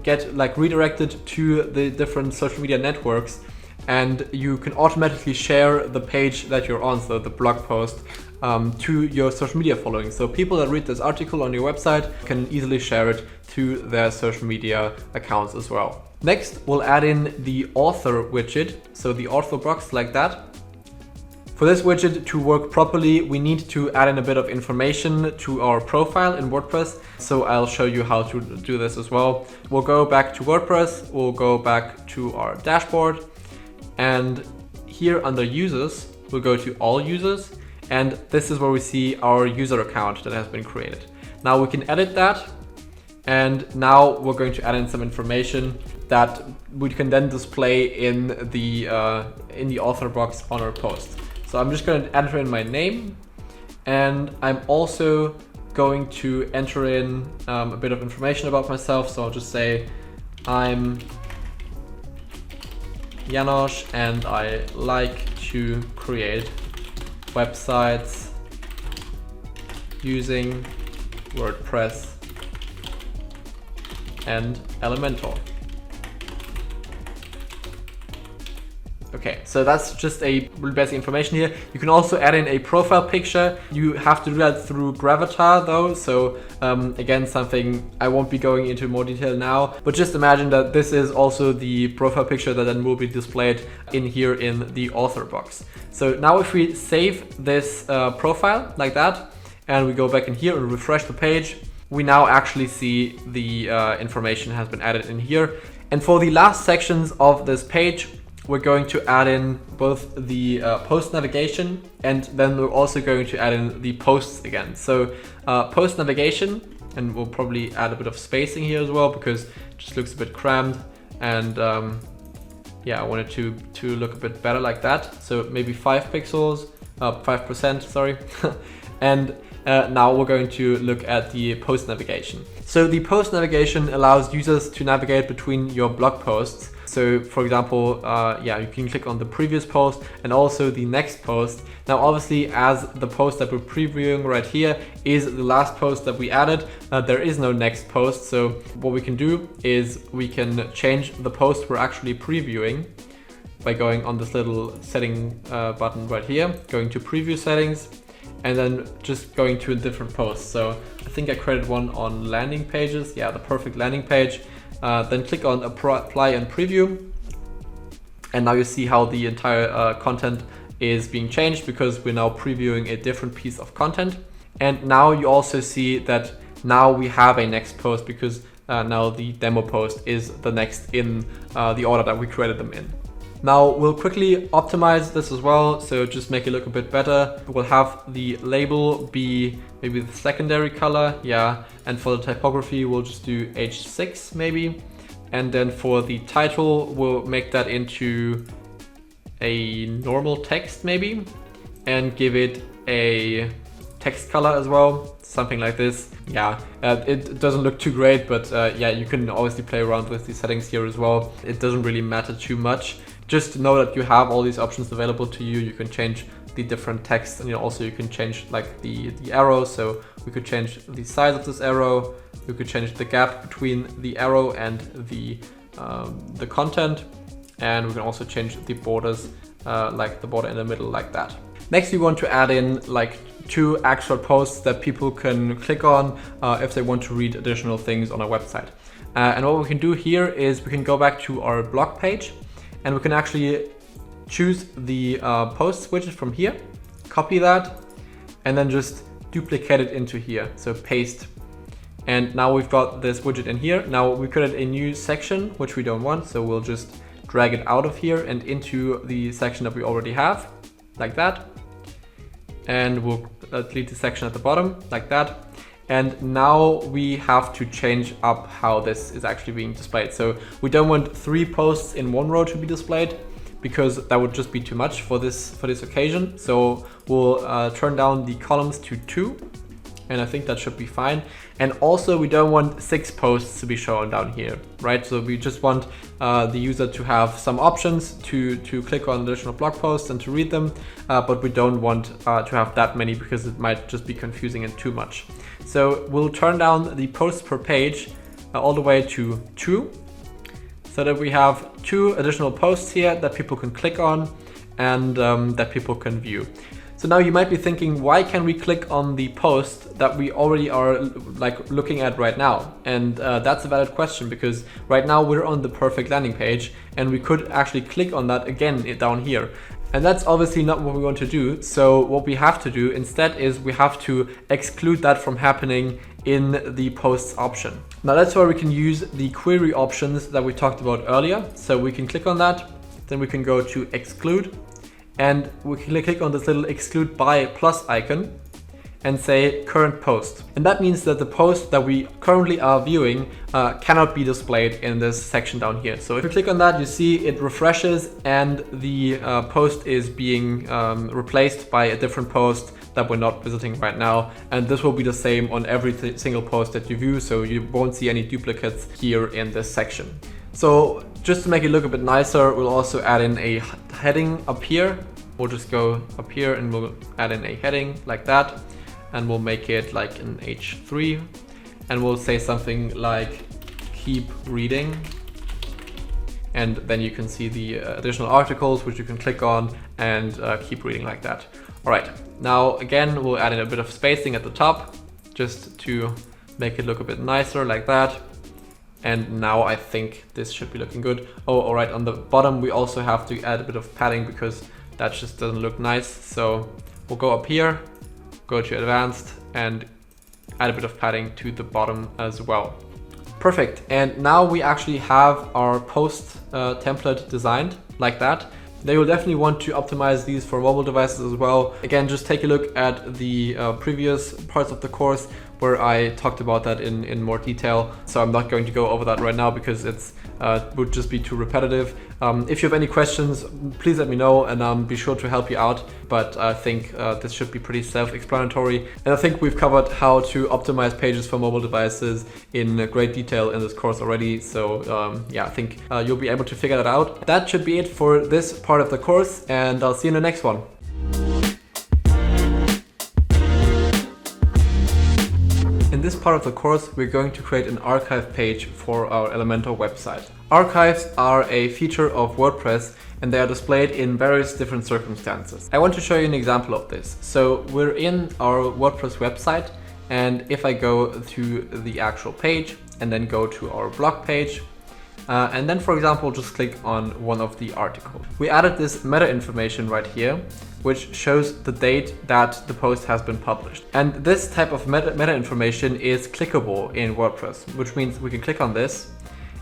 Speaker 1: get like redirected to the different social media networks, and you can automatically share the page that you're on, so the blog post, to your social media following. So people that read this article on your website can easily share it to their social media accounts as well. Next, we'll add in the author widget, so the author box like that. For this widget to work properly, we need to add in a bit of information to our profile in WordPress. So I'll show you how to do this as well. We'll go back to WordPress, we'll go back to our dashboard, and here under users, we'll go to all users, and this is where we see our user account that has been created. Now we can edit that, and now we're going to add in some information that we can then display in the author box on our post. So I'm just going to enter in my name, and I'm also going to enter in a bit of information about myself. So I'll just say I'm Janosch and I like to create websites using WordPress and Elementor. Okay, so that's just a really basic information here. You can also add in a profile picture. You have to do that through Gravatar though. So again, something I won't be going into more detail now, but just imagine that this is also the profile picture that then will be displayed in here in the author box. So now if we save this profile like that, and we go back in here and refresh the page, we now actually see the information has been added in here. And for the last sections of this page, we're going to add in both the post navigation, and then we're also going to add in the posts again. So post navigation, and we'll probably add a bit of spacing here as well because it just looks a bit crammed. And yeah, I wanted to look a bit better like that. So maybe 5 pixels, 5%, sorry. And now we're going to look at the post navigation. So the post navigation allows users to navigate between your blog posts. So for example, yeah, you can click on the previous post and also the next post. Now, obviously, as the post that we're previewing right here is the last post that we added, there is no next post. So what we can do is we can change the post we're actually previewing by going on this little setting button right here, going to preview settings, and then just going to a different post. So I think I created one on landing pages. Yeah, the perfect landing page. Then click on apply and preview. And now you see how the entire content is being changed because we're now previewing a different piece of content. And now you also see that now we have a next post because now the demo post is the next in the order that we created them in. Now we'll quickly optimize this as well, so just make it look a bit better. We'll have the label be maybe the secondary color, yeah, and for the typography we'll just do H6 maybe. And then for the title we'll make that into a normal text maybe, and give it a text color as well, something like this. Yeah, it doesn't look too great, but yeah, you can obviously play around with the settings here as well. It doesn't really matter too much. Just know that you have all these options available to you. You can change the different text, and also you can change like the arrow. So we could change the size of this arrow. We could change the gap between the arrow and the content, and we can also change the borders, like the border in the middle, like that. Next, we want to add in like 2 actual posts that people can click on if they want to read additional things on our website. And what we can do here is we can go back to our blog page, and we can actually choose the post widget from here, copy that, and then just duplicate it into here. So paste. And now we've got this widget in here. Now we created a new section, which we don't want. So we'll just drag it out of here and into the section that we already have, like that. And we'll delete the section at the bottom, like that. And now we have to change up how this is actually being displayed. So we don't want 3 posts in one row to be displayed because that would just be too much for this occasion. So we'll turn down the columns to 2, and I think that should be fine. And also we don't want 6 posts to be shown down here, right? So we just want the user to have some options to click on additional blog posts and to read them, but we don't want to have that many because it might just be confusing and too much. So we'll turn down the posts per page all the way to 2, so that we have 2 additional posts here that people can click on and that people can view. So now you might be thinking, why can we click on the post that we already are like looking at right now? And that's a valid question, because right now we're on the perfect landing page and we could actually click on that again down here. And that's obviously not what we want to do. So what we have to do instead is we have to exclude that from happening in the posts option. Now that's where we can use the query options that we talked about earlier. So we can click on that, then we can go to exclude, and we can click on this little exclude by plus icon and say current post. And that means that the post that we currently are viewing cannot be displayed in this section down here. So if you click on that, you see it refreshes and the post is being replaced by a different post that we're not visiting right now. And this will be the same on every single post that you view, so you won't see any duplicates here in this section. So just to make it look a bit nicer, we'll also add in a heading up here. We'll just go up here and we'll add in a heading like that. And we'll make it like an H3. And we'll say something like keep reading. and then you can see the additional articles which you can click on and keep reading like that. All right, now again, we'll add in a bit of spacing at the top just to make it look a bit nicer like that. And now I think this should be looking good. Oh, all right, on the bottom, we also have to add a bit of padding because that just doesn't look nice. So we'll go up here, go to advanced, and add a bit of padding to the bottom as well. Perfect, and now we actually have our post template designed like that. Now you'll definitely want to optimize these for mobile devices as well. Again, just take a look at the previous parts of the course where I talked about that in more detail. So I'm not going to go over that right now because it's would just be too repetitive. If you have any questions, please let me know and I'll be sure to help you out. But I think this should be pretty self-explanatory. And I think we've covered how to optimize pages for mobile devices in great detail in this course already. So yeah, I think you'll be able to figure that out. That should be it for this part of the course, and I'll see you in the next one. In this part of the course, we're going to create an archive page for our Elementor website. Archives are a feature of WordPress and they are displayed in various different circumstances. I want to show you an example of this. So we're in our WordPress website, and if I go to the actual page and then go to our blog page, and then, for example, just click on one of the articles. We added this meta information right here, which shows the date that the post has been published. And this type of meta information is clickable in WordPress, which means we can click on this,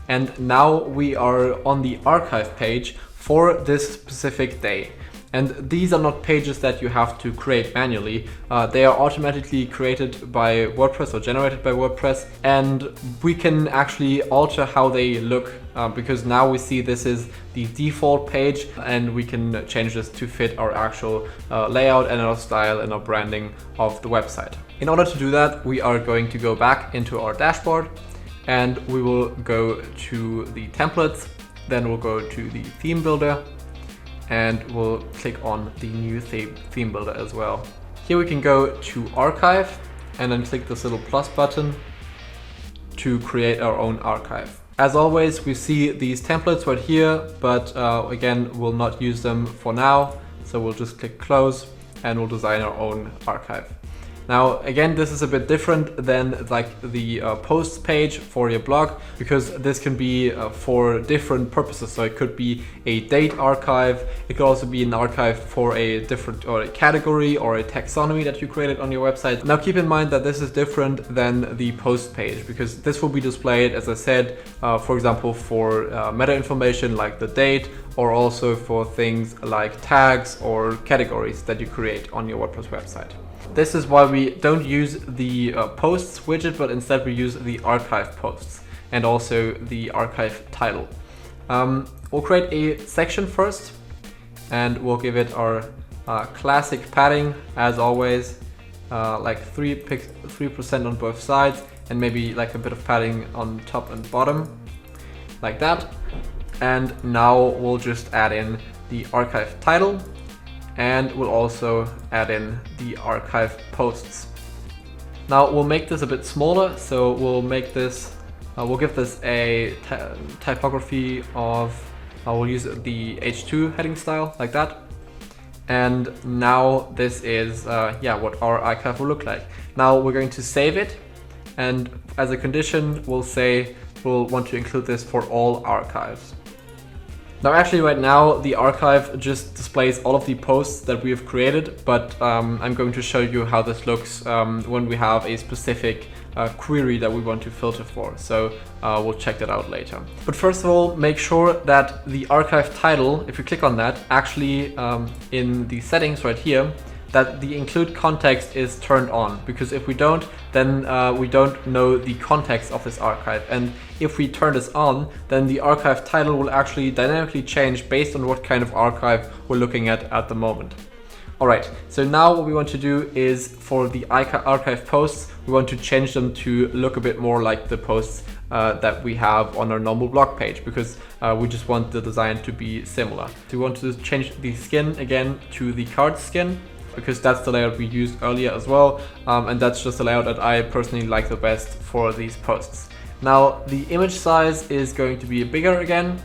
Speaker 1: and now we are on the archive page for this specific day. And these are not pages that you have to create manually. They are automatically created by WordPress or generated by WordPress. And we can actually alter how they look because now we see this is the default page and we can change this to fit our actual layout and our style and our branding of the website. In order to do that, we are going to go back into our dashboard and we will go to the templates. Then we'll go to the theme builder, and we'll click on the new theme builder as well. Here we can go to archive and then click this little plus button to create our own archive. As always, we see these templates right here, but again, we'll not use them for now. So we'll just click close and we'll design our own archive. Now, again, this is a bit different than like the posts page for your blog, because this can be for different purposes. So it could be a date archive. It could also be an archive for a different or a category or a taxonomy that you created on your website. Now, keep in mind that this is different than the post page, because this will be displayed, as I said, for example, for meta information like the date, or also for things like tags or categories that you create on your WordPress website. This is why we don't use the posts widget, but instead we use the archive posts and also the archive title. We'll create a section first and we'll give it our classic padding as always, like 3% on both sides and maybe like a bit of padding on top and bottom like that. And now we'll just add in the archive title. And we'll also add in the archive posts. Now we'll make this a bit smaller, so we'll make this, we'll give this a typography of, we'll use the H2 heading style like that. And now this is what our archive will look like. Now we're going to save it, and as a condition we'll say we'll want to include this for all archives. Now actually right now the archive just displays all of the posts that we have created, but I'm going to show you how this looks when we have a specific query that we want to filter for. So we'll check that out later. But first of all, make sure that the archive title, if you click on that, actually in the settings right here, that the include context is turned on, because if we don't, then we don't know the context of this archive. And if we turn this on, then the archive title will actually dynamically change based on what kind of archive we're looking at the moment. All right, so now what we want to do is for the archive posts, we want to change them to look a bit more like the posts that we have on our normal blog page, because we just want the design to be similar. So we want to change the skin again to the card skin, because that's the layout we used earlier as well, and that's just the layout that I personally like the best for these posts. Now the image size is going to be bigger again,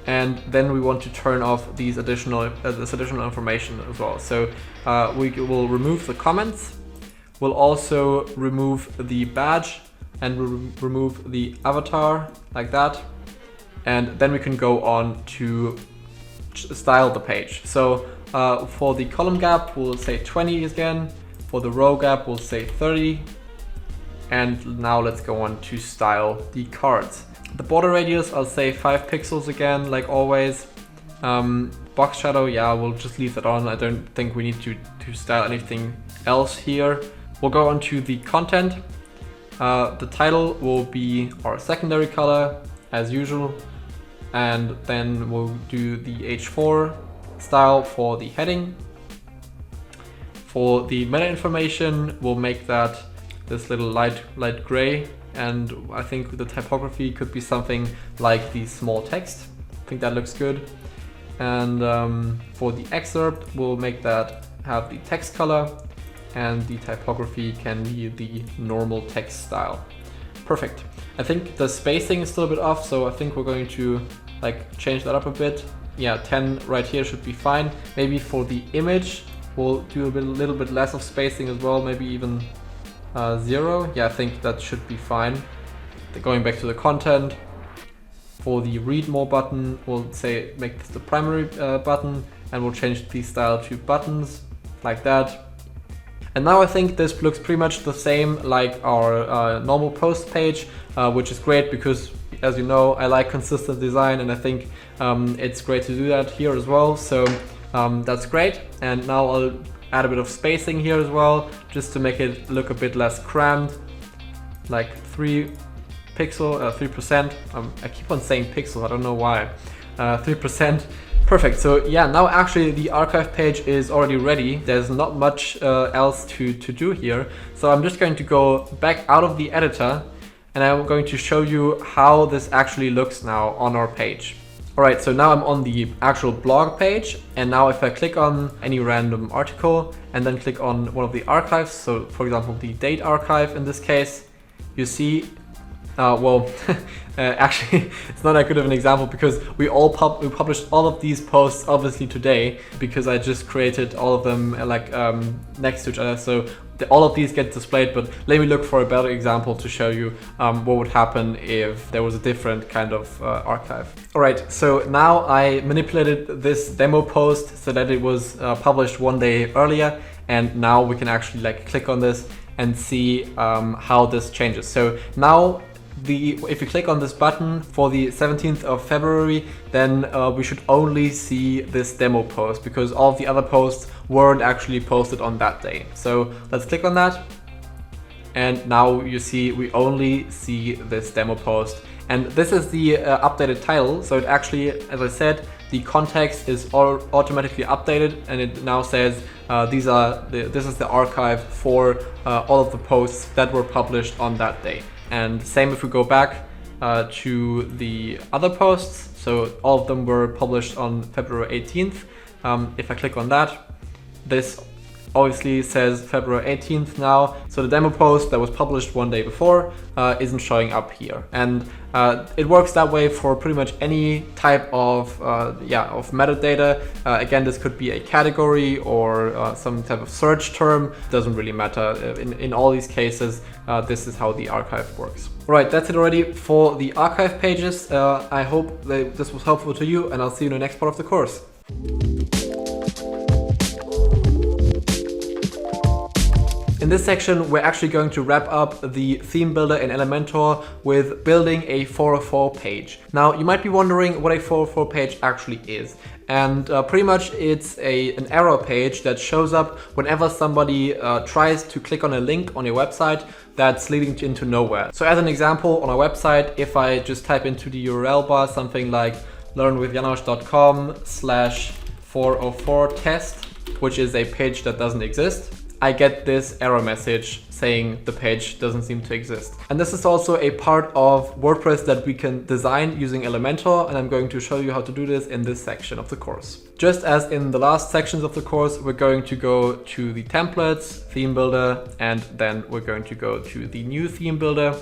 Speaker 1: and then we want to turn off these additional this additional information as well. So we will remove the comments. We'll also remove the badge and remove the avatar like that, and then we can go on to style the page. So for the column gap, we'll say 20 again. For the row gap, we'll say 30. And now let's go on to style the cards. The border radius, I'll say 5 pixels again, like always. Box shadow, yeah, we'll just leave that on. I don't think we need to style anything else here. We'll go on to the content. The title will be our secondary color as usual. And then we'll do the H4 style for the heading. For the meta information, we'll make that this little light gray, and I think the typography could be something like the small text. I think that looks good. And for the excerpt, we'll make that have the text color, and the typography can be the normal text style. Perfect. I think the spacing is still a bit off, so I think we're going to like change that up a bit. Yeah, 10 right here should be fine. Maybe for the image, we'll do a little bit less of spacing as well, maybe even 0. Yeah, I think that should be fine. Going back to the content, for the read more button, we'll say make this the primary button, and we'll change the style to buttons like that. And now I think this looks pretty much the same like our normal post page, which is great because, as you know, I like consistent design, and I think it's great to do that here as well. So that's great. And now I'll add a bit of spacing here as well, just to make it look a bit less crammed, like 3%. I keep on saying pixel, I don't know why. 3%. Perfect. So yeah, now actually the archive page is already ready. There's not much else to do here. So I'm just going to go back out of the editor, and I'm going to show you how this actually looks now on our page. Alright, so now I'm on the actual blog page, and now if I click on any random article and then click on one of the archives, so for example the date archive in this case, you see, actually it's not that good of an example because we published all of these posts obviously today, because I just created all of them like next to each other, so all of these get displayed. But let me look for a better example to show you what would happen if there was a different kind of archive. Alright, so now I manipulated this demo post so that it was published one day earlier, and now we can actually like click on this and see how this changes. So now if you click on this button for the 17th of February, then we should only see this demo post, because all of the other posts weren't actually posted on that day. So let's click on that, and now you see we only see this demo post, and this is the updated title. So it actually, as I said, the context is automatically updated, and it now says this is the archive for all of the posts that were published on that day. And same if we go back to the other posts, so all of them were published on February 18th. If I click on that, this obviously says February 18th now, so the demo post that was published one day before isn't showing up here. And it works that way for pretty much any type of metadata. Again, this could be a category or some type of search term, doesn't really matter. In all these cases, this is how the archive works. Right, that's it already for the archive pages. I hope that this was helpful to you, and I'll see you in the next part of the course. In this section, we're actually going to wrap up the theme builder in Elementor with building a 404 page. Now, you might be wondering what a 404 page actually is. And pretty much it's an error page that shows up whenever somebody tries to click on a link on your website that's leading into nowhere. So as an example, on our website, if I just type into the URL bar something like learnwithjanosch.com/404test, which is a page that doesn't exist, I get this error message saying the page doesn't seem to exist. And this is also a part of WordPress that we can design using Elementor, and I'm going to show you how to do this in this section of the course. Just as in the last sections of the course, we're going to go to the templates, theme builder, and then we're going to go to the new theme builder.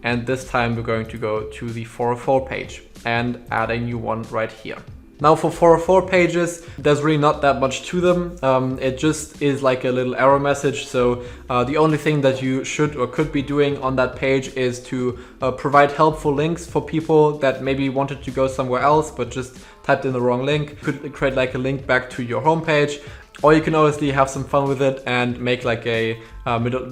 Speaker 1: And this time we're going to go to the 404 page and add a new one right here. Now for 404 pages, there's really not that much to them. It just is like a little error message. So the only thing that you should or could be doing on that page is to provide helpful links for people that maybe wanted to go somewhere else but just typed in the wrong link. You could create like a link back to your homepage, or you can obviously have some fun with it and make like a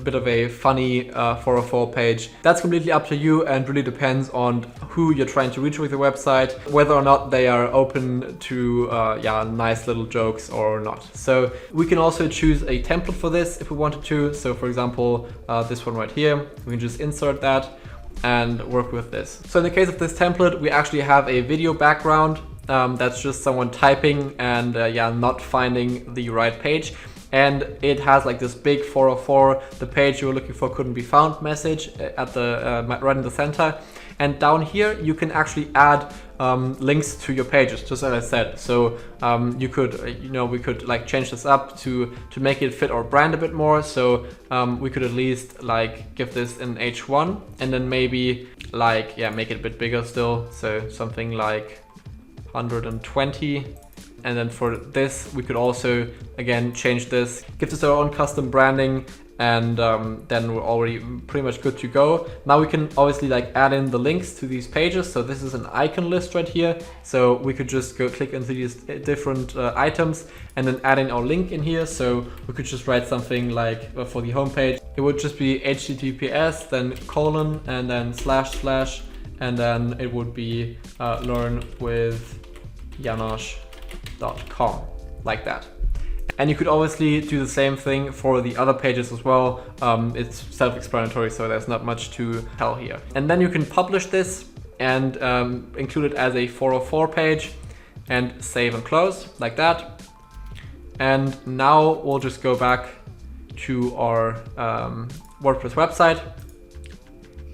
Speaker 1: bit of a funny 404 page. That's completely up to you and really depends on who you're trying to reach with your website, whether or not they are open to nice little jokes or not. So we can also choose a template for this if we wanted to. So for example, this one right here, we can just insert that and work with this. So in the case of this template, we actually have a video background. That's just someone typing and not finding the right page. And it has like this big 404, the page you were looking for couldn't be found message at the right in the center. And down here, you can actually add links to your pages, just as I said. So you could, we could like change this up to make it fit our brand a bit more. So we could at least like give this an H1 and then maybe like, make it a bit bigger still. So something like 120. And then for this, we could also, again, change this, give this our own custom branding, and then we're already pretty much good to go. Now we can obviously like add in the links to these pages. So this is an icon list right here. So we could just go click into these different items and then add in our link in here. So we could just write something like for the homepage, it would just be HTTPS, then colon, and then // and then it would be learnwithjanosch.com, like that. And you could obviously do the same thing for the other pages as well. It's self-explanatory, so there's not much to tell here. And then you can publish this and include it as a 404 page and save and close, like that. And now we'll just go back to our WordPress website.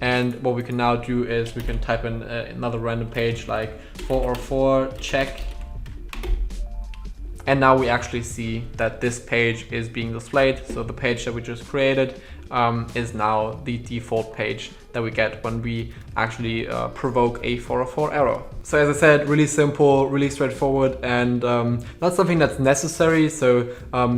Speaker 1: And what we can now do is we can type in another random page like 404 check. And now we actually see that this page is being displayed. So the page that we just created is now the default page that we get when we actually provoke a 404 error. So as I said, really simple, really straightforward, and not something that's necessary. So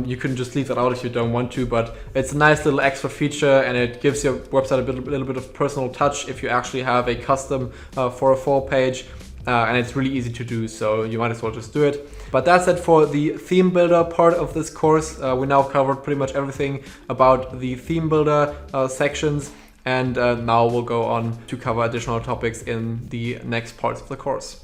Speaker 1: you can just leave that out if you don't want to, but it's a nice little extra feature and it gives your website a little bit of personal touch if you actually have a custom 404 page. And it's really easy to do, so you might as well just do it. But that's it for the theme builder part of this course. We now covered pretty much everything about the theme builder sections, and now we'll go on to cover additional topics in the next parts of the course.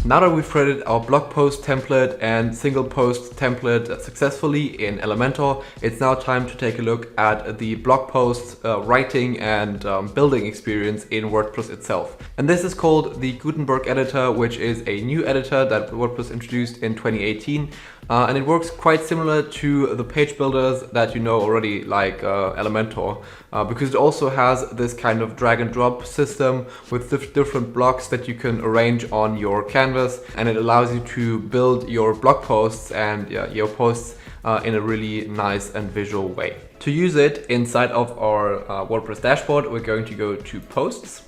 Speaker 1: Now that we've created our blog post template and single post template successfully in Elementor, it's now time to take a look at the blog post writing and building experience in WordPress itself. And this is called the Gutenberg editor, which is a new editor that WordPress introduced in 2018. And it works quite similar to the page builders that you know already, like Elementor, because it also has this kind of drag and drop system with different blocks that you can arrange on your canvas, and it allows you to build your blog posts and your posts in a really nice and visual way. To use it inside of our WordPress dashboard, we're going to go to Posts,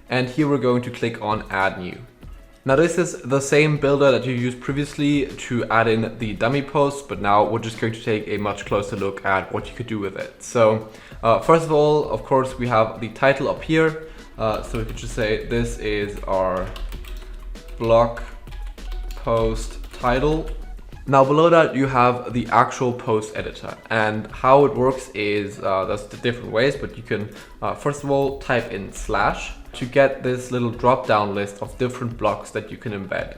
Speaker 1: and here we're going to click on Add New. Now this is the same builder that you used previously to add in the dummy posts, but now we're just going to take a much closer look at what you could do with it. So first of all, of course, we have the title up here. So we could just say this is our blog post title. Now below that you have the actual post editor, and how it works is there's the different ways, but you can first of all type in / to get this little drop down list of different blocks that you can embed.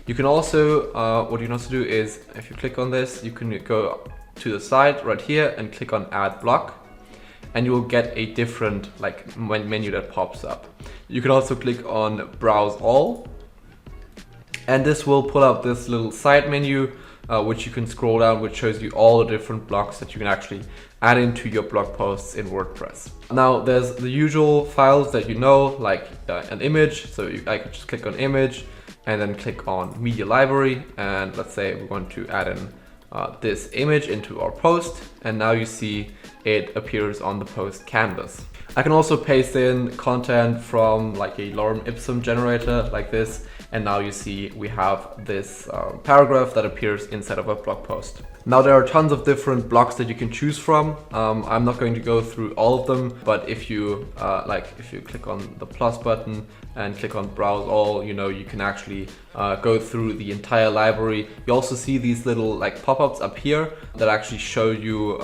Speaker 1: You can also, what you can also do is if you click on this, you can go to the side right here and click on add block, and you will get a different like menu that pops up. You can also click on browse all, and this will pull up this little side menu which you can scroll down, which shows you all the different blocks that you can actually add into your blog posts in WordPress. Now there's the usual files that you know, like an image. So I could just click on image and then click on media library, and let's say we want to add in this image into our post, and now you see it appears on the post canvas. I can also paste in content from like a lorem ipsum generator like this, and now you see we have this paragraph that appears inside of a blog post. Now there are tons of different blocks that you can choose from. I'm not going to go through all of them, but if you if you click on the plus button and click on browse all, you can actually go through the entire library. You also see these little like pop-ups up here that actually show you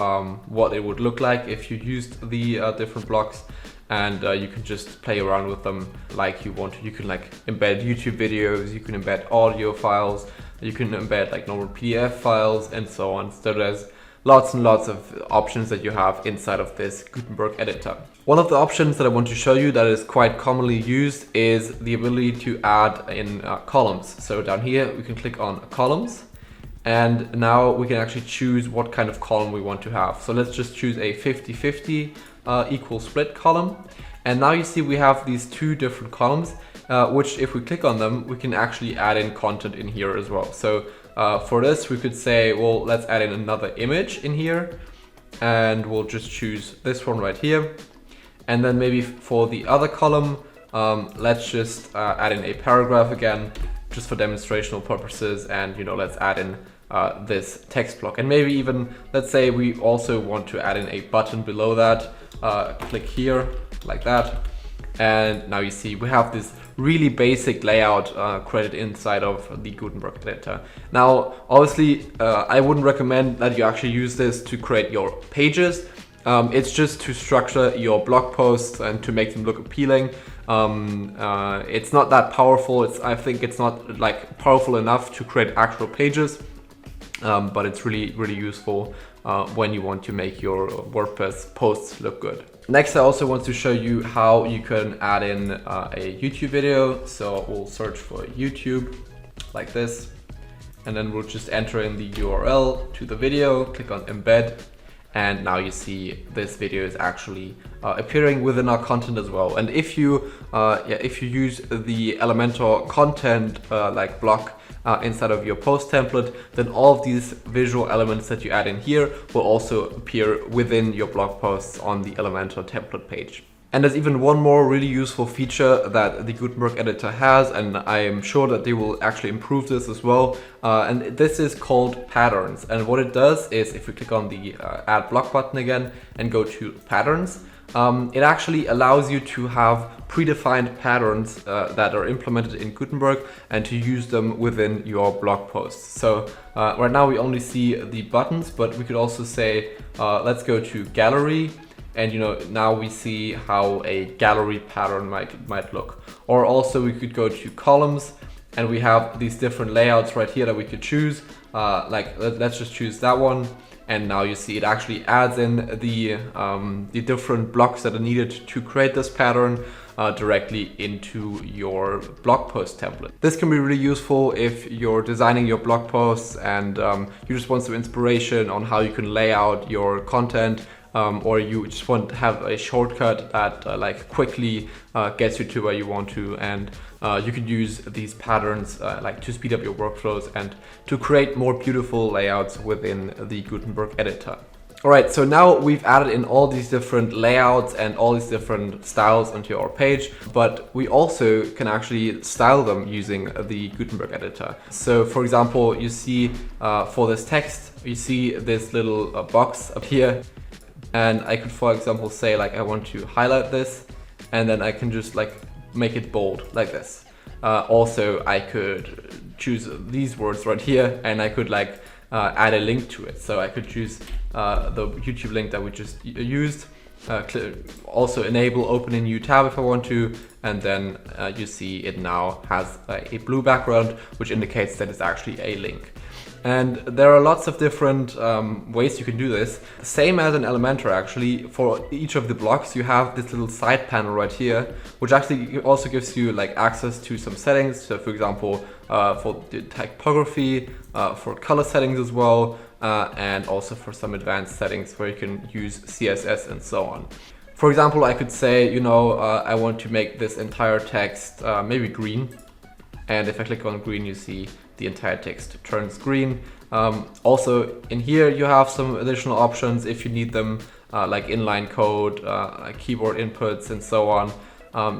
Speaker 1: what it would look like if you used the different blocks. And you can just play around with them like you want to. You can like embed YouTube videos, you can embed audio files, you can embed like normal PDF files and so on. So there's lots and lots of options that you have inside of this Gutenberg editor. One of the options that I want to show you that is quite commonly used is the ability to add in columns. So down here we can click on columns, and now we can actually choose what kind of column we want to have. So let's just choose a 50-50 equal split column. And now you see we have these two different columns, which if we click on them, we can actually add in content in here as well. So for this, we could say, well, let's add in another image in here, and we'll just choose this one right here. And then maybe for the other column, let's just add in a paragraph again, just for demonstrational purposes. And let's add in this text block. And maybe even, let's say we also want to add in a button below that. Click here like that, and now you see we have this really basic layout created inside of the Gutenberg editor. Now obviously I wouldn't recommend that you actually use this to create your pages. It's just to structure your blog posts and to make them look appealing. It's not that powerful. I think it's not like powerful enough to create actual pages, but it's really useful when you want to make your WordPress posts look good. Next, I also want to show you how you can add in a YouTube video. So we'll search for YouTube like this, and then we'll just enter in the URL to the video, click on embed, and now you see this video is actually appearing within our content as well. And if you use the Elementor content block inside of your post template, then all of these visual elements that you add in here will also appear within your blog posts on the Elementor template page. And there's even one more really useful feature that the Gutenberg editor has, and I am sure that they will actually improve this as well. And this is called patterns. And what it does is, if we click on the add block button again and go to patterns, it actually allows you to have predefined patterns that are implemented in Gutenberg and to use them within your blog posts. So right now we only see the buttons, but we could also say, let's go to gallery. And now we see how a gallery pattern might look. Or also we could go to columns, and we have these different layouts right here that we could choose. Let's just choose that one. And now you see it actually adds in the different blocks that are needed to create this pattern directly into your blog post template. This can be really useful if you're designing your blog posts and you just want some inspiration on how you can lay out your content. Or you just want to have a shortcut that quickly gets you to where you want to, and you could use these patterns to speed up your workflows and to create more beautiful layouts within the Gutenberg editor. Alright, so now we've added in all these different layouts and all these different styles onto our page, but we also can actually style them using the Gutenberg editor. So for example, you see for this text, you see this little box up here. And I could, for example, say I want to highlight this, and then I can just make it bold like this. Also, I could choose these words right here, and I could add a link to it. So I could choose the YouTube link that we just used. Also enable open a new tab if I want to, and then you see it now has a blue background, which indicates that it's actually a link. And there are lots of different ways you can do this. Same as in Elementor actually, for each of the blocks you have this little side panel right here, which actually also gives you access to some settings. So for example, for the typography, for color settings as well, and also for some advanced settings where you can use CSS and so on. For example, I could say, I want to make this entire text maybe green. And if I click on green, you see the entire text turns green. Also in here you have some additional options if you need them, like inline code, like keyboard inputs and so on.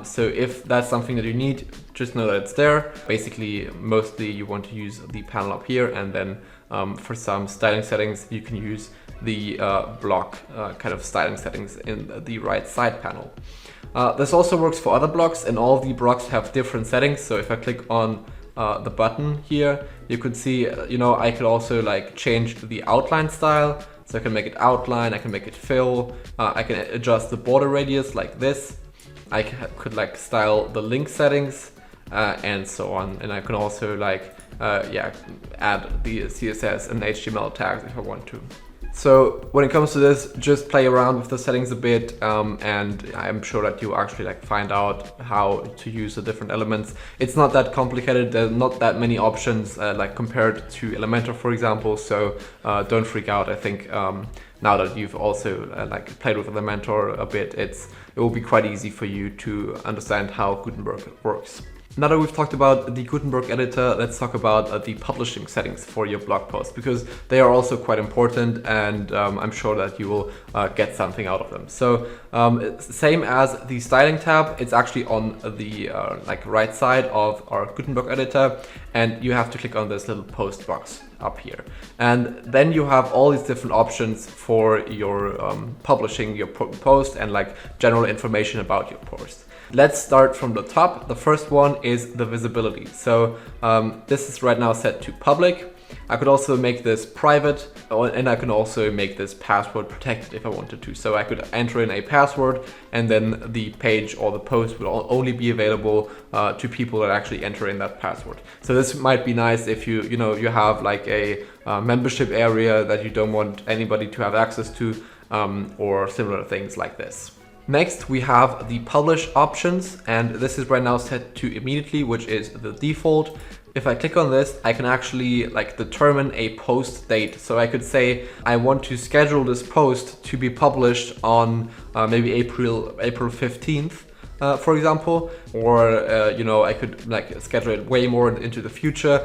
Speaker 1: So if that's something that you need, just know that it's there. Basically, mostly you want to use the panel up here, and then for some styling settings, you can use the block kind of styling settings in the right side panel. This also works for other blocks, and all the blocks have different settings. So if I click on the button here, you could see, I could also like change the outline style. So I can make it outline, I can make it fill, I can adjust the border radius like this. I could like style the link settings and so on. And I can also like, add the CSS and HTML tags if I want to. So when it comes to this, just play around with the settings a bit, and I'm sure that you actually like find out how to use the different elements. It's not that complicated. There's not that many options like compared to Elementor, for example. So don't freak out. I think now that you've also like played with Elementor a bit, it will be quite easy for you to understand how Gutenberg works. Now that we've talked about the Gutenberg editor, let's talk about the publishing settings for your blog post, because they are also quite important, and I'm sure that you will get something out of them. So same as the styling tab, it's actually on the like right side of our Gutenberg editor, and you have to click on this little post box up here. And then you have all these different options for your publishing your post and like general information about your post. Let's start from the top. The first one is the visibility. So this is right now set to public. I could also make this private, and I can also make this password protected if I wanted to. So I could enter in a password, and then the page or the post will only be available to people that actually enter in that password. So this might be nice if you have like a membership area that you don't want anybody to have access to, or similar things like this. Next, we have the publish options, and this is right now set to immediately, which is the default. If I click on this, I can actually like determine a post date. So I could say I want to schedule this post to be published on maybe April 15th. For example, or I could like schedule it way more into the future.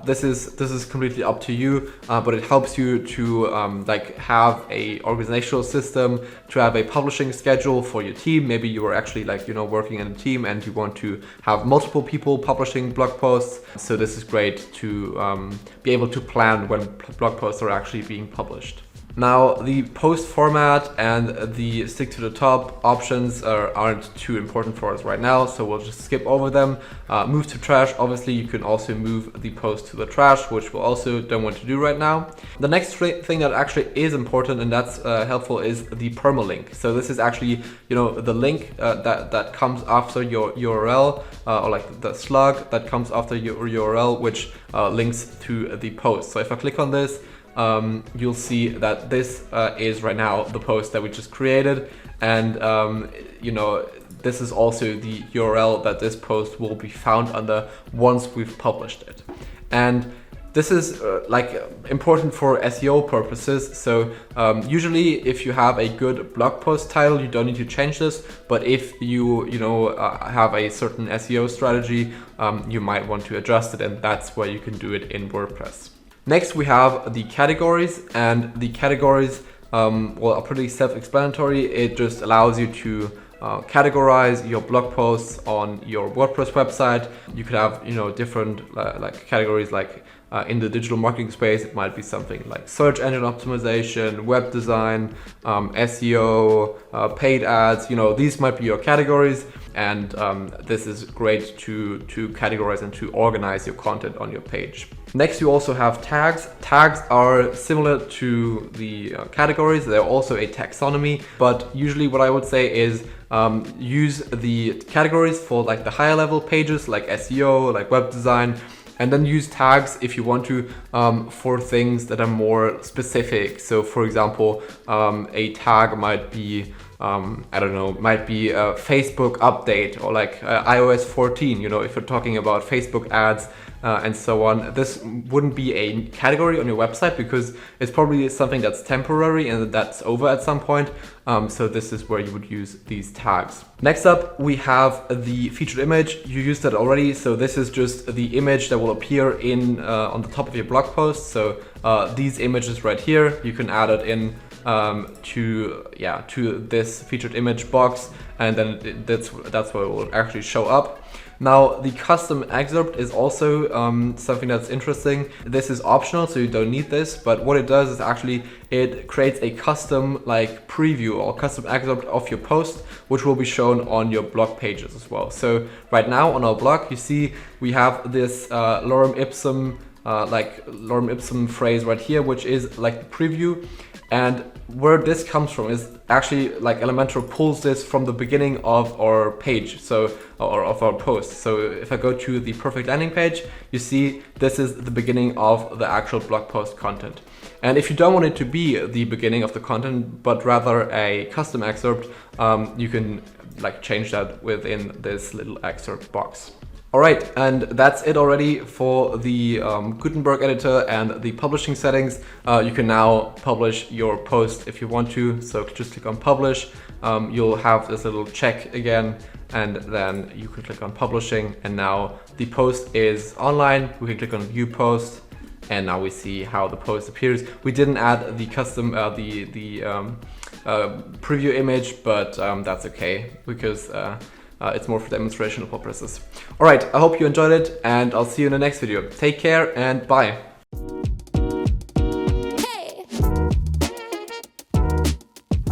Speaker 1: This is completely up to you, but it helps you to like have a organizational system, to have a publishing schedule for your team. Maybe you are actually like working in a team and you want to have multiple people publishing blog posts. So this is great to be able to plan when blog posts are actually being published. Now, the post format and the stick to the top options aren't too important for us right now, so we'll just skip over them. Move to trash, obviously you can also move the post to the trash, which we also don't want to do right now. The next thing that actually is important and that's helpful is the permalink. So this is actually the link that comes after your URL, or like the slug that comes after your URL, which links to the post. So if I click on this, you'll see that this is right now the post that we just created, and this is also the URL that this post will be found under once we've published it. And this is like important for SEO purposes. So usually if you have a good blog post title, you don't need to change this, but if you have a certain SEO strategy, you might want to adjust it, and that's where you can do it in WordPress. Next, we have the categories, and the categories are pretty self-explanatory. It just allows you to categorize your blog posts on your WordPress website. You could have different like categories, like in the digital marketing space, it might be something like search engine optimization, web design, SEO, paid ads. These might be your categories, and this is great to categorize and to organize your content on your page. Next, you also have tags. Tags are similar to the categories. They're also a taxonomy, but usually what I would say is use the categories for like the higher level pages like SEO, like web design, and then use tags if you want to for things that are more specific. So for example, a tag might be might be a Facebook update, or like iOS 14. If you're talking about Facebook ads, and so on. This wouldn't be a category on your website because it's probably something that's temporary and that's over at some point. So this is where you would use these tags. Next up, we have the featured image. You used that already. So this is just the image that will appear in on the top of your blog post. So these images right here, you can add it in to this featured image box, and then that's where it will actually show up. Now the custom excerpt is also something that's interesting. This is optional, so you don't need this, but what it does is actually it creates a custom like preview or custom excerpt of your post, which will be shown on your blog pages as well. So right now on our blog, you see we have this lorem ipsum phrase right here, which is like the preview. And where this comes from is actually like Elementor pulls this from the beginning of our page, so or of our post. So if I go to the perfect landing page, you see this is the beginning of the actual blog post content. And if you don't want it to be the beginning of the content, but rather a custom excerpt, you can like change that within this little excerpt box. All right, and that's it already for the Gutenberg editor and the publishing settings. You can now publish your post if you want to. So just click on publish. You'll have this little check again, and then you can click on publishing. And now the post is online. We can click on view post, and now we see how the post appears. We didn't add the custom preview image, but that's okay because it's more for demonstrational purposes. All right, I hope you enjoyed it, and I'll see you in the next video. Take care and bye.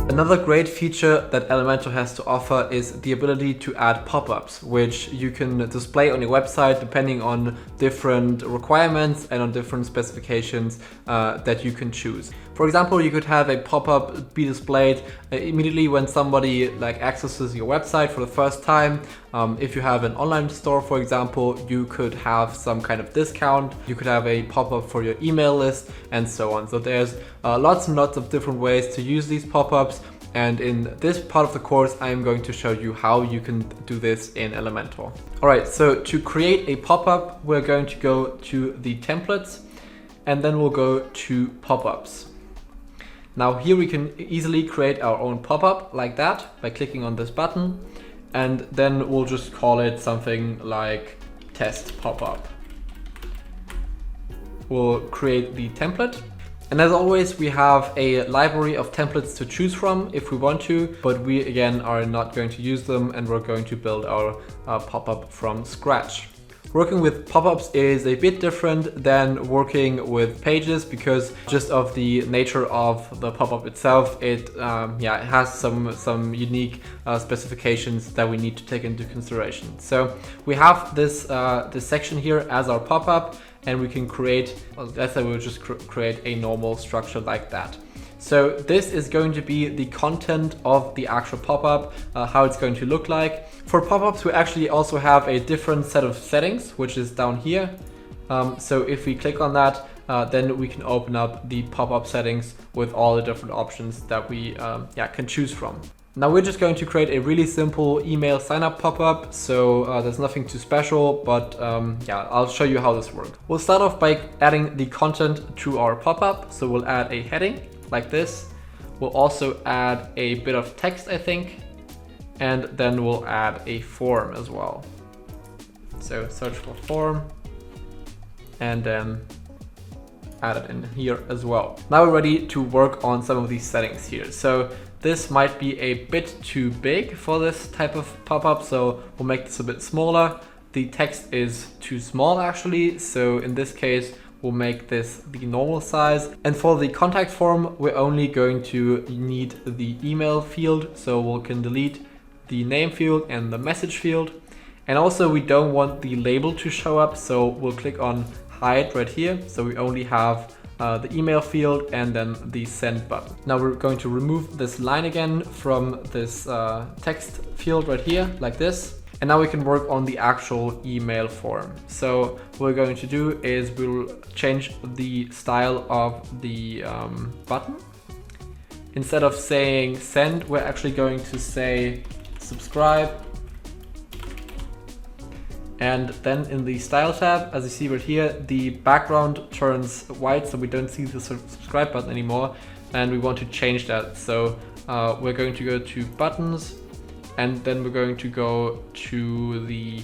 Speaker 1: Another great feature that Elementor has to offer is the ability to add pop-ups, which you can display on your website depending on different requirements and on different specifications that you can choose. For example, you could have a pop-up be displayed immediately when somebody like accesses your website for the first time. If you have an online store, for example, you could have some kind of discount. You could have a pop-up for your email list and so on. So there's lots and lots of different ways to use these pop-ups. And in this part of the course, I'm going to show you how you can do this in Elementor. All right, so to create a pop-up, we're going to go to the templates, and then we'll go to pop-ups. Now here we can easily create our own pop-up like that by clicking on this button, and then we'll just call it something like test pop-up. We'll create the template. And as always, we have a library of templates to choose from if we want to, but we again are not going to use them, and we're going to build our pop-up from scratch. Working with pop-ups is a bit different than working with pages because just of the nature of the pop-up itself, it has some unique specifications that we need to take into consideration. So we have this section here as our pop-up, and we can create, let's say we'll just create a normal structure like that. So this is going to be the content of the actual pop-up, how it's going to look like. For pop-ups, we actually also have a different set of settings, which is down here. So if we click on that, then we can open up the pop-up settings with all the different options that we can choose from. Now we're just going to create a really simple email sign-up pop-up, so there's nothing too special, but I'll show you how this works. We'll start off by adding the content to our pop-up, so we'll add a heading like this. We'll also add a bit of text, I think, and then we'll add a form as well. So search for form, and then add it in here as well. Now we're ready to work on some of these settings here. So this might be a bit too big for this type of pop-up, so we'll make this a bit smaller. The text is too small actually, so in this case we'll make this the normal size. And for the contact form, we're only going to need the email field, so we can delete the name field and the message field. And also we don't want the label to show up, so we'll click on hide right here, so we only have the email field and then the send button. Now we're going to remove this line again from this text field right here, like this. And now we can work on the actual email form. So what we're going to do is we'll change the style of the button. Instead of saying send, we're actually going to say subscribe. And then in the style tab, as you see right here, the background turns white, so we don't see the subscribe button anymore. And we want to change that. So we're going to go to buttons, and then we're going to go to the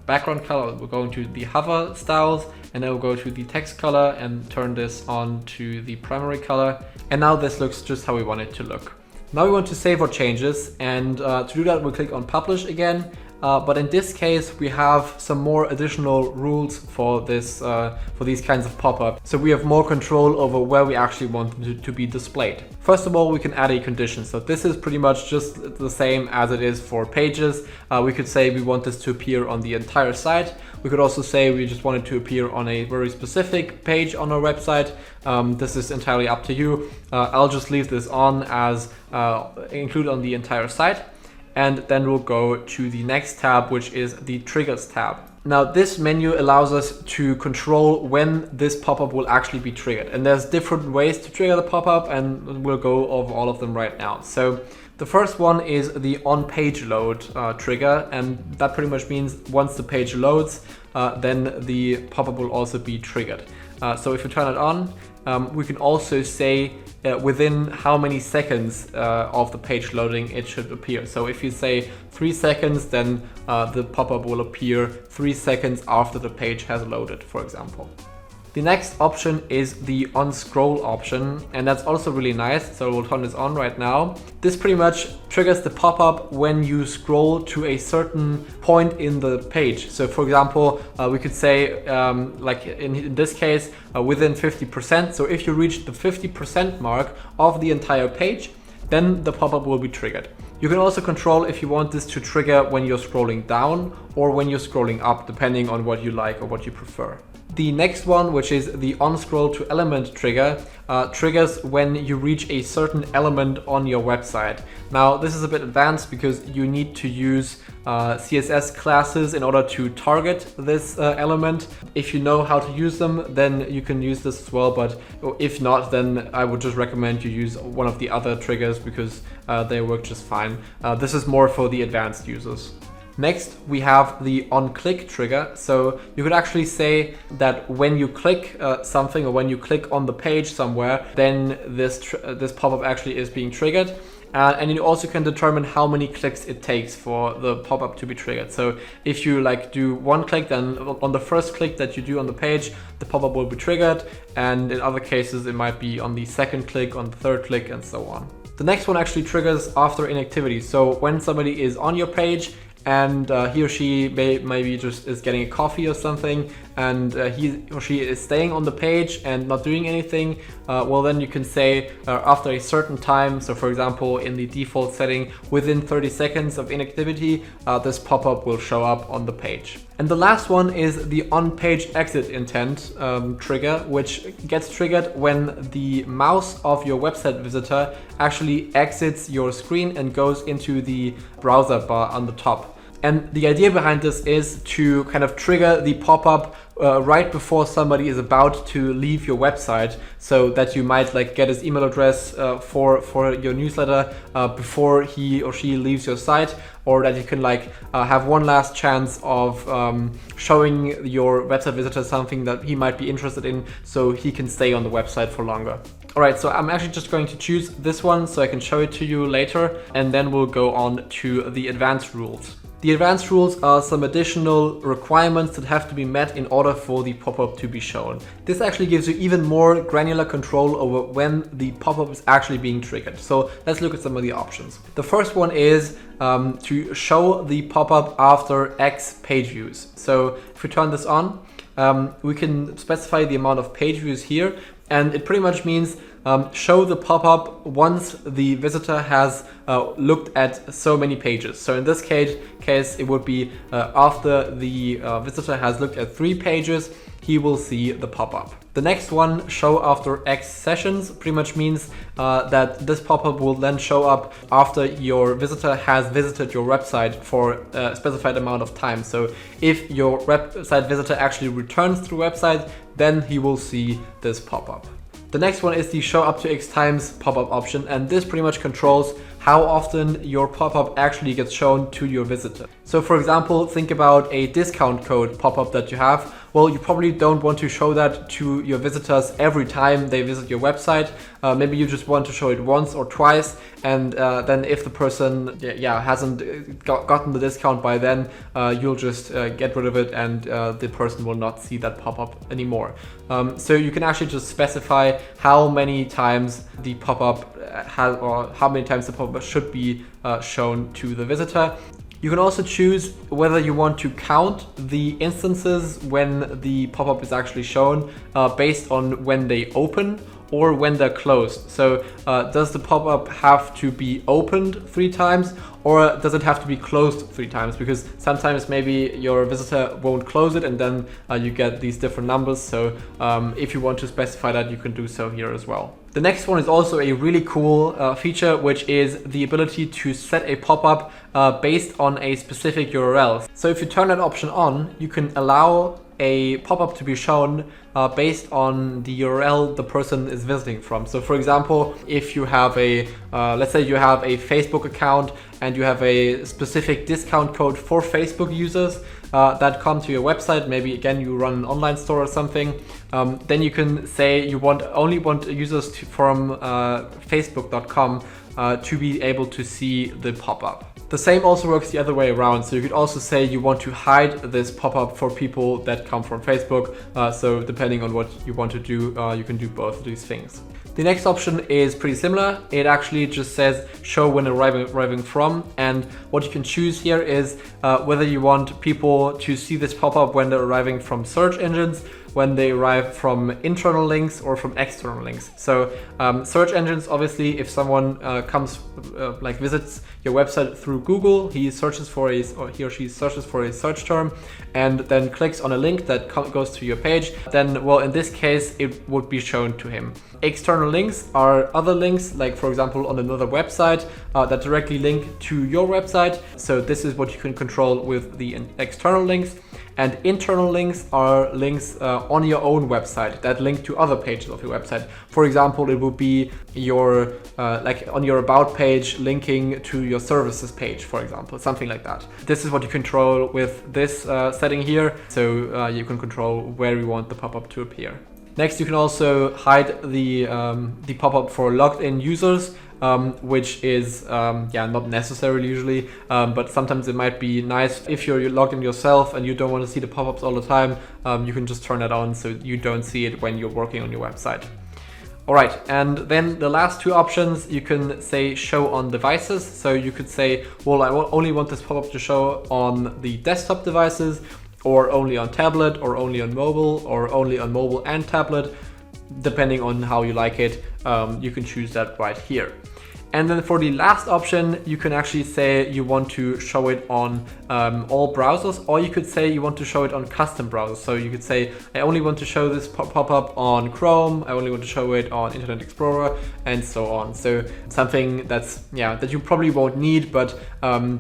Speaker 1: background color. We're going to the hover styles, and then we'll go to the text color and turn this on to the primary color. And now this looks just how we want it to look. Now we want to save our changes, and to do that we'll click on publish again. But in this case, we have some more additional rules for this, for these kinds of pop-up. So we have more control over where we actually want them to be displayed. First of all, we can add a condition. So this is pretty much just the same as it is for pages. We could say we want this to appear on the entire site. We could also say we just want it to appear on a very specific page on our website. This is entirely up to you. I'll just leave this on as included on the entire site. And then we'll go to the next tab, which is the triggers tab. Now this menu allows us to control when this pop-up will actually be triggered. And there's different ways to trigger the pop-up, and we'll go over all of them right now. So the first one is the on-page load trigger, and that pretty much means once the page loads, then the pop-up will also be triggered. So if we turn it on, we can also say within how many seconds of the page loading it should appear. So if you say 3 seconds, then the pop-up will appear 3 seconds after the page has loaded, for example. The next option is the on scroll option, and that's also really nice. So we'll turn this on right now. This pretty much triggers the pop-up when you scroll to a certain point in the page. So for example, we could say, like in this case, within 50%. So if you reach the 50% mark of the entire page, then the pop-up will be triggered. You can also control if you want this to trigger when you're scrolling down or when you're scrolling up, depending on what you like or what you prefer. The next one, which is the on scroll to element trigger, triggers when you reach a certain element on your website. Now this is a bit advanced because you need to use CSS classes in order to target this element. If you know how to use them, then you can use this as well, but if not, then I would just recommend you use one of the other triggers because they work just fine. This is more for the advanced users. Next, we have the on-click trigger. So you could actually say that when you click something or when you click on the page somewhere, then this pop-up actually is being triggered. And you also can determine how many clicks it takes for the pop-up to be triggered. So if you like do one click, then on the first click that you do on the page, the pop-up will be triggered. And in other cases, it might be on the second click, on the third click, and so on. The next one actually triggers after inactivity. So when somebody is on your page, and he or she maybe just is getting a coffee or something, and he or she is staying on the page and not doing anything, well then you can say after a certain time, so for example in the default setting, within 30 seconds of inactivity, this pop-up will show up on the page. And the last one is the on-page exit intent trigger, which gets triggered when the mouse of your website visitor actually exits your screen and goes into the browser bar on the top. And the idea behind this is to kind of trigger the pop-up right before somebody is about to leave your website, so that you might like get his email address for your newsletter before he or she leaves your site, or that you can like have one last chance of showing your website visitor something that he might be interested in, so he can stay on the website for longer. Alright, so I'm actually just going to choose this one so I can show it to you later, and then we'll go on to the advanced rules. The advanced rules are some additional requirements that have to be met in order for the pop-up to be shown. This actually gives you even more granular control over when the pop-up is actually being triggered. So let's look at some of the options. The first one is to show the pop-up after X page views. So if we turn this on, we can specify the amount of page views here, and it pretty much means show the pop-up once the visitor has looked at so many pages. So in this case it would be after the visitor has looked at 3 pages, he will see the pop-up. The next one, show after X sessions, pretty much means that this pop-up will then show up after your visitor has visited your website for a specified amount of time. So if your website visitor actually returns to the website, then he will see this pop-up. The next one is the show up to X times pop-up option, and this pretty much controls how often your pop-up actually gets shown to your visitor. So for example, think about a discount code pop-up that you have. Well, you probably don't want to show that to your visitors every time they visit your website. Maybe you just want to show it once or twice, and then if the person hasn't gotten the discount by then, you'll just get rid of it, and the person will not see that pop-up anymore. So you can actually just specify how many times the pop-up has, or how many times the pop-up should be shown to the visitor. You can also choose whether you want to count the instances when the pop-up is actually shown based on when they open or when they're closed. So does the pop-up have to be opened 3 times, or does it have to be closed 3 times? Because sometimes maybe your visitor won't close it, and then you get these different numbers. So if you want to specify that, you can do so here as well. The next one is also a really cool feature, which is the ability to set a pop-up based on a specific URL. So if you turn that option on, you can allow a pop-up to be shown based on the URL the person is visiting from. So for example, if you have a, let's say you have a Facebook account and you have a specific discount code for Facebook users that come to your website, maybe again you run an online store or something, then you can say you only want users from facebook.com to be able to see the pop-up. The same also works the other way around. So you could also say you want to hide this pop-up for people that come from Facebook. So depending on what you want to do, you can do both of these things. The next option is pretty similar. It actually just says show when arriving from, and what you can choose here is whether you want people to see this pop-up when they're arriving from search engines, when they arrive from internal links, or from external links. So search engines, obviously, if someone visits your website through Google, he or she searches for a search term and then clicks on a link that goes to your page, then, well, in this case, it would be shown to him. External links are other links, like for example on another website that directly link to your website. So this is what you can control with the external links. And internal links are links on your own website that link to other pages of your website. For example, it would be your like on your about page linking to your services page, for example, something like that. This is what you control with this setting here. So you can control where you want the pop-up to appear. Next, you can also hide the pop-up for logged in users, which is not necessary usually, but sometimes it might be nice if you're logged in yourself and you don't want to see the pop-ups all the time. You can just turn that on so you don't see it when you're working on your website. All right, and then the last 2 options, you can say show on devices. So you could say, well, I only want this pop-up to show on the desktop devices, or only on tablet, or only on mobile, or only on mobile and tablet, depending on how you like it. You can choose that right here. And then for the last option, you can actually say you want to show it on all browsers, or you could say you want to show it on custom browsers. So you could say, I only want to show this pop-up on Chrome, I only want to show it on Internet Explorer, and so on. So something that's, that you probably won't need, but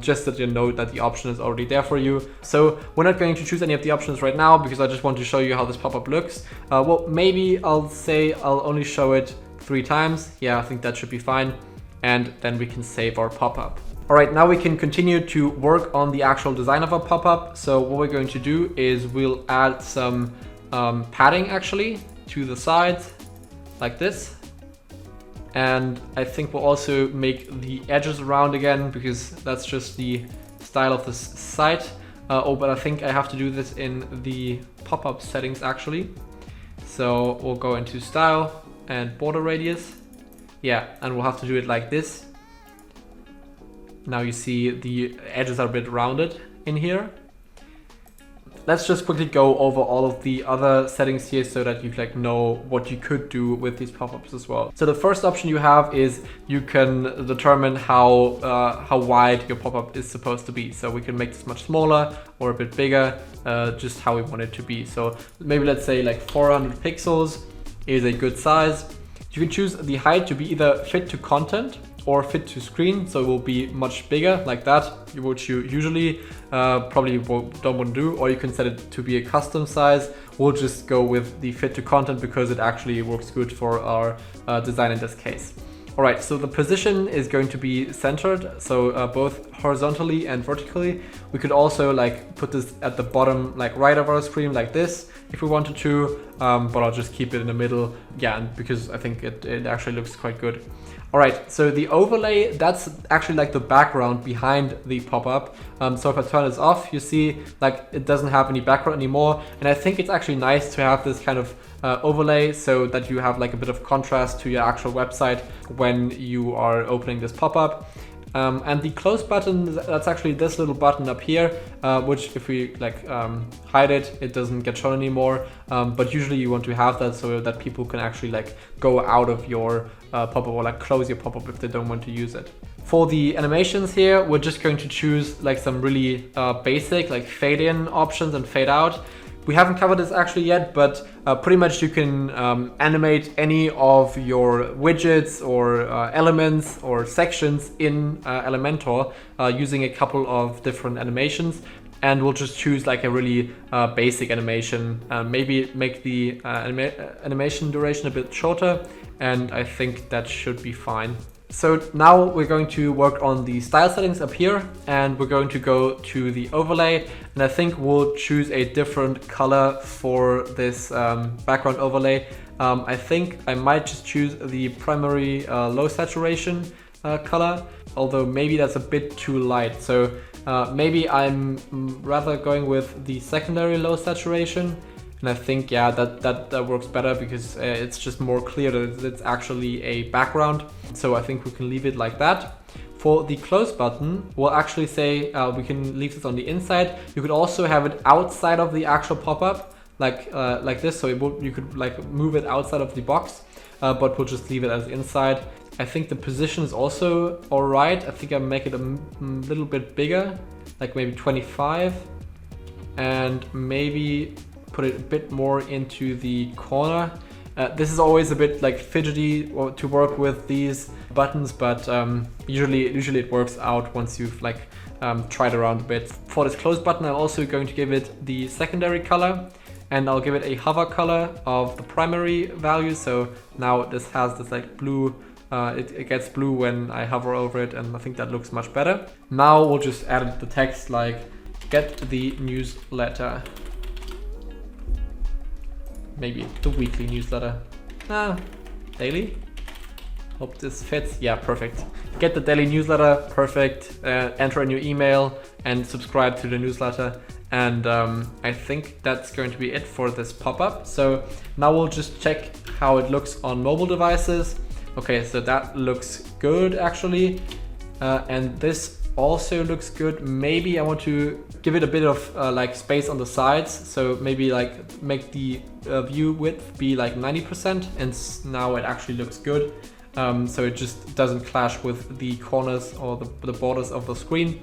Speaker 1: just that you know that the option is already there for you. So we're not going to choose any of the options right now because I just want to show you how this pop-up looks. Well, maybe I'll say I'll only show it 3 times. Yeah, I think that should be fine. And then we can save our pop-up. All right, now we can continue to work on the actual design of our pop-up. So what we're going to do is we'll add some padding actually to the sides like this. And I think we'll also make the edges round again because that's just the style of this site. But I think I have to do this in the pop-up settings actually. So we'll go into style and border radius. Yeah, and we'll have to do it like this. Now you see the edges are a bit rounded in here. Let's just quickly go over all of the other settings here so that you know what you could do with these pop-ups as well. So the first option you have is you can determine how wide your pop-up is supposed to be. So we can make this much smaller or a bit bigger, just how we want it to be. So maybe let's say like 400 pixels is a good size. You can choose the height to be either fit to content or fit to screen, so it will be much bigger like that, which you usually probably don't want to do, or you can set it to be a custom size. We'll just go with the fit to content because it actually works good for our design in this case. Alright, so the position is going to be centered, so both horizontally and vertically. We could also like put this at the bottom, like right of our screen like this, if we wanted to, but I'll just keep it in the middle, yeah, because I think it actually looks quite good. Alright, so the overlay, that's actually like the background behind the pop-up. So if I turn this off, you see like it doesn't have any background anymore. And I think it's actually nice to have this kind of overlay so that you have like a bit of contrast to your actual website when you are opening this pop-up. And the close button, that's actually this little button up here, which if we like hide it, it doesn't get shown anymore. But usually you want to have that so that people can actually like go out of your pop-up or like close your pop-up if they don't want to use it. For the animations here, we're just going to choose like some really basic like fade in options and fade out. We haven't covered this actually yet, but pretty much you can animate any of your widgets or elements or sections in Elementor using a couple of different animations. And we'll just choose like a really basic animation, maybe make the animation duration a bit shorter, and I think that should be fine. So now we're going to work on the style settings up here, and we're going to go to the overlay, and I think we'll choose a different color for this background overlay. I think I might just choose the primary low saturation color, although maybe that's a bit too light. So maybe I'm rather going with the secondary low saturation. And I think, yeah, that works better because it's just more clear that it's actually a background. So I think we can leave it like that. For the close button, we'll actually say we can leave this on the inside. You could also have it outside of the actual pop-up, like this. So you could like move it outside of the box, but we'll just leave it as inside. I think the position is also all right. I think I make it a little bit bigger, like maybe 25, and maybe put it a bit more into the corner. This is always a bit like fidgety to work with these buttons, but usually it works out once you've like tried around a bit. For this close button, I'm also going to give it the secondary color, and I'll give it a hover color of the primary value. So now this has this like blue, it gets blue when I hover over it, and I think that looks much better. Now we'll just add the text like get the newsletter. Maybe the weekly newsletter. Daily? Hope this fits. Yeah, perfect. Get the daily newsletter, perfect. Enter in your email and subscribe to the newsletter. And I think that's going to be it for this pop-up. So now we'll just check how it looks on mobile devices. Okay, so that looks good actually. And this also looks good. Maybe I want to give it a bit of like space on the sides. So maybe like make the view width be like 90%, and now it actually looks good. So it just doesn't clash with the corners or the borders of the screen.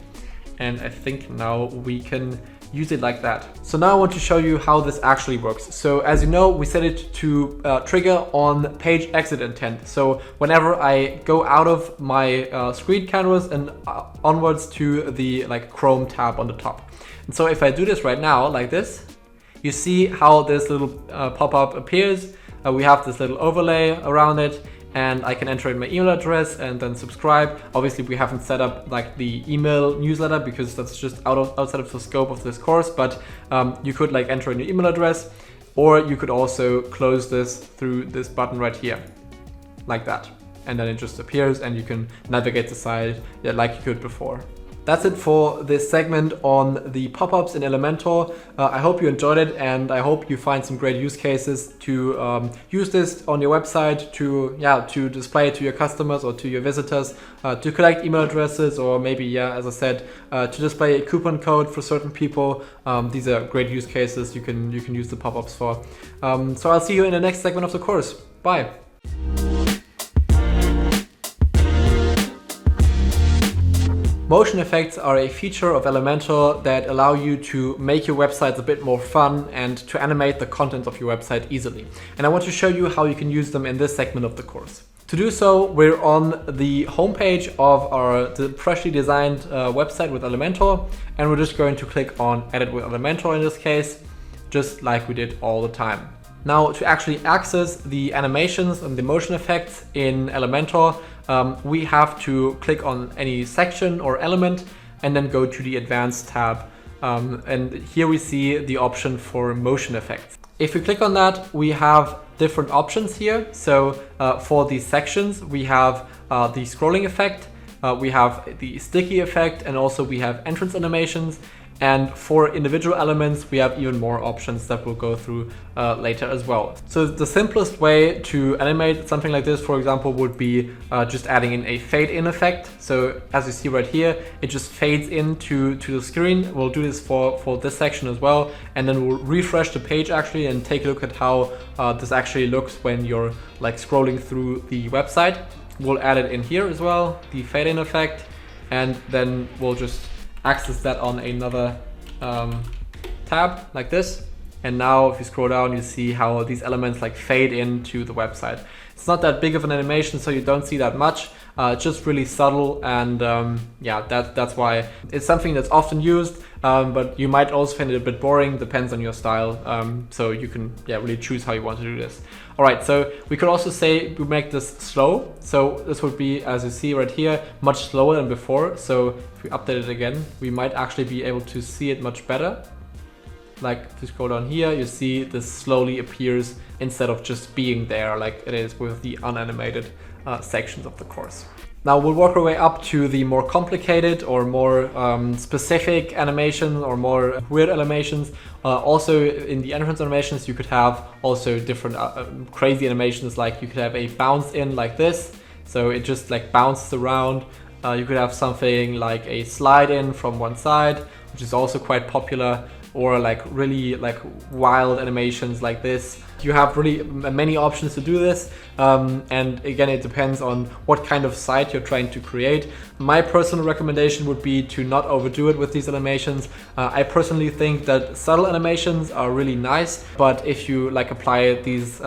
Speaker 1: And I think now we can use it like that. So now I want to show you how this actually works. So as you know, we set it to trigger on page exit intent. So whenever I go out of my screen canvas and onwards to the like Chrome tab on the top. And so if I do this right now, like this, you see how this little pop-up appears. We have this little overlay around it, and I can enter in my email address and then subscribe. Obviously we haven't set up like the email newsletter because that's just outside of the scope of this course, but you could like enter in your email address, or you could also close this through this button right here, like that. And then it just appears and you can navigate the site like you could before. That's it for this segment on the pop-ups in Elementor. I hope you enjoyed it, and I hope you find some great use cases to use this on your website to display it to your customers or to your visitors, to collect email addresses, or maybe, as I said, to display a coupon code for certain people. These are great use cases you can use the pop-ups for. So I'll see you in the next segment of the course. Bye. Motion effects are a feature of Elementor that allow you to make your websites a bit more fun and to animate the content of your website easily. And I want to show you how you can use them in this segment of the course. To do so, we're on the homepage of our freshly designed website with Elementor, and we're just going to click on Edit with Elementor in this case, just like we did all the time. Now, to actually access the animations and the motion effects in Elementor, we have to click on any section or element and then go to the Advanced tab. And here we see the option for motion effects. If we click on that, we have different options here. So for these sections, we have the scrolling effect, we have the sticky effect, and also we have entrance animations. And for individual elements, we have even more options that we'll go through later as well. So the simplest way to animate something like this, for example, would be just adding in a fade in effect. So as you see right here, it just fades into the screen. We'll do this for this section as well. And then we'll refresh the page actually and take a look at how this actually looks when you're like scrolling through the website. We'll add it in here as well, the fade in effect, and then we'll just access that on another tab like this. And now if you scroll down, you see how these elements like fade into the website. It's not that big of an animation, so you don't see that much. It's just really subtle, and yeah, that's why it's something that's often used, but you might also find it a bit boring, depends on your style. So you can really choose how you want to do this. All right, so we could also say we make this slow. So this would be, as you see right here, much slower than before. So if we update it again, we might actually be able to see it much better. Like if you scroll down here, you see this slowly appears instead of just being there like it is with the unanimated sections of the course. Now we'll work our way up to the more complicated or more specific animations or more weird animations. Also in the entrance animations, you could have also different crazy animations, like you could have a bounce in like this. So it just like bounces around. You could have something like a slide in from one side, which is also quite popular, or like really like wild animations like this. You have really many options to do this, and again, it depends on what kind of site you're trying to create. My personal recommendation would be to not overdo it with these animations. I personally think that subtle animations are really nice, but if you like apply these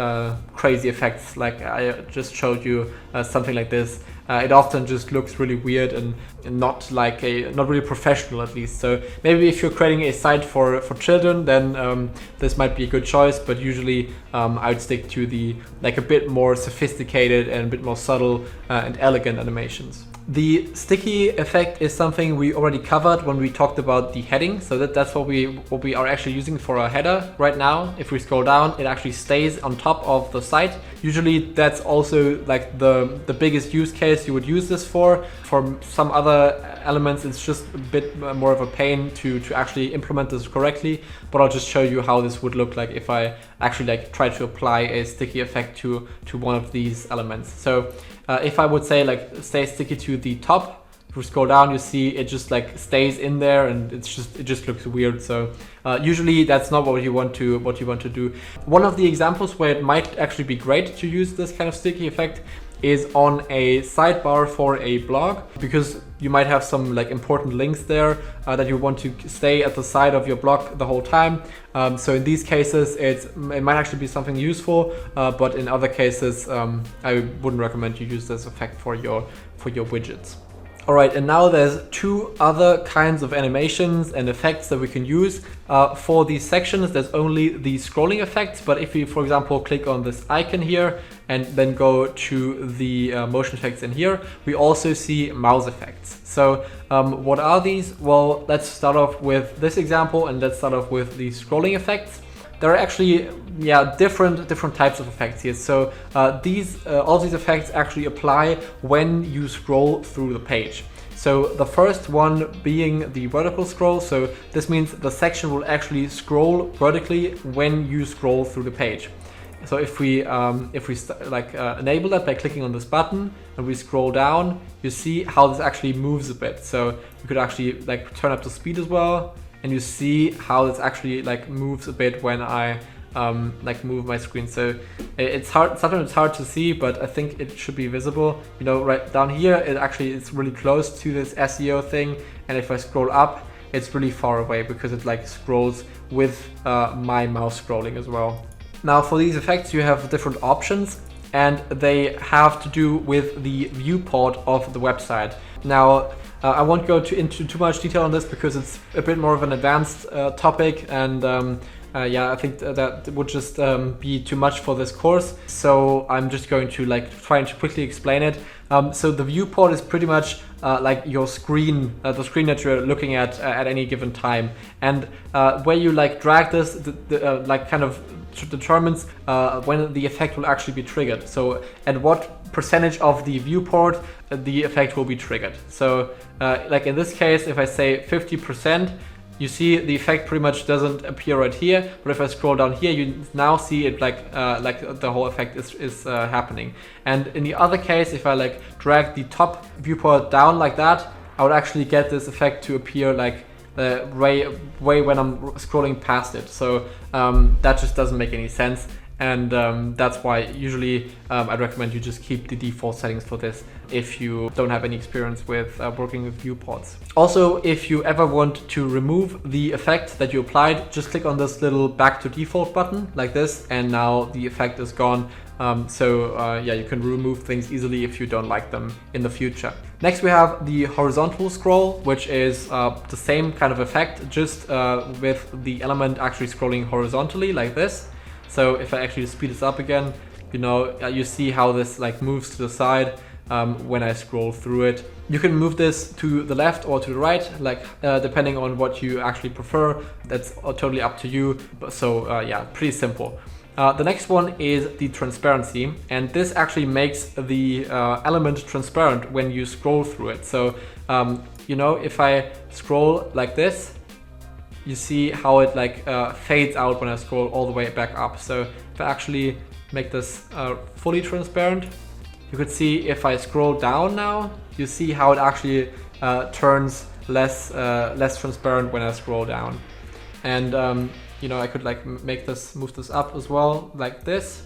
Speaker 1: crazy effects like I just showed you, something like this, it often just looks really weird and not really professional, at least. So maybe if you're creating a site for children, then this might be a good choice, but usually I would stick to the like a bit more sophisticated and a bit more subtle and elegant animations. The sticky effect is something we already covered when we talked about the heading. So that's what we are actually using for our header right now. If we scroll down, it actually stays on top of the site. Usually that's also like the biggest use case you would use this for. For some other elements, it's just a bit more of a pain to actually implement this correctly. But I'll just show you how this would look like if I actually like try to apply a sticky effect to one of these elements. So if I would say like stay sticky to the top, if we scroll down, you see it just like stays in there, and it just looks weird. So usually that's not what you want to do. One of the examples where it might actually be great to use this kind of sticky effect is on a sidebar for a blog, because you might have some like important links there that you want to stay at the side of your blog the whole time. So in these cases, it might actually be something useful, but in other cases, I wouldn't recommend you use this effect for your widgets. All right, and now there's two other kinds of animations and effects that we can use. For these sections, there's only the scrolling effects, but if you, for example, click on this icon here and then go to the motion effects in here, we also see mouse effects. So what are these? Well, let's start off with this example, and let's start off with the scrolling effects. There are actually different types of effects here. So all these effects actually apply when you scroll through the page. So the first one being the vertical scroll. So this means the section will actually scroll vertically when you scroll through the page. So if we enable that by clicking on this button and we scroll down, you see how this actually moves a bit. So you could actually like turn up the speed as well. And you see how this actually like moves a bit when I like move my screen. So it's hard, sometimes it's hard to see, but I think it should be visible. You know, right down here, it's really close to this SEO thing. And if I scroll up, it's really far away because it like scrolls with my mouse scrolling as well. Now for these effects, you have different options, and they have to do with the viewport of the website. Now, I won't go into too much detail on this because it's a bit more of an advanced topic, and yeah, I think that would just be too much for this course. So I'm just going to try to quickly explain it. So the viewport is pretty much like your screen, the screen that you're looking at any given time. And where you drag this, kind of determines when the effect will actually be triggered. So at what percentage of the viewport the effect will be triggered. So like in this case, if I say 50%, you see the effect pretty much doesn't appear right here, but if I scroll down here, you now see it like the whole effect is happening. And in the other case, if I drag the top viewport down like that, I would actually get this effect to appear way when I'm scrolling past it. So that just doesn't make any sense. And that's why usually I'd recommend you just keep the default settings for this if you don't have any experience with working with viewports. Also, if you ever want to remove the effect that you applied, just click on this little back to default button like this, and now the effect is gone. Yeah, you can remove things easily if you don't like them in the future. Next we have the horizontal scroll, which is the same kind of effect, just with the element actually scrolling horizontally like this. So if I actually speed this up again, you see how this moves to the side when I scroll through it. You can move this to the left or to the right, depending on what you actually prefer. That's totally up to you. So yeah, pretty simple. The next one is the transparency, and this actually makes the element transparent when you scroll through it. So if I scroll like this, you see how it fades out when I scroll all the way back up. So if I actually make this fully transparent, you could see if I scroll down now, you see how it actually turns less transparent when I scroll down. And I could move this up as well, like this.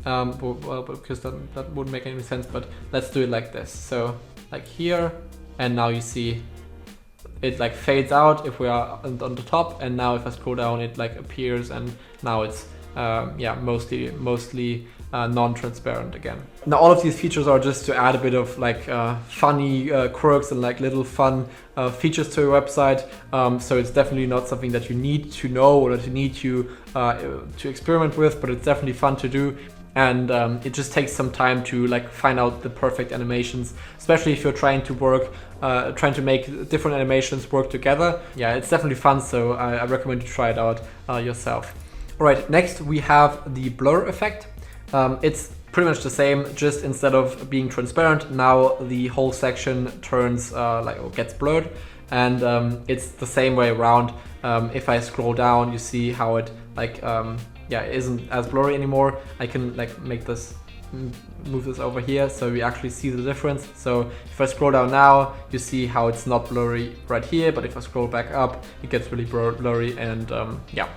Speaker 1: Well, because that wouldn't make any sense, but let's do it like this. So here, and now you see it fades out if we are on the top, and now if I scroll down, it appears, and now it's yeah, mostly non-transparent again. Now all of these features are just to add a bit of funny quirks and little fun features to your website. So it's definitely not something that you need to know or that you need to experiment with, but it's definitely fun to do. And it just takes some time to find out the perfect animations, especially if you're trying to make different animations work together. Yeah, it's definitely fun, so I recommend you try it out yourself. All right, next we have the blur effect. It's pretty much the same, just instead of being transparent, now the whole section turns or gets blurred, and it's the same way around. If I scroll down, you see how it yeah, it isn't as blurry anymore. I can make this, move this over here so we actually see the difference. So if I scroll down now, you see how it's not blurry right here, but if I scroll back up, it gets really blurry, and yeah.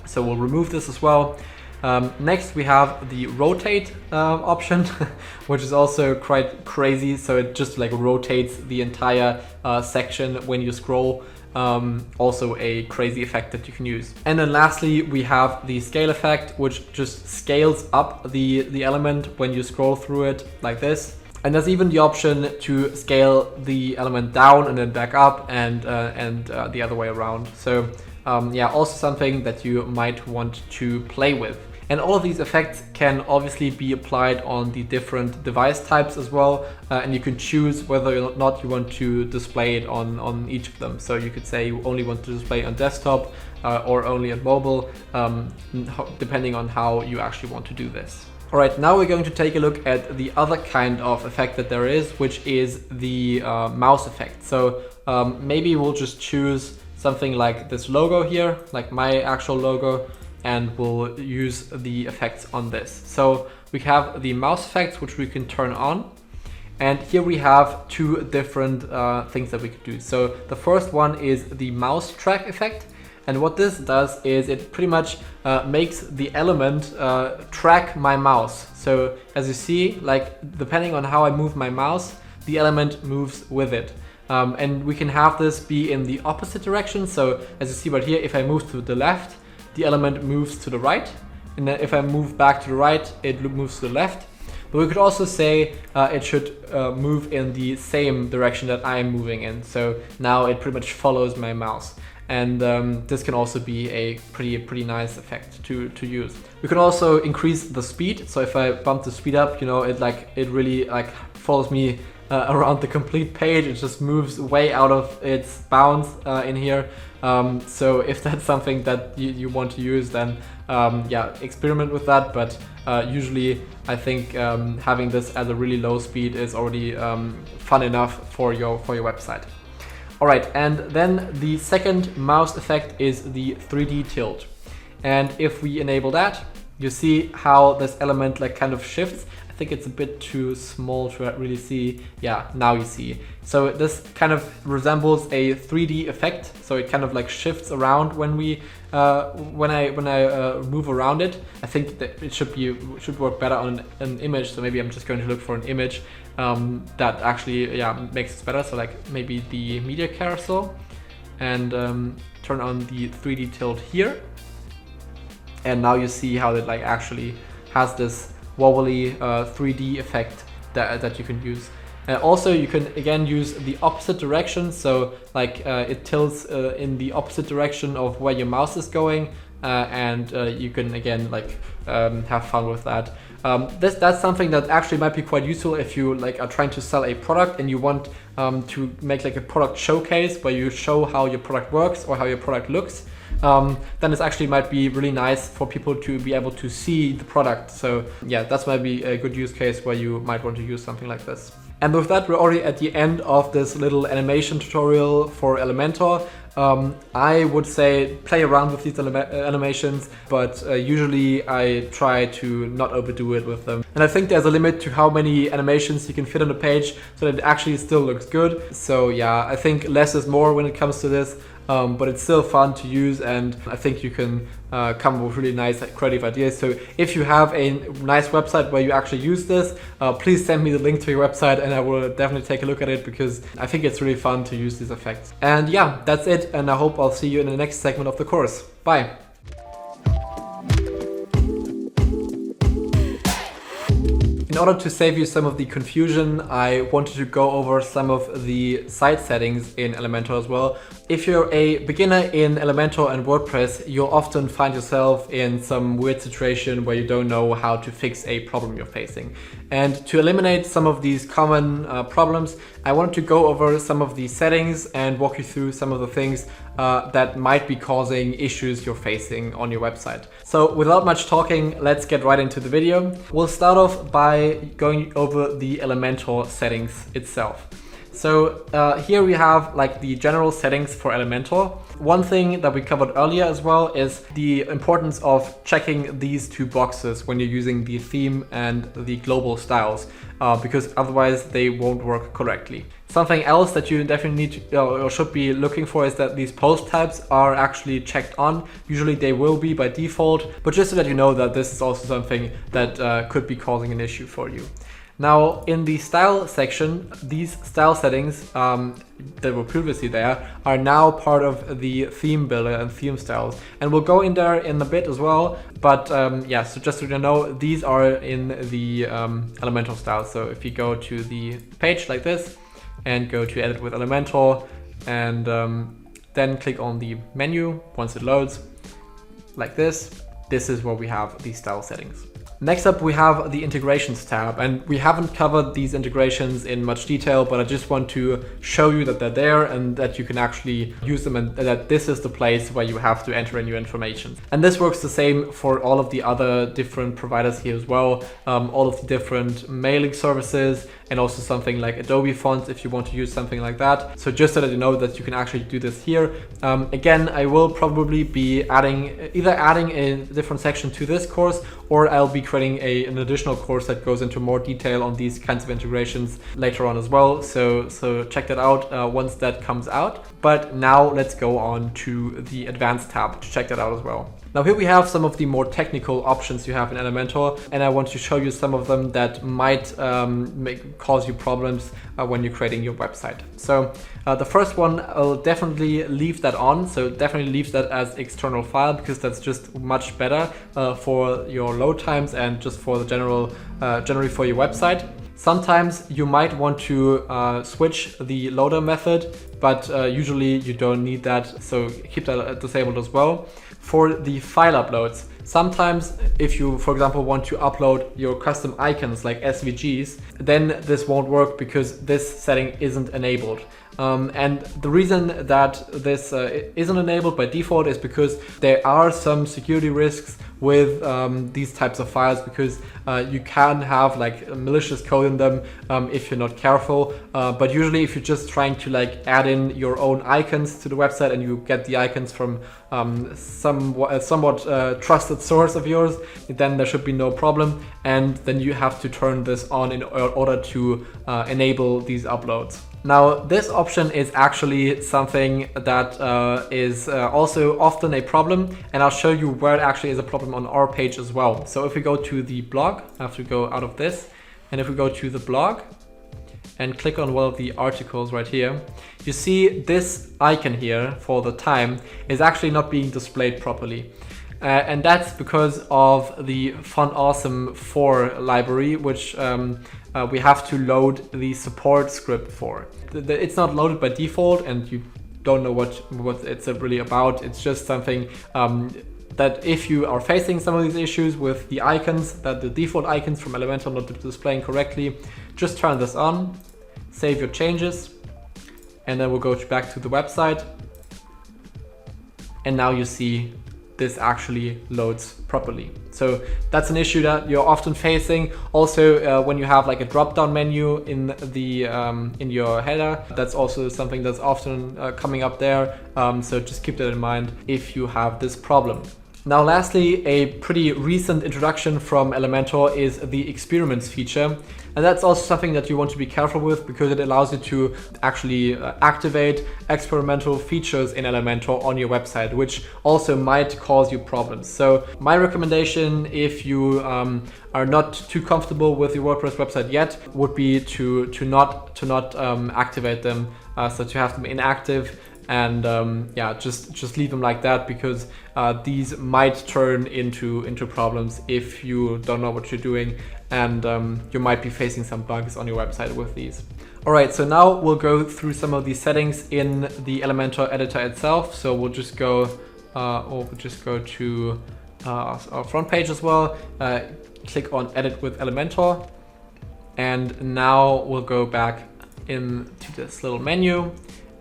Speaker 1: So we'll remove this as well. Next we have the rotate option, which is also quite crazy. So it just rotates the entire section when you scroll. Also a crazy effect that you can use. And then lastly we have the scale effect, which just scales up the element when you scroll through it like this. And there's even the option to scale the element down and then back up, and the other way around. So yeah, also something that you might want to play with. And all of these effects can obviously be applied on the different device types as well, and you can choose whether or not you want to display it on each of them. So you could say you only want to display on desktop or only on mobile, depending on how you actually want to do this. All right, now we're going to take a look at the other kind of effect that there is, which is the mouse effect. So maybe we'll just choose something like this logo here, like my actual logo, and we'll use the effects on this. So we have the mouse effects, which we can turn on. And here we have two different things that we could do. So the first one is the mouse track effect. And what this does is it pretty much makes the element track my mouse. So as you see, depending on how I move my mouse, the element moves with it. And we can have this be in the opposite direction. So as you see right here, if I move to the left, the element moves to the right, and then if I move back to the right, it moves to the left. But we could also say it should move in the same direction that I'm moving in. So now it pretty much follows my mouse. and this can also be a pretty nice effect to use. We can also increase the speed. So if I bump the speed up, it really like follows me around the complete page. It just moves way out of its bounds in here. So if that's something that you want to use, then yeah, experiment with that. But usually I think having this at a really low speed is already fun enough for your website. All right, and then the second mouse effect is the 3D tilt. And if we enable that, you see how this element like kind of shifts. I think it's a bit too small to really see. Yeah, now you see. So this kind of resembles a 3D effect. So it kind of like shifts around when we when I move around it. I think that it should work better on an image. So maybe I'm just going to look for an image that actually makes it better. So like maybe the media carousel, and turn on the 3D tilt here. And now you see how it like actually has this wobbly 3D effect that you can use. Also, you can again use the opposite direction, so like it tilts in the opposite direction of where your mouse is going, and you can again like have fun with that. That's something that actually might be quite useful if you like are trying to sell a product and you want to make like a product showcase where you show how your product works or how your product looks. Then this actually might be really nice for people to be able to see the product. So yeah, that's might be a good use case where you might want to use something like this. And with that, we're already at the end of this little animation tutorial for Elementor. I would say play around with these animations, but usually I try to not overdo it with them. And I think there's a limit to how many animations you can fit on a page so that it actually still looks good. So yeah, I think less is more when it comes to this. But it's still fun to use, and I think you can come up with really nice creative ideas. So if you have a nice website where you actually use this, please send me the link to your website and I will definitely take a look at it, because I think it's really fun to use these effects. And yeah, that's it, and I hope I'll see you in the next segment of the course. Bye! In order to save you some of the confusion, I wanted to go over some of the site settings in Elementor as well. If you're a beginner in Elementor and WordPress, you'll often find yourself in some weird situation where you don't know how to fix a problem you're facing. And to eliminate some of these common problems, I wanted to go over some of the settings and walk you through some of the things that might be causing issues you're facing on your website. So without much talking, let's get right into the video. We'll start off by going over the Elementor settings itself. So here we have like the general settings for Elementor. One thing that we covered earlier as well is the importance of checking these two boxes when you're using the theme and the global styles, because otherwise they won't work correctly. Something else that you definitely need to or should be looking for is that these post types are actually checked on. Usually they will be by default, but just so that you know that this is also something that could be causing an issue for you. Now in the style section, these style settings that were previously there are now part of the theme builder and theme styles, and we'll go in there in a bit as well. But yeah, so just so you know, these are in the Elementor styles. So if you go to the page like this and go to edit with Elementor, and then click on the menu once it loads like this is where we have these style settings. Next up, we have the integrations tab, and we haven't covered these integrations in much detail, but I just want to show you that they're there and that you can actually use them, and that this is the place where you have to enter in your information. And this works the same for all of the other different providers here as well, all of the different mailing services, and also something like Adobe fonts if you want to use something like that. So just so that you know that you can actually do this here. Again, I will probably be either adding a different section to this course, or I'll be creating an additional course that goes into more detail on these kinds of integrations later on as well. So check that out once that comes out. But now let's go on to the advanced tab to check that out as well. Now here we have some of the more technical options you have in Elementor, and I want to show you some of them that might cause you problems when you're creating your website. So the first one, I'll definitely leave that on. So definitely leave that as external file, because that's just much better for your load times and just for the generally for your website. Sometimes you might want to switch the loader method, but usually you don't need that, so keep that disabled as well. For the file uploads, sometimes if you, for example, want to upload your custom icons like SVGs, then this won't work because this setting isn't enabled. And the reason that this isn't enabled by default is because there are some security risks with these types of files, because you can have like malicious code in them if you're not careful. But usually if you're just trying to like add in your own icons to the website and you get the icons from somewhat trusted source of yours, then there should be no problem. And then you have to turn this on in order to enable these uploads. Now, this option is actually something that is also often a problem, and I'll show you where it actually is a problem on our page as well. So if we go to the blog, I have to go out of this, and if we go to the blog and click on one of the articles right here, you see this icon here for the time is actually not being displayed properly. And that's because of the Font Awesome 4 library, which we have to load the support script for. It's not loaded by default, and you don't know what it's really about. It's just something that if you are facing some of these issues with the icons, that the default icons from Elementor not displaying correctly, just turn this on, save your changes, and then we'll go back to the website. And now you see this actually loads properly. So that's an issue that you're often facing. Also, when you have like a drop-down menu in the in your header, that's also something that's often coming up there. So just keep that in mind if you have this problem. Now, lastly, a pretty recent introduction from Elementor is the experiments feature. And that's also something that you want to be careful with, because it allows you to actually activate experimental features in Elementor on your website, which also might cause you problems. So my recommendation, if you are not too comfortable with your WordPress website yet, would be to not activate them, so to have them inactive. And yeah, just leave them like that, because these might turn into problems if you don't know what you're doing, and you might be facing some bugs on your website with these. All right, so now we'll go through some of these settings in the Elementor editor itself. So we'll just go to our front page as well. Click on Edit with Elementor, and now we'll go back into this little menu,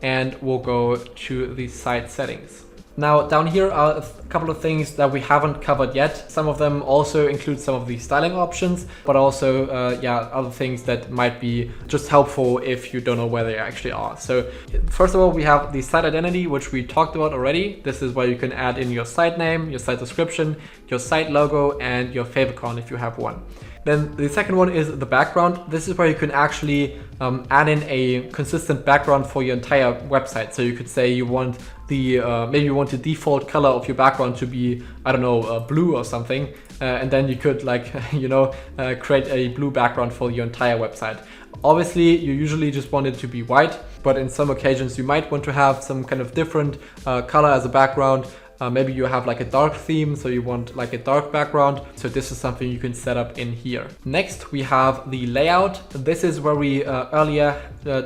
Speaker 1: and we'll go to the site settings. Now, down here are a couple of things that we haven't covered yet. Some of them also include some of the styling options, but also other things that might be just helpful if you don't know where they actually are. So first of all, we have the site identity, which we talked about already. This is where you can add in your site name, your site description, your site logo, and your favicon if you have one. Then the second one is the background. This is where you can actually add in a consistent background for your entire website. So you could say you want the maybe you want the default color of your background to be, I don't know, blue or something, and then you could like create a blue background for your entire website. Obviously, you usually just want it to be white, but in some occasions you might want to have some kind of different color as a background. Maybe you have like a dark theme, so you want like a dark background. So this is something you can set up in here. Next, we have the layout. This is where we earlier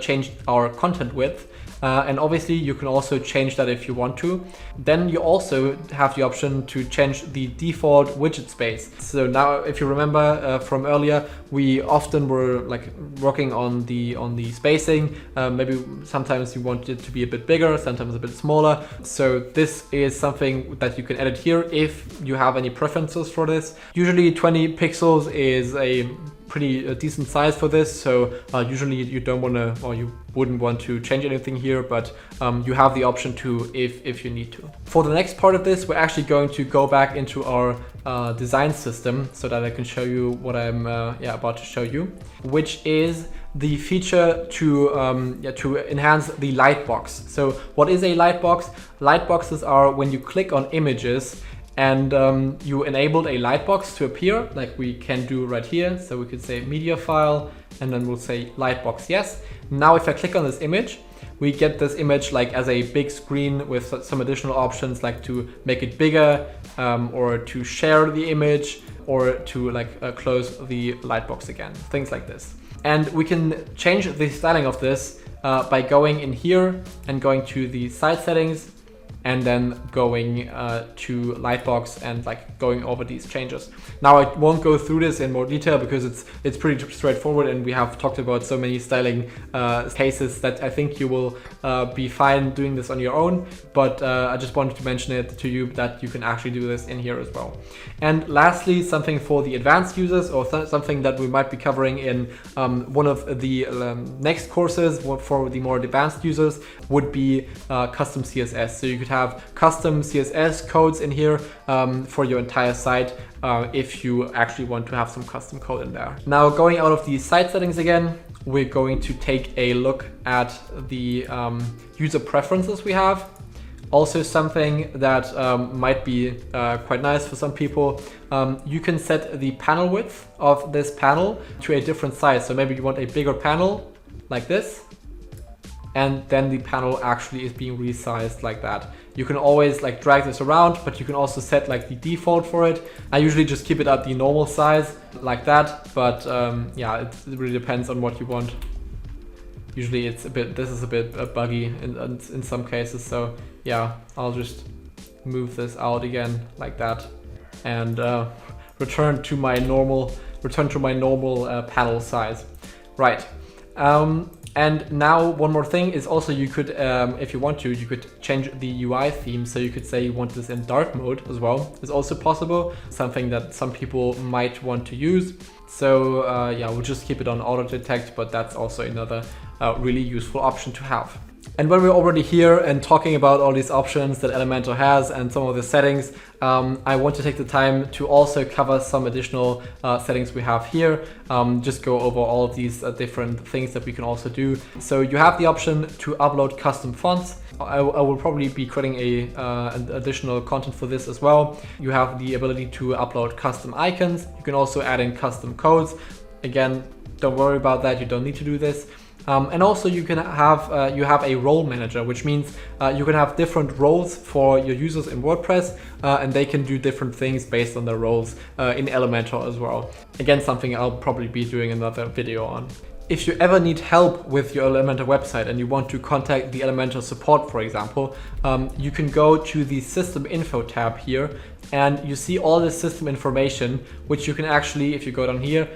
Speaker 1: changed our content width. And obviously you can also change that if you want to. Then you also have the option to change the default widget space. So now, if you remember from earlier, we often were like working on the spacing. Maybe sometimes you want it to be a bit bigger, sometimes a bit smaller. So this is something that you can edit here if you have any preferences for this. Usually 20 pixels is a pretty decent size for this, so usually you don't want to, or you wouldn't want to change anything here, but you have the option to if you need to. For the next part of this, we're actually going to go back into our design system so that I can show you what I'm about to show you, which is the feature to enhance the lightbox. So what is a lightbox? Lightboxes are when you click on images and you enabled a lightbox to appear, like we can do right here. So we could say media file, and then we'll say lightbox yes. Now if I click on this image, we get this image like as a big screen with some additional options, like to make it bigger, or to share the image, or to like close the lightbox again, things like this. And we can change the styling of this by going in here and going to the site settings, and then going to Lightbox and like going over these changes. Now I won't go through this in more detail because it's pretty straightforward, and we have talked about so many styling cases that I think you will be fine doing this on your own. But I just wanted to mention it to you that you can actually do this in here as well. And lastly, something for the advanced users, or something that we might be covering in one of the next courses for the more advanced users, would be custom CSS. So you could have custom CSS codes in here for your entire site if you actually want to have some custom code in there. Now, going out of the site settings again, we're going to take a look at the user preferences we have. Also, something that might be quite nice for some people, you can set the panel width of this panel to a different size. So maybe you want a bigger panel like this, and then the panel actually is being resized like that. You can always like drag this around, but you can also set like the default for it. I usually just keep it at the normal size like that, but yeah, it really depends on what you want. Usually this is a bit buggy in some cases, so yeah, I'll just move this out again like that, and return to my normal panel size. Right. And now one more thing is also, you could, if you want to, you could change the UI theme. So you could say you want this in dark mode as well. It's also possible, something that some people might want to use. So yeah, we'll just keep it on auto detect, but that's also another really useful option to have. And when we're already here and talking about all these options that Elementor has and some of the settings, I want to take the time to also cover some additional settings we have here. Just go over all of these different things that we can also do. So you have the option to upload custom fonts. I will probably be creating an additional content for this as well. You have the ability to upload custom icons. You can also add in custom codes. Again, don't worry about that. You don't need to do this. And also you can have you have a role manager, which means you can have different roles for your users in WordPress, and they can do different things based on their roles in Elementor as well. Again, something I'll probably be doing another video on. If you ever need help with your Elementor website and you want to contact the Elementor support, for example, you can go to the System Info tab here, and you see all the system information, which you can actually, if you go down here,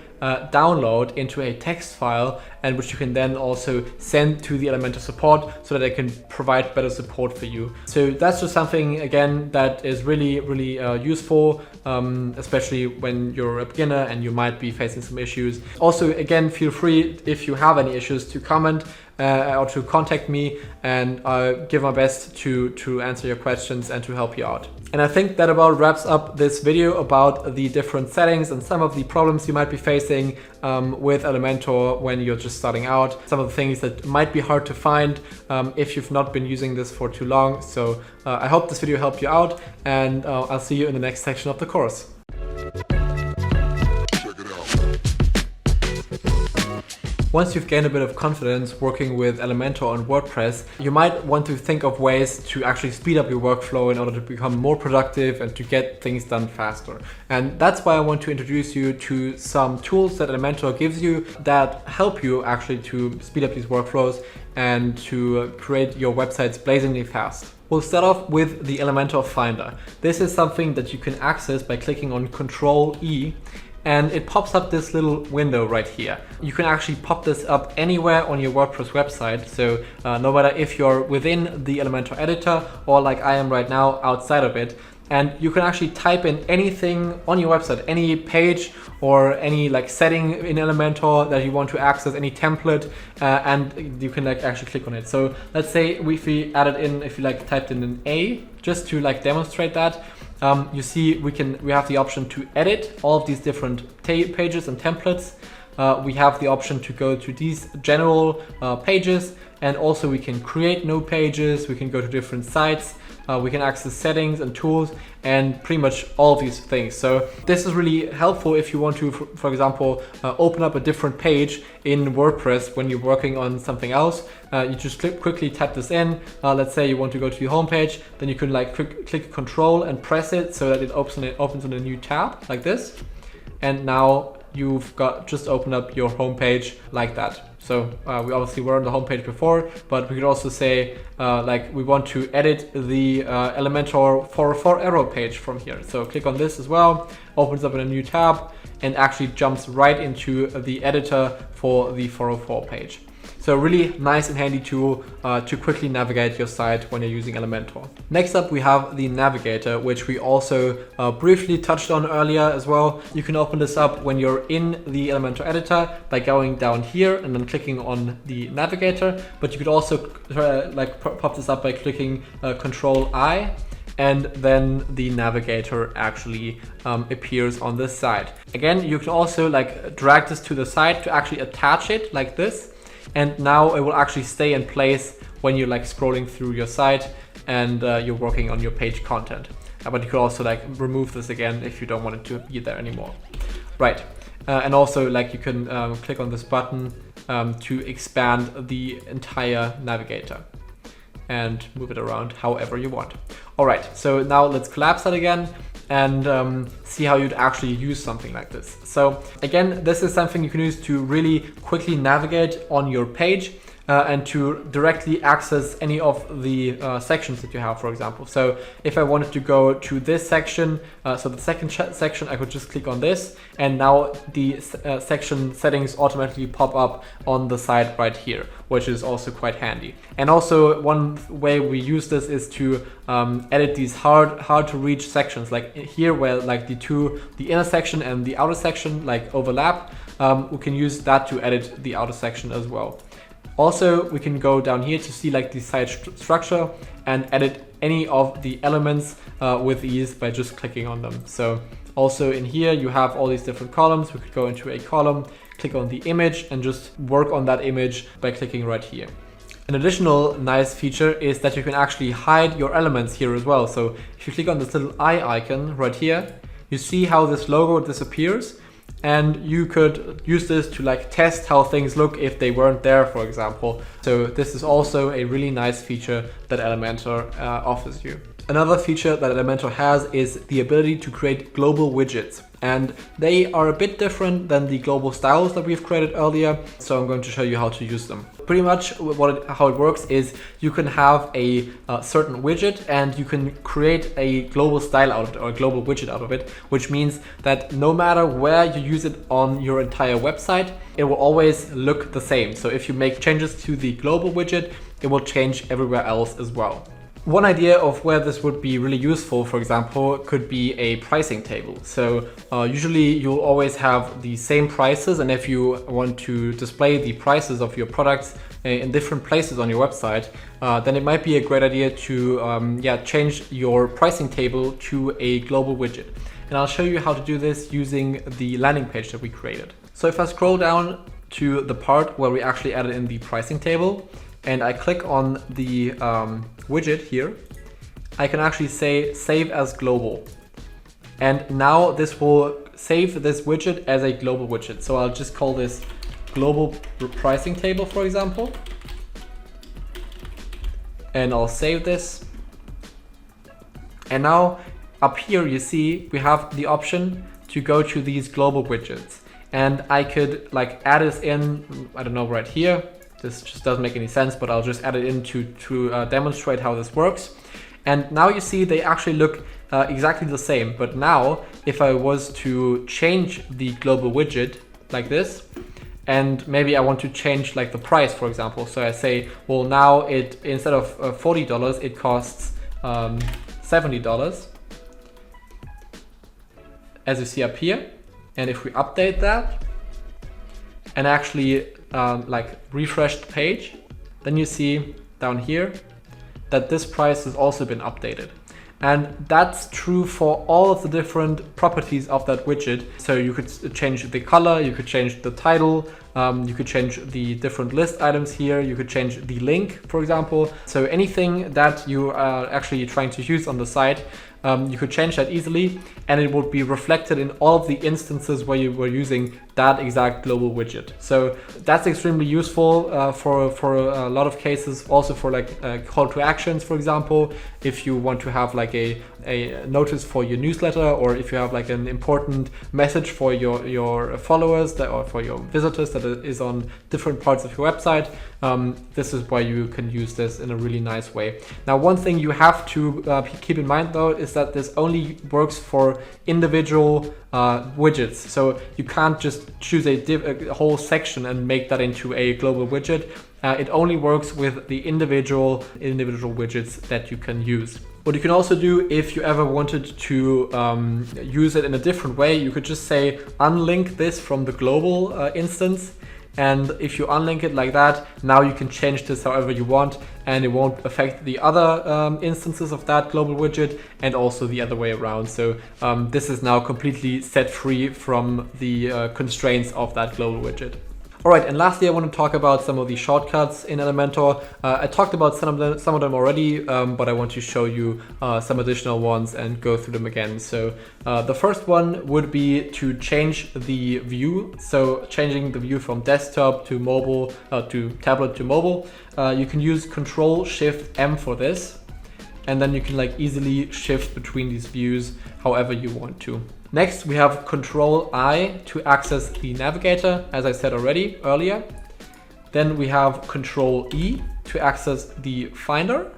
Speaker 1: download into a text file, and which you can then also send to the Elementor support so that they can provide better support for you. So that's just something, again, that is really useful, especially when you're a beginner and you might be facing some issues. Also, again, feel free, if you have any issues, to comment or to contact me, and I'll give my best to answer your questions and to help you out. And I think that about wraps up this video about the different settings and some of the problems you might be facing with Elementor when you're just starting out. Some of the things that might be hard to find if you've not been using this for too long. So I hope this video helped you out, and I'll see you in the next section of the course. Once you've gained a bit of confidence working with Elementor on WordPress, you might want to think of ways to actually speed up your workflow in order to become more productive and to get things done faster. And that's why I want to introduce you to some tools that Elementor gives you that help you actually to speed up these workflows and to create your websites blazingly fast. We'll start off with the Elementor Finder. This is something that you can access by clicking on Control-E, and it pops up this little window right here. You can actually pop this up anywhere on your WordPress website. So no matter if you're within the Elementor editor or like I am right now outside of it, and you can actually type in anything on your website, any page or any like setting in Elementor that you want to access, any template, and you can like actually click on it. So let's say if we added in, if you like typed in an A, just to like demonstrate that, you see we have the option to edit all of these different pages and templates. We have the option to go to these general pages, and also we can create new pages. We can go to different sites. we can access settings and tools and pretty much all of these things. So this is really helpful if you want to, for example, open up a different page in WordPress when you're working on something else. You just quickly tap this in. Let's say you want to go to the home page, then you can like click Control and press it so that it opens in a new tab like this. And now you've just opened up your home page like that. So we obviously were on the home page before, but we could also say like we want to edit the Elementor 404 arrow page from here. So click on this as well, opens up in a new tab, and actually jumps right into the editor for the 404 page. So really nice and handy tool to quickly navigate your site when you're using Elementor. Next up, we have the navigator, which we also briefly touched on earlier as well. You can open this up when you're in the Elementor editor by going down here and then clicking on the navigator. But you could also pop this up by clicking Control I, and then the navigator actually appears on this side. Again, you can also like drag this to the side to actually attach it like this. And now it will actually stay in place when you're like scrolling through your site and you're working on your page content. But you could also like remove this again if you don't want it to be there anymore. Right. And also like you can click on this button to expand the entire navigator and move it around however you want. All right, so now let's collapse that again and see how you'd actually use something like this. So again, this is something you can use to really quickly navigate on your page and to directly access any of the sections that you have, for example. So if I wanted to go to this section, so the second section, I could just click on this, and now the section settings automatically pop up on the side right here, which is also quite handy. And also one way we use this is to edit these hard to reach sections, like here where like the inner section and the outer section like overlap. We can use that to edit the outer section as well. Also, we can go down here to see like the site structure and edit any of the elements with ease by just clicking on them. So also in here, you have all these different columns. We could go into a column, click on the image and just work on that image by clicking right here. An additional nice feature is that you can actually hide your elements here as well. So if you click on this little eye icon right here, you see how this logo disappears. And you could use this to like test how things look if they weren't there, for example. So this is also a really nice feature that Elementor offers you. Another feature that Elementor has is the ability to create global widgets. And they are a bit different than the global styles that we've created earlier. So I'm going to show you how to use them. Pretty much how it works is you can have a certain widget and you can create a global style out of it, or a global widget out of it, which means that no matter where you use it on your entire website, it will always look the same. So if you make changes to the global widget, it will change everywhere else as well. One idea of where this would be really useful, for example, could be a pricing table. So usually you'll always have the same prices, and if you want to display the prices of your products in different places on your website, then it might be a great idea to change your pricing table to a global widget. And I'll show you how to do this using the landing page that we created. So if I scroll down to the part where we actually added in the pricing table, and I click on the widget here, I can actually say save as global. And now this will save this widget as a global widget. So I'll just call this global pricing table, for example. And I'll save this. And now up here, you see we have the option to go to these global widgets. And I could like add this in, I don't know, right here. This just doesn't make any sense, but I'll just add it in to demonstrate how this works. And now you see they actually look exactly the same. But now if I was to change the global widget like this, and maybe I want to change like the price, for example. So I say, well, now it instead of $40, it costs $70, as you see up here. And if we update that and actually like refresh the page, then you see down here that this price has also been updated. And that's true for all of the different properties of that widget. So you could change the color, you could change the title, you could change the different list items here, you could change the link, for example. So anything that you are actually trying to use on the site, you could change that easily, and it would be reflected in all of the instances where you were using that exact global widget. So that's extremely useful for a lot of cases, also for like call to actions, for example, if you want to have like a notice for your newsletter, or if you have like an important message for your followers or for your visitors that is on different parts of your website. This is why you can use this in a really nice way. Now, one thing you have to keep in mind though is that this only works for individual widgets. So you can't just choose a whole section and make that into a global widget. It only works with the individual widgets that you can use. What you can also do, if you ever wanted to use it in a different way, you could just say unlink this from the global instance. And if you unlink it like that, now you can change this however you want, and it won't affect the other instances of that global widget, and also the other way around. So this is now completely set free from the constraints of that global widget. All right, and lastly, I want to talk about some of the shortcuts in Elementor. I talked about some of them already, but I want to show you some additional ones and go through them again. So the first one would be to change the view. So changing the view from desktop to mobile, to tablet to mobile. You can use Control-Shift-M for this, and then you can like easily shift between these views however you want to. Next, we have Control-I to access the navigator, as I said earlier. Then we have Control-E to access the Finder.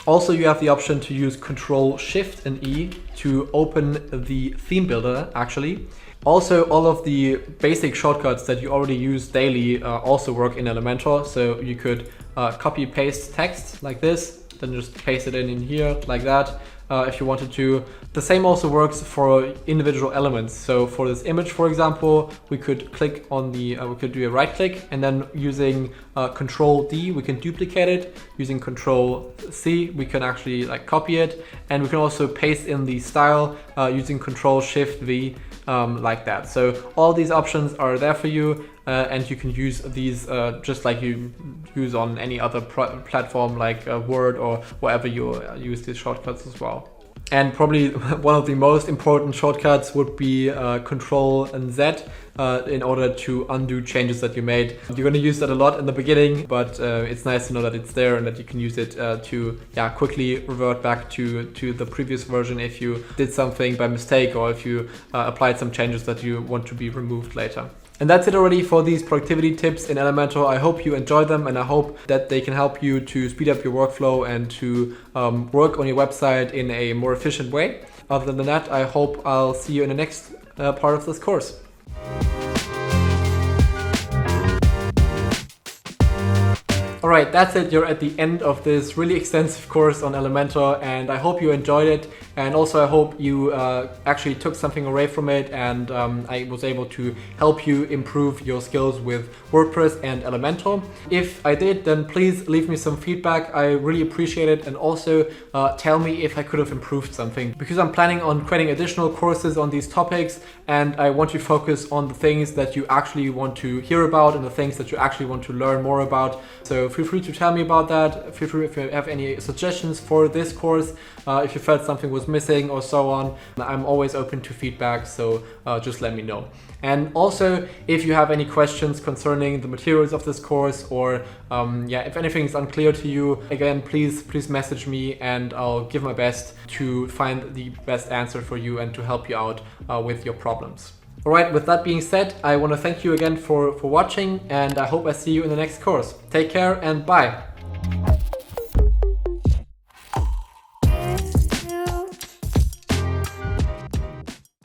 Speaker 1: Also, you have the option to use Control-Shift and E to open the theme builder, actually. Also, all of the basic shortcuts that you already use daily also work in Elementor. So you could copy-paste text like this, then just paste it in here like that. If you wanted to. The same also works for individual elements. So for this image, for example, we could click on the, we could do a right click, and then using Control-D, we can duplicate it. Using Control-C, we can actually like copy it. And we can also paste in the style using Control-Shift-V like that. So all these options are there for you. And you can use these just like you use on any other platform like Word or wherever you use these shortcuts as well. And probably one of the most important shortcuts would be Control and Z in order to undo changes that you made. You're going to use that a lot in the beginning, but it's nice to know that it's there and that you can use it to quickly revert back to the previous version if you did something by mistake, or if you applied some changes that you want to be removed later. And that's it already for these productivity tips in Elementor. I hope you enjoyed them, and I hope that they can help you to speed up your workflow and to work on your website in a more efficient way. Other than that, I hope I'll see you in the next part of this course. All right, that's it. You're at the end of this really extensive course on Elementor, and I hope you enjoyed it. And also I hope you actually took something away from it, and I was able to help you improve your skills with WordPress and Elementor. If I did, then please leave me some feedback. I really appreciate it. And also tell me if I could have improved something, because I'm planning on creating additional courses on these topics, and I want to focus on the things that you actually want to hear about and the things that you actually want to learn more about. So feel free to tell me about that. Feel free if you have any suggestions for this course, if you felt something was missing or so on. I'm always open to feedback, so just let me know. And also, if you have any questions concerning the materials of this course, or if anything is unclear to you, again, please message me, and I'll give my best to find the best answer for you and to help you out with your problems. All right, with that being said, I want to thank you again for watching, and I hope I see you in the next course. Take care and bye.